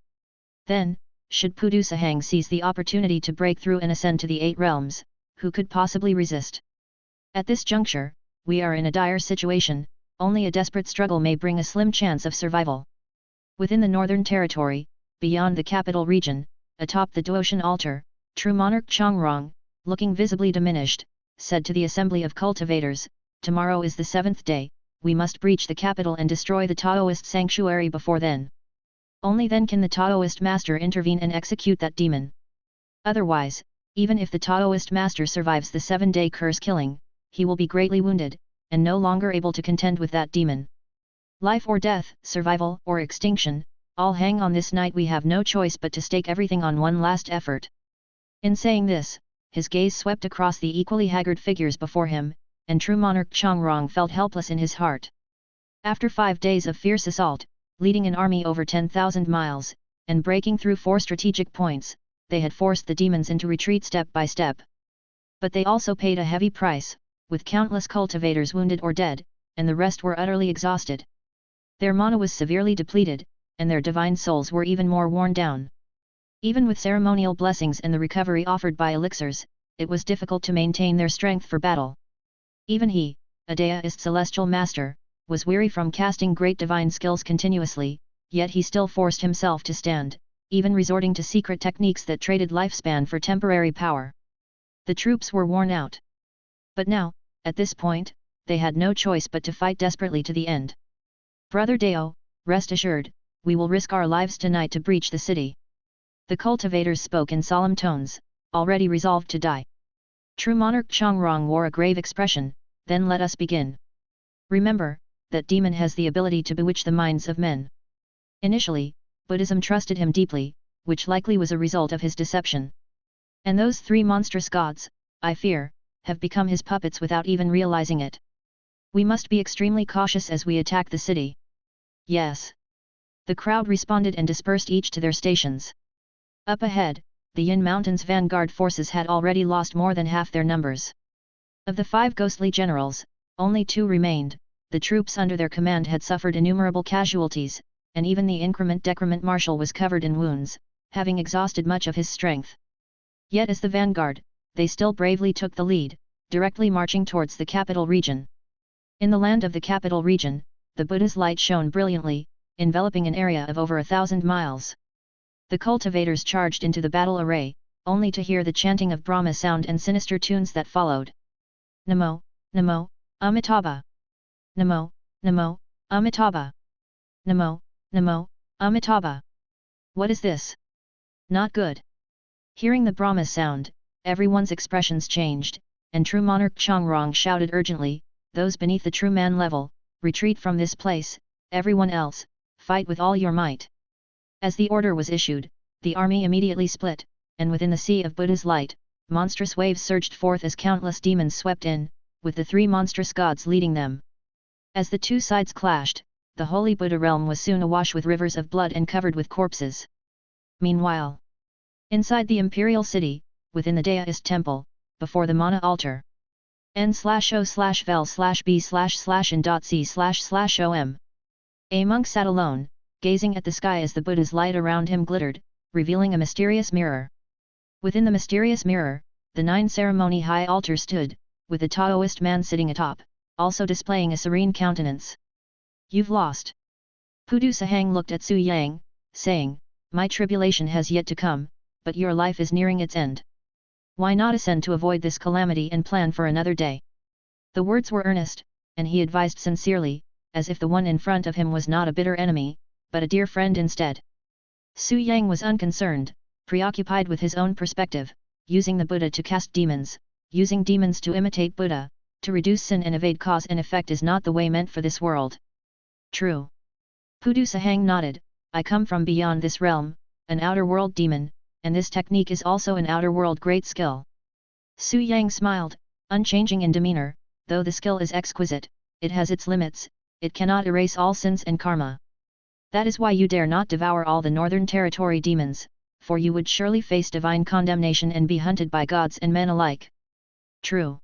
Then, should Pudu Sahang seize the opportunity to break through and ascend to the 8 realms, who could possibly resist? At this juncture, we are in a dire situation, only a desperate struggle may bring a slim chance of survival. Within the northern territory, beyond the capital region, atop the Duotian altar, true monarch Chongrong, looking visibly diminished, said to the assembly of cultivators, "Tomorrow is the 7th day, we must breach the capital and destroy the Taoist sanctuary before then. Only then can the Taoist master intervene and execute that demon. Otherwise, even if the Taoist master survives the 7-day curse killing, he will be greatly wounded, and no longer able to contend with that demon. Life or death, survival or extinction, all hang on this night. We have no choice but to stake everything on one last effort." In saying this, his gaze swept across the equally haggard figures before him, and true monarch Chongrong felt helpless in his heart. After 5 days of fierce assault, leading an army over 10,000 miles, and breaking through 4 strategic points, they had forced the demons into retreat step by step. But they also paid a heavy price, with countless cultivators wounded or dead, and the rest were utterly exhausted. Their mana was severely depleted, and their divine souls were even more worn down. Even with ceremonial blessings and the recovery offered by elixirs, it was difficult to maintain their strength for battle. Even he, a Daoist celestial master, was weary from casting great divine skills continuously, yet he still forced himself to stand, even resorting to secret techniques that traded lifespan for temporary power. The troops were worn out. But now, at this point, they had no choice but to fight desperately to the end. "Brother Dao, rest assured, we will risk our lives tonight to breach the city." The cultivators spoke in solemn tones, already resolved to die. True monarch Chongrong wore a grave expression. "Then let us begin. Remember, that demon has the ability to bewitch the minds of men. Initially, Buddhism trusted him deeply, which likely was a result of his deception. And those 3 monstrous gods, I fear, have become his puppets without even realizing it. We must be extremely cautious as we attack the city." "Yes." The crowd responded and dispersed each to their stations. Up ahead, the Yin Mountains' vanguard forces had already lost more than half their numbers. Of the 5 ghostly generals, only 2 remained, the troops under their command had suffered innumerable casualties, and even the increment-decrement marshal was covered in wounds, having exhausted much of his strength. Yet as the vanguard, they still bravely took the lead, directly marching towards the capital region. In the land of the capital region, the Buddha's light shone brilliantly, enveloping an area of over 1,000 miles. The cultivators charged into the battle array, only to hear the chanting of Brahma sound and sinister tunes that followed. Namo, Namo, Amitabha. Namo, Namo, Amitabha. Namo, Namo, Amitabha. What is this? Not good. Hearing the Brahma sound, everyone's expressions changed, and true monarch Changrong shouted urgently, those beneath the true man level, retreat from this place, everyone else, fight with all your might. As the order was issued, the army immediately split, and within the sea of Buddha's light, monstrous waves surged forth as countless demons swept in, with the three monstrous gods leading them. As the two sides clashed, the holy Buddha realm was soon awash with rivers of blood and covered with corpses. Meanwhile, inside the imperial city, within the Daoist temple, before the Mana altar, n/o/vel/b//in.c//om. A monk sat alone, gazing at the sky as the Buddha's light around him glittered, revealing a mysterious mirror. Within the mysterious mirror, the 9 ceremony high altar stood, with the Taoist man sitting atop, also displaying a serene countenance. You've lost. Pudu Sahang looked at Su Yang, saying, my tribulation has yet to come, but your life is nearing its end. Why not ascend to avoid this calamity and plan for another day? The words were earnest, and he advised sincerely, as if the one in front of him was not a bitter enemy, but a dear friend instead. Su Yang was unconcerned, preoccupied with his own perspective, using the Buddha to cast demons, using demons to imitate Buddha, to reduce sin and evade cause and effect is not the way meant for this world. True. Pudu Sahang nodded, I come from beyond this realm, an outer world demon, and this technique is also an outer world great skill. Su Yang smiled, unchanging in demeanor, though the skill is exquisite, it has its limits, it cannot erase all sins and karma. That is why you dare not devour all the Northern Territory demons, for you would surely face divine condemnation and be hunted by gods and men alike. True.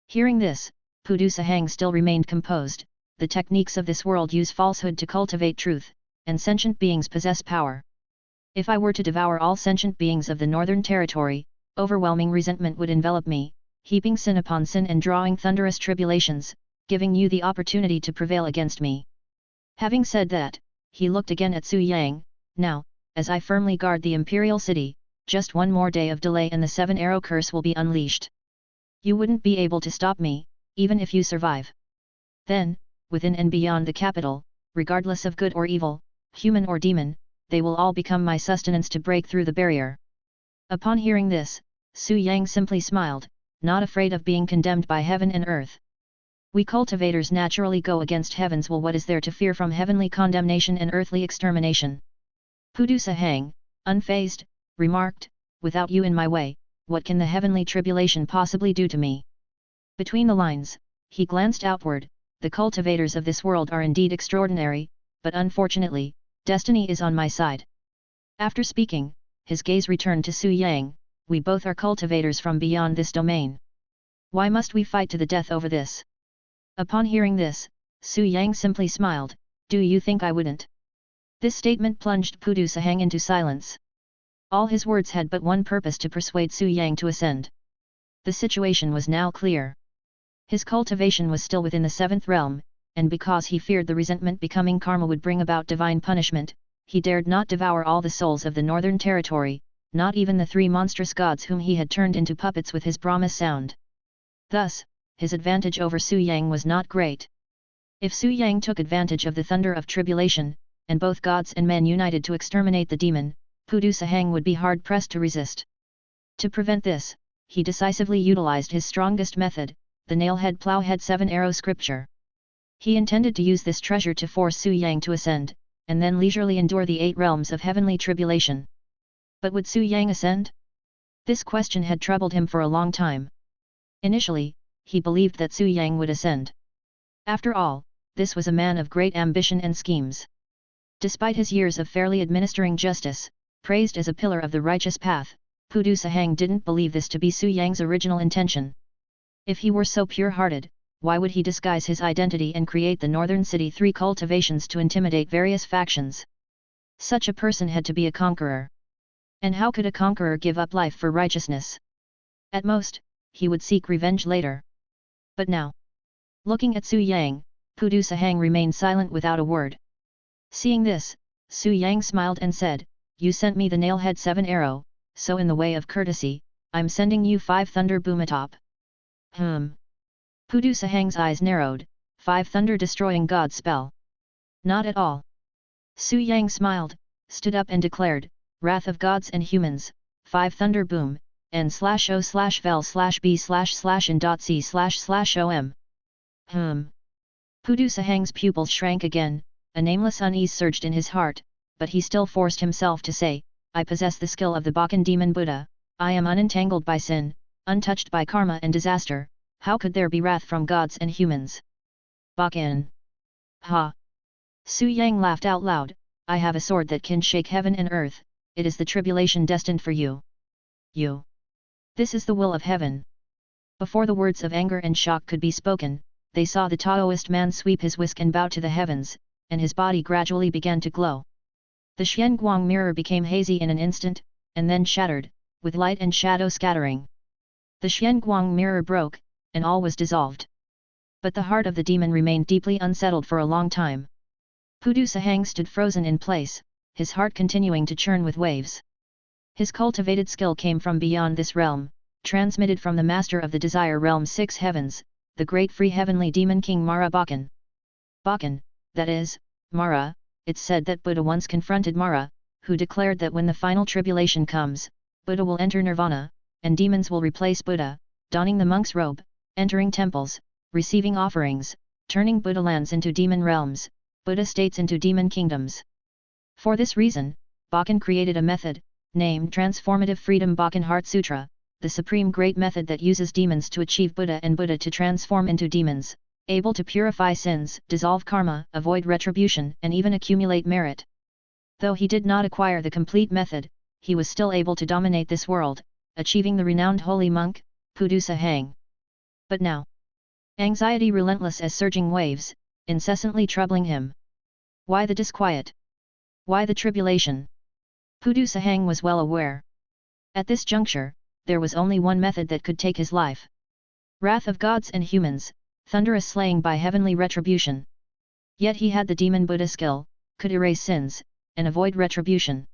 Hearing this, Pudu Sahang still remained composed, the techniques of this world use falsehood to cultivate truth, and sentient beings possess power. If I were to devour all sentient beings of the Northern Territory, overwhelming resentment would envelop me, heaping sin upon sin and drawing thunderous tribulations, giving you the opportunity to prevail against me. Having said that, he looked again at Su Yang, now, as I firmly guard the imperial city, just one more day of delay and the 7-arrow curse will be unleashed. You wouldn't be able to stop me, even if you survive. Then, within and beyond the capital, regardless of good or evil, human or demon, they will all become my sustenance to break through the barrier. Upon hearing this, Su Yang simply smiled, not afraid of being condemned by heaven and earth. We cultivators naturally go against heaven's will. What is there to fear from heavenly condemnation and earthly extermination? Pudu Sahang, unfazed, remarked, without you in my way, what can the heavenly tribulation possibly do to me? Between the lines, he glanced outward, the cultivators of this world are indeed extraordinary, but unfortunately, destiny is on my side. After speaking, his gaze returned to Su Yang, we both are cultivators from beyond this domain. Why must we fight to the death over this? Upon hearing this, Su Yang simply smiled, do you think I wouldn't? This statement plunged Pudu Sahang into silence. All his words had but one purpose, to persuade Su Yang to ascend. The situation was now clear. His cultivation was still within the 7th realm, and because he feared the resentment becoming karma would bring about divine punishment, he dared not devour all the souls of the Northern Territory, not even the 3 monstrous gods whom he had turned into puppets with his Brahma sound. Thus, his advantage over Su Yang was not great. If Su Yang took advantage of the thunder of tribulation, and both gods and men united to exterminate the demon, Pudu Sahang would be hard-pressed to resist. To prevent this, he decisively utilized his strongest method, the nail-head plow-head 7-arrow scripture. He intended to use this treasure to force Su Yang to ascend, and then leisurely endure the 8 realms of heavenly tribulation. But would Su Yang ascend? This question had troubled him for a long time. Initially, he believed that Su Yang would ascend. After all, this was a man of great ambition and schemes. Despite his years of fairly administering justice, praised as a pillar of the righteous path, Pudu Sahang didn't believe this to be Su Yang's original intention. If he were so pure-hearted, why would he disguise his identity and create the northern city 3 cultivations to intimidate various factions? Such a person had to be a conqueror. And how could a conqueror give up life for righteousness? At most, he would seek revenge later. But now, looking at Su Yang, Pudu Sahang remained silent without a word. Seeing this, Su Yang smiled and said, "You sent me the nailhead 7 arrow, so in the way of courtesy, I'm sending you 5 thunder boomatop." Pudu Sahang's eyes narrowed, 5 thunder destroying god spell. Not at all. Su Yang smiled, stood up and declared, "Wrath of gods and humans, 5 thunder boom, n/o/vel/b//in.c//om." Pudu Sahang's pupils shrank again, a nameless unease surged in his heart, but he still forced himself to say, "I possess the skill of the Bakan demon Buddha, I am unentangled by sin, untouched by karma and disaster, how could there be wrath from gods and humans?" Bakan. Ha! Su Yang laughed out loud, "I have a sword that can shake heaven and earth, it is the tribulation destined for you. You. This is the will of heaven." Before the words of anger and shock could be spoken, they saw the Taoist man sweep his whisk and bow to the heavens, and his body gradually began to glow. The Xianguang mirror became hazy in an instant, and then shattered, with light and shadow scattering. The Xianguang mirror broke, and all was dissolved. But the heart of the demon remained deeply unsettled for a long time. Pudu Sahang stood frozen in place, his heart continuing to churn with waves. His cultivated skill came from beyond this realm, transmitted from the master of the desire realm 6 heavens, the great free heavenly demon king Mara Bakan. Bakan, that is, Mara. It's said that Buddha once confronted Mara, who declared that when the final tribulation comes, Buddha will enter nirvana, and demons will replace Buddha, donning the monk's robe, entering temples, receiving offerings, turning Buddha lands into demon realms, Buddha states into demon kingdoms. For this reason, Bakan created a method, named Transformative Freedom Bakan Heart Sutra, the supreme great method that uses demons to achieve Buddha and Buddha to transform into demons, able to purify sins, dissolve karma, avoid retribution and even accumulate merit. Though he did not acquire the complete method, he was still able to dominate this world, achieving the renowned holy monk, Pudu Sahang. But now, anxiety relentless as surging waves, incessantly troubling him. Why the disquiet? Why the tribulation? Pudu Sahang was well aware. At this juncture, there was only one method that could take his life. Wrath of gods and humans, thunderous slaying by heavenly retribution. Yet he had the demon Buddha skill, could erase sins, and avoid retribution.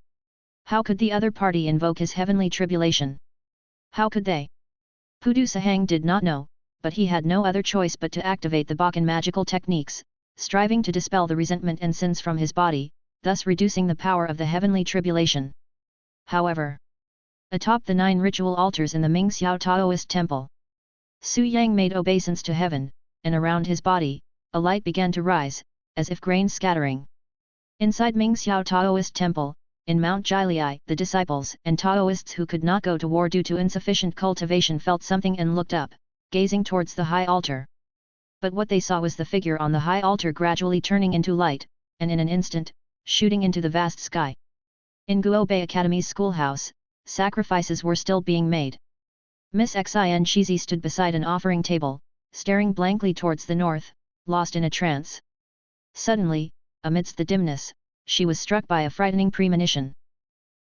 How could the other party invoke his heavenly tribulation? How could they? Pudu Sahang did not know, but he had no other choice but to activate the Bakan magical techniques, striving to dispel the resentment and sins from his body, thus reducing the power of the heavenly tribulation. However, atop the 9 ritual altars in the Mingxiao Taoist temple, Su Yang made obeisance to heaven, and around his body, a light began to rise, as if grains scattering. Inside Mingxiao Taoist temple, in Mount Jiliai, the disciples and Taoists who could not go to war due to insufficient cultivation felt something and looked up, gazing towards the high altar. But what they saw was the figure on the high altar gradually turning into light, and in an instant, shooting into the vast sky. In Guobei Academy's schoolhouse, sacrifices were still being made. Miss Xin Shizi stood beside an offering table, staring blankly towards the north, lost in a trance. Suddenly, amidst the dimness, she was struck by a frightening premonition.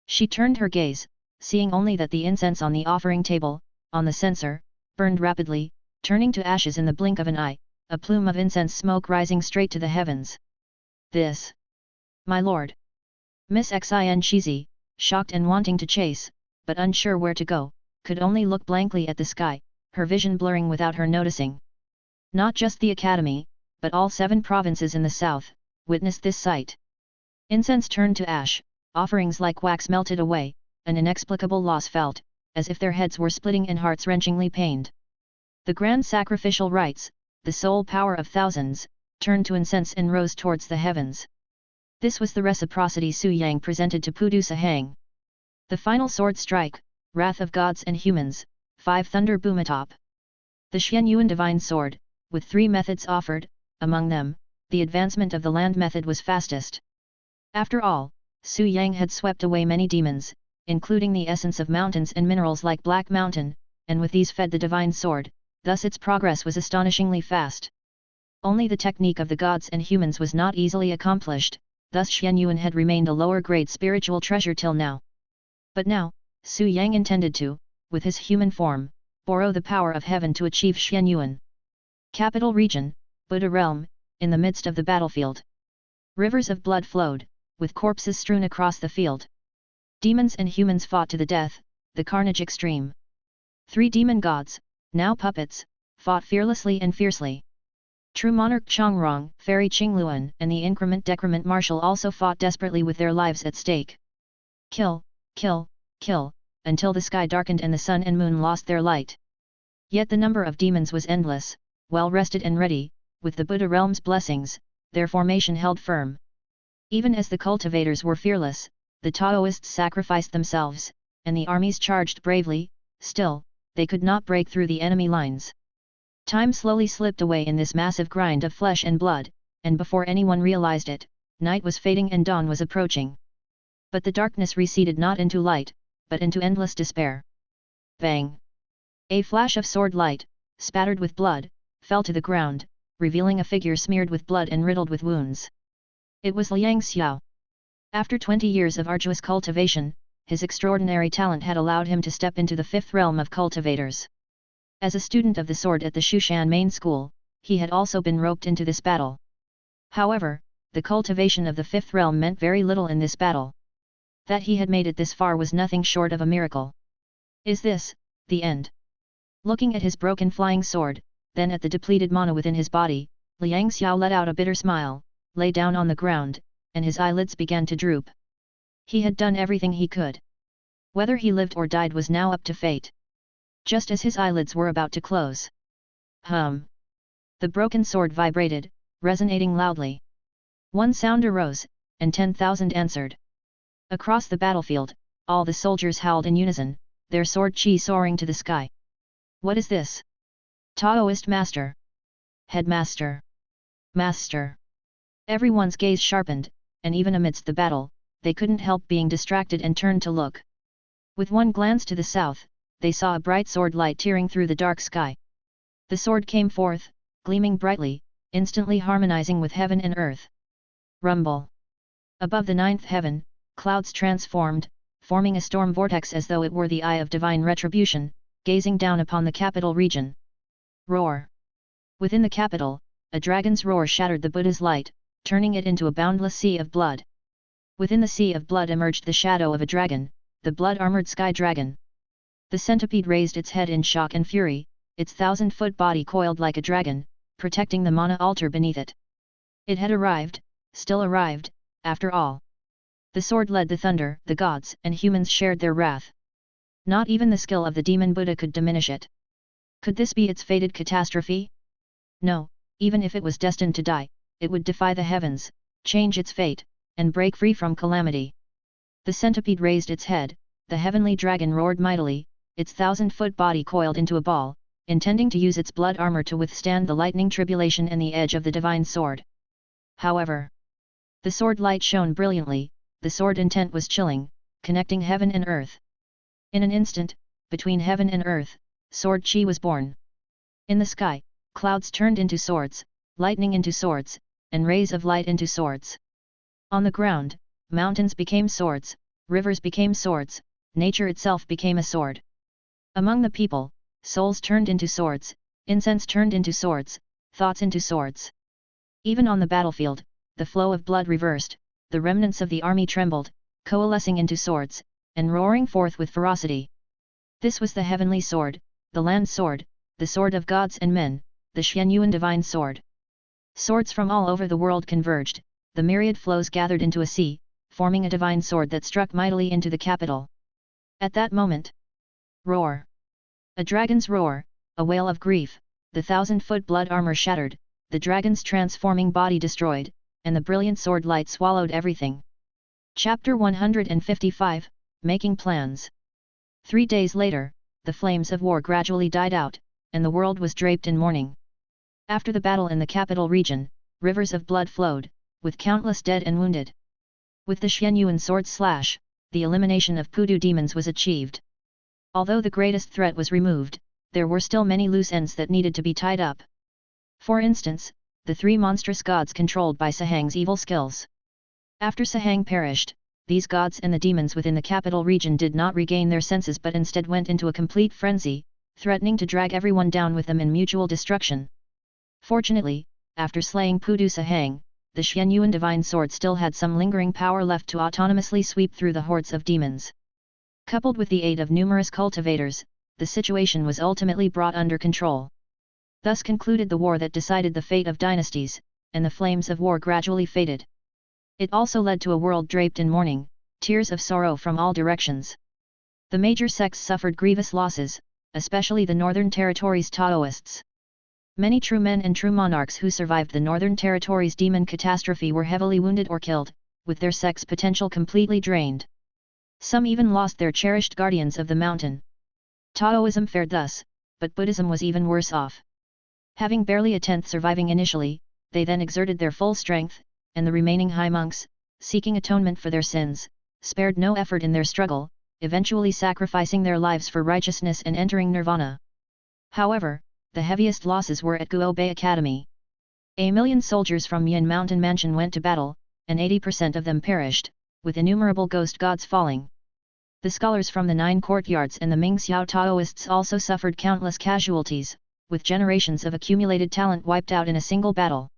She turned her gaze, seeing only that the incense on the offering table, on the censer, burned rapidly, turning to ashes in the blink of an eye, a plume of incense smoke rising straight to the heavens. "This! My lord!" Miss Xin Shizi, shocked and wanting to chase, but unsure where to go, could only look blankly at the sky, her vision blurring without her noticing. Not just the academy, but all 7 provinces in the south, witnessed this sight. Incense turned to ash, offerings like wax melted away, an inexplicable loss felt, as if their heads were splitting and hearts wrenchingly pained. The grand sacrificial rites, the sole power of thousands, turned to incense and rose towards the heavens. This was the reciprocity Su Yang presented to Pudu Sahang. The final sword strike, Wrath of Gods and Humans, 5 Thunder Boomatop. The Xianyuan Divine Sword, with 3 methods offered, among them, the advancement of the land method was fastest. After all, Su Yang had swept away many demons, including the essence of mountains and minerals like Black Mountain, and with these fed the Divine Sword, thus its progress was astonishingly fast. Only the technique of the gods and humans was not easily accomplished, thus Xuanyuan had remained a lower-grade spiritual treasure till now. But now, Su Yang intended to, with his human form, borrow the power of heaven to achieve Xuanyuan. Capital region, Buddha realm, in the midst of the battlefield. Rivers of blood flowed, with corpses strewn across the field. Demons and humans fought to the death, the carnage extreme. 3 demon gods, now puppets, fought fearlessly and fiercely. True monarch Chongrong, fairy Qingluan, and the increment-decrement marshal also fought desperately with their lives at stake. Kill, kill, kill, until the sky darkened and the sun and moon lost their light. Yet the number of demons was endless, well rested and ready, with the Buddha realm's blessings, their formation held firm. Even as the cultivators were fearless, the Taoists sacrificed themselves, and the armies charged bravely, still, they could not break through the enemy lines. Time slowly slipped away in this massive grind of flesh and blood, and before anyone realized it, night was fading and dawn was approaching. But the darkness receded not into light, but into endless despair. Bang! A flash of sword light, spattered with blood, fell to the ground, revealing a figure smeared with blood and riddled with wounds. It was Liang Xiao. After 20 years of arduous cultivation, his extraordinary talent had allowed him to step into the 5th realm of cultivators. As a student of the sword at the Shushan main school, he had also been roped into this battle. However, the cultivation of the 5th realm meant very little in this battle. That he had made it this far was nothing short of a miracle. Is this the end? Looking at his broken flying sword, then at the depleted mana within his body, Liang Xiao let out a bitter smile, lay down on the ground, and his eyelids began to droop. He had done everything he could. Whether he lived or died was now up to fate. Just as his eyelids were about to close. Hum! The broken sword vibrated, resonating loudly. One sound arose, and 10,000 answered. Across the battlefield, all the soldiers howled in unison, their sword chi soaring to the sky. What is this? Taoist master. Headmaster. Master. Everyone's gaze sharpened, and even amidst the battle, they couldn't help being distracted and turned to look. With one glance to the south, they saw a bright sword light tearing through the dark sky. The sword came forth, gleaming brightly, instantly harmonizing with heaven and earth. Rumble. Above the 9th heaven, clouds transformed, forming a storm vortex as though it were the eye of divine retribution, gazing down upon the capital region. Roar. Within the capital, a dragon's roar shattered the Buddha's light, turning it into a boundless sea of blood. Within the sea of blood emerged the shadow of a dragon, the blood-armored sky dragon. The centipede raised its head in shock and fury, its 1,000-foot body coiled like a dragon, protecting the mana altar beneath it. It had arrived, still arrived, after all. The sword led the thunder, the gods and humans shared their wrath. Not even the skill of the demon Buddha could diminish it. Could this be its fated catastrophe? No, even if it was destined to die, it would defy the heavens, change its fate, and break free from calamity. The centipede raised its head, the heavenly dragon roared mightily, its 1,000-foot body coiled into a ball, intending to use its blood armor to withstand the lightning tribulation and the edge of the divine sword. However, the sword light shone brilliantly, the sword intent was chilling, connecting heaven and earth. In an instant, between heaven and earth, sword chi was born. In the sky, clouds turned into swords, lightning into swords, and rays of light into swords. On the ground, mountains became swords, rivers became swords, nature itself became a sword. Among the people, souls turned into swords, incense turned into swords, thoughts into swords. Even on the battlefield, the flow of blood reversed, the remnants of the army trembled, coalescing into swords, and roaring forth with ferocity. This was the heavenly sword, the land sword, the sword of gods and men, the Xuanyuan divine sword. Swords from all over the world converged, the myriad flows gathered into a sea, forming a divine sword that struck mightily into the capital. At that moment, roar! A dragon's roar, a wail of grief, the 1,000-foot blood armor shattered, the dragon's transforming body destroyed, and the brilliant sword light swallowed everything. Chapter 155, Making Plans. 3 days later, the flames of war gradually died out, and the world was draped in mourning. After the battle in the capital region, rivers of blood flowed, with countless dead and wounded. With the Xuanyuan sword slash, the elimination of Pudu demons was achieved. Although the greatest threat was removed, there were still many loose ends that needed to be tied up. For instance, the 3 monstrous gods controlled by Sahang's evil skills. After Sahang perished, these gods and the demons within the capital region did not regain their senses but instead went into a complete frenzy, threatening to drag everyone down with them in mutual destruction. Fortunately, after slaying Pudu Sahang, the Xuanyuan divine sword still had some lingering power left to autonomously sweep through the hordes of demons. Coupled with the aid of numerous cultivators, the situation was ultimately brought under control. Thus concluded the war that decided the fate of dynasties, and the flames of war gradually faded. It also led to a world draped in mourning, tears of sorrow from all directions. The major sects suffered grievous losses, especially the Northern Territories' Taoists. Many true men and true monarchs who survived the Northern Territories' demon catastrophe were heavily wounded or killed, with their sect's potential completely drained. Some even lost their cherished guardians of the mountain. Taoism fared thus, but Buddhism was even worse off. Having barely a tenth surviving initially, they then exerted their full strength, and the remaining high monks, seeking atonement for their sins, spared no effort in their struggle, eventually sacrificing their lives for righteousness and entering nirvana. However, the heaviest losses were at Guo Bei Academy. 1,000,000 soldiers from Yan Mountain Mansion went to battle, and 80% of them perished, with innumerable ghost gods falling. The scholars from the 9 courtyards and the Mingxiao Taoists also suffered countless casualties, with generations of accumulated talent wiped out in a single battle.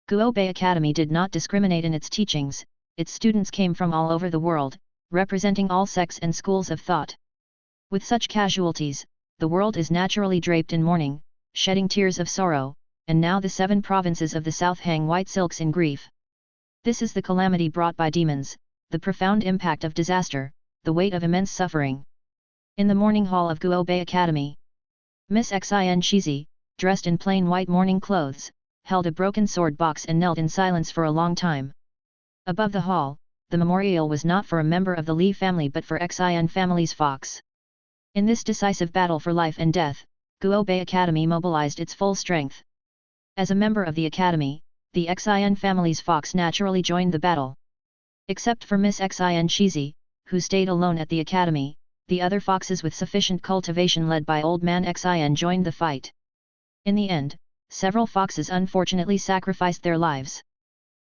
Guo Bei Academy did not discriminate in its teachings, its students came from all over the world, representing all sects and schools of thought. With such casualties, the world is naturally draped in mourning, shedding tears of sorrow, and now the 7 provinces of the south hang white silks in grief. This is the calamity brought by demons, the profound impact of disaster, the weight of immense suffering. In the mourning hall of Guo Bei Academy, Miss Xin Shizi, dressed in plain white mourning clothes, held a broken sword box and knelt in silence for a long time. Above the hall, the memorial was not for a member of the Li family but for Xin family's fox. In this decisive battle for life and death, Guo Bei Academy mobilized its full strength. As a member of the academy, the Xin family's fox naturally joined the battle. Except for Miss Xin Shizi, who stayed alone at the academy, the other foxes with sufficient cultivation led by Old Man Xin joined the fight. In the end, several foxes unfortunately sacrificed their lives.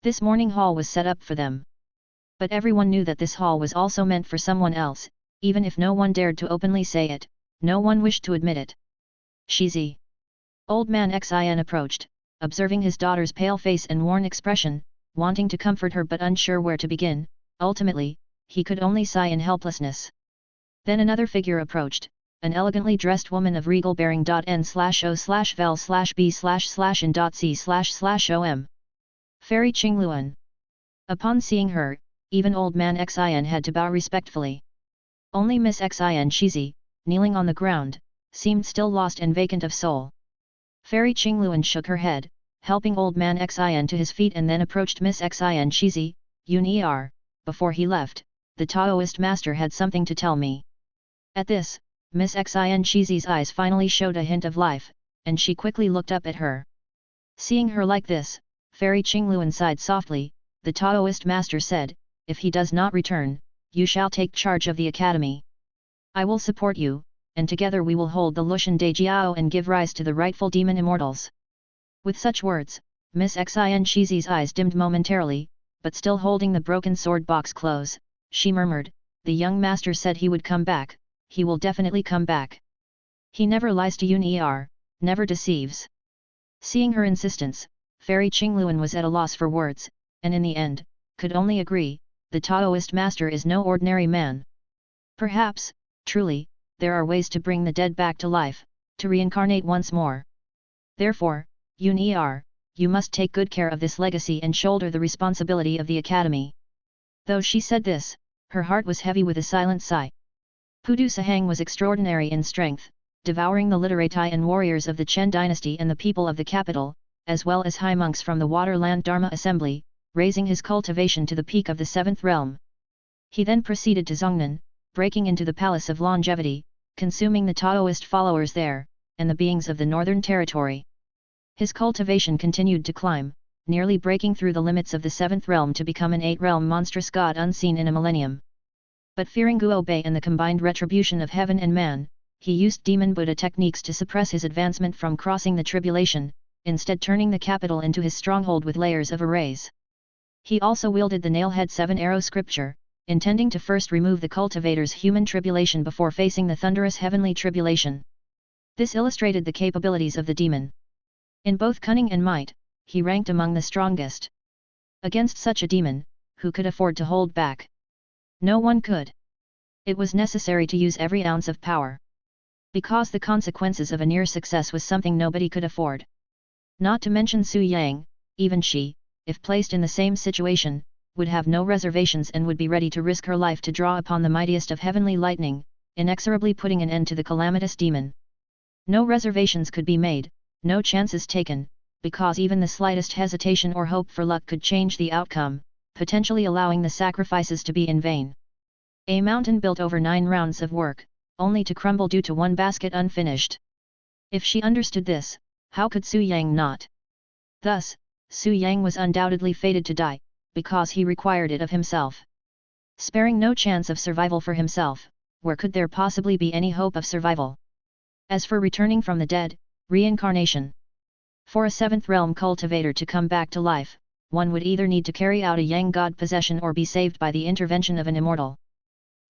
This mourning hall was set up for them. But everyone knew that this hall was also meant for someone else, even if no one dared to openly say it, no one wished to admit it. Shizi. Old Man Xin approached, observing his daughter's pale face and worn expression, wanting to comfort her but unsure where to begin. Ultimately, he could only sigh in helplessness. Then another figure approached, an elegantly dressed woman of regal bearing. N/O/vel/b/n.c//om. Fairy Qingluan. Upon seeing her, even Old Man Xin had to bow respectfully. Only Miss Xin Shizi, kneeling on the ground, seemed still lost and vacant of soul. Fairy Qingluan shook her head, helping Old Man Xin to his feet and then approached Miss Xin Shizi. Yun before he left, the Taoist master had something to tell me. At this, Miss Xin Shizi's eyes finally showed a hint of life, and she quickly looked up at her. Seeing her like this, Fairy Qingluan sighed softly. The Taoist master said, "If he does not return, you shall take charge of the academy. I will support you, and together we will hold the Lushan Daijiao and give rise to the rightful demon immortals." With such words, Miss Xin Shizi's eyes dimmed momentarily, but still holding the broken sword box close, she murmured, "The young master said he would come back. He will definitely come back. He never lies to Yun, never deceives." Seeing her insistence, Fairy Qingluan was at a loss for words, and in the end, could only agree, the Taoist master is no ordinary man. Perhaps, truly, there are ways to bring the dead back to life, to reincarnate once more. Therefore, Yun, you must take good care of this legacy and shoulder the responsibility of the academy. Though she said this, her heart was heavy with a silent sigh. Pudu Sahang was extraordinary in strength, devouring the literati and warriors of the Chen dynasty and the people of the capital, as well as high monks from the Waterland Dharma Assembly, raising his cultivation to the peak of the 7th realm. He then proceeded to Zhongnan, breaking into the Palace of Longevity, consuming the Taoist followers there, and the beings of the Northern Territory. His cultivation continued to climb, nearly breaking through the limits of the 7th realm to become an 8th-realm monstrous god unseen in a millennium. But fearing Guo Bei and the combined retribution of heaven and man, he used demon Buddha techniques to suppress his advancement from crossing the tribulation, instead turning the capital into his stronghold with layers of arrays. He also wielded the nail-head 7-arrow scripture, intending to first remove the cultivator's human tribulation before facing the thunderous heavenly tribulation. This illustrated the capabilities of the demon. In both cunning and might, he ranked among the strongest. Against such a demon, who could afford to hold back? No one could. It was necessary to use every ounce of power. Because the consequences of a near success was something nobody could afford. Not to mention Su Yang, even she, if placed in the same situation, would have no reservations and would be ready to risk her life to draw upon the mightiest of heavenly lightning, inexorably putting an end to the calamitous demon. No reservations could be made, no chances taken, because even the slightest hesitation or hope for luck could change the outcome, potentially allowing the sacrifices to be in vain. A mountain built over 9 rounds of work, only to crumble due to one basket unfinished. If she understood this, how could Su Yang not? Thus, Su Yang was undoubtedly fated to die, because he required it of himself. Sparing no chance of survival for himself, where could there possibly be any hope of survival? As for returning from the dead, reincarnation. For a 7th realm cultivator to come back to life, one would either need to carry out a Yang god possession or be saved by the intervention of an immortal.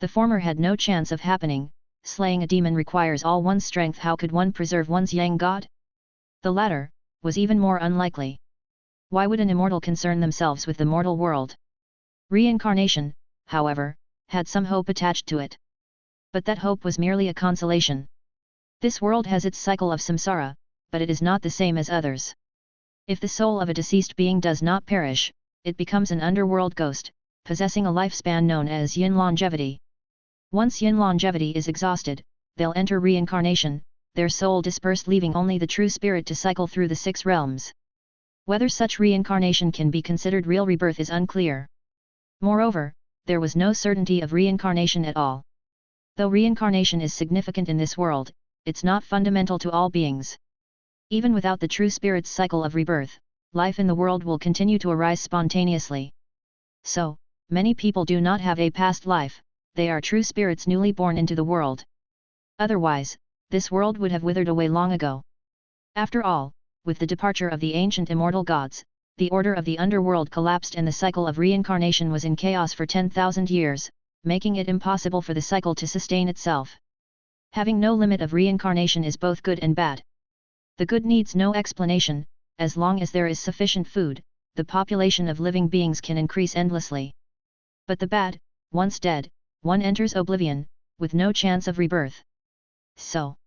The former had no chance of happening. Slaying a demon requires all one's strength. How could one preserve one's Yang god? The latter was even more unlikely. Why would an immortal concern themselves with the mortal world? Reincarnation, however, had some hope attached to it. But that hope was merely a consolation. This world has its cycle of samsara, but it is not the same as others. If the soul of a deceased being does not perish, it becomes an underworld ghost, possessing a lifespan known as yin longevity. Once yin longevity is exhausted, they'll enter reincarnation, their soul dispersed, leaving only the true spirit to cycle through the 6 realms. Whether such reincarnation can be considered real rebirth is unclear. Moreover, there was no certainty of reincarnation at all. Though reincarnation is significant in this world, it's not fundamental to all beings. Even without the true spirit's cycle of rebirth, life in the world will continue to arise spontaneously. So, many people do not have a past life, they are true spirits newly born into the world. Otherwise, this world would have withered away long ago. After all, with the departure of the ancient immortal gods, the order of the underworld collapsed and the cycle of reincarnation was in chaos for 10,000 years, making it impossible for the cycle to sustain itself. Having no limit of reincarnation is both good and bad. The good needs no explanation. As long as there is sufficient food, the population of living beings can increase endlessly. But the bad, once dead, one enters oblivion, with no chance of rebirth. So,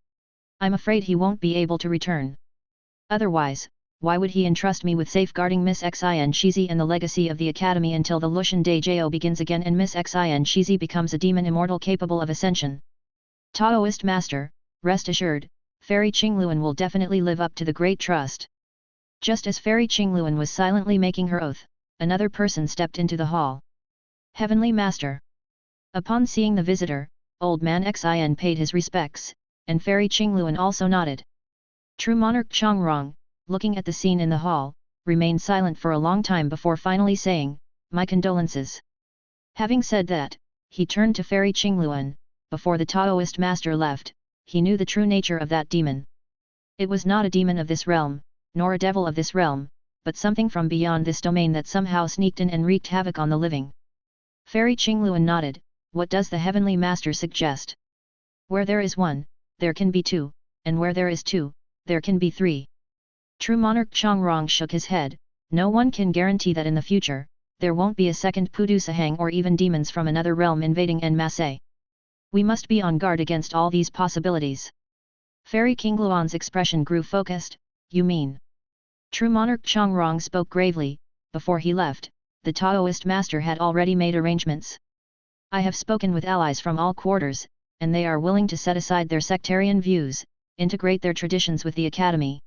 I'm afraid he won't be able to return. Otherwise, why would he entrust me with safeguarding Miss Xin Shizi and the legacy of the Academy until the Lushan Daijao begins again and Miss Xin Shizi becomes a demon immortal capable of ascension? Taoist Master, rest assured, Fairy Qingluan will definitely live up to the great trust. Just as Fairy Qingluan was silently making her oath, another person stepped into the hall. Heavenly Master. Upon seeing the visitor, Old Man Xin paid his respects, and Fairy Qingluan also nodded. True Monarch Chongrong, looking at the scene in the hall, remained silent for a long time before finally saying, "My condolences." Having said that, he turned to Fairy Qingluan. Before the Taoist master left, he knew the true nature of that demon. It was not a demon of this realm, nor a devil of this realm, but something from beyond this domain that somehow sneaked in and wreaked havoc on the living. Fairy Qingluan nodded. What does the Heavenly Master suggest? Where there is one, there can be two, and where there is two, there can be three. True Monarch Chongrong shook his head. No one can guarantee that in the future, there won't be a second Pudu Sahang or even demons from another realm invading en masse. We must be on guard against all these possibilities. Fairy Qingluan's expression grew focused. You mean? True Monarch Chongrong spoke gravely. Before he left, the Taoist master had already made arrangements. I have spoken with allies from all quarters, and they are willing to set aside their sectarian views, integrate their traditions with the Academy.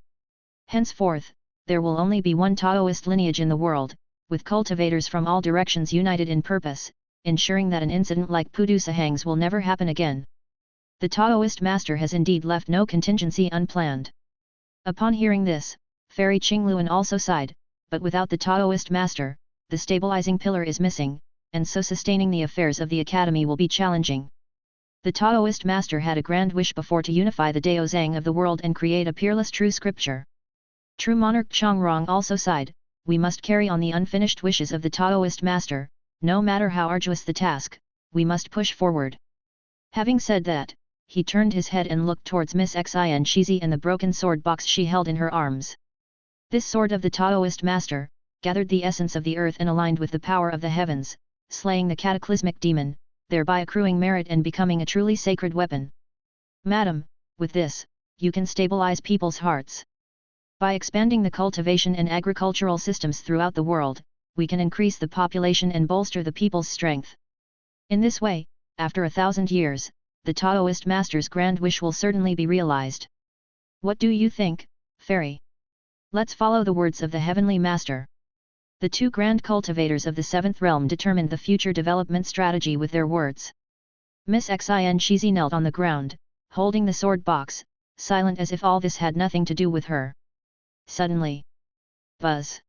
Henceforth, there will only be one Taoist lineage in the world, with cultivators from all directions united in purpose, ensuring that an incident like Pudu Sahangs will never happen again. The Taoist master has indeed left no contingency unplanned. Upon hearing this, Fairy Qingluan also sighed, but without the Taoist master, the stabilizing pillar is missing, and so sustaining the affairs of the Academy will be challenging. The Taoist master had a grand wish before to unify the Daozang of the world and create a peerless true scripture. True monarch Chongrong also sighed, we must carry on the unfinished wishes of the Taoist master, no matter how arduous the task, we must push forward. Having said that, he turned his head and looked towards Miss Xin Shizi and the broken sword box she held in her arms. This sword of the Taoist master, gathered the essence of the earth and aligned with the power of the heavens, slaying the cataclysmic demon, thereby accruing merit and becoming a truly sacred weapon. Madam, with this, you can stabilize people's hearts. By expanding the cultivation and agricultural systems throughout the world, we can increase the population and bolster the people's strength. In this way, after 1,000 years, the Taoist master's grand wish will certainly be realized. What do you think, Fairy? Let's follow the words of the heavenly master. The two grand cultivators of the seventh realm determined the future development strategy with their words. Miss Xin Shizi knelt on the ground, holding the sword box, silent as if all this had nothing to do with her. Suddenly, buzz!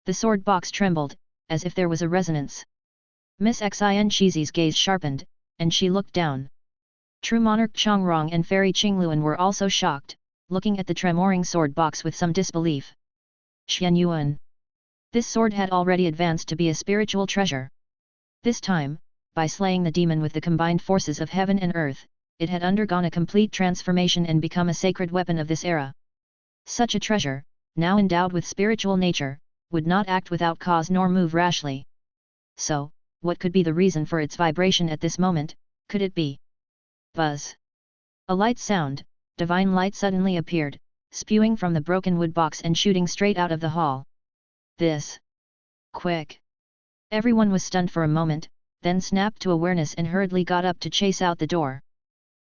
The sword box trembled, as if there was a resonance. Miss Xin Shizi's gaze sharpened, and she looked down. True monarch Chongrong and Fairy Qingluan were also shocked, looking at the tremoring sword box with some disbelief. Xian Yuan. This sword had already advanced to be a spiritual treasure. This time, by slaying the demon with the combined forces of heaven and earth, it had undergone a complete transformation and become a sacred weapon of this era. Such a treasure, now endowed with spiritual nature, would not act without cause nor move rashly. So, what could be the reason for its vibration at this moment? Could it be? Buzz! A light sound, divine light suddenly appeared, spewing from the broken wood box and shooting straight out of the hall. This! Quick! Everyone was stunned for a moment, then snapped to awareness and hurriedly got up to chase out the door.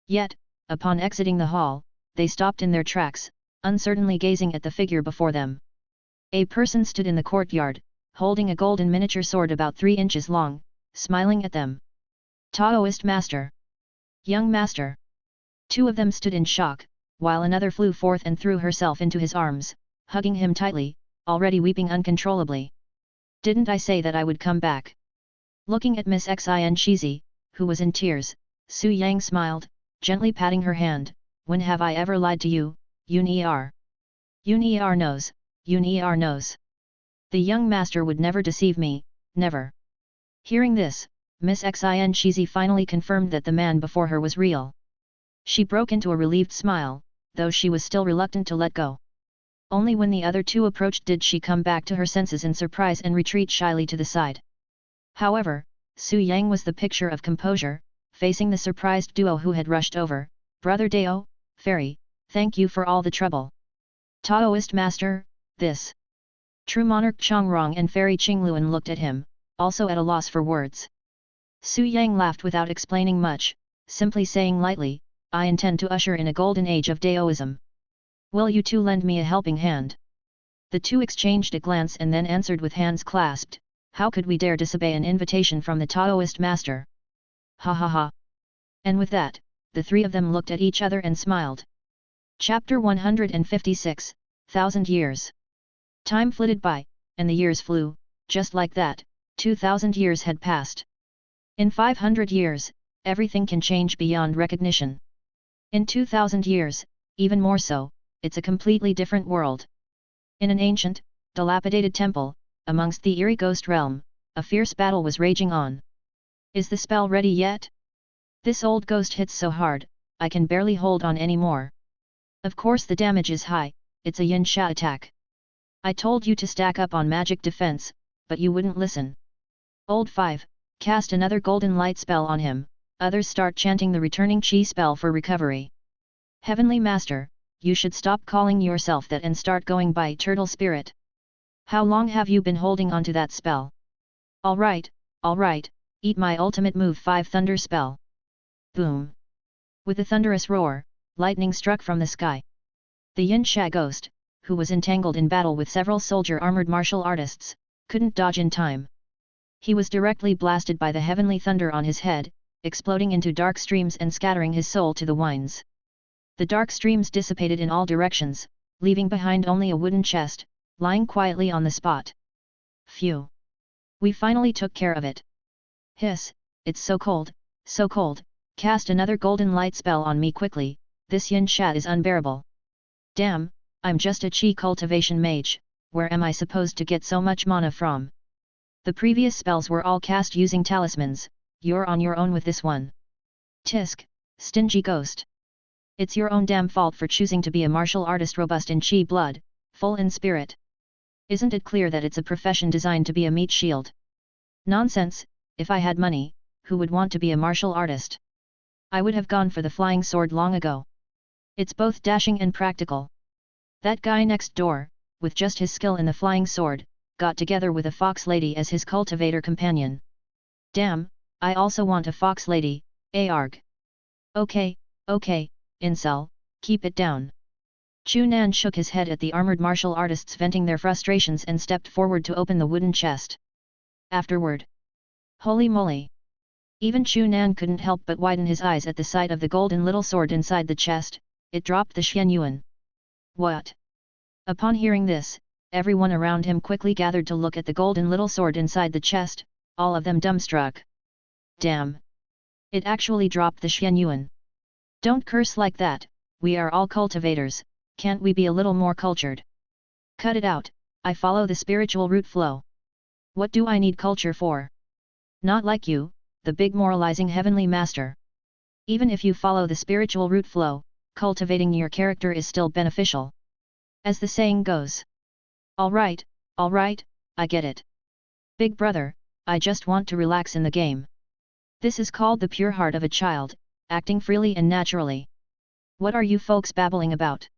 Yet, upon exiting the hall, they stopped in their tracks, uncertainly gazing at the figure before them. A person stood in the courtyard, holding a golden miniature sword about 3 inches long, smiling at them. Taoist master! Young master! 2 of them stood in shock, while another flew forth and threw herself into his arms, hugging him tightly, already weeping uncontrollably. Didn't I say that I would come back? Looking at Miss Xin Shizi, who was in tears, Su Yang smiled, gently patting her hand. When have I ever lied to you, Yun Er? Yun Er knows, Yun Er knows. The young master would never deceive me, never. Hearing this, Miss Xin Shizi finally confirmed that the man before her was real. She broke into a relieved smile, though she was still reluctant to let go. Only when the other 2 approached did she come back to her senses in surprise and retreat shyly to the side. However, Su Yang was the picture of composure, facing the surprised duo who had rushed over. Brother Dao, Fairy, thank you for all the trouble. Taoist master, this. True monarch Chongrong and Fairy Qingluan looked at him, also at a loss for words. Su Yang laughed without explaining much, simply saying lightly, I intend to usher in a golden age of Daoism. Will you 2 lend me a helping hand? The 2 exchanged a glance and then answered with hands clasped, how could we dare disobey an invitation from the Taoist master? Ha ha ha. And with that, the 3 of them looked at each other and smiled. Chapter 156, 1000 Years. Time flitted by, and the years flew, just like that, 2000 years had passed. In 500 years, everything can change beyond recognition. In 2000 years, even more so, it's a completely different world. In an ancient, dilapidated temple, amongst the eerie ghost realm, a fierce battle was raging on. Is the spell ready yet? This old ghost hits so hard, I can barely hold on anymore. Of course the damage is high, it's a yin sha attack. I told you to stack up on magic defense, but you wouldn't listen. Old 5, cast another golden light spell on him, others start chanting the returning chi spell for recovery. Heavenly Master, you should stop calling yourself that and start going by Turtle Spirit. How long have you been holding on to that spell? Alright, eat my ultimate move 5 thunder spell. Boom! With a thunderous roar, lightning struck from the sky. The Yin Sha ghost, who was entangled in battle with several soldier-armored martial artists, couldn't dodge in time. He was directly blasted by the heavenly thunder on his head, exploding into dark streams and scattering his soul to the winds. The dark streams dissipated in all directions, leaving behind only a wooden chest, lying quietly on the spot. Phew! We finally took care of it. Hiss, it's so cold, Cast another golden light spell on me quickly, this yin chat is unbearable. Damn, I'm just a chi cultivation mage, where am I supposed to get so much mana from? The previous spells were all cast using talismans, you're on your own with this one. Tisk, stingy ghost. It's your own damn fault for choosing to be a martial artist robust in chi blood, full in spirit. Isn't it clear that it's a profession designed to be a meat shield? Nonsense, if I had money, who would want to be a martial artist? I would have gone for the flying sword long ago. It's both dashing and practical. That guy next door, with just his skill in the flying sword, got together with a fox lady as his cultivator companion. Damn, I also want a fox lady, arg. Okay, incel, keep it down. Chu Nan shook his head at the armored martial artists venting their frustrations and stepped forward to open the wooden chest. Afterward. Holy moly! Even Chu Nan couldn't help but widen his eyes at the sight of the golden little sword inside the chest. It dropped the Xian Yuan. What? Upon hearing this, everyone around him quickly gathered to look at the golden little sword inside the chest, all of them dumbstruck. Damn! It actually dropped the Xian Yuan. Don't curse like that, we are all cultivators, can't we be a little more cultured? Cut it out, I follow the spiritual root flow. What do I need culture for? Not like you, the big moralizing heavenly master. Even if you follow the spiritual root flow, cultivating your character is still beneficial. As the saying goes. Alright, I get it. Big brother, I just want to relax in the game. This is called the pure heart of a child, acting freely and naturally. What are you folks babbling about?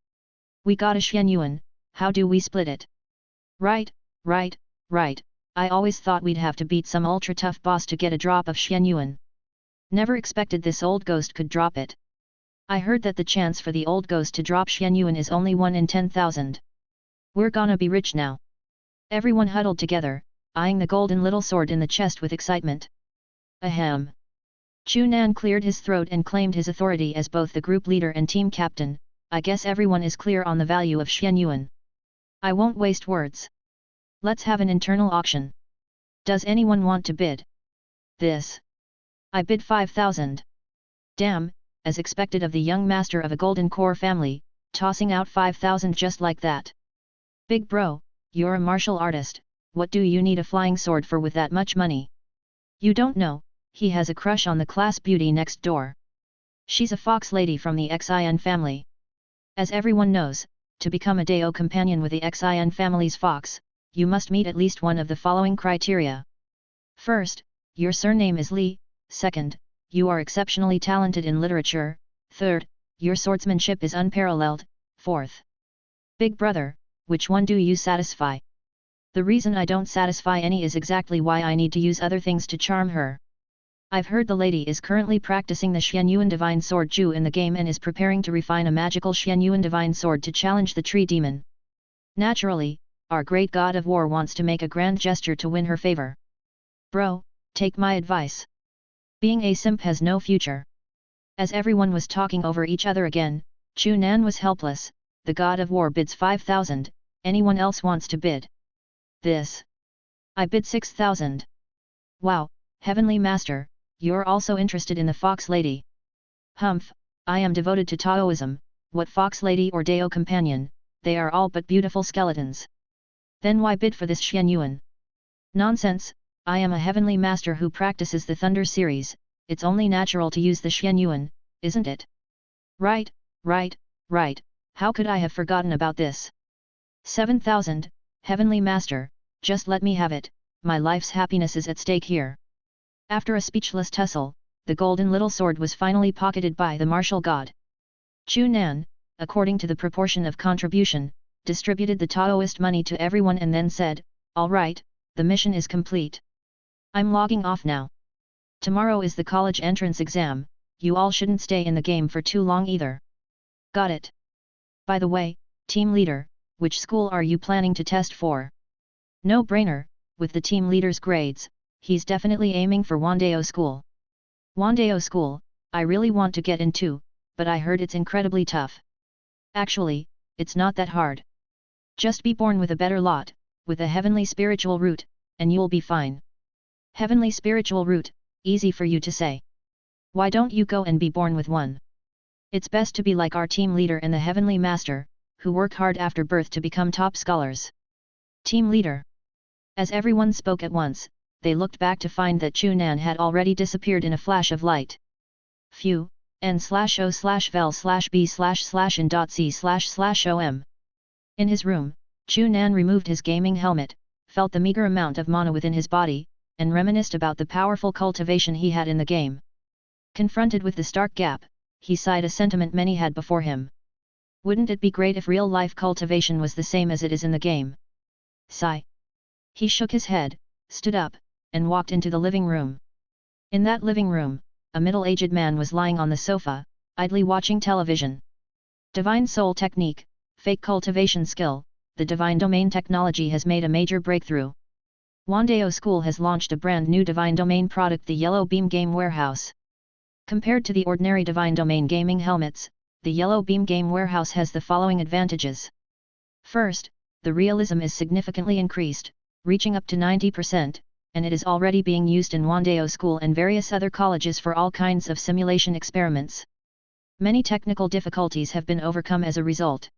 We got a Xian Yuan, how do we split it? Right, I always thought we'd have to beat some ultra tough boss to get a drop of Xian Yuan. Never expected this old ghost could drop it. I heard that the chance for the old ghost to drop Xian Yuan is only 1 in 10,000. We're gonna be rich now. Everyone huddled together, eyeing the golden little sword in the chest with excitement. Ahem. Chu Nan cleared his throat and claimed his authority as both the group leader and team captain. I guess everyone is clear on the value of Xian Yuan. I won't waste words. Let's have an internal auction. Does anyone want to bid? This. I bid 5,000. Damn, as expected of the young master of a golden core family, tossing out 5,000 just like that. Big bro, you're a martial artist, what do you need a flying sword for with that much money? You don't know, he has a crush on the class beauty next door. She's a fox lady from the Xin family. As everyone knows, to become a Dao companion with the Xin family's fox, you must meet at least one of the following criteria. First, your surname is Li. Second, you are exceptionally talented in literature. Third, your swordsmanship is unparalleled. Fourth. Big brother, which one do you satisfy? The reason I don't satisfy any is exactly why I need to use other things to charm her. I've heard the lady is currently practicing the Xian Yuan Divine Sword Ju in the game and is preparing to refine a magical Xian Yuan Divine Sword to challenge the tree demon. Naturally, our great god of war wants to make a grand gesture to win her favor. Bro, take my advice. Being a simp has no future. As everyone was talking over each other again, Chu Nan was helpless. The god of war bids 5,000, anyone else wants to bid? This. I bid 6,000. Wow, heavenly master, you're also interested in the fox lady. Humph, I am devoted to Taoism, what fox lady or Dao companion, they are all but beautiful skeletons. Then why bid for this Xian Yuan? Nonsense, I am a heavenly master who practices the Thunder series, it's only natural to use the Xian Yuan, isn't it? Right, how could I have forgotten about this? 7,000, heavenly master, just let me have it, my life's happiness is at stake here. After a speechless tussle, the golden little sword was finally pocketed by the martial god. Chu Nan, according to the proportion of contribution, distributed the Taoist money to everyone and then said, all right, the mission is complete. I'm logging off now. Tomorrow is the college entrance exam, you all shouldn't stay in the game for too long either. Got it. By the way, team leader, which school are you planning to test for? No brainer, with the team leader's grades, he's definitely aiming for Wandao School. Wandao School, I really want to get into, but I heard it's incredibly tough. Actually, it's not that hard. Just be born with a better lot, with a heavenly spiritual root, and you'll be fine. Heavenly spiritual root, easy for you to say. Why don't you go and be born with one? It's best to be like our team leader and the Heavenly Master, who work hard after birth to become top scholars. Team leader. As everyone spoke at once, they looked back to find that Chu Nan had already disappeared in a flash of light. Phew, n/o/vel/b//in.c//om. In his room, Chu Nan removed his gaming helmet, felt the meager amount of mana within his body, and reminisced about the powerful cultivation he had in the game. Confronted with the stark gap, he sighed a sentiment many had before him. Wouldn't it be great if real-life cultivation was the same as it is in the game? Sigh. He shook his head, stood up, and walked into the living room. In that living room, a middle-aged man was lying on the sofa, idly watching television. Divine Soul Technique, Fake Cultivation Skill, the Divine Domain technology has made a major breakthrough. Wandeo School has launched a brand new Divine Domain product, the Yellow Beam Game Warehouse. Compared to the ordinary Divine Domain gaming helmets, the Yellow Beam Game Warehouse has the following advantages. First, the realism is significantly increased, reaching up to 90%, and it is already being used in Wandeo School and various other colleges for all kinds of simulation experiments. Many technical difficulties have been overcome as a result.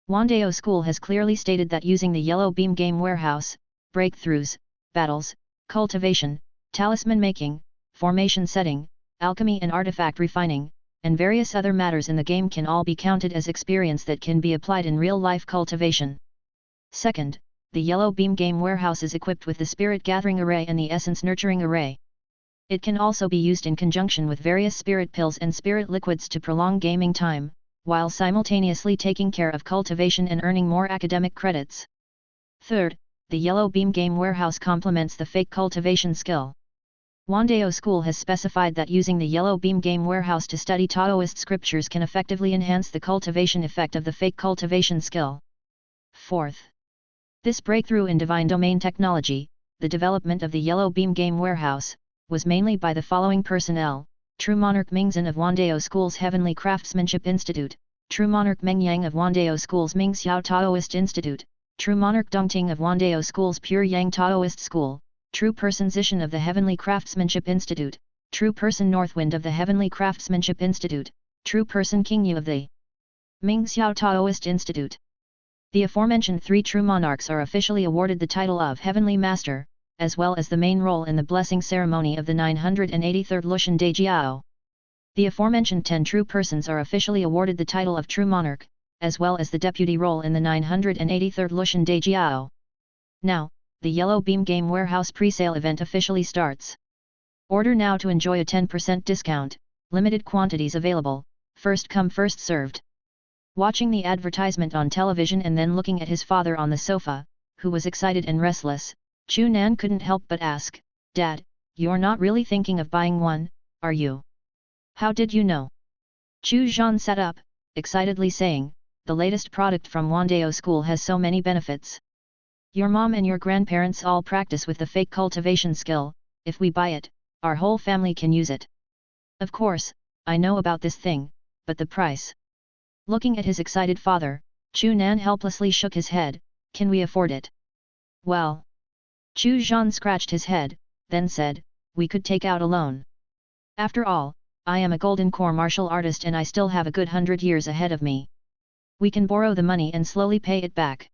Wandeo School has clearly stated that using the Yellow Beam Game Warehouse, breakthroughs, battles, cultivation, talisman making, formation setting, alchemy and artifact refining, and various other matters in the game can all be counted as experience that can be applied in real-life cultivation. Second, the Yellow Beam Game Warehouse is equipped with the Spirit Gathering Array and the Essence Nurturing Array. It can also be used in conjunction with various spirit pills and spirit liquids to prolong gaming time, while simultaneously taking care of cultivation and earning more academic credits. Third, the Yellow Beam Game Warehouse complements the fake cultivation skill. Wandeo School has specified that using the Yellow Beam Game Warehouse to study Taoist scriptures can effectively enhance the cultivation effect of the fake cultivation skill. Fourth, this breakthrough in Divine Domain technology, the development of the Yellow Beam Game Warehouse, was mainly by the following personnel: True Monarch Mingzhen of Wandeo School's Heavenly Craftsmanship Institute, True Monarch Meng Yang of Wandeo School's Ming Xiao Taoist Institute, True Monarch Dongting of Wandeo School's Pure Yang Taoist School, True Person Zishan of the Heavenly Craftsmanship Institute, True Person Northwind of the Heavenly Craftsmanship Institute, True Person Qingyu of the Ming Xiao Taoist Institute. The aforementioned three true monarchs are officially awarded the title of Heavenly Master, as well as the main role in the blessing ceremony of the 983rd Lushan Dejiao. The aforementioned 10 true persons are officially awarded the title of True Monarch, as well as the deputy role in the 983rd Lushan Dejiao. Now, the Yellow Beam Game Warehouse pre-sale event officially starts. Order now to enjoy a 10% discount, limited quantities available, first come first served. Watching the advertisement on television and then looking at his father on the sofa, who was excited and restless, Chu Nan couldn't help but ask, "Dad, you're not really thinking of buying one, are you?" "How did you know?" Chu Zhan sat up, excitedly saying, "The latest product from Wandeo School has so many benefits. Your mom and your grandparents all practice with the fake cultivation skill, if we buy it, our whole family can use it." "Of course, I know about this thing, but the price?" Looking at his excited father, Chu Nan helplessly shook his head, "Can we afford it?" "Well..." Chu Zhan scratched his head, then said, "We could take out a loan. After all, I am a golden core martial artist and I still have a good 100 years ahead of me. We can borrow the money and slowly pay it back.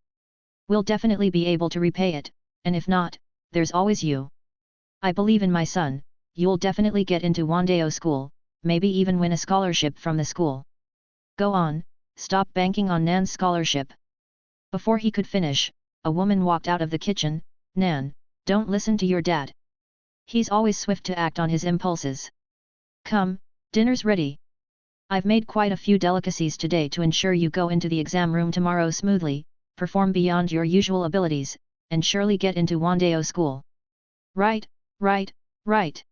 We'll definitely be able to repay it, and if not, there's always you. I believe in my son, you'll definitely get into Wandeo School, maybe even win a scholarship from the school. Go on, stop banking on Nan's scholarship." Before he could finish, a woman walked out of the kitchen. "Nan, don't listen to your dad. He's always swift to act on his impulses. Come, dinner's ready. I've made quite a few delicacies today to ensure you go into the exam room tomorrow smoothly, perform beyond your usual abilities, and surely get into Wandeo School." "Right, right, right."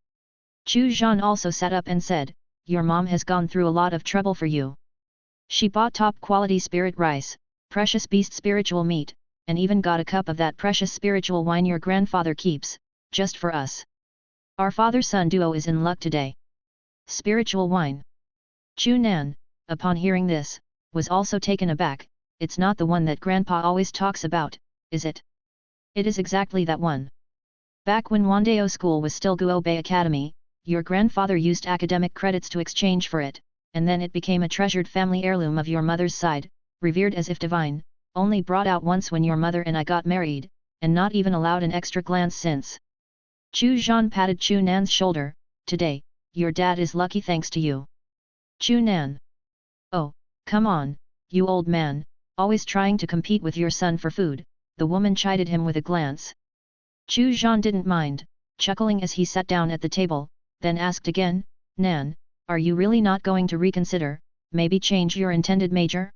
Chu Zhan also sat up and said, "Your mom has gone through a lot of trouble for you. She bought top-quality spirit rice, precious beast spiritual meat, and even got a cup of that precious spiritual wine your grandfather keeps, just for us. Our father-son duo is in luck today." "Spiritual wine?" Chu Nan, upon hearing this, was also taken aback. "It's not the one that Grandpa always talks about, is it?" "It is exactly that one. Back when Wandeo School was still Guo Bei Academy, Your grandfather used academic credits to exchange for it, and then it became a treasured family heirloom of your mother's side, revered as if divine, only brought out once when your mother and I got married, and not even allowed an extra glance since. Chu Zhan patted Chu Nan's shoulder. Today, your dad is lucky thanks to you. Chu Nan. Oh, come on, you old man, always trying to compete with your son for food, the woman chided him with a glance. Chu Zhan didn't mind, chuckling as he sat down at the table, then asked again, Nan, are you really not going to reconsider, maybe change your intended major?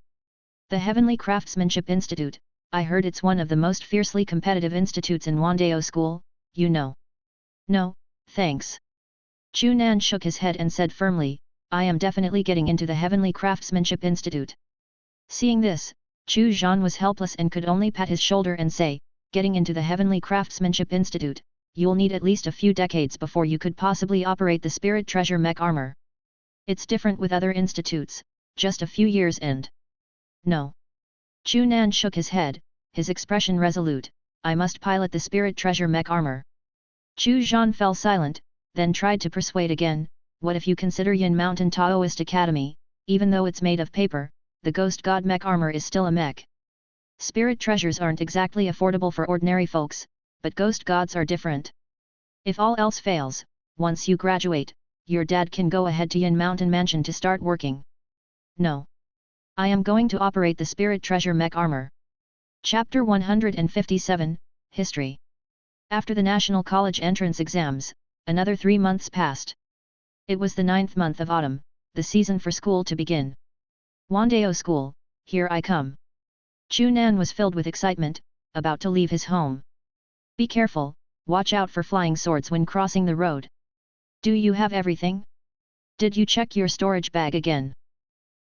The Heavenly Craftsmanship Institute, I heard it's one of the most fiercely competitive institutes in Wandao School, you know. No, thanks. Chu Nan shook his head and said firmly, I am definitely getting into the Heavenly Craftsmanship Institute. Seeing this, Chu Zhan was helpless and could only pat his shoulder and say, getting into the Heavenly Craftsmanship Institute, you'll need at least a few decades before you could possibly operate the Spirit Treasure mech armor. It's different with other institutes, just a few years and... No. Chu Nan shook his head, his expression resolute, I must pilot the Spirit Treasure mech armor. Chu Zhan fell silent, then tried to persuade again, what if you consider Yin Mountain Taoist Academy, even though it's made of paper, the Ghost God mech armor is still a mech. Spirit treasures aren't exactly affordable for ordinary folks, but ghost gods are different. If all else fails, once you graduate, your dad can go ahead to Yin Mountain Mansion to start working. No. I am going to operate the Spirit Treasure mech armor. Chapter 157, History. After the National College entrance exams, another 3 months passed. It was the 9th month of autumn, the season for school to begin. Wandao School, here I come. Chu Nan was filled with excitement, about to leave his home. Be careful, watch out for flying swords when crossing the road. Do you have everything? Did you check your storage bag again?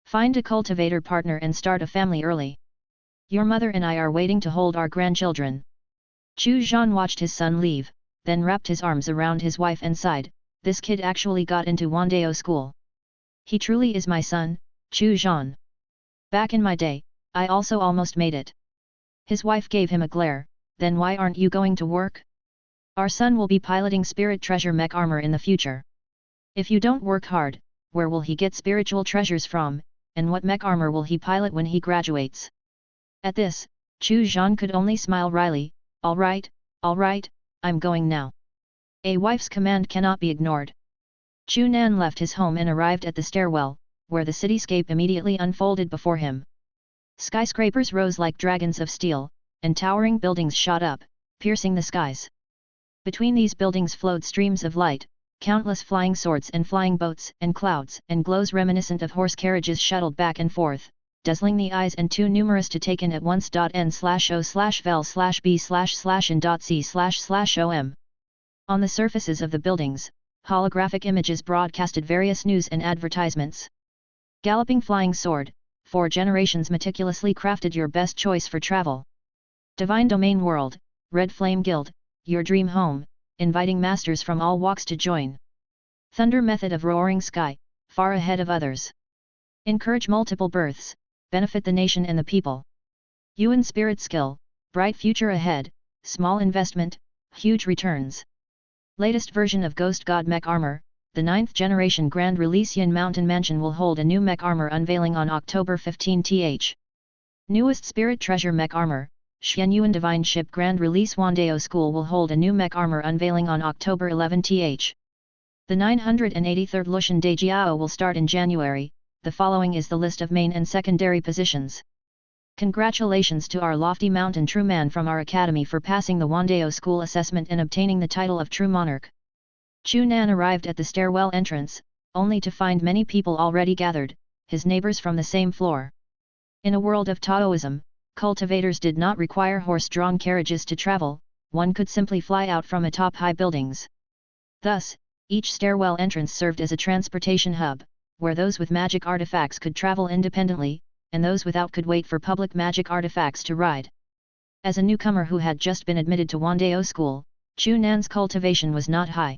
Find a cultivator partner and start a family early. Your mother and I are waiting to hold our grandchildren. Chu Zhan watched his son leave, then wrapped his arms around his wife and sighed, this kid actually got into Wandao School. He truly is my son, Chu Zhan. Back in my day, I also almost made it. His wife gave him a glare, then why aren't you going to work? Our son will be piloting Spirit Treasure mech armor in the future. If you don't work hard, where will he get spiritual treasures from, and what mech armor will he pilot when he graduates? At this, Chu Zhan could only smile wryly, all right, I'm going now. A wife's command cannot be ignored. Chu Nan left his home and arrived at the stairwell, where the cityscape immediately unfolded before him. Skyscrapers rose like dragons of steel, and towering buildings shot up, piercing the skies. Between these buildings flowed streams of light, countless flying swords and flying boats and clouds and glows reminiscent of horse carriages shuttled back and forth, dazzling the eyes and too numerous to take in at once. N/O/vel/b/in.c//om. On the surfaces of the buildings, holographic images broadcasted various news and advertisements. Galloping flying sword, 4 generations meticulously crafted your best choice for travel. Divine Domain World, Red Flame Guild, your dream home, inviting masters from all walks to join. Thunder method of roaring sky, far ahead of others. Encourage multiple births, benefit the nation and the people. Yuan spirit skill, bright future ahead, small investment, huge returns. Latest version of Ghost God mech armor, the 9th generation grand release. Yin Mountain Mansion will hold a new mech armor unveiling on October 15th. Newest Spirit Treasure mech armor, Xianyuan Divine Ship grand release. Wandao School will hold a new mech armor unveiling on October 11th. The 983rd Lushan Daijiao will start in January. The following is the list of main and secondary positions. Congratulations to our lofty mountain true man from our academy for passing the Wandao School assessment and obtaining the title of True Monarch. Chu Nan arrived at the stairwell entrance, only to find many people already gathered, his neighbors from the same floor. In a world of Taoism, cultivators did not require horse-drawn carriages to travel, one could simply fly out from atop high buildings. Thus, each stairwell entrance served as a transportation hub, where those with magic artifacts could travel independently, and those without could wait for public magic artifacts to ride. As a newcomer who had just been admitted to Wandao School, Chu Nan's cultivation was not high.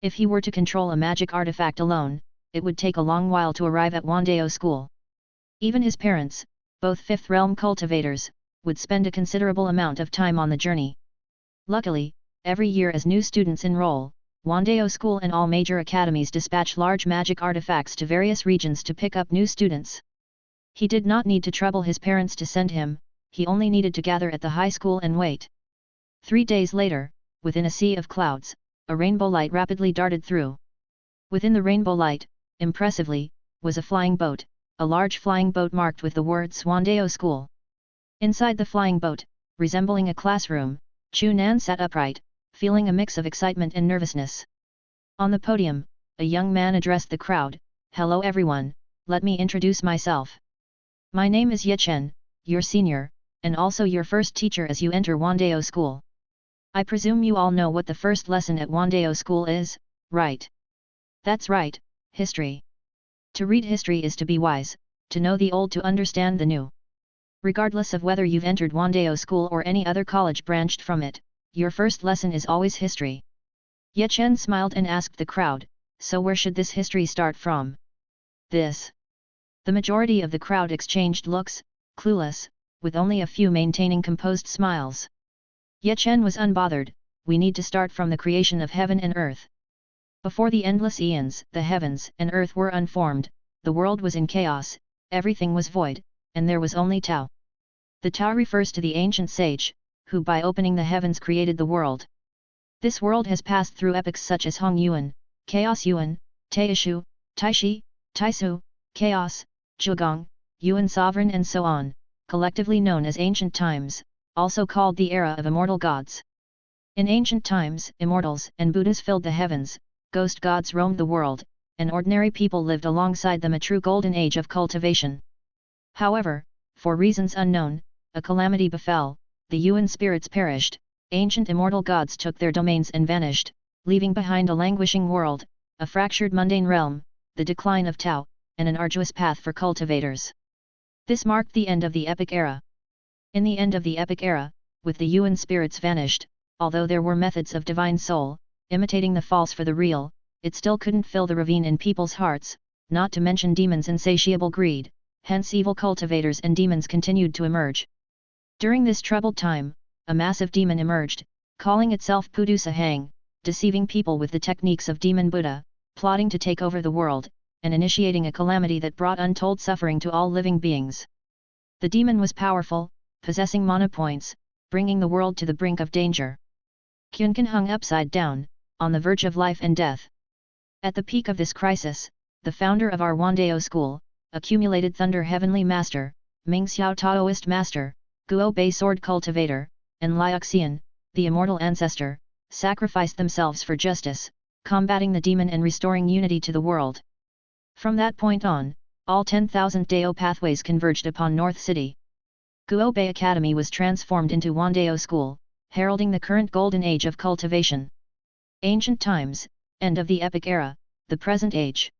If he were to control a magic artifact alone, it would take a long while to arrive at Wandao School. Even his parents, both 5th realm cultivators, would spend a considerable amount of time on the journey. Luckily, every year as new students enroll, Wandeo School and all major academies dispatch large magic artifacts to various regions to pick up new students. He did not need to trouble his parents to send him, he only needed to gather at the high school and wait. 3 days later, within a sea of clouds, a rainbow light rapidly darted through. Within the rainbow light, impressively, was a flying boat, a large flying boat marked with the words Wandeo School. Inside the flying boat, resembling a classroom, Chu Nan sat upright, feeling a mix of excitement and nervousness. On the podium, a young man addressed the crowd, "Hello everyone, let me introduce myself. My name is Ye Chen, your senior, and also your first teacher as you enter Wandeo School. I presume you all know what the first lesson at Wandeo School is, right?" "That's right, history. To read history is to be wise, to know the old to understand the new. Regardless of whether you've entered Wandeo School or any other college branched from it, your first lesson is always history." Ye Chen smiled and asked the crowd, "So where should this history start from?" "This." The majority of the crowd exchanged looks, clueless, with only a few maintaining composed smiles. Ye Chen was unbothered, "We need to start from the creation of heaven and earth. Before the endless eons, the heavens and earth were unformed, the world was in chaos, everything was void, and there was only Tao. The Tao refers to the ancient sage, who by opening the heavens created the world. This world has passed through epochs such as Hong Yuan, Chaos Yuan, Taishu, Taishi, Taisu, Chaos, Zhugong, Yuan Sovereign and so on, collectively known as ancient times, also called the era of immortal gods. In ancient times, immortals and Buddhas filled the heavens, ghost gods roamed the world, and ordinary people lived alongside them, a true golden age of cultivation. However, for reasons unknown, a calamity befell, the Yuan spirits perished, ancient immortal gods took their domains and vanished, leaving behind a languishing world, a fractured mundane realm, the decline of Tao, and an arduous path for cultivators. This marked the end of the epic era. In the end of the epic era, with the Yuan spirits vanished, although there were methods of divine soul, imitating the false for the real, it still couldn't fill the ravine in people's hearts, not to mention demons' insatiable greed, hence evil cultivators and demons continued to emerge. During this troubled time, a massive demon emerged, calling itself Pudu Sahang, deceiving people with the techniques of demon Buddha, plotting to take over the world, and initiating a calamity that brought untold suffering to all living beings. The demon was powerful, possessing mana points, bringing the world to the brink of danger. Kyunkan hung upside down, on the verge of life and death. At the peak of this crisis, the founder of our Wandeo School, accumulated Thunder Heavenly Master, Ming Xiao Taoist Master, Guo Bei Sword Cultivator, and Liuxian, the Immortal Ancestor, sacrificed themselves for justice, combating the demon and restoring unity to the world. From that point on, all 10,000 Dao pathways converged upon North City. Guo Bei Academy was transformed into Wandeo School, heralding the current golden age of cultivation. Ancient times, end of the epic era, the present age.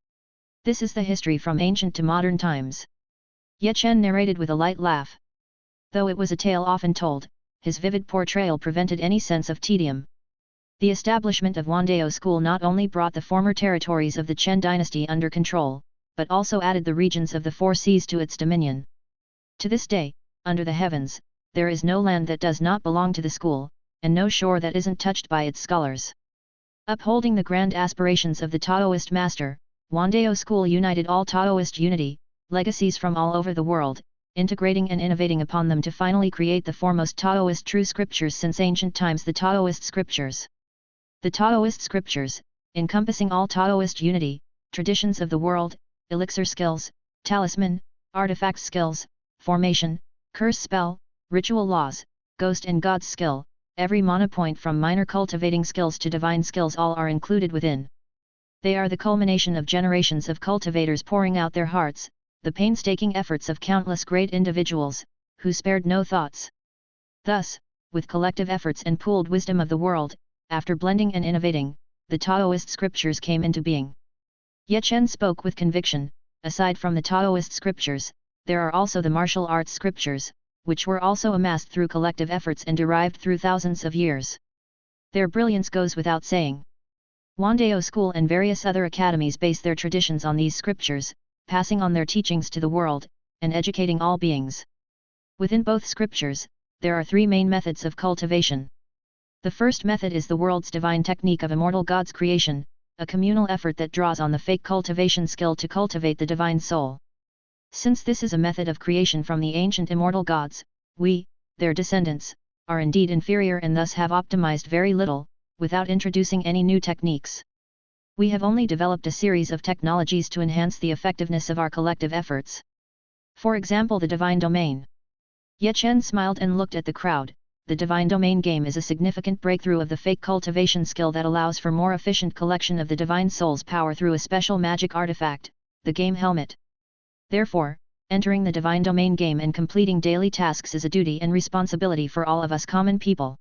This is the history from ancient to modern times. Ye Chen narrated with a light laugh. Though it was a tale often told, his vivid portrayal prevented any sense of tedium. The establishment of Wandeo School not only brought the former territories of the Chen dynasty under control, but also added the regions of the Four Seas to its dominion. To this day, under the heavens, there is no land that does not belong to the school, and no shore that isn't touched by its scholars. Upholding the grand aspirations of the Taoist master, Wandeo School united all Taoist unity, legacies from all over the world, integrating and innovating upon them to finally create the foremost Taoist true scriptures since ancient times, the Taoist scriptures. The Taoist scriptures, encompassing all Taoist unity, traditions of the world, elixir skills, talisman, artifact skills, formation, curse spell, ritual laws, ghost and god skill, every mana point from minor cultivating skills to divine skills, all are included within. They are the culmination of generations of cultivators pouring out their hearts, the painstaking efforts of countless great individuals, who spared no thoughts. Thus, with collective efforts and pooled wisdom of the world, after blending and innovating, the Taoist scriptures came into being. Ye Chen spoke with conviction. Aside from the Taoist scriptures, there are also the martial arts scriptures, which were also amassed through collective efforts and derived through thousands of years. Their brilliance goes without saying. Wandeo School and various other academies base their traditions on these scriptures, passing on their teachings to the world, and educating all beings. Within both scriptures, there are three main methods of cultivation. The first method is the world's divine technique of immortal God's creation, a communal effort that draws on the fake cultivation skill to cultivate the divine soul. Since this is a method of creation from the ancient immortal gods, we, their descendants, are indeed inferior and thus have optimized very little, without introducing any new techniques. We have only developed a series of technologies to enhance the effectiveness of our collective efforts. For example, the divine domain. Ye Chen smiled and looked at the crowd. The divine domain game is a significant breakthrough of the fake cultivation skill that allows for more efficient collection of the divine soul's power through a special magic artifact, the game helmet. Therefore, entering the divine domain game and completing daily tasks is a duty and responsibility for all of us common people.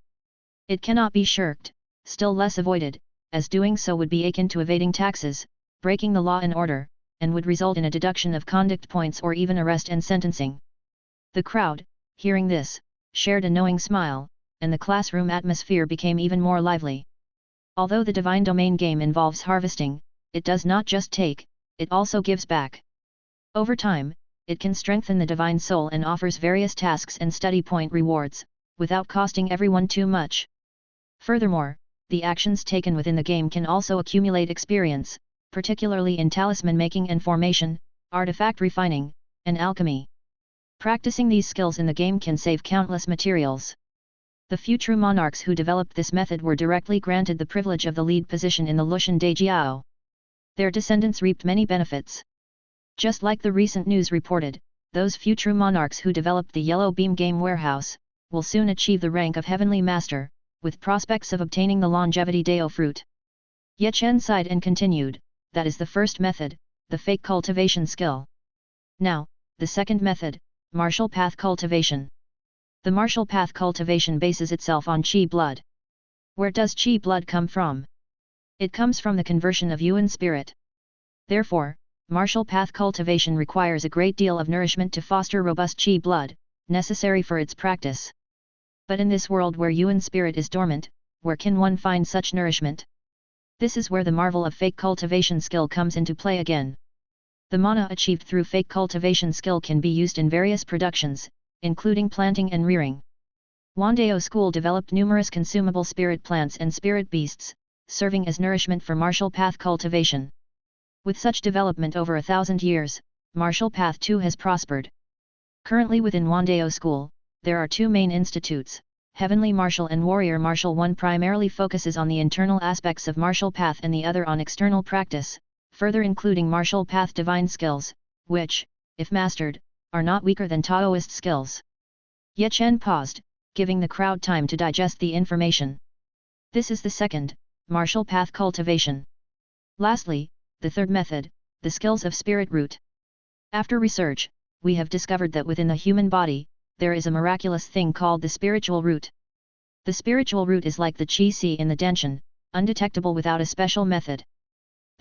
It cannot be shirked, still less avoided, as doing so would be akin to evading taxes, breaking the law and order, and would result in a deduction of conduct points or even arrest and sentencing. The crowd, hearing this, shared a knowing smile, and the classroom atmosphere became even more lively. Although the divine domain game involves harvesting, it does not just take, it also gives back. Over time, it can strengthen the divine soul and offers various tasks and study point rewards, without costing everyone too much. Furthermore, the actions taken within the game can also accumulate experience, particularly in talisman making and formation, artifact refining, and alchemy. Practicing these skills in the game can save countless materials. The few true monarchs who developed this method were directly granted the privilege of the lead position in the Lushan Dejiao. Their descendants reaped many benefits. Just like the recent news reported, those few true monarchs who developed the Yellow Beam Game Warehouse, will soon achieve the rank of Heavenly Master, with prospects of obtaining the Longevity Deo fruit. Ye Chen sighed and continued, that is the first method, the fake cultivation skill. Now, the second method, martial path cultivation. The martial path cultivation bases itself on Qi blood. Where does Qi blood come from? It comes from the conversion of Yuan spirit. Therefore, martial path cultivation requires a great deal of nourishment to foster robust Qi blood, necessary for its practice. But in this world where Yuan spirit is dormant, where can one find such nourishment? This is where the marvel of fake cultivation skill comes into play again. The mana achieved through fake cultivation skill can be used in various productions, including planting and rearing. Wandao School developed numerous consumable spirit plants and spirit beasts, serving as nourishment for martial path cultivation. With such development over 1,000 years, martial path too has prospered. Currently within Wandao School, there are two main institutes, Heavenly Martial and Warrior Martial. One primarily focuses on the internal aspects of martial path and the other on external practice, further including martial path divine skills, which, if mastered, are not weaker than Taoist skills. Ye Chen paused, giving the crowd time to digest the information. This is the second, martial path cultivation. Lastly, the third method, the skills of spirit root. After research, we have discovered that within the human body, there is a miraculous thing called the spiritual root. The spiritual root is like the Qi Si in the Denshin, undetectable without a special method.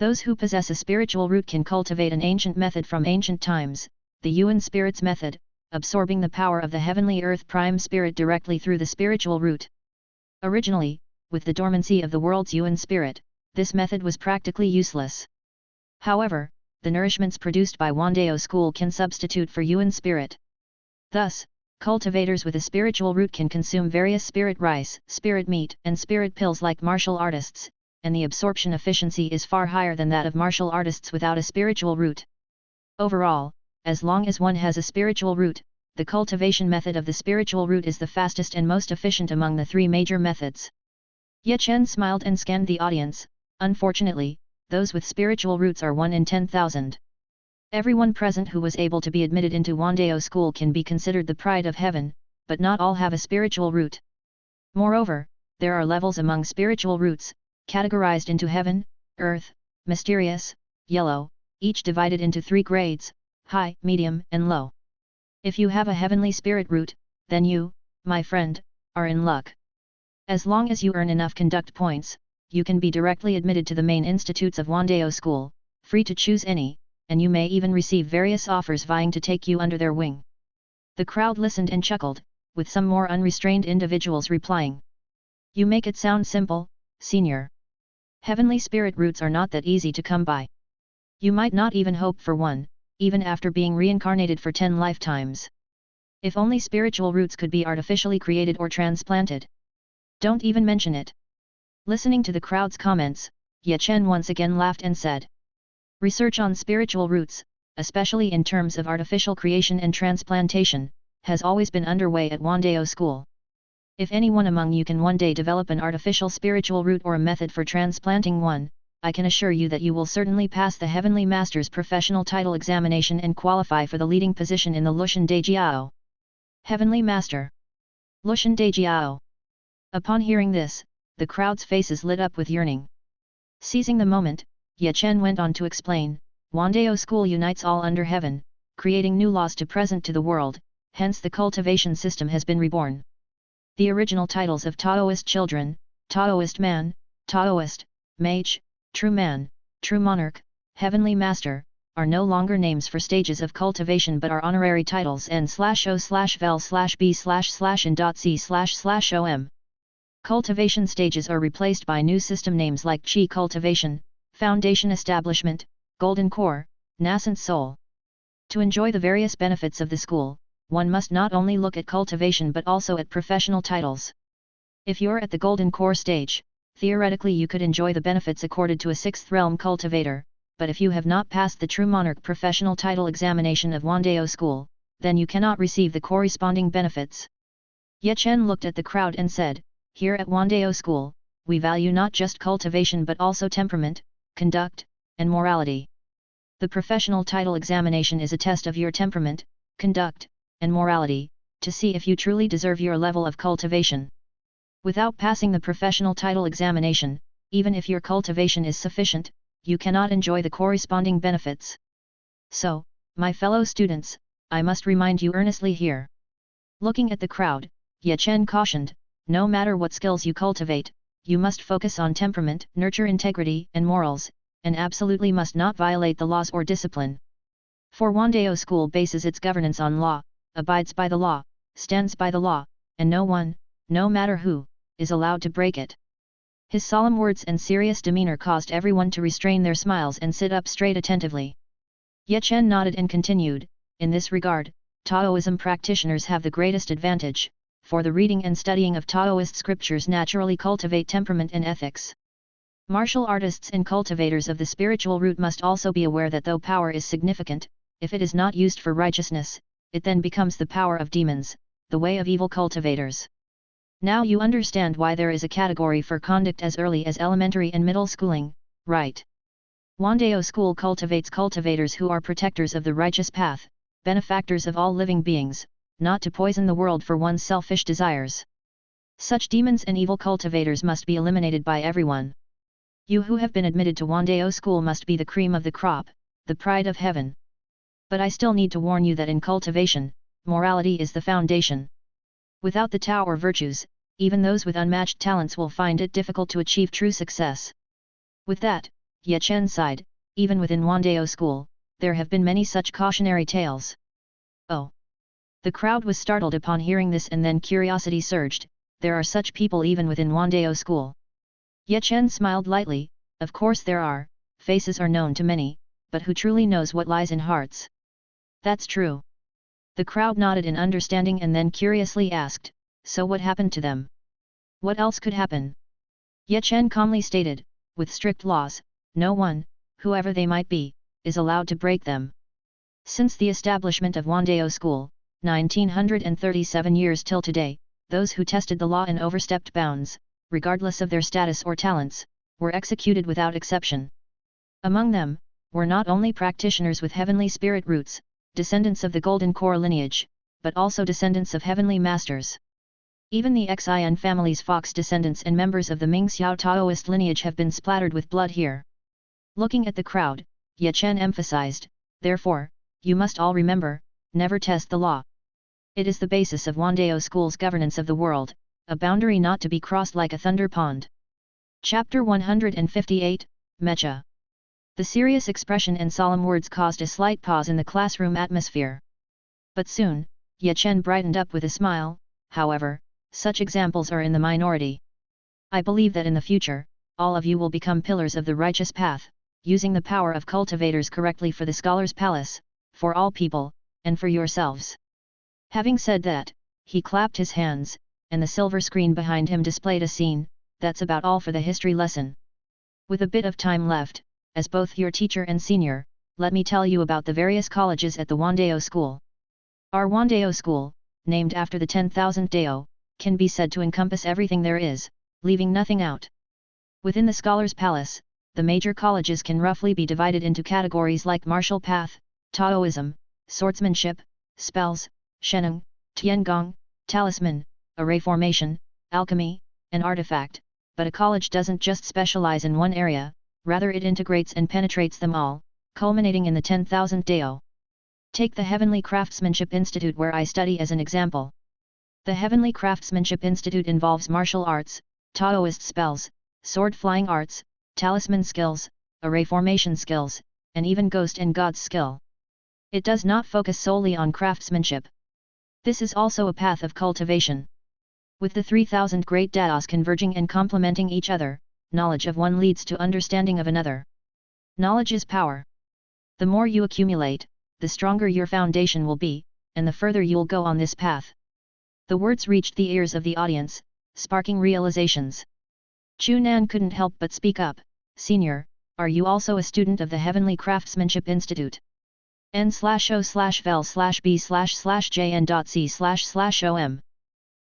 Those who possess a spiritual root can cultivate an ancient method from ancient times, the Yuan Spirit's method, absorbing the power of the heavenly earth prime spirit directly through the spiritual root. Originally, with the dormancy of the world's Yuan Spirit, this method was practically useless. However, the nourishments produced by Wandao School can substitute for Yuan Spirit. Thus, cultivators with a spiritual root can consume various spirit rice, spirit meat, and spirit pills like martial artists, and the absorption efficiency is far higher than that of martial artists without a spiritual root. Overall, as long as one has a spiritual root, the cultivation method of the spiritual root is the fastest and most efficient among the three major methods. Ye Chen smiled and scanned the audience. Unfortunately, those with spiritual roots are 1 in 10,000. Everyone present who was able to be admitted into Wandao School can be considered the pride of heaven, but not all have a spiritual root. Moreover, there are levels among spiritual roots, categorized into heaven, earth, mysterious, yellow, each divided into 3 grades, high, medium, and low. If you have a heavenly spirit root, then you, my friend, are in luck. As long as you earn enough conduct points, you can be directly admitted to the main institutes of Wandao School, free to choose any, and you may even receive various offers vying to take you under their wing. The crowd listened and chuckled, with some more unrestrained individuals replying. You make it sound simple, senior. Heavenly spirit roots are not that easy to come by. You might not even hope for one, even after being reincarnated for 10 lifetimes. If only spiritual roots could be artificially created or transplanted. Don't even mention it. Listening to the crowd's comments, Ye Chen once again laughed and said, research on spiritual roots, especially in terms of artificial creation and transplantation, has always been underway at Wandao School. If anyone among you can one day develop an artificial spiritual root or a method for transplanting one, I can assure you that you will certainly pass the Heavenly Master's professional title examination and qualify for the leading position in the Lushan Dejiao. Heavenly Master. Lushan Dejiao. Upon hearing this, the crowd's faces lit up with yearning. Seizing the moment, Ye Chen went on to explain, Wandao School unites all under heaven, creating new laws to present to the world, hence the cultivation system has been reborn. The original titles of Taoist children, Taoist man, Taoist, mage, true man, true monarch, heavenly master, are no longer names for stages of cultivation but are honorary titles n/o/vel/b/in.c//om. Cultivation stages are replaced by new system names like Qi cultivation, foundation establishment, golden core, nascent soul. To enjoy the various benefits of the school, one must not only look at cultivation but also at professional titles. If you're at the golden core stage, theoretically you could enjoy the benefits accorded to a sixth realm cultivator, but if you have not passed the true monarch professional title examination of Wandao School, then you cannot receive the corresponding benefits. Ye Chen looked at the crowd and said, here at Wandao School, we value not just cultivation but also temperament, conduct, and morality. The professional title examination is a test of your temperament, conduct, and morality, to see if you truly deserve your level of cultivation. Without passing the professional title examination, even if your cultivation is sufficient, you cannot enjoy the corresponding benefits. So, my fellow students, I must remind you earnestly here. Looking at the crowd, Ye Chen cautioned, no matter what skills you cultivate, you must focus on temperament, nurture integrity and morals, and absolutely must not violate the laws or discipline. For Wandao School bases its governance on law, abides by the law, stands by the law, and no one, no matter who, is allowed to break it. His solemn words and serious demeanor caused everyone to restrain their smiles and sit up straight attentively. Ye Chen nodded and continued, in this regard, Taoism practitioners have the greatest advantage, for the reading and studying of Taoist scriptures naturally cultivate temperament and ethics. Martial artists and cultivators of the spiritual root must also be aware that though power is significant, if it is not used for righteousness, it then becomes the power of demons, the way of evil cultivators. Now you understand why there is a category for conduct as early as elementary and middle schooling, right? Wandao School cultivates cultivators who are protectors of the righteous path, benefactors of all living beings, not to poison the world for one's selfish desires. Such demons and evil cultivators must be eliminated by everyone. You who have been admitted to Wandao School must be the cream of the crop, the pride of heaven. But I still need to warn you that in cultivation, morality is the foundation. Without the Tao or virtues, even those with unmatched talents will find it difficult to achieve true success. With that, Ye Chen sighed, even within Wandao School, there have been many such cautionary tales. Oh! The crowd was startled upon hearing this and then curiosity surged, there are such people even within Wandao School. Ye Chen smiled lightly, of course there are, faces are known to many, but who truly knows what lies in hearts? That's true. The crowd nodded in understanding and then curiously asked, so what happened to them? What else could happen? Ye Chen calmly stated, with strict laws, no one, whoever they might be, is allowed to break them. Since the establishment of Wandao School, 1937 years till today, those who tested the law and overstepped bounds, regardless of their status or talents, were executed without exception. Among them, were not only practitioners with heavenly spirit roots, descendants of the Golden Core lineage, but also descendants of heavenly masters. Even the Xin family's Fox descendants and members of the Mingxiao Taoist lineage have been splattered with blood here. Looking at the crowd, Ye Chen emphasized, therefore, you must all remember, never test the law. It is the basis of Wandao School's governance of the world, a boundary not to be crossed like a thunder pond. Chapter 158, Mecha. The serious expression and solemn words caused a slight pause in the classroom atmosphere. But soon, Ye Chen brightened up with a smile, however, such examples are in the minority. I believe that in the future, all of you will become pillars of the righteous path, using the power of cultivators correctly for the scholar's palace, for all people, and for yourselves. Having said that, he clapped his hands, and the silver screen behind him displayed a scene. That's about all for the history lesson. With a bit of time left, as both your teacher and senior, let me tell you about the various colleges at the Wandeo School. Our Wandeo School, named after the 10,000th Deo, can be said to encompass everything there is, leaving nothing out. Within the Scholar's Palace, the major colleges can roughly be divided into categories like martial path, Taoism, swordsmanship, spells, Sheneng, Tiangong, talisman, array formation, alchemy, and artifact, but a college doesn't just specialize in one area, rather it integrates and penetrates them all, culminating in the 10,000th Deo. Take the Heavenly Craftsmanship Institute where I study as an example. The Heavenly Craftsmanship Institute involves martial arts, Taoist spells, sword flying arts, talisman skills, array formation skills, and even ghost and god skill. It does not focus solely on craftsmanship. This is also a path of cultivation. With the 3,000 great daos converging and complementing each other, knowledge of one leads to understanding of another. Knowledge is power. The more you accumulate, the stronger your foundation will be, and the further you'll go on this path. The words reached the ears of the audience, sparking realizations. Chu Nan couldn't help but speak up. Senior, are you also a student of the Heavenly Craftsmanship Institute? n/o/vel/b/jn.c//om.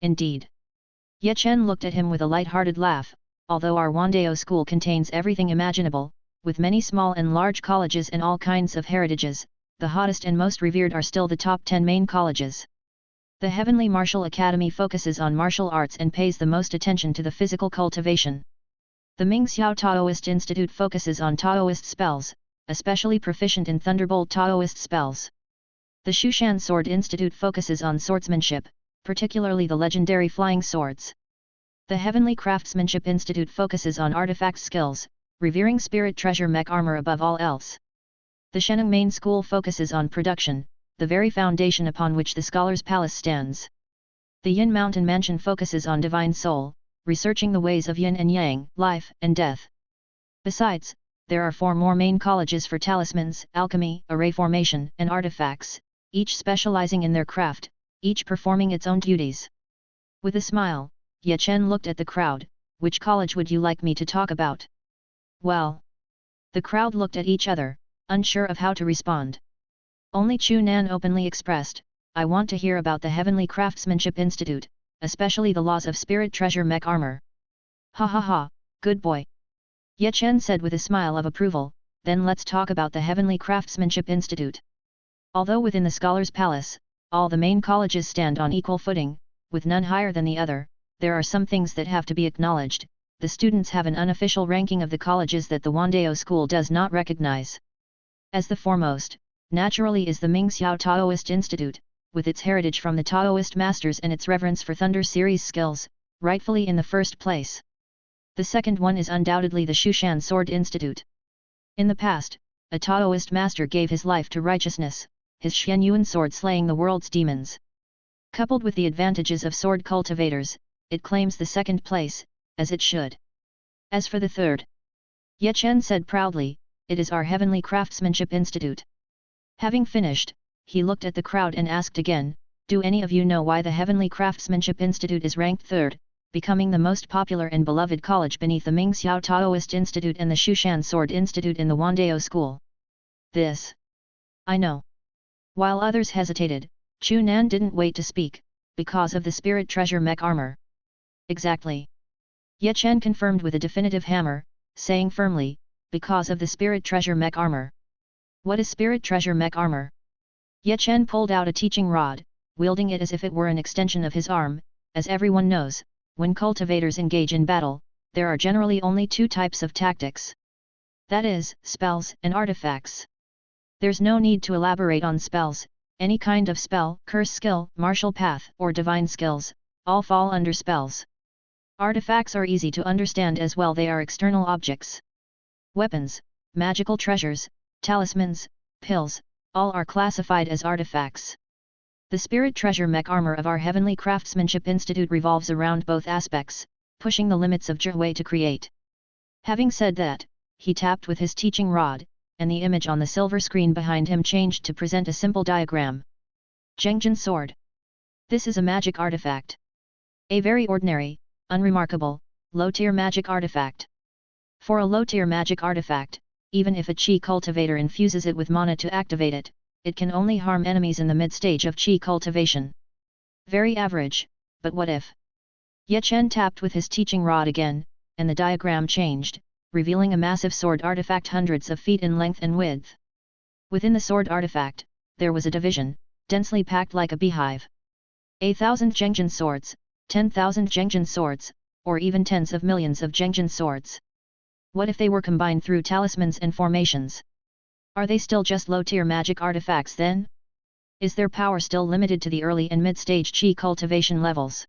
Indeed. Ye Chen looked at him with a light-hearted laugh. Although our Wandeo school contains everything imaginable, with many small and large colleges and all kinds of heritages, the hottest and most revered are still the top 10 main colleges. The Heavenly Martial Academy focuses on martial arts and pays the most attention to the physical cultivation. The Mingxiao Taoist Institute focuses on Taoist spells, especially proficient in Thunderbolt Taoist spells. The Shushan Sword Institute focuses on swordsmanship, particularly the legendary flying swords. The Heavenly Craftsmanship Institute focuses on artifact skills, revering spirit treasure mech armor above all else. The Sheneng Main School focuses on production, the very foundation upon which the Scholar's Palace stands. The Yin Mountain Mansion focuses on divine soul, researching the ways of yin and yang, life and death. Besides, there are 4 more main colleges for talismans, alchemy, array formation, and artifacts, each specializing in their craft, each performing its own duties. With a smile, Ye Chen looked at the crowd. Which college would you like me to talk about? Well. The crowd looked at each other, unsure of how to respond. Only Chu Nan openly expressed, I want to hear about the Heavenly Craftsmanship Institute, especially the laws of spirit treasure mech armor. Ha ha ha, good boy. Ye Chen said with a smile of approval, then let's talk about the Heavenly Craftsmanship Institute. Although within the Scholar's Palace, all the main colleges stand on equal footing, with none higher than the other, there are some things that have to be acknowledged. The students have an unofficial ranking of the colleges that the Wandeo School does not recognize. As the foremost, naturally is the Mingxiao Taoist Institute, with its heritage from the Taoist masters and its reverence for Thunder series skills, rightfully in the first place. The second one is undoubtedly the Shushan Sword Institute. In the past, a Taoist master gave his life to righteousness, his Xianyuan sword slaying the world's demons. Coupled with the advantages of sword cultivators, it claims the second place, as it should. As for the third, Ye Chen said proudly, it is our Heavenly Craftsmanship Institute. Having finished, he looked at the crowd and asked again, do any of you know why the Heavenly Craftsmanship Institute is ranked third, becoming the most popular and beloved college beneath the Mingxiao Taoist Institute and the Shushan Sword Institute in the Wandeo School? This I know. While others hesitated, Chu Nan didn't wait to speak, because of the spirit treasure mech armor. Exactly. Ye Chen confirmed with a definitive hammer, saying firmly, because of the spirit treasure mech armor. What is spirit treasure mech armor? Ye Chen pulled out a teaching rod, wielding it as if it were an extension of his arm. As everyone knows, when cultivators engage in battle, there are generally only 2 types of tactics. That is, spells and artifacts. There's no need to elaborate on spells. Any kind of spell, curse skill, martial path, or divine skills, all fall under spells. Artifacts are easy to understand as well, they are external objects. Weapons, magical treasures, talismans, pills, all are classified as artifacts. The spirit treasure mech armor of our Heavenly Craftsmanship Institute revolves around both aspects, pushing the limits of Zhihui to create. Having said that, he tapped with his teaching rod, and the image on the silver screen behind him changed to present a simple diagram. Zhengjin Sword. This is a magic artifact. A very ordinary, unremarkable, low-tier magic artifact. For a low-tier magic artifact, even if a Qi cultivator infuses it with mana to activate it, it can only harm enemies in the mid-stage of Qi cultivation. Very average, but what if? Ye Chen tapped with his teaching rod again, and the diagram changed, revealing a massive sword artifact hundreds of feet in length and width. Within the sword artifact, there was a division, densely packed like a beehive. 1,000 Zhengjin swords, 10,000 Zhengjin swords, or even tens of millions of Zhengjin swords. What if they were combined through talismans and formations? Are they still just low-tier magic artifacts then? Is their power still limited to the early and mid-stage Qi cultivation levels?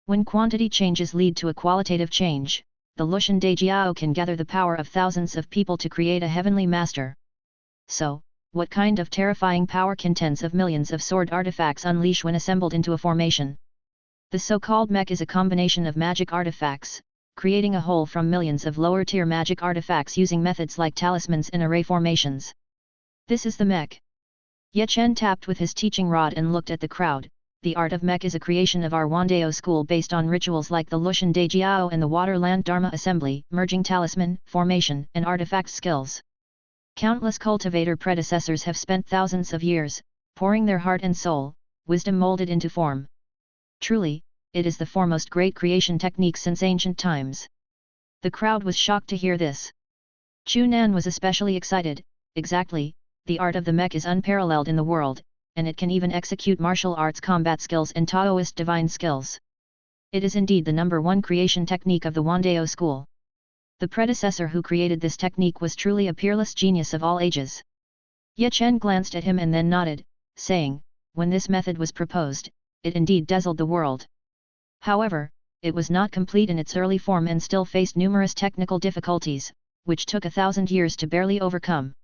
When quantity changes lead to a qualitative change, the Lushan Dejiao can gather the power of thousands of people to create a heavenly master. So, what kind of terrifying power can tens of millions of sword artifacts unleash when assembled into a formation? The so-called mech is a combination of magic artifacts, creating a whole from millions of lower-tier magic artifacts using methods like talismans and array formations. This is the mech. Ye Chen tapped with his teaching rod and looked at the crowd. The art of mech is a creation of our Wandao school based on rituals like the Lushan Dejiao and the Waterland Dharma Assembly, merging talisman, formation, and artifact skills. Countless cultivator predecessors have spent thousands of years, pouring their heart and soul, wisdom molded into form. Truly, it is the foremost great creation technique since ancient times. The crowd was shocked to hear this. Chu Nan was especially excited. Exactly, the art of the mech is unparalleled in the world, and it can even execute martial arts combat skills and Taoist divine skills. It is indeed the #1 creation technique of the Wandao school. The predecessor who created this technique was truly a peerless genius of all ages. Ye Chen glanced at him and then nodded, saying, when this method was proposed, it indeed dazzled the world. However, it was not complete in its early form and still faced numerous technical difficulties, which took 1,000 years to barely overcome.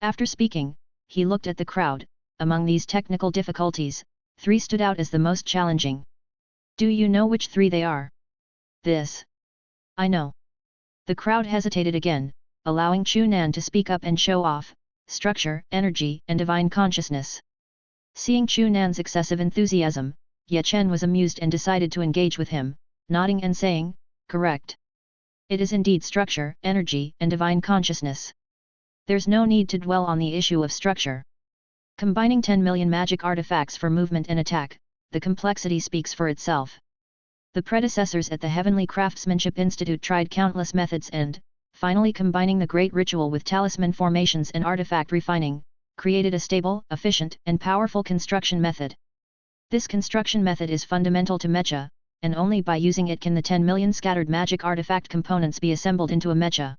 After speaking, he looked at the crowd. Among these technical difficulties, 3 stood out as the most challenging. Do you know which 3 they are? This. I know. The crowd hesitated again, allowing Chu Nan to speak up and show off, structure, energy, and divine consciousness. Seeing Chu Nan's excessive enthusiasm, Ye Chen was amused and decided to engage with him, nodding and saying, correct. It is indeed structure, energy, and divine consciousness. There's no need to dwell on the issue of structure. Combining 10 million magic artifacts for movement and attack, the complexity speaks for itself. The predecessors at the Heavenly Craftsmanship Institute tried countless methods and, finally combining the great ritual with talisman formations and artifact refining, created a stable, efficient, and powerful construction method. This construction method is fundamental to mecha, and only by using it can the 10 million scattered magic artifact components be assembled into a mecha.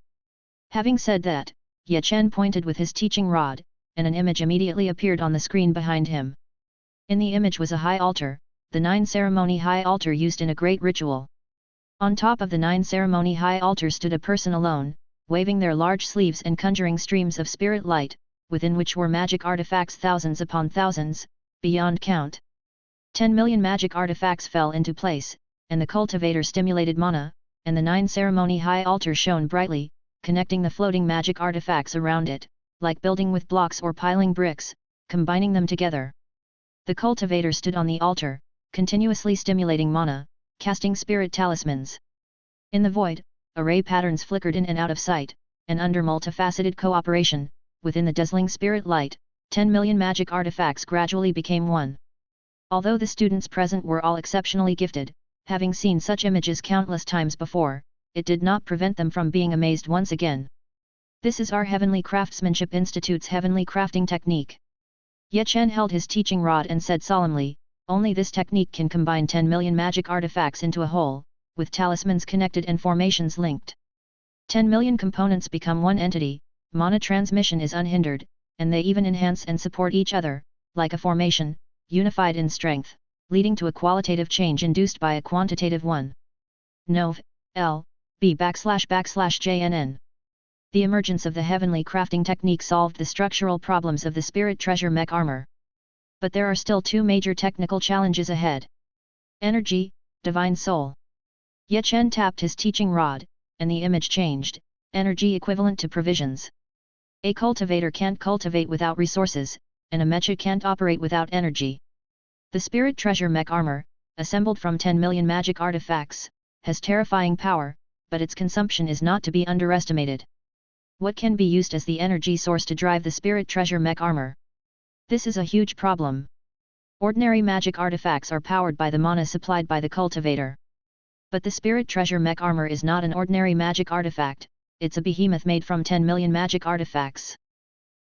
Having said that, Ye Chen pointed with his teaching rod, and an image immediately appeared on the screen behind him. In the image was a high altar, the 9-ceremony high altar used in a great ritual. On top of the 9-ceremony high altar stood a person alone, waving their large sleeves and conjuring streams of spirit light, within which were magic artifacts thousands upon thousands, beyond count. 10 million magic artifacts fell into place, and the cultivator stimulated mana, and the 9-ceremony high altar shone brightly, connecting the floating magic artifacts around it, like building with blocks or piling bricks, combining them together. The cultivator stood on the altar, continuously stimulating mana, casting spirit talismans. In the void, array patterns flickered in and out of sight, and under multifaceted cooperation, within the dazzling spirit light, 10 million magic artifacts gradually became one. Although the students present were all exceptionally gifted, having seen such images countless times before, it did not prevent them from being amazed once again. This is our Heavenly Craftsmanship Institute's heavenly crafting technique. Ye Chen held his teaching rod and said solemnly, only this technique can combine 10 million magic artifacts into a whole, with talismans connected and formations linked. 10 million components become one entity, mana transmission is unhindered, and they even enhance and support each other, like a formation, unified in strength, leading to a qualitative change induced by a quantitative one. Nov. L. B/JNN. The emergence of the heavenly crafting technique solved the structural problems of the spirit treasure mech armor. But there are still 2 major technical challenges ahead. Energy, divine soul. Ye Chen tapped his teaching rod, and the image changed, energy equivalent to provisions. A cultivator can't cultivate without resources, and a mecha can't operate without energy. The spirit treasure mech armor, assembled from 10 million magic artifacts, has terrifying power, but its consumption is not to be underestimated. What can be used as the energy source to drive the spirit treasure mech armor? This is a huge problem. Ordinary magic artifacts are powered by the mana supplied by the cultivator. But the spirit treasure mech armor is not an ordinary magic artifact, it's a behemoth made from 10 million magic artifacts.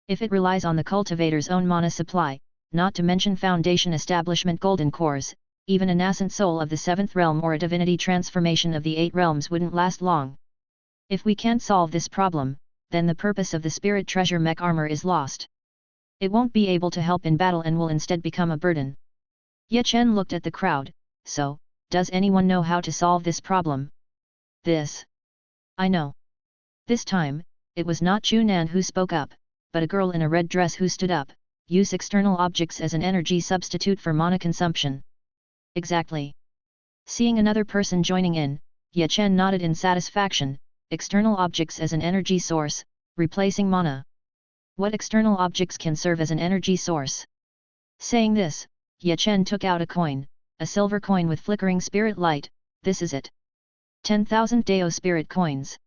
If it relies on the cultivator's own mana supply, not to mention Foundation establishment golden cores, even a nascent soul of the 7th realm or a divinity transformation of the 8 realms wouldn't last long. If we can't solve this problem, then the purpose of the spirit treasure mech armor is lost. It won't be able to help in battle and will instead become a burden. Ye Chen looked at the crowd. So, does anyone know how to solve this problem? This. I know. This time, it was not Chu Nan who spoke up, but a girl in a red dress who stood up. Use external objects as an energy substitute for mana consumption. Exactly. Seeing another person joining in, Ye Chen nodded in satisfaction. External objects as an energy source, replacing mana. What external objects can serve as an energy source? Saying this, Ye Chen took out a coin, a silver coin with flickering spirit light. This is it. 10,000 Dao spirit coins.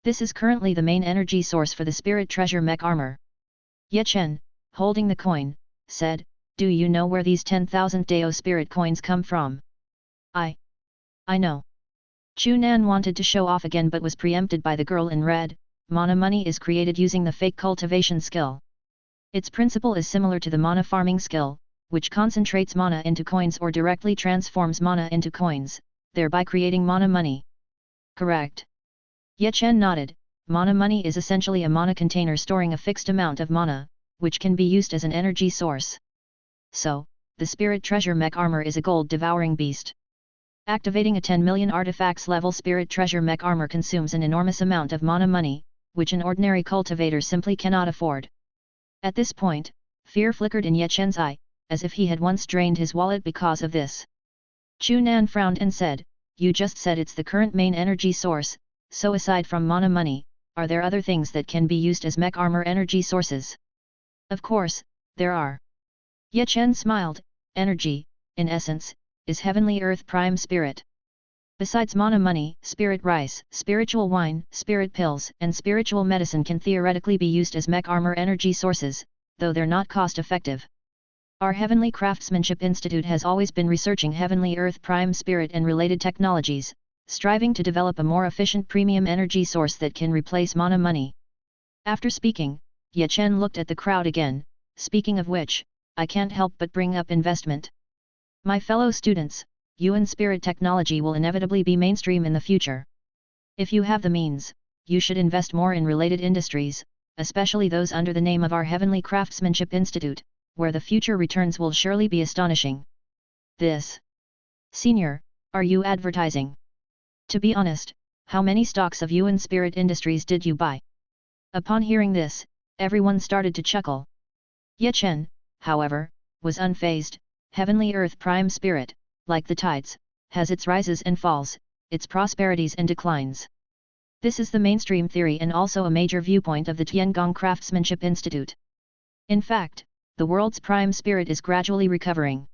This is currently the main energy source for the spirit treasure mech armor. Ye Chen, holding the coin, said, do you know where these 10,000 Dao spirit coins come from? I know. Chu Nan wanted to show off again but was preempted by the girl in red. Mana money is created using the fake cultivation skill. Its principle is similar to the mana farming skill, which concentrates mana into coins or directly transforms mana into coins, thereby creating mana money. Correct. Ye Chen nodded. Mana money is essentially a mana container storing a fixed amount of mana, which can be used as an energy source. So, the spirit treasure mech armor is a gold-devouring beast. Activating a 10 million artifacts level spirit treasure mech armor consumes an enormous amount of mana money, which an ordinary cultivator simply cannot afford. At this point, fear flickered in Ye Chen's eye, as if he had once drained his wallet because of this. Chu Nan frowned and said, you just said it's the current main energy source, so aside from mana money, are there other things that can be used as mech armor energy sources? Of course, there are. Ye Chen smiled. Energy, in essence, is heavenly earth prime spirit. Besides mana money, spirit rice, spiritual wine, spirit pills, and spiritual medicine can theoretically be used as mech armor energy sources, though they're not cost-effective. Our Heavenly Craftsmanship Institute has always been researching heavenly earth prime spirit and related technologies, striving to develop a more efficient premium energy source that can replace mana money. After speaking, Ye Chen looked at the crowd again. Speaking of which, I can't help but bring up investment. My fellow students, Yuan spirit technology will inevitably be mainstream in the future. If you have the means, you should invest more in related industries, especially those under the name of our Heavenly Craftsmanship Institute, where the future returns will surely be astonishing. This. Senior, are you advertising? To be honest, how many stocks of Yuan Spirit Industries did you buy? Upon hearing this, everyone started to chuckle. Ye Chen, however, was unfazed. Heavenly Earth Prime Spirit, like the tides, has its rises and falls, its prosperities and declines. This is the mainstream theory and also a major viewpoint of the Tiangong Craftsmanship Institute. In fact, the world's prime spirit is gradually recovering.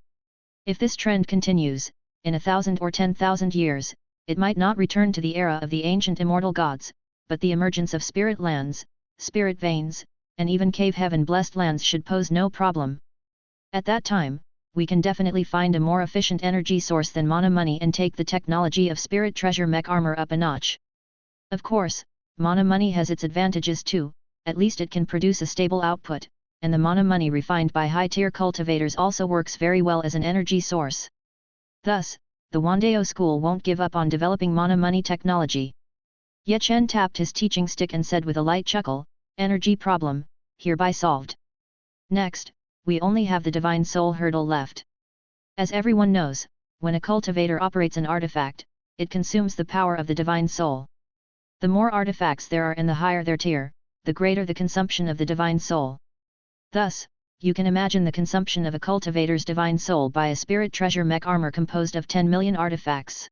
If this trend continues, in 1,000 or 10,000 years, it might not return to the era of the ancient immortal gods, but the emergence of spirit lands, spirit veins, and even cave heaven blessed lands should pose no problem. At that time, we can definitely find a more efficient energy source than mana money and take the technology of spirit treasure mech armor up a notch. Of course, mana money has its advantages too, at least it can produce a stable output, and the mana money refined by high-tier cultivators also works very well as an energy source. Thus, the Wandao school won't give up on developing mana money technology. Ye Chen tapped his teaching stick and said with a light chuckle, energy problem, hereby solved. Next, we only have the divine soul hurdle left. As everyone knows, when a cultivator operates an artifact, it consumes the power of the divine soul. The more artifacts there are and the higher their tier, the greater the consumption of the divine soul. Thus, you can imagine the consumption of a cultivator's divine soul by a spirit treasure mech armor composed of 10 million artifacts.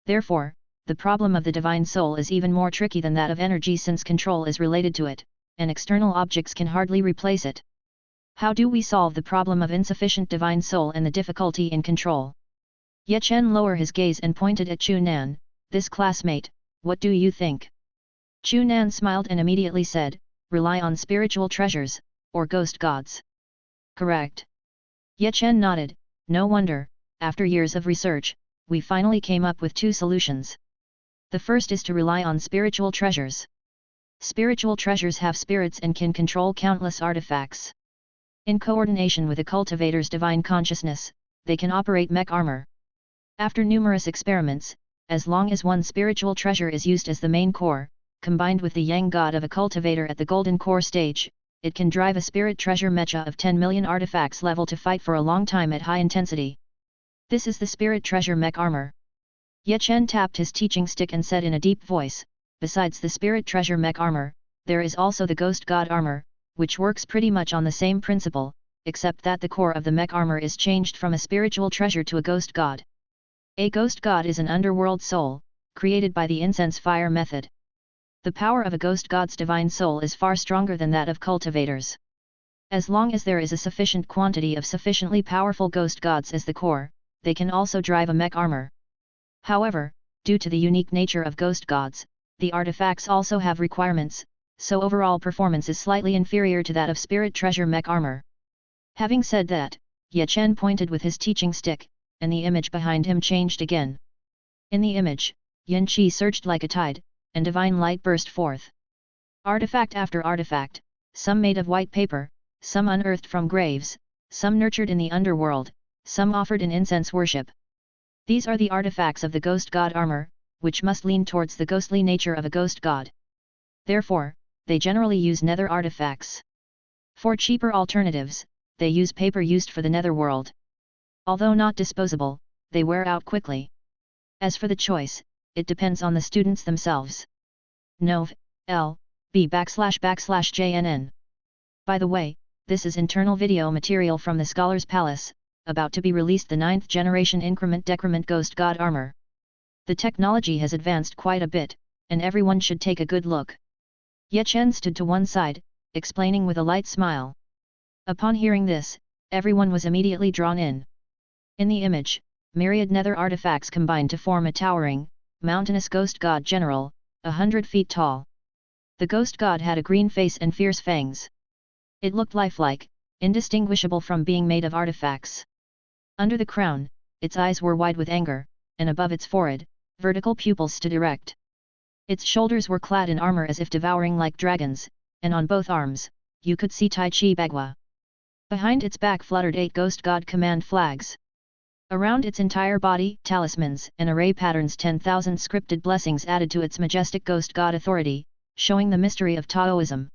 Therefore, the problem of the divine soul is even more tricky than that of energy since control is related to it, and external objects can hardly replace it. How do we solve the problem of insufficient divine soul and the difficulty in control? Ye Chen lowered his gaze and pointed at Chu Nan, this classmate, what do you think? Chu Nan smiled and immediately said, rely on spiritual treasures, or ghost gods. Correct. Ye Chen nodded, no wonder, after years of research, we finally came up with two solutions. The first is to rely on spiritual treasures. Spiritual treasures have spirits and can control countless artifacts. In coordination with a cultivator's divine consciousness, they can operate mech armor. After numerous experiments, as long as one spiritual treasure is used as the main core, combined with the yang god of a cultivator at the golden core stage, it can drive a spirit treasure mecha of 10 million artifacts level to fight for a long time at high intensity. This is the spirit treasure mech armor. Ye Chen tapped his teaching stick and said in a deep voice, besides the spirit treasure mech armor, there is also the ghost god armor, which works pretty much on the same principle, except that the core of the mech armor is changed from a spiritual treasure to a ghost god. A ghost god is an underworld soul, created by the incense fire method. The power of a ghost god's divine soul is far stronger than that of cultivators. As long as there is a sufficient quantity of sufficiently powerful ghost gods as the core, they can also drive a mech armor. However, due to the unique nature of ghost gods, the artifacts also have requirements, so overall performance is slightly inferior to that of spirit treasure mech armor. Having said that, Ye Chen pointed with his teaching stick, and the image behind him changed again. In the image, Yin Qi surged like a tide, and divine light burst forth. Artifact after artifact, some made of white paper, some unearthed from graves, some nurtured in the underworld, some offered in incense worship. These are the artifacts of the ghost god armor, which must lean towards the ghostly nature of a ghost god. Therefore, they generally use nether artifacts. For cheaper alternatives, they use paper used for the netherworld. Although not disposable, they wear out quickly. As for the choice, it depends on the students themselves. Nov. L. B//JNN. By the way, this is internal video material from the Scholar's Palace, about to be released the 9th generation increment-decrement ghost god armor. The technology has advanced quite a bit, and everyone should take a good look. Ye Chen stood to one side, explaining with a light smile. Upon hearing this, everyone was immediately drawn in. In the image, myriad nether artifacts combined to form a towering, mountainous ghost god general, 100 feet tall. The ghost god had a green face and fierce fangs. It looked lifelike, indistinguishable from being made of artifacts. Under the crown, its eyes were wide with anger, and above its forehead, vertical pupils stood erect. Its shoulders were clad in armor as if devouring like dragons, and on both arms, you could see Tai Chi Bagua. Behind its back fluttered 8 ghost god command flags. Around its entire body, talismans and array patterns, 10,000 scripted blessings added to its majestic ghost god authority, showing the mystery of Taoism.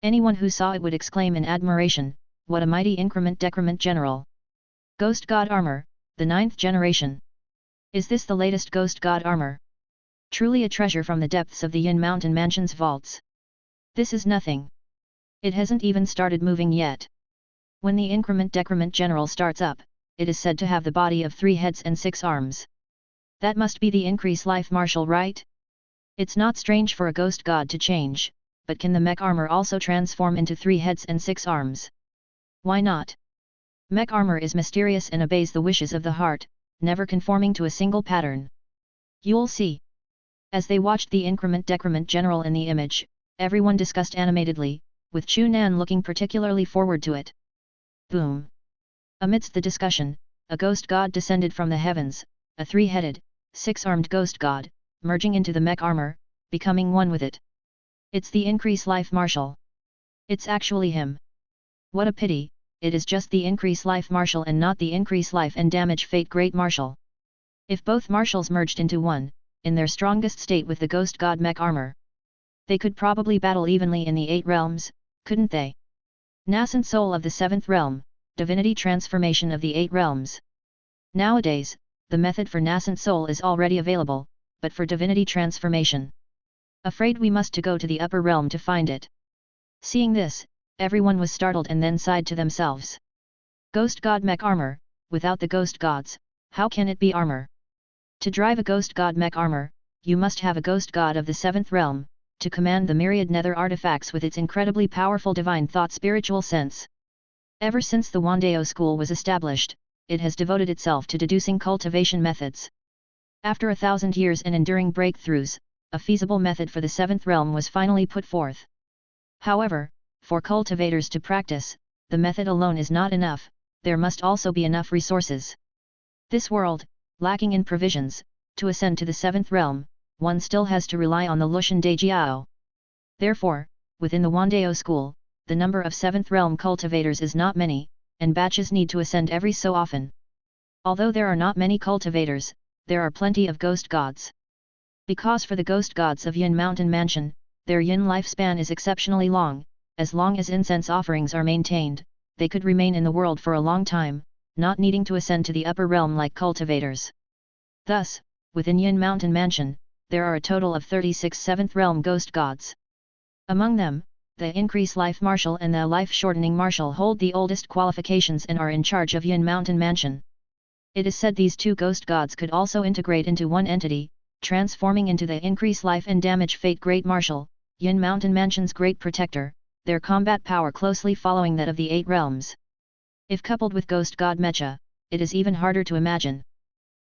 Anyone who saw it would exclaim in admiration, what a mighty increment-decrement general! Ghost god armor, the 9th generation. Is this the latest ghost god armor? Truly a treasure from the depths of the Yin Mountain Mansion's vaults. This is nothing. It hasn't even started moving yet. When the increment-decrement general starts up, it is said to have the body of 3 heads and 6 arms. That must be the increase life marshal, right? It's not strange for a ghost god to change, but can the mech armor also transform into 3 heads and 6 arms? Why not? Mech armor is mysterious and obeys the wishes of the heart, never conforming to a single pattern. You'll see. As they watched the increment-decrement general in the image, everyone discussed animatedly, with Chu Nan looking particularly forward to it. Boom! Amidst the discussion, a ghost god descended from the heavens, a 3-headed, 6-armed ghost god, merging into the mech armor, becoming one with it. It's the increase life marshal. It's actually him. What a pity, it is just the increase life marshal and not the increase life and damage fate great marshal. If both marshals merged into one, in their strongest state with the ghost god mech armor, they could probably battle evenly in the 8 realms, couldn't they? Nascent soul of the 7th realm, divinity transformation of the 8 realms. Nowadays, the method for nascent soul is already available, but for divinity transformation, afraid we must to go to the upper realm to find it. Seeing this, everyone was startled and then sighed to themselves. Ghost god mech armor, without the ghost gods, how can it be armor? To drive a ghost god mech armor, you must have a ghost god of the 7th realm, to command the myriad nether artifacts with its incredibly powerful divine thought spiritual sense. Ever since the Wandao school was established, it has devoted itself to deducing cultivation methods. After 1,000 years and enduring breakthroughs, a feasible method for the seventh realm was finally put forth. However, for cultivators to practice, the method alone is not enough, there must also be enough resources. This world, lacking in provisions, to ascend to the seventh realm, one still has to rely on the Lushan Dejiao. Therefore, within the Wandao school, the number of seventh realm cultivators is not many, and batches need to ascend every so often. Although there are not many cultivators, there are plenty of ghost gods. Because for the ghost gods of Yin Mountain Mansion, their yin lifespan is exceptionally long, as long as incense offerings are maintained, they could remain in the world for a long time, not needing to ascend to the upper realm like cultivators. Thus, within Yin Mountain Mansion, there are a total of 36 seventh realm ghost gods. Among them, the Increase Life Marshal and the Life Shortening Marshal hold the oldest qualifications and are in charge of Yin Mountain Mansion. It is said these two ghost gods could also integrate into one entity, transforming into the Increase Life and Damage Fate Great Marshal, Yin Mountain Mansion's Great Protector, their combat power closely following that of the 8 realms. If coupled with Ghost God Mecha, it is even harder to imagine.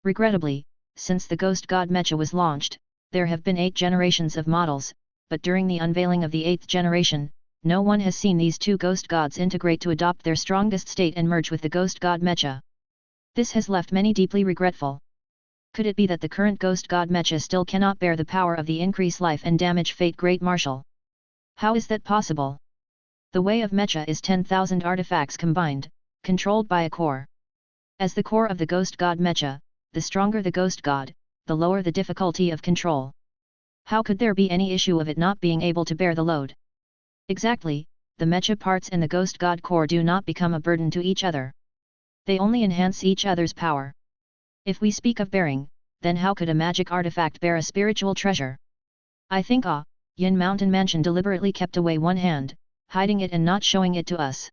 Regrettably, since the Ghost God Mecha was launched, there have been 8 generations of models, but during the unveiling of the 8th generation, no one has seen these two ghost gods integrate to adopt their strongest state and merge with the Ghost God Mecha. This has left many deeply regretful. Could it be that the current Ghost God Mecha still cannot bear the power of the Increase Life and Damage Fate Great Marshal? How is that possible? The way of Mecha is 10,000 artifacts combined, controlled by a core. As the core of the Ghost God Mecha, the stronger the Ghost God, the lower the difficulty of control. How could there be any issue of it not being able to bear the load? Exactly, the Mecha parts and the Ghost God core do not become a burden to each other. They only enhance each other's power. If we speak of bearing, then how could a magic artifact bear a spiritual treasure? I think Yin Mountain Mansion deliberately kept away one hand, hiding it and not showing it to us.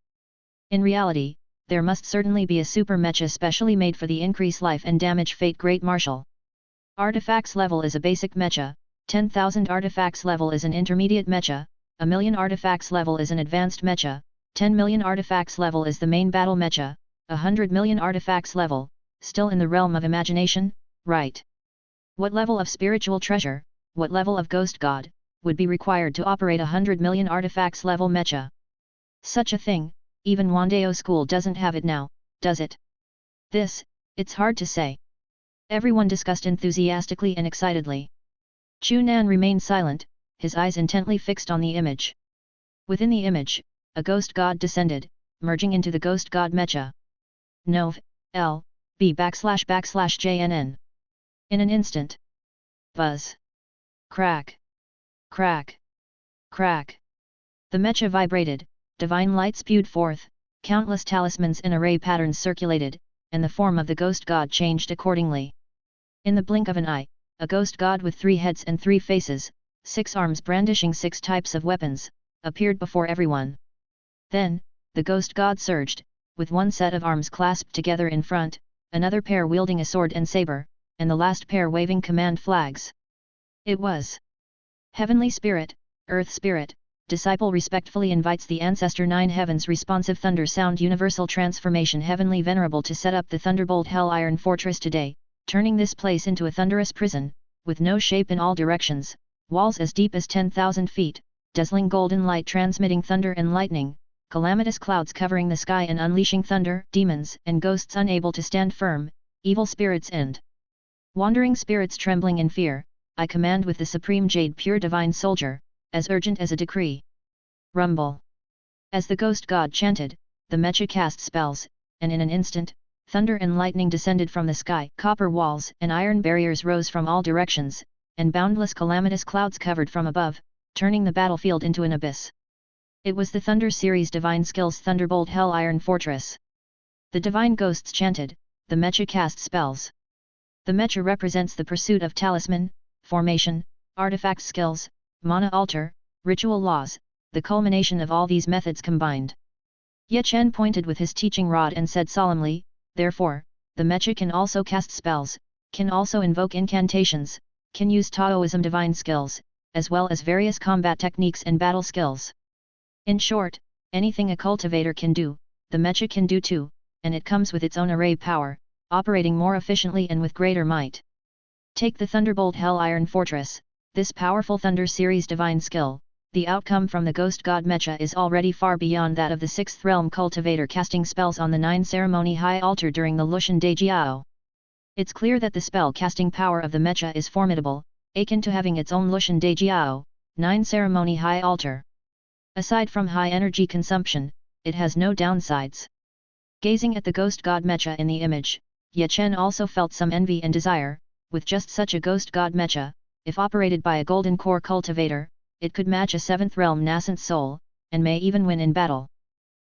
In reality, there must certainly be a super mecha specially made for the Increase Life and Damage Fate Great Marshal. Artifacts level is a basic mecha, 10,000 artifacts level is an intermediate mecha, 1,000,000 artifacts level is an advanced mecha, 10 million artifacts level is the main battle mecha, 100 million artifacts level, still in the realm of imagination, right? What level of spiritual treasure, what level of ghost god, would be required to operate 100 million artifacts level mecha? Such a thing, even Wandao school doesn't have it now, does it? It's hard to say. Everyone discussed enthusiastically and excitedly. Chu Nan remained silent, his eyes intently fixed on the image. Within the image, a ghost god descended, merging into the ghost god mecha. Nov. L. B / JNN. In an instant. Buzz. Crack. Crack. Crack. The mecha vibrated, divine light spewed forth, countless talismans and array patterns circulated, and the form of the ghost god changed accordingly. In the blink of an eye, a ghost god with 3 heads and 3 faces, 6 arms brandishing 6 types of weapons, appeared before everyone. Then, the ghost god surged, with one set of arms clasped together in front, another pair wielding a sword and saber, and the last pair waving command flags. It was Heavenly Spirit, Earth Spirit, Disciple respectfully invites the Ancestor 9 Heavens Responsive Thunder Sound Universal Transformation Heavenly Venerable to set up the Thunderbolt Hell Iron Fortress today, turning this place into a thunderous prison, with no shape in all directions, walls as deep as 10,000 feet, dazzling golden light transmitting thunder and lightning, calamitous clouds covering the sky and unleashing thunder, demons and ghosts unable to stand firm, evil spirits and wandering spirits trembling in fear, I command with the supreme jade pure divine soldier, as urgent as a decree. Rumble. As the ghost god chanted, the mecha cast spells, and in an instant, thunder and lightning descended from the sky, copper walls and iron barriers rose from all directions, and boundless calamitous clouds covered from above, turning the battlefield into an abyss. It was the Thunder Series Divine Skills Thunderbolt Hell Iron Fortress. The divine ghosts chanted, the mecha cast spells. The mecha represents the pursuit of talisman, formation, artifact skills, mana altar, ritual laws, the culmination of all these methods combined. Ye Chen pointed with his teaching rod and said solemnly, therefore, the mecha can also cast spells, can also invoke incantations, can use Taoism divine skills, as well as various combat techniques and battle skills. In short, anything a cultivator can do, the mecha can do too, and it comes with its own array power, operating more efficiently and with greater might. Take the Thunderbolt Hell Iron Fortress, this powerful Thunder series divine skill. The outcome from the Ghost God Mecha is already far beyond that of the 6th Realm Cultivator casting spells on the 9 Ceremony High Altar during the Lushan Dejiao. It's clear that the spell casting power of the Mecha is formidable, akin to having its own Lushan Dejiao, 9 Ceremony High Altar. Aside from high energy consumption, it has no downsides. Gazing at the Ghost God Mecha in the image, Ye Chen also felt some envy and desire. With just such a Ghost God Mecha, if operated by a Golden Core Cultivator, it could match a 7th Realm Nascent Soul, and may even win in battle.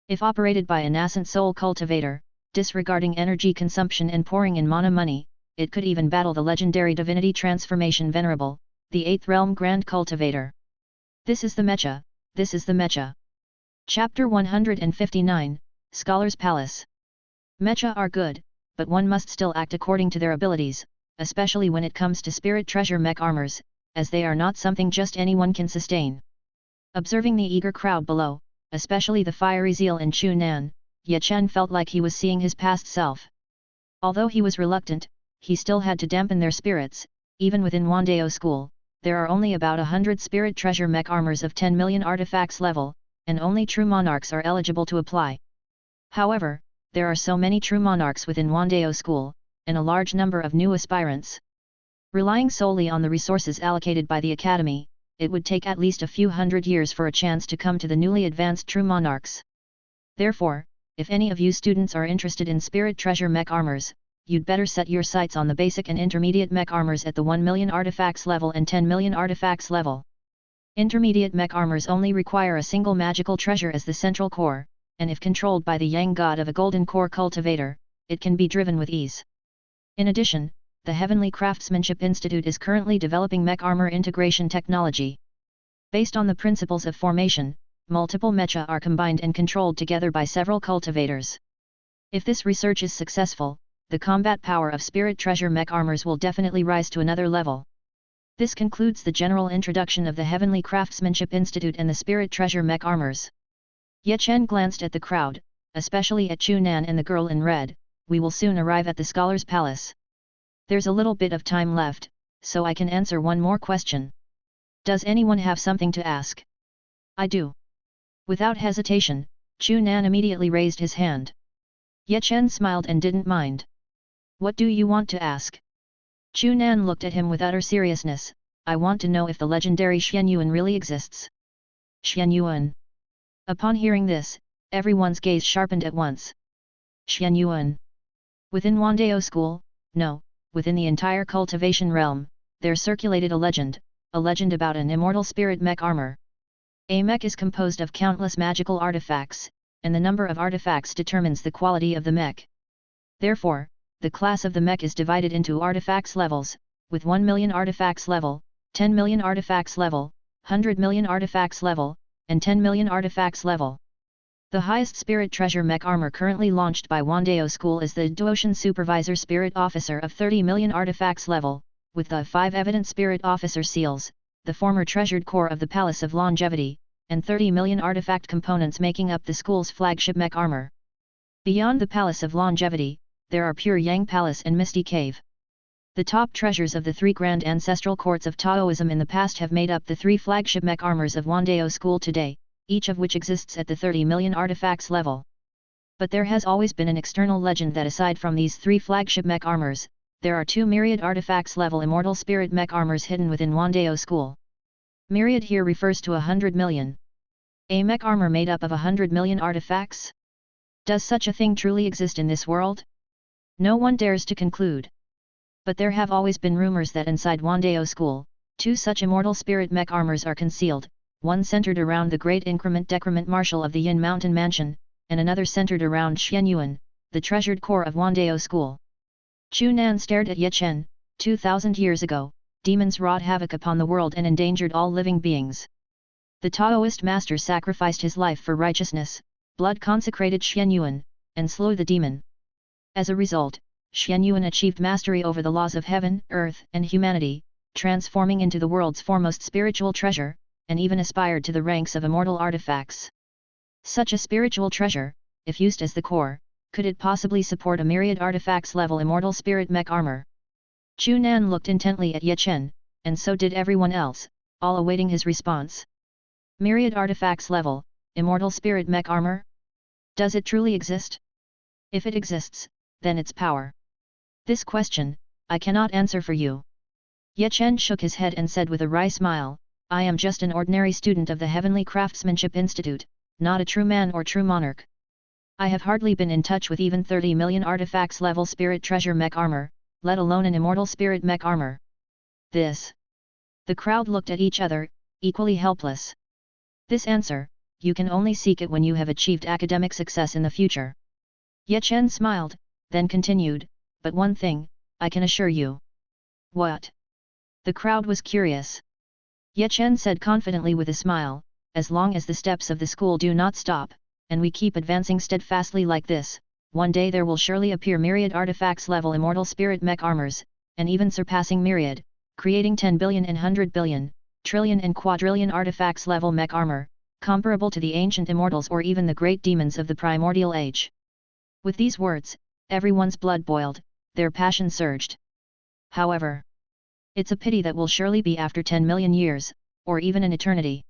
If operated by a Nascent Soul Cultivator, disregarding energy consumption and pouring in mana money, it could even battle the legendary Divinity Transformation Venerable, the 8th Realm Grand Cultivator. This is the Mecha, this is the Mecha. Chapter 159, Scholar's Palace. Mecha are good, but one must still act according to their abilities, especially when it comes to spirit treasure mech armors, as they are not something just anyone can sustain. Observing the eager crowd below, especially the fiery zeal in Chu Nan, Ye Chen felt like he was seeing his past self. Although he was reluctant, he still had to dampen their spirits. Even within Wandeo School, there are only about 100 spirit treasure mech armors of 10 million artifacts level, and only true monarchs are eligible to apply. However, there are so many true monarchs within Wandeo School, and a large number of new aspirants. Relying solely on the resources allocated by the Academy, it would take at least a few hundred years for a chance to come to the newly advanced true monarchs. Therefore, if any of you students are interested in spirit treasure mech armors, you'd better set your sights on the basic and intermediate mech armors at the 1 million artifacts level and 10 million artifacts level. Intermediate mech armors only require a single magical treasure as the central core, and if controlled by the Yang God of a Golden Core Cultivator, it can be driven with ease. In addition, the Heavenly Craftsmanship Institute is currently developing mech armor integration technology. Based on the principles of formation, multiple mecha are combined and controlled together by several cultivators. If this research is successful, the combat power of spirit treasure mech armors will definitely rise to another level. This concludes the general introduction of the Heavenly Craftsmanship Institute and the spirit treasure mech armors. Ye Chen glanced at the crowd, especially at Chu Nan and the girl in red. We will soon arrive at the Scholar's Palace. There's a little bit of time left, so I can answer one more question. Does anyone have something to ask? I do. Without hesitation, Chu Nan immediately raised his hand. Ye Chen smiled and didn't mind. What do you want to ask? Chu Nan looked at him with utter seriousness. I want to know if the legendary Xian Yuan really exists. Xian Yuan. Upon hearing this, everyone's gaze sharpened at once. Xian Yuan. Within Wandeo School, no. Within the entire cultivation realm, there circulated a legend about an immortal spirit mech armor. A mech is composed of countless magical artifacts, and the number of artifacts determines the quality of the mech. Therefore, the class of the mech is divided into artifacts levels, with 1 million artifacts level, 10 million artifacts level, 100 million artifacts level, and 10 million artifacts level. The highest spirit treasure mech armor currently launched by Wandeo School is the Duotian Supervisor Spirit Officer of 30 million artifacts level, with the 5 evident Spirit Officer seals, the former treasured core of the Palace of Longevity, and 30 million artifact components making up the school's flagship mech armor. Beyond the Palace of Longevity, there are Pure Yang Palace and Misty Cave. The top treasures of the 3 grand ancestral courts of Taoism in the past have made up the 3 flagship mech armors of Wandeo School today, each of which exists at the 30 million artifacts level. But there has always been an external legend that aside from these 3 flagship mech armors, there are 2 myriad artifacts level immortal spirit mech armors hidden within Wandeo School. Myriad here refers to 100 million. A mech armor made up of 100 million artifacts? Does such a thing truly exist in this world? No one dares to conclude. But there have always been rumors that inside Wandeo School, 2 such immortal spirit mech armors are concealed, one centered around the great increment-decrement marshal of the Yin Mountain Mansion, and another centered around Xian Yuan, the treasured core of Wandeo School. Chu Nan stared at Ye Chen. 2,000 years ago, demons wrought havoc upon the world and endangered all living beings. The Taoist master sacrificed his life for righteousness, blood consecrated Xian Yuan, and slew the demon. As a result, Xian Yuan achieved mastery over the laws of heaven, earth, and humanity, transforming into the world's foremost spiritual treasure, and even aspired to the ranks of immortal artifacts. Such a spiritual treasure, if used as the core, Could it possibly support a myriad artifacts level immortal spirit mech armor? Chu Nan looked intently at Ye Chen, and so did everyone else, all awaiting his response. Myriad artifacts level, immortal spirit mech armor? Does it truly exist? If it exists, then its power. This question, I cannot answer for you. Ye Chen shook his head and said with a wry smile, I am just an ordinary student of the Heavenly Craftsmanship Institute, not a true man or true monarch. I have hardly been in touch with even 30 million artifacts level spirit treasure mech armor, let alone an immortal spirit mech armor. This. The crowd looked at each other, equally helpless. This answer, you can only seek it when you have achieved academic success in the future. Ye Chen smiled, then continued, but one thing, I can assure you. What? The crowd was curious. Ye Chen said confidently with a smile, as long as the steps of the school do not stop, and we keep advancing steadfastly like this, one day there will surely appear myriad artifacts level immortal spirit mech armors, and even surpassing myriad, creating 10 billion and 100 billion, trillion and quadrillion artifacts level mech armor, comparable to the ancient immortals or even the great demons of the primordial age. With these words, everyone's blood boiled, their passion surged. However, it's a pity that will surely be after 10 million years, or even an eternity.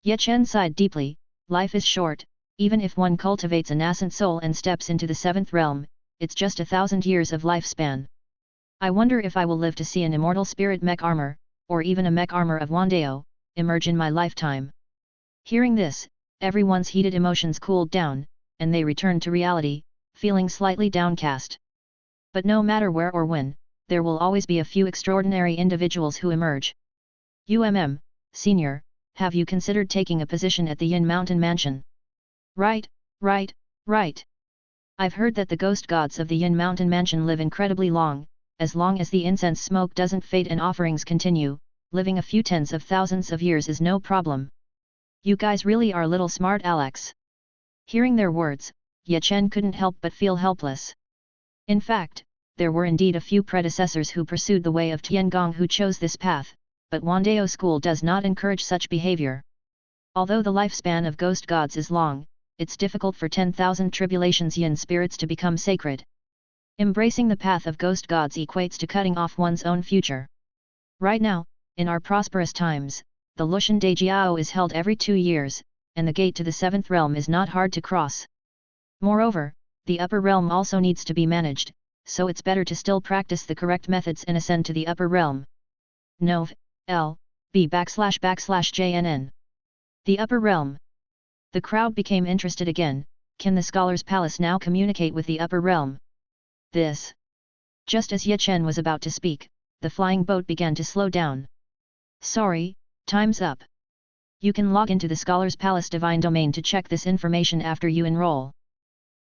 Ye Chen sighed deeply, life is short, even if one cultivates a nascent soul and steps into the seventh realm, it's just 1,000 years of lifespan. I wonder if I will live to see an immortal spirit mech armor, or even a mech armor of Wandeo, emerge in my lifetime. Hearing this, everyone's heated emotions cooled down, and they returned to reality, feeling slightly downcast. But no matter where or when, there will always be a few extraordinary individuals who emerge. Senior, have you considered taking a position at the Yin Mountain Mansion? Right. I've heard that the ghost gods of the Yin Mountain Mansion live incredibly long as the incense smoke doesn't fade and offerings continue, living a few tens of thousands of years is no problem. You guys really are little smart Alex. Hearing their words, Ye Chen couldn't help but feel helpless. In fact, there were indeed a few predecessors who pursued the way of Tiangong who chose this path, but Wandeo school does not encourage such behavior. Although the lifespan of ghost gods is long, it's difficult for 10,000 tribulations yin spirits to become sacred. Embracing the path of ghost gods equates to cutting off one's own future. Right now, in our prosperous times, the Lushan Daijiao is held every 2 years, and the gate to the seventh realm is not hard to cross. Moreover, the upper realm also needs to be managed, so it's better to still practice the correct methods and ascend to the upper realm. Nov. L. B //JNN. The upper realm. The crowd became interested again. Can the Scholar's Palace now communicate with the upper realm? This. Just as Ye Chen was about to speak, the flying boat began to slow down. Sorry, time's up. You can log into the Scholar's Palace Divine Domain to check this information after you enroll.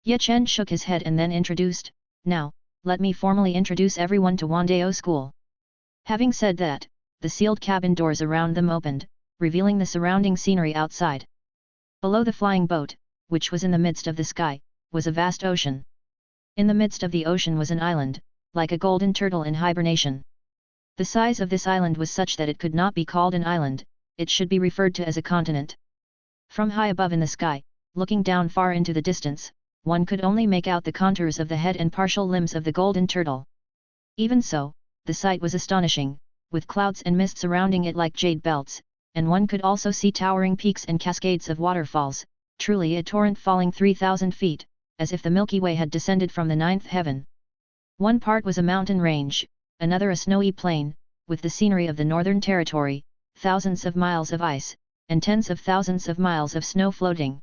Ye Chen shook his head and then introduced, now, let me formally introduce everyone to Wandeo School. Having said that, the sealed cabin doors around them opened, revealing the surrounding scenery outside. Below the flying boat, which was in the midst of the sky, was a vast ocean. In the midst of the ocean was an island, like a golden turtle in hibernation. The size of this island was such that it could not be called an island, it should be referred to as a continent. From high above in the sky, looking down far into the distance, one could only make out the contours of the head and partial limbs of the golden turtle. Even so, the sight was astonishing, with clouds and mist surrounding it like jade belts, and one could also see towering peaks and cascades of waterfalls, truly a torrent falling 3,000 feet, as if the Milky Way had descended from the ninth heaven. One part was a mountain range, another a snowy plain, with the scenery of the Northern Territory, thousands of miles of ice, and tens of thousands of miles of snow floating.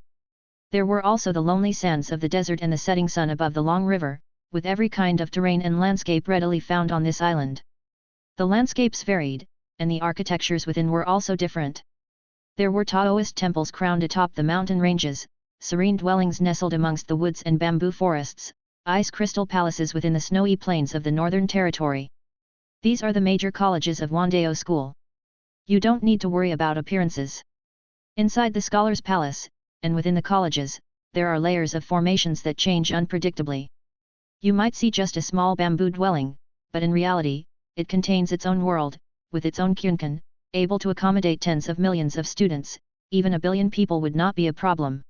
There were also the lonely sands of the desert and the setting sun above the long river, with every kind of terrain and landscape readily found on this island. The landscapes varied, and the architectures within were also different. There were Taoist temples crowned atop the mountain ranges, serene dwellings nestled amongst the woods and bamboo forests, ice crystal palaces within the snowy plains of the Northern Territory. These are the major colleges of Wandeo School. You don't need to worry about appearances. Inside the Scholar's Palace, and within the colleges, there are layers of formations that change unpredictably. You might see just a small bamboo dwelling, but in reality, it contains its own world, with its own kyunkan, able to accommodate tens of millions of students, even 1 billion people would not be a problem.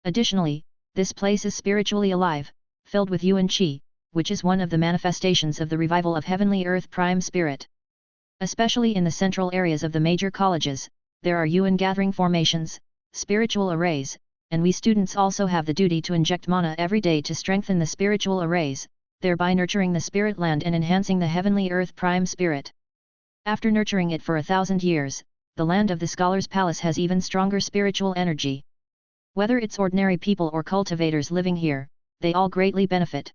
Additionally, this place is spiritually alive, filled with yuan qi, which is one of the manifestations of the revival of heavenly earth prime spirit. Especially in the central areas of the major colleges, there are yuan gathering formations, spiritual arrays, and we students also have the duty to inject mana every day to strengthen the spiritual arrays, thereby nurturing the spirit land and enhancing the heavenly earth prime spirit. After nurturing it for 1,000 years, the land of the Scholar's Palace has even stronger spiritual energy. Whether it's ordinary people or cultivators living here, they all greatly benefit.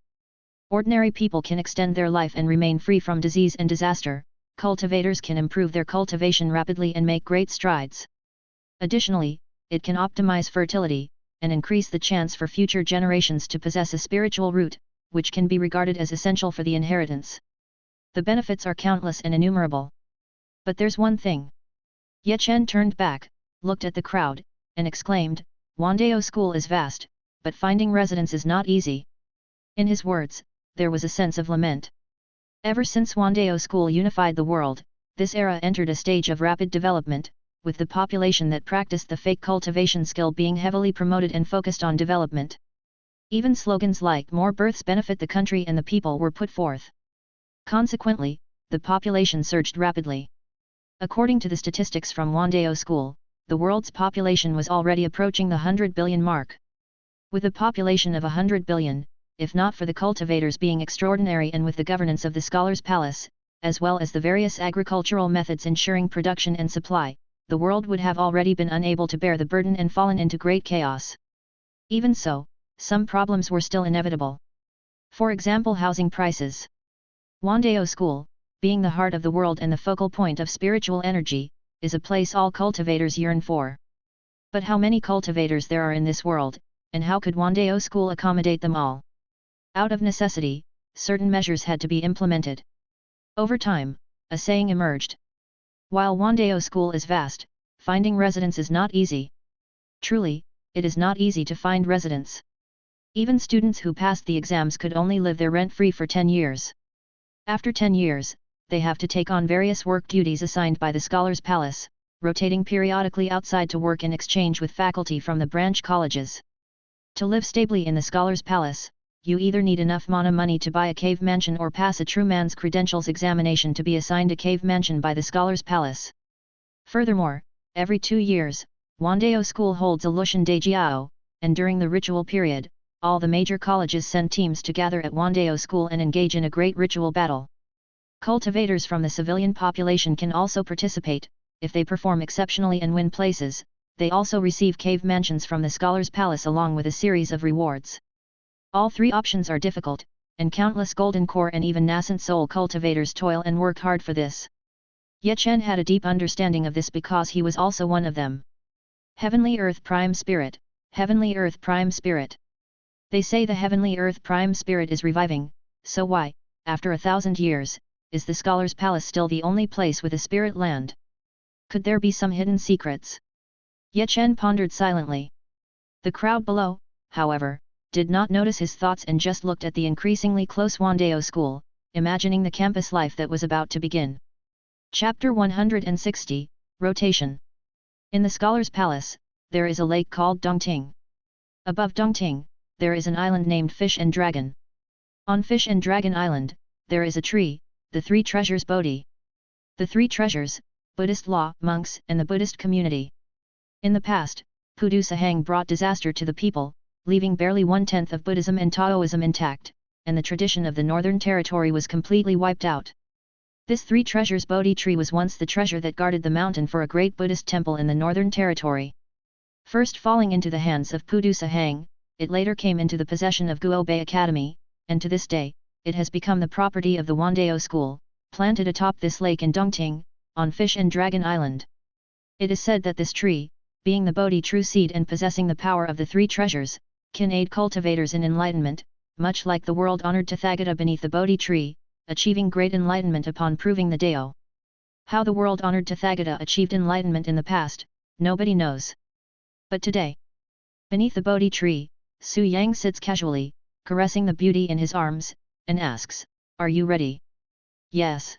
Ordinary people can extend their life and remain free from disease and disaster. Cultivators can improve their cultivation rapidly and make great strides. Additionally, it can optimize fertility, and increase the chance for future generations to possess a spiritual root, which can be regarded as essential for the inheritance. The benefits are countless and innumerable. But there's one thing. Ye Chen turned back, looked at the crowd, and exclaimed, Wandao School is vast, but finding residence is not easy. In his words, there was a sense of lament. Ever since Wandao School unified the world, this era entered a stage of rapid development, with the population that practiced the fake cultivation skill being heavily promoted and focused on development. Even slogans like "More births benefit the country and the people" were put forth. Consequently, the population surged rapidly. According to the statistics from Wandao School, the world's population was already approaching the 100 billion mark. With a population of 100 billion, if not for the cultivators being extraordinary and with the governance of the Scholar's Palace, as well as the various agricultural methods ensuring production and supply, the world would have already been unable to bear the burden and fallen into great chaos. Even so, some problems were still inevitable. For example, housing prices. Wandao School, being the heart of the world and the focal point of spiritual energy, is a place all cultivators yearn for. But how many cultivators there are in this world, and how could Wandao School accommodate them all? Out of necessity, certain measures had to be implemented. Over time, a saying emerged. While Wandao School is vast, finding residence is not easy. Truly, it is not easy to find residence. Even students who passed the exams could only live there rent-free for 10 years. After 10 years, they have to take on various work duties assigned by the Scholar's Palace, rotating periodically outside to work in exchange with faculty from the branch colleges. To live stably in the Scholar's Palace, you either need enough mana money to buy a cave mansion or pass a true man's credentials examination to be assigned a cave mansion by the Scholar's Palace. Furthermore, every 2 years, Wandao School holds a Lushan Daijiao, and during the ritual period, all the major colleges send teams to gather at Wandao School and engage in a great ritual battle. Cultivators from the civilian population can also participate. If they perform exceptionally and win places, they also receive cave mansions from the Scholar's Palace along with a series of rewards. All 3 options are difficult, and countless golden core and even nascent soul cultivators toil and work hard for this. Ye Chen had a deep understanding of this because he was also one of them. Heavenly Earth Prime Spirit, Heavenly Earth Prime Spirit. They say the Heavenly Earth Prime Spirit is reviving, so why, after 1,000 years, is the Scholar's Palace still the only place with a spirit land? Could there be some hidden secrets? Ye Chen pondered silently. The crowd below, however, did not notice his thoughts and just looked at the increasingly close Wandao School, imagining the campus life that was about to begin. Chapter 160, Rotation. In the Scholar's Palace, there is a lake called Dongting. Above Dongting, there is an island named Fish and Dragon. On Fish and Dragon Island, there is a tree, the 3 treasures Bodhi. The 3 treasures, Buddhist law, monks and the Buddhist community. In the past, Pudu Sahang brought disaster to the people, leaving barely 1/10 of Buddhism and Taoism intact, and the tradition of the Northern Territory was completely wiped out. This 3 treasures Bodhi tree was once the treasure that guarded the mountain for a great Buddhist temple in the Northern Territory. First falling into the hands of Pudu Sahang, it later came into the possession of Guo Bei Academy, and to this day, it has become the property of the Wandao School, planted atop this lake in Dongting, on Fish and Dragon Island. It is said that this tree, being the Bodhi true seed and possessing the power of the 3 treasures, can aid cultivators in enlightenment, much like the world-honored Tathagata beneath the Bodhi tree, achieving great enlightenment upon proving the Dao. How the world-honored Tathagata achieved enlightenment in the past, nobody knows. But today, beneath the Bodhi tree, Su Yang sits casually, caressing the beauty in his arms, and asks, "Are you ready?" "Yes."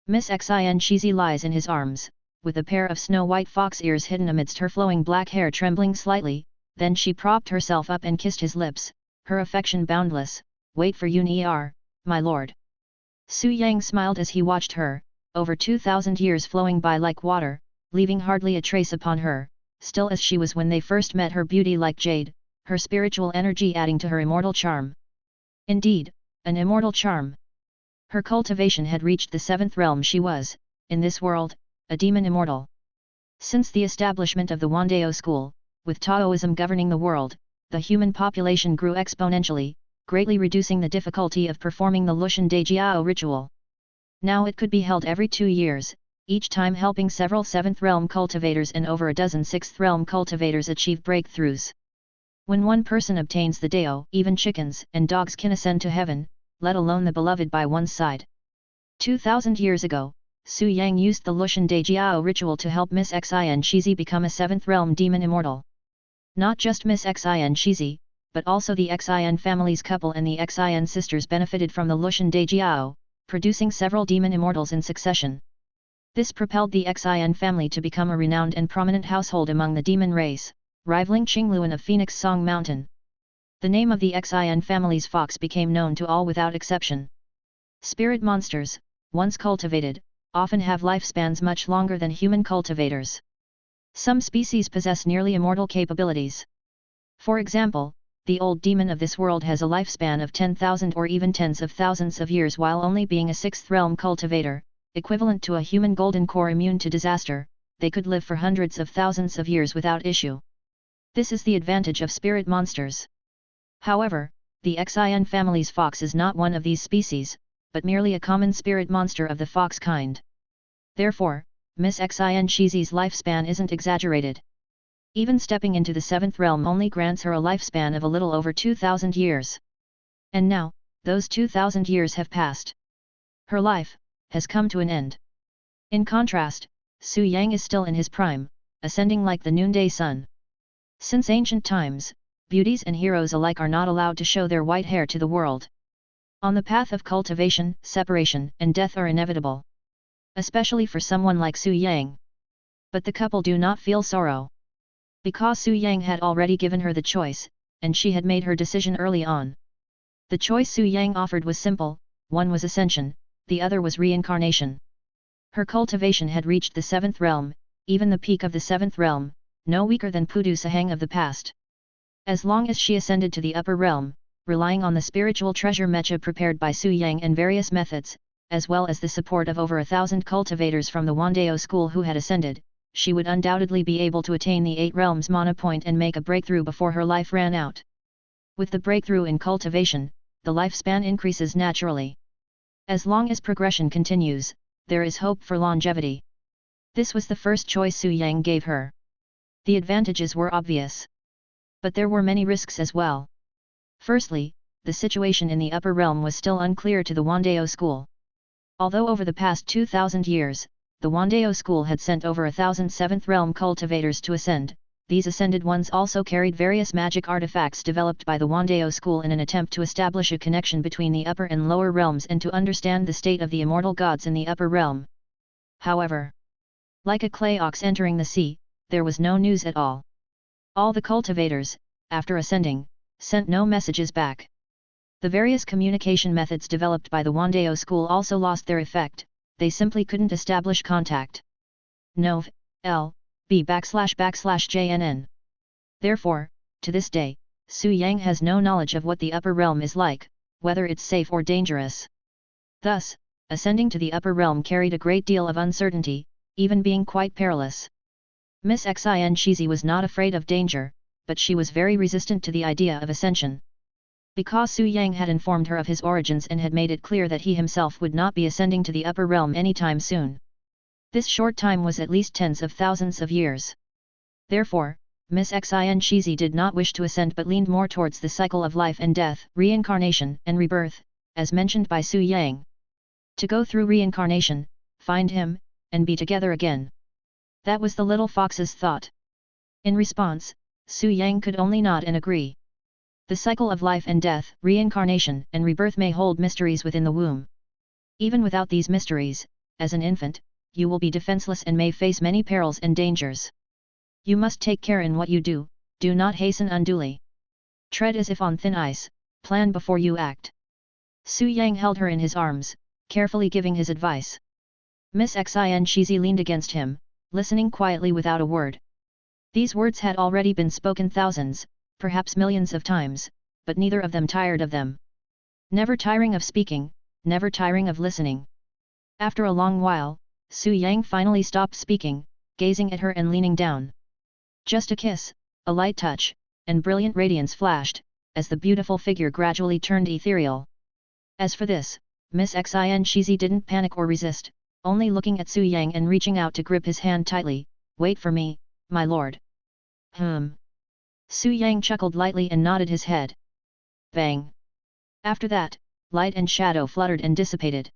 Miss Xin Shizi lies in his arms, with a pair of snow-white fox ears hidden amidst her flowing black hair trembling slightly, then she propped herself up and kissed his lips, her affection boundless. Wait for Yun my lord. Su Yang smiled as he watched her, over 2,000 years flowing by like water, leaving hardly a trace upon her, still as she was when they first met, her beauty like jade, her spiritual energy adding to her immortal charm. Indeed, an immortal charm. Her cultivation had reached the 7th realm. She was, in this world, a demon immortal. Since the establishment of the Wandao school, with Taoism governing the world, the human population grew exponentially, greatly reducing the difficulty of performing the Lushan Dejiao ritual. Now it could be held every 2 years, each time helping several 7th realm cultivators and over a dozen 6th realm cultivators achieve breakthroughs. When one person obtains the Dao, even chickens and dogs can ascend to heaven, let alone the beloved by one's side. 2,000 years ago, Su Yang used the Lushan Dejiao ritual to help Miss Xin Shizi become a 7th realm demon immortal. Not just Miss Xin Shizi, but also the Xin family's couple and the Xin sisters benefited from the Lushan Dejiao, producing several demon immortals in succession. This propelled the Xin family to become a renowned and prominent household among the demon race, rivaling Qingluan of Phoenix Song Mountain. The name of the Xin family's fox became known to all without exception. Spirit monsters, once cultivated, often have lifespans much longer than human cultivators. Some species possess nearly immortal capabilities. For example, the old demon of this world has a lifespan of 10,000 or even tens of thousands of years while only being a 6th realm cultivator, equivalent to a human golden core immune to disaster. They could live for hundreds of thousands of years without issue. This is the advantage of spirit monsters. However, the Xin family's fox is not one of these species, but merely a common spirit monster of the fox kind. Therefore, Miss Xin Shizi's lifespan isn't exaggerated. Even stepping into the 7th realm only grants her a lifespan of a little over 2,000 years. And now, those 2,000 years have passed. Her life has come to an end. In contrast, Su Yang is still in his prime, ascending like the noonday sun. Since ancient times, beauties and heroes alike are not allowed to show their white hair to the world. On the path of cultivation, separation and death are inevitable. Especially for someone like Su Yang. But the couple do not feel sorrow. Because Su Yang had already given her the choice, and she had made her decision early on. The choice Su Yang offered was simple, one was ascension, the other was reincarnation. Her cultivation had reached the 7th realm, even the peak of the 7th realm, no weaker than Pudu Sahang of the past. As long as she ascended to the upper realm, relying on the spiritual treasure mecha prepared by Su Yang and various methods, as well as the support of over 1,000 cultivators from the Wandao school who had ascended, she would undoubtedly be able to attain the 8 realms mana point and make a breakthrough before her life ran out. With the breakthrough in cultivation, the lifespan increases naturally. As long as progression continues, there is hope for longevity. This was the first choice Su Yang gave her. The advantages were obvious. But there were many risks as well. Firstly, the situation in the upper realm was still unclear to the Wandao school. Although over the past 2,000 years, the Wandao school had sent over 1,000 7th realm cultivators to ascend, these ascended ones also carried various magic artifacts developed by the Wandao school in an attempt to establish a connection between the upper and lower realms and to understand the state of the immortal gods in the upper realm. However, like a clay ox entering the sea, there was no news at all. All the cultivators, after ascending, sent no messages back. The various communication methods developed by the Wandao school also lost their effect, they simply couldn't establish contact. Nov. L. B //JNN. Therefore, to this day, Su Yang has no knowledge of what the upper realm is like, whether it's safe or dangerous. Thus, ascending to the upper realm carried a great deal of uncertainty, even being quite perilous. Miss Xin Shizi was not afraid of danger, but she was very resistant to the idea of ascension. Because Su Yang had informed her of his origins and had made it clear that he himself would not be ascending to the upper realm anytime soon. This short time was at least tens of thousands of years. Therefore, Miss Xin Shizi did not wish to ascend but leaned more towards the cycle of life and death, reincarnation and rebirth, as mentioned by Su Yang. To go through reincarnation, find him, and be together again. That was the little fox's thought. In response, Su Yang could only nod and agree. The cycle of life and death, reincarnation and rebirth may hold mysteries within the womb. Even without these mysteries, as an infant, you will be defenseless and may face many perils and dangers. You must take care in what you do, do not hasten unduly. Tread as if on thin ice, plan before you act. Su Yang held her in his arms, carefully giving his advice. Miss Xin Shizi leaned against him, listening quietly without a word. These words had already been spoken thousands, perhaps millions of times, but neither of them tired of them. Never tiring of speaking, never tiring of listening. After a long while, Su Yang finally stopped speaking, gazing at her and leaning down. Just a kiss, a light touch, and brilliant radiance flashed, as the beautiful figure gradually turned ethereal. As for this, Miss Xin Shizi didn't panic or resist, only looking at Su Yang and reaching out to grip his hand tightly. Wait for me, my lord. Su Yang chuckled lightly and nodded his head. Bang! After that, light and shadow fluttered and dissipated.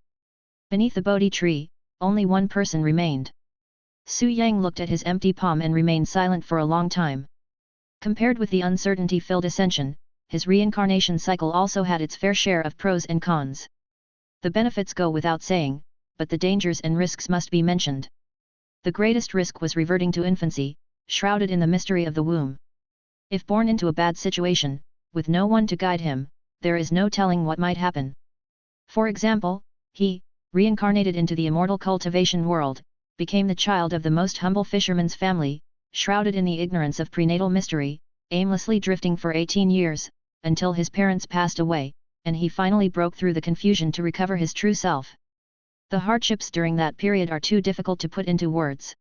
Beneath the Bodhi tree, only one person remained. Su Yang looked at his empty palm and remained silent for a long time. Compared with the uncertainty-filled ascension, his reincarnation cycle also had its fair share of pros and cons. The benefits go without saying, but the dangers and risks must be mentioned. The greatest risk was reverting to infancy, shrouded in the mystery of the womb. If born into a bad situation, with no one to guide him, there is no telling what might happen. For example, he, reincarnated into the Immortal Cultivation World, became the child of the most humble fisherman's family, shrouded in the ignorance of prenatal mystery, aimlessly drifting for 18 years, until his parents passed away, and he finally broke through the confusion to recover his true self. The hardships during that period are too difficult to put into words.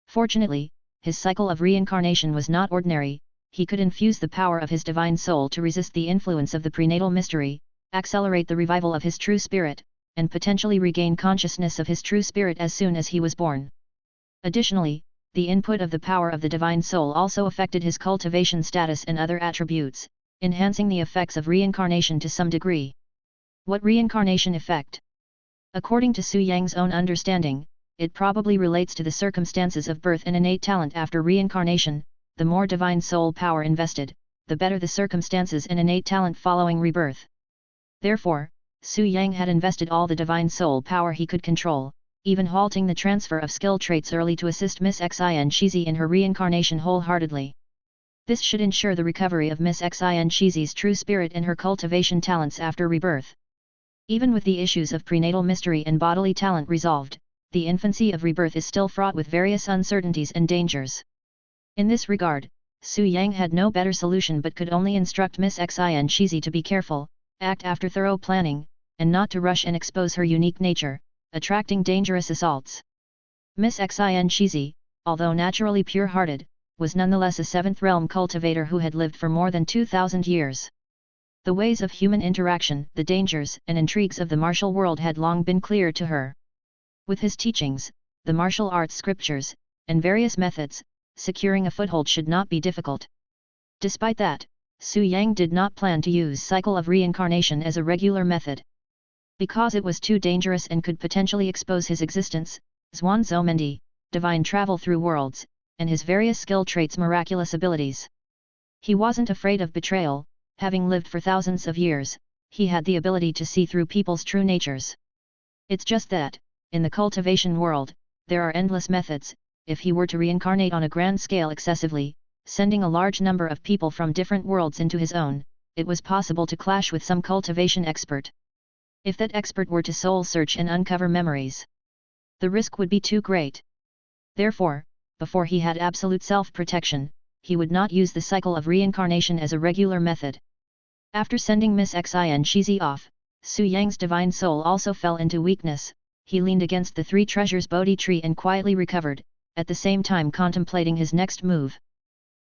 Fortunately, his cycle of reincarnation was not ordinary. He could infuse the power of his divine soul to resist the influence of the prenatal mystery, accelerate the revival of his true spirit, and potentially regain consciousness of his true spirit as soon as he was born. Additionally, the input of the power of the divine soul also affected his cultivation status and other attributes, enhancing the effects of reincarnation to some degree. What reincarnation effect? According to Su Yang's own understanding, it probably relates to the circumstances of birth and innate talent after reincarnation. The more divine soul power invested, the better the circumstances and innate talent following rebirth. Therefore, Su Yang had invested all the divine soul power he could control, even halting the transfer of skill traits early to assist Miss Xin Shizi in her reincarnation wholeheartedly. This should ensure the recovery of Miss Xin Shizi's true spirit and her cultivation talents after rebirth. Even with the issues of prenatal mystery and bodily talent resolved, the infancy of rebirth is still fraught with various uncertainties and dangers. In this regard, Su Yang had no better solution but could only instruct Miss Xin Shizi to be careful, act after thorough planning, and not to rush and expose her unique nature, attracting dangerous assaults. Miss Xin Shizi, although naturally pure-hearted, was nonetheless a seventh realm cultivator who had lived for more than 2,000 years. The ways of human interaction, the dangers and intrigues of the martial world had long been clear to her. With his teachings, the martial arts scriptures, and various methods, securing a foothold should not be difficult. Despite that, Su Yang did not plan to use cycle of reincarnation as a regular method. Because it was too dangerous and could potentially expose his existence, Zhuangzhoumendi, divine travel through worlds, and his various skill traits miraculous abilities. He wasn't afraid of betrayal, having lived for thousands of years, he had the ability to see through people's true natures. It's just that, in the cultivation world, there are endless methods. If he were to reincarnate on a grand scale excessively, sending a large number of people from different worlds into his own, it was possible to clash with some cultivation expert. If that expert were to soul search and uncover memories, the risk would be too great. Therefore, before he had absolute self-protection, he would not use the cycle of reincarnation as a regular method. After sending Miss Xin Shizi off, Su Yang's divine soul also fell into weakness. He leaned against the three treasures Bodhi tree and quietly recovered, at the same time contemplating his next move.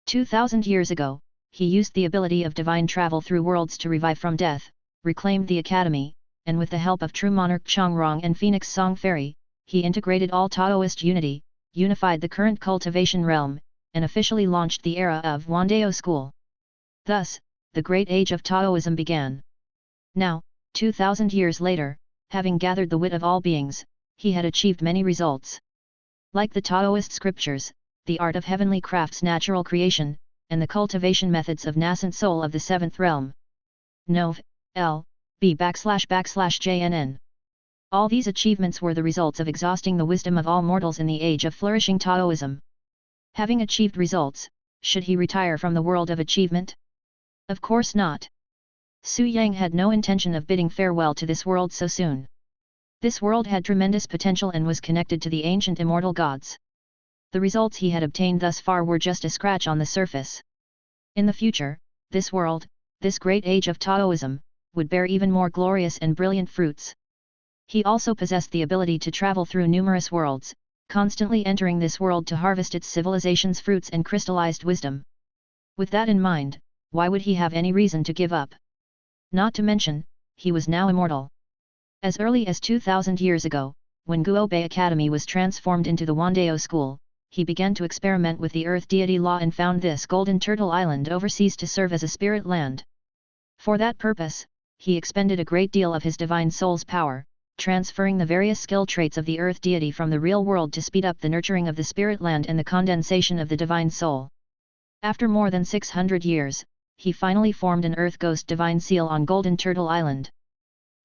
2,000 years ago, he used the ability of divine travel through worlds to revive from death, reclaimed the academy, and with the help of true monarch Chongrong and Phoenix Song Fairy, he integrated all Taoist unity, unified the current cultivation realm, and officially launched the era of Wandao school. Thus, the great age of Taoism began. Now, 2,000 years later, having gathered the wit of all beings, he had achieved many results. Like the Taoist scriptures, the art of heavenly crafts natural creation, and the cultivation methods of nascent soul of the seventh realm. Nov. L. B //JNN. All these achievements were the results of exhausting the wisdom of all mortals in the age of flourishing Taoism. Having achieved results, should he retire from the world of achievement? Of course not. Su Yang had no intention of bidding farewell to this world so soon. This world had tremendous potential and was connected to the ancient immortal gods. The results he had obtained thus far were just a scratch on the surface. In the future, this world, this great age of Taoism, would bear even more glorious and brilliant fruits. He also possessed the ability to travel through numerous worlds, constantly entering this world to harvest its civilization's fruits and crystallized wisdom. With that in mind, why would he have any reason to give up? Not to mention, he was now immortal. As early as 2000 years ago, when Guobei Academy was transformed into the Wandao School, he began to experiment with the earth deity law and found this Golden Turtle Island overseas to serve as a spirit land. For that purpose, he expended a great deal of his divine soul's power, transferring the various skill traits of the earth deity from the real world to speed up the nurturing of the spirit land and the condensation of the divine soul. After more than 600 years, he finally formed an earth ghost divine seal on Golden Turtle Island.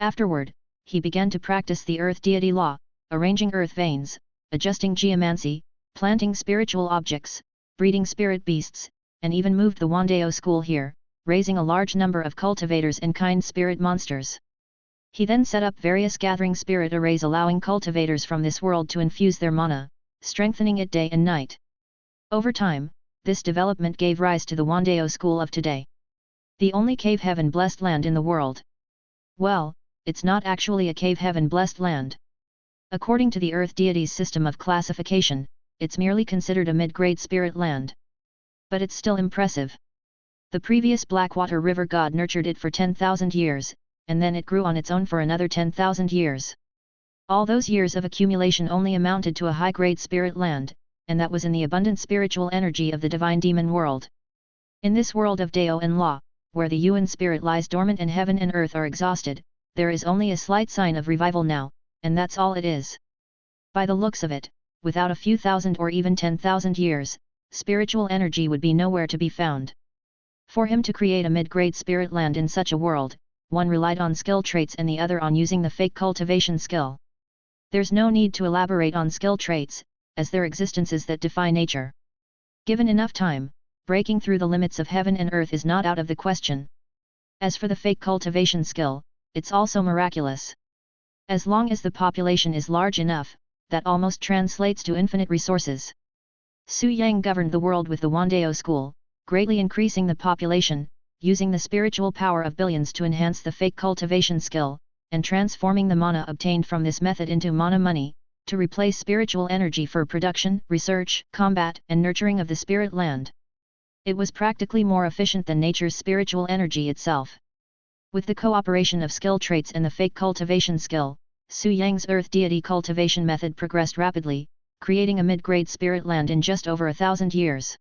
Afterward, he began to practice the earth deity law, arranging earth veins, adjusting geomancy, planting spiritual objects, breeding spirit beasts, and even moved the Wandao school here, raising a large number of cultivators and kind spirit monsters. He then set up various gathering spirit arrays allowing cultivators from this world to infuse their mana, strengthening it day and night. Over time, this development gave rise to the Wandao school of today. The only cave heaven blessed land in the world. Well, it's not actually a cave heaven blessed land. According to the earth deity's system of classification, it's merely considered a mid-grade spirit land. But it's still impressive. The previous Blackwater River god nurtured it for 10,000 years, and then it grew on its own for another 10,000 years. All those years of accumulation only amounted to a high-grade spirit land, and that was in the abundant spiritual energy of the divine demon world. In this world of Dao and Law, where the Yuan spirit lies dormant and heaven and earth are exhausted, there is only a slight sign of revival now, and that's all it is. By the looks of it, without a few thousand or even 10,000 years, spiritual energy would be nowhere to be found. For him to create a mid-grade spirit land in such a world, one relied on skill traits and the other on using the fake cultivation skill. There's no need to elaborate on skill traits, as their existences that defy nature. Given enough time, breaking through the limits of heaven and earth is not out of the question. As for the fake cultivation skill, it's also miraculous. As long as the population is large enough, that almost translates to infinite resources. Su Yang governed the world with the Wandao school, greatly increasing the population, using the spiritual power of billions to enhance the fake cultivation skill, and transforming the mana obtained from this method into mana money, to replace spiritual energy for production, research, combat, and nurturing of the spirit land. It was practically more efficient than nature's spiritual energy itself. With the cooperation of skill traits and the fake cultivation skill, Su Yang's earth deity cultivation method progressed rapidly, creating a mid-grade spirit land in just over 1,000 years.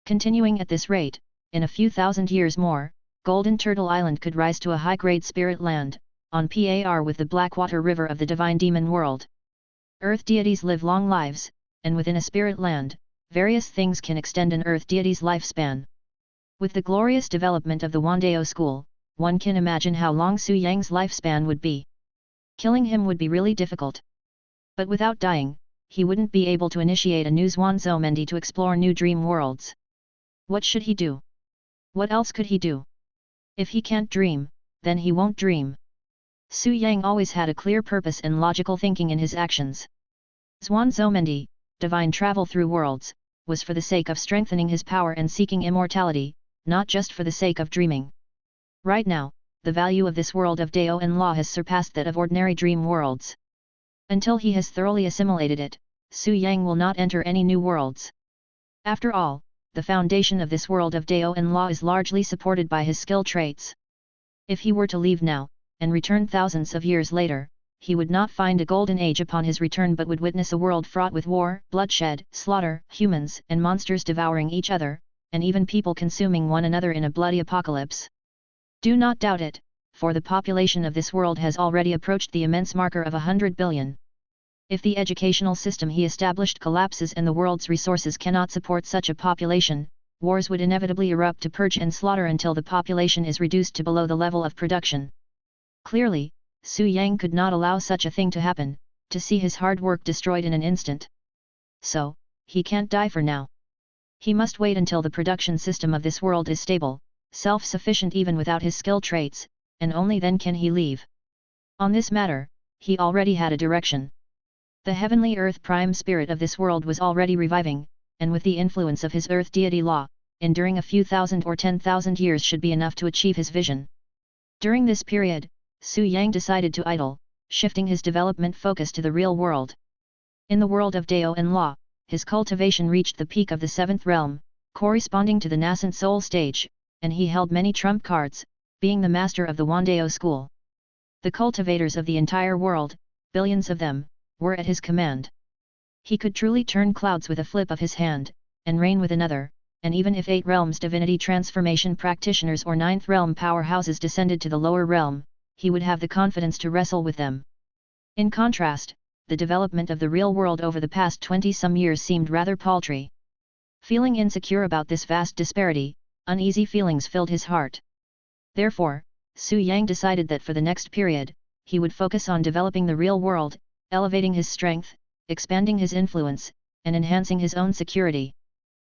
Continuing at this rate, in a few thousand years more, Golden Turtle Island could rise to a high-grade spirit land, on par with the Blackwater River of the divine demon world. Earth deities live long lives, and within a spirit land, various things can extend an earth deity's lifespan. With the glorious development of the Wandao school, one can imagine how long Su Yang's lifespan would be. Killing him would be really difficult. But without dying, he wouldn't be able to initiate a new Zhuangzhoumendi to explore new dream worlds. What should he do? What else could he do? If he can't dream, then he won't dream. Su Yang always had a clear purpose and logical thinking in his actions. Zhuangzhoumendi, divine travel through worlds, was for the sake of strengthening his power and seeking immortality, not just for the sake of dreaming. Right now, the value of this world of Dao and Law has surpassed that of ordinary dream worlds. Until he has thoroughly assimilated it, Su Yang will not enter any new worlds. After all, the foundation of this world of Dao and Law is largely supported by his skill traits. If he were to leave now, and return thousands of years later, he would not find a golden age upon his return but would witness a world fraught with war, bloodshed, slaughter, humans and monsters devouring each other, and even people consuming one another in a bloody apocalypse. Do not doubt it, for the population of this world has already approached the immense marker of 100 billion. If the educational system he established collapses and the world's resources cannot support such a population, wars would inevitably erupt to purge and slaughter until the population is reduced to below the level of production. Clearly, Su Yang could not allow such a thing to happen, to see his hard work destroyed in an instant. So, he can't die for now. He must wait until the production system of this world is stable, self-sufficient even without his skill traits, and only then can he leave. On this matter, he already had a direction. The heavenly earth prime spirit of this world was already reviving, and with the influence of his earth deity law, enduring a few thousand or 10,000 years should be enough to achieve his vision. During this period, Su Yang decided to idle, shifting his development focus to the real world. In the world of Dao and Law, his cultivation reached the peak of the 7th realm, corresponding to the nascent soul stage, and he held many trump cards, being the master of the Wandao school. The cultivators of the entire world, billions of them, were at his command. He could truly turn clouds with a flip of his hand, and rain with another, and even if 8 realms divinity transformation practitioners or 9th realm powerhouses descended to the lower realm, he would have the confidence to wrestle with them. In contrast, the development of the real world over the past 20-some years seemed rather paltry. Feeling insecure about this vast disparity, uneasy feelings filled his heart. Therefore, Su Yang decided that for the next period, he would focus on developing the real world, elevating his strength, expanding his influence, and enhancing his own security.